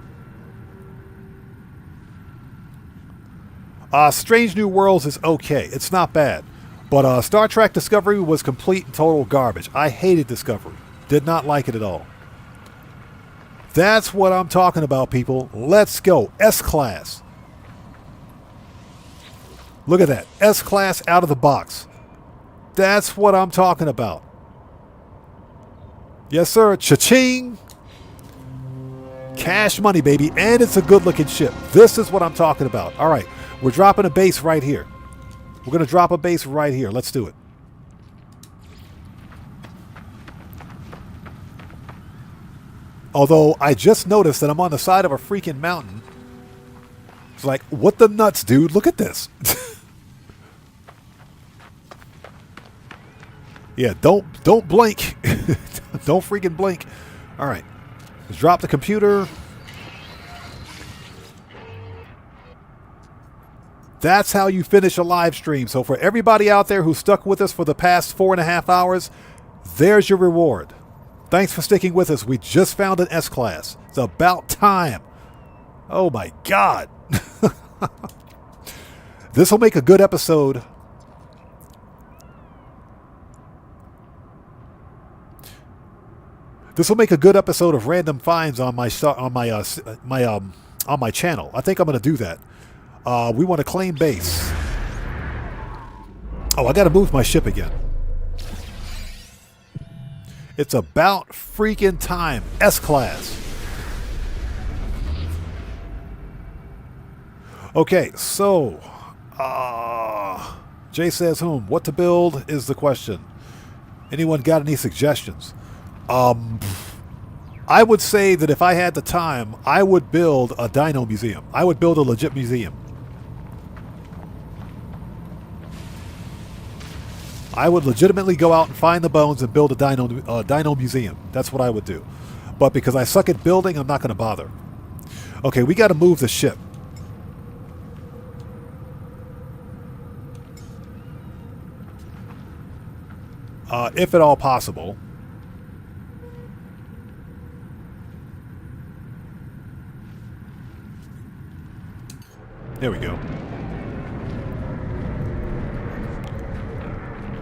Speaker 1: Strange New Worlds is okay. It's not bad. But Star Trek Discovery was complete and total garbage. I hated Discovery. Did not like it at all. That's what I'm talking about, people. Let's go. S-Class. Look at that. S-Class out of the box. That's what I'm talking about. Yes, sir. Cha-ching. Cash money, baby. And it's a good-looking ship. This is what I'm talking about. All right. We're dropping a base right here. We're going to drop a base right here. Let's do it. Although I just noticed that I'm on the side of a freaking mountain. It's like, what the nuts, dude? Look at this. Yeah, don't blink. Don't freaking blink. All right. Let's drop the computer. That's how you finish a live stream. So for everybody out there who stuck with us for the past 4.5 hours, there's your reward. Thanks for sticking with us. We just found an S-Class. It's about time. Oh my God. This will make a good episode. This will make a good episode of Random Finds on my channel. I think I'm going to do that. We want to claim base. Oh, I got to move my ship again. It's about freaking time. S-Class. Okay, so Jay says whom? What to build is the question. Anyone got any suggestions? I would say that if I had the time, I would build a dino museum. I would build a legit museum. I would legitimately go out and find the bones and build a dino museum. That's what I would do. But because I suck at building, I'm not going to bother. Okay, we got to move the ship. If at all possible. There we go.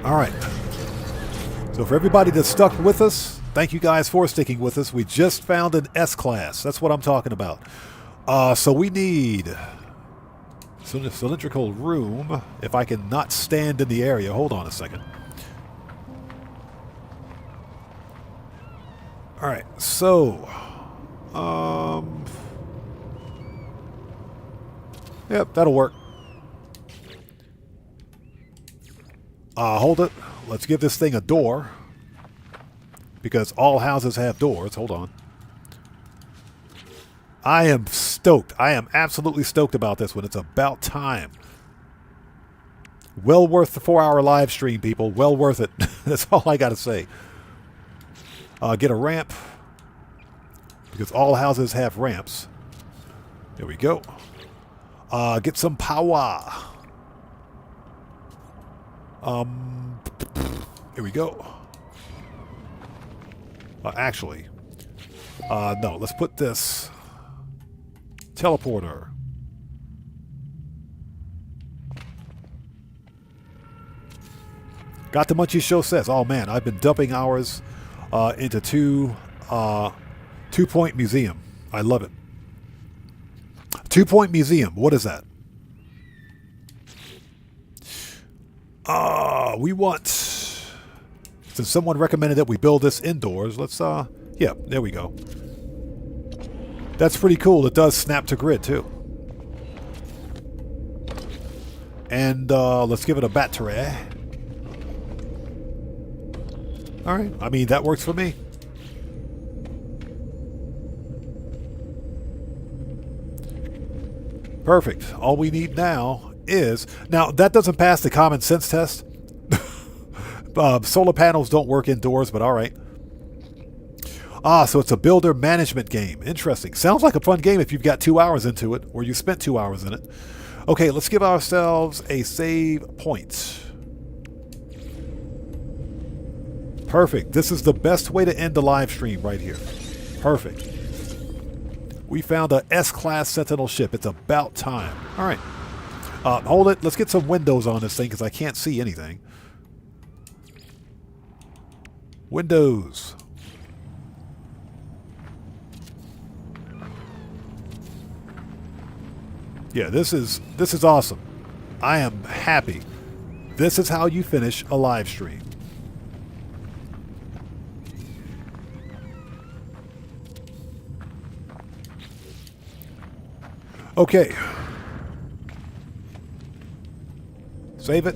Speaker 1: All right. So for everybody that stuck with us, thank you guys for sticking with us. We just found an S-Class. That's what I'm talking about. So we need a cylindrical room. If I can not stand in the area. Hold on a second. All right. So, yep, that'll work. Hold it. Let's give this thing a door. Because all houses have doors. Hold on. I am stoked. I am absolutely stoked about this one. It's about time. Well worth the 4-hour live stream, people. Well worth it. That's all I got to say. Get a ramp. Because all houses have ramps. There we go. Get some power. Here we go. Actually, no. Let's put this teleporter. Got the Munchie Show says, oh man, I've been dumping hours into 2-point museum. I love it. 2-point museum. What is that? We want, since someone recommended that we build this indoors, let's, yeah, there we go. That's pretty cool. It does snap to grid, too. And, let's give it a battery. Alright, I mean, that works for me. Perfect. All we need now is... Now, that doesn't pass the common sense test. Solar panels don't work indoors, but all right. So it's a builder management game. Interesting. Sounds like a fun game if you've got 2 hours into it, or you spent 2 hours in it. Okay, let's give ourselves a save point. Perfect. This is the best way to end the live stream right here. Perfect. We found a S-Class Sentinel ship. It's about time. All right. Hold it. Let's get some windows on this thing because I can't see anything. Windows. Yeah, this is awesome. I am happy. This is how you finish a live stream. Okay. Save it.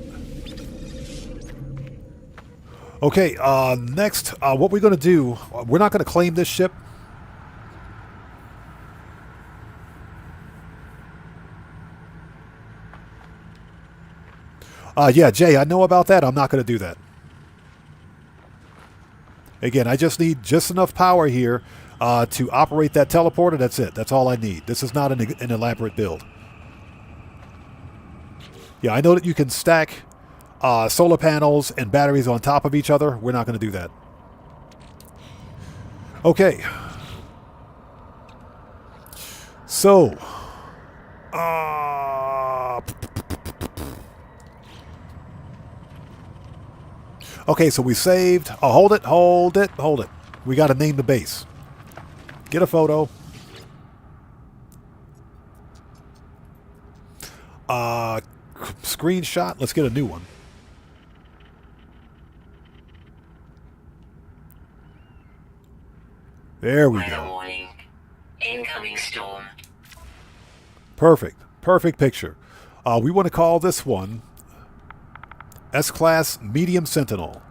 Speaker 1: Okay, next, what we're going to do, we're not going to claim this ship. Yeah, Jay, I know about that. I'm not going to do that. Again, I just need just enough power here to operate that teleporter. That's it. That's all I need. This is not an elaborate build. Yeah, I know that you can stack solar panels and batteries on top of each other. We're not going to do that. Okay. So. Okay, so we saved. Oh, hold it, hold it, hold it. We got to name the base. Get a photo. Screenshot. Let's get a new one. There we
Speaker 2: Weather
Speaker 1: go.
Speaker 2: warning. Incoming storm.
Speaker 1: Perfect. Perfect picture. We want to call this one S-Class Medium Sentinel.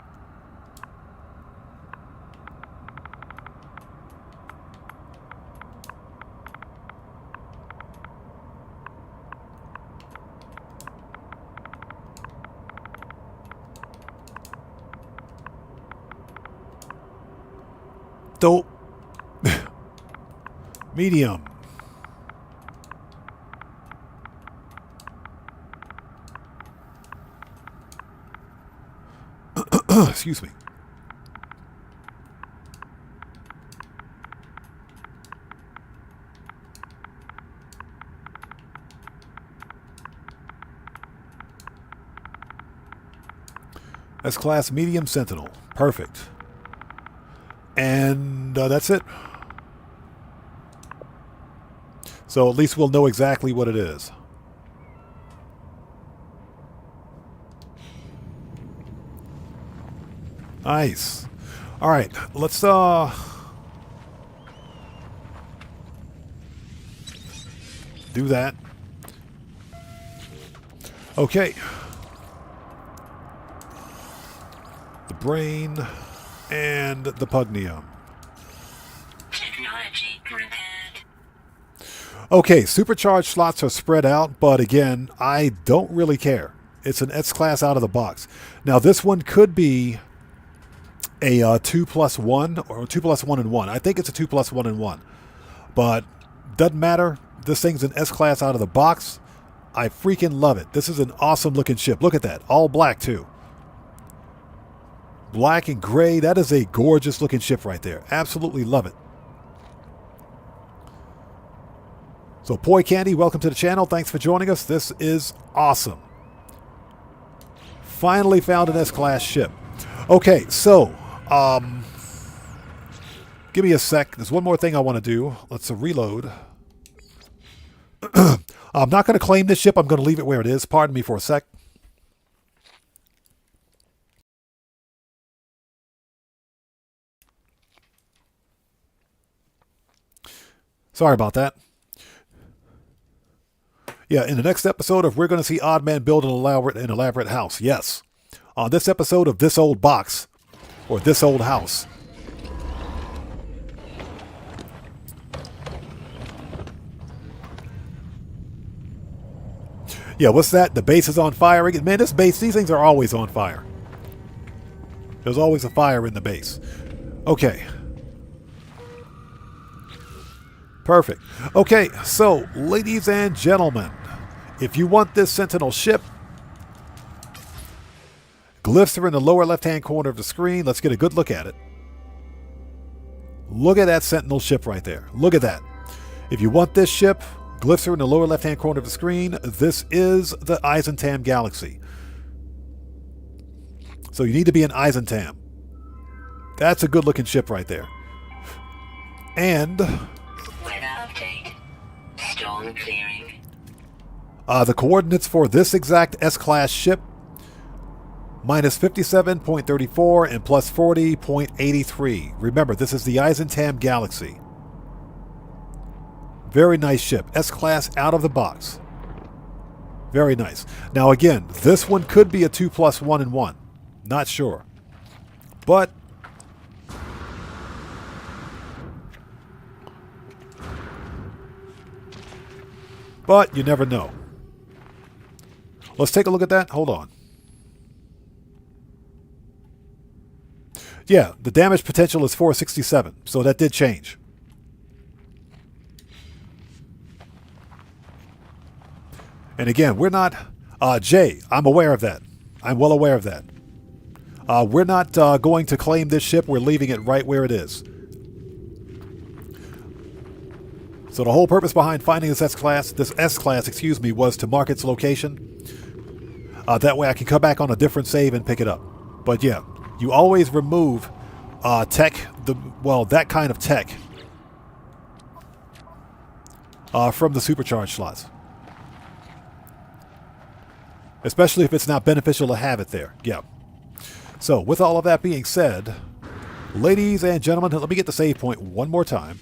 Speaker 1: Dope. Medium. Excuse me. S-Class Medium Sentinel. Perfect. And that's it. So at least we'll know exactly what it is. Nice. All right, let's do that. Okay. The brain and the pugnium.
Speaker 2: Technology prepared.
Speaker 1: Okay, supercharged slots are spread out, but again, I don't really care. It's an S-Class out of the box. Now, this one could be a 2+1 or 2+1 and 1. I think it's a 2+1 and 1. But doesn't matter. This thing's an S-Class out of the box. I freaking love it. This is an awesome looking ship. Look at that. All black, too. Black and gray. That is a gorgeous looking ship right there. Absolutely love it. So, Poi Candy, welcome to the channel. Thanks for joining us. This is awesome. Finally found an S-Class ship. Okay, so, give me a sec. There's one more thing I want to do. Let's reload. I'm not going to claim this ship. I'm going to leave it where it is. Pardon me for a sec. Sorry about that. Yeah, in the next episode of We're Going to See Odd Man build an elaborate house. Yes. On this episode of This Old Box, or This Old House. Yeah, what's that? The base is on fire again. Man, this base, these things are always on fire. There's always a fire in the base. Okay. Perfect. Okay, so, ladies and gentlemen, if you want this Sentinel ship, glyphs are in the lower left-hand corner of the screen. Let's get a good look at it. Look at that Sentinel ship right there. Look at that. If you want this ship, glyphs are in the lower left-hand corner of the screen. This is the Eisentam Galaxy. So you need to be an Eisentam. That's a good-looking ship right there. And
Speaker 2: Weather update. Storm clearing.
Speaker 1: the coordinates for this exact S-Class ship, minus 57.34 and plus 40.83. Remember, this is the Eisentam Galaxy. Very nice ship. S-Class out of the box. Very nice. Now again, this one could be a 2+1 and 1. Not sure. But you never know. Let's take a look at that. Hold on. Yeah, the damage potential is 467, so that did change. And again, we're not... Jay, I'm aware of that. I'm well aware of that. We're not going to claim this ship. We're leaving it right where it is. So the whole purpose behind finding this S-Class, excuse me, was to mark its location. That way I can come back on a different save and pick it up. But yeah, you always remove that kind of tech from the supercharged slots. Especially if it's not beneficial to have it there. Yeah. So, with all of that being said, ladies and gentlemen, let me get the save point one more time,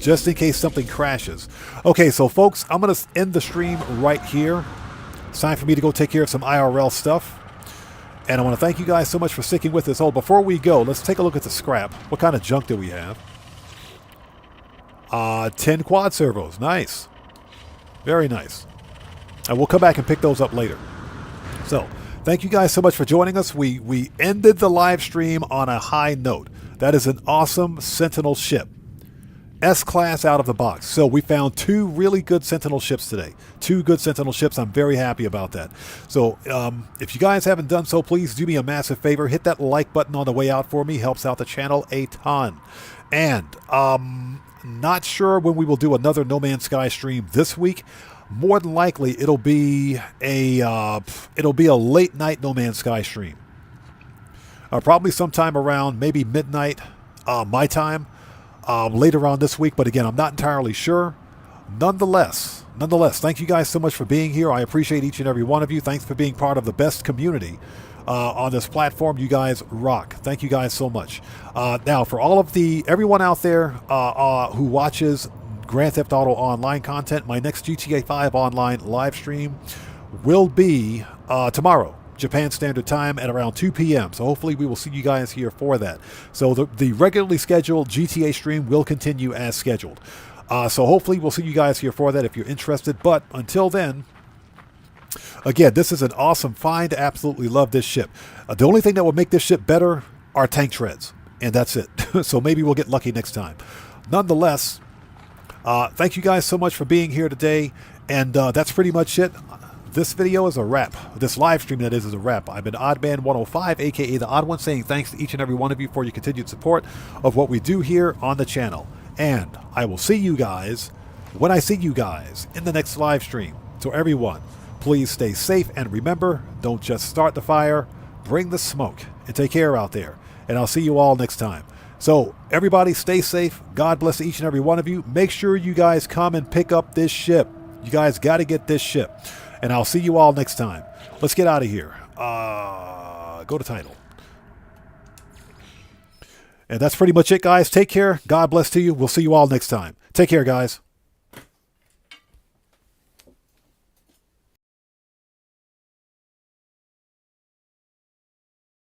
Speaker 1: just in case something crashes. Okay, so folks, I'm going to end the stream right here. It's time for me to go take care of some IRL stuff. And I want to thank you guys so much for sticking with us. Oh, before we go, let's take a look at the scrap. What kind of junk do we have? 10 quad servos. Nice. Very nice. And we'll come back and pick those up later. So, thank you guys so much for joining us. We ended the live stream on a high note. That is an awesome Sentinel ship. S-Class out of the box. So we found 2 really good Sentinel ships today. 2 good Sentinel ships. I'm very happy about that. So if you guys haven't done so, please do me a massive favor. Hit that like button on the way out for me. Helps out the channel a ton. And not sure when we will do another No Man's Sky stream this week. More than likely, it'll be a late night No Man's Sky stream. Probably sometime around maybe midnight my time later on this week. But again, I'm not entirely sure. Nonetheless, thank you guys so much for being here. I appreciate each and every one of you. Thanks for being part of the best community on this platform. You guys rock. Thank you guys so much. Now, for all of everyone out there who watches Grand Theft Auto Online content, my next GTA 5 Online live stream will be tomorrow, Japan Standard Time, at around 2 p.m. So hopefully we will see you guys here for that. So the regularly scheduled GTA stream will continue as scheduled. So hopefully we'll see you guys here for that if you're interested. But until then, again, this is an awesome find. Absolutely love this ship. The only thing that will make this ship better are tank treads. And that's it. So maybe we'll get lucky next time. Nonetheless, thank you guys so much for being here today. And that's pretty much it. This video is a wrap. This live stream, that is a wrap. I've been Oddman105, a.k.a. The Odd One, saying thanks to each and every one of you for your continued support of what we do here on the channel. And I will see you guys when I see you guys in the next live stream. So everyone, please stay safe. And remember, don't just start the fire, bring the smoke. And take care out there. And I'll see you all next time. So everybody stay safe. God bless each and every one of you. Make sure you guys come and pick up this ship. You guys got to get this ship. And I'll see you all next time. Let's get out of here. Go to title. And that's pretty much it, guys. Take care. God bless to you. We'll see you all next time. Take care, guys.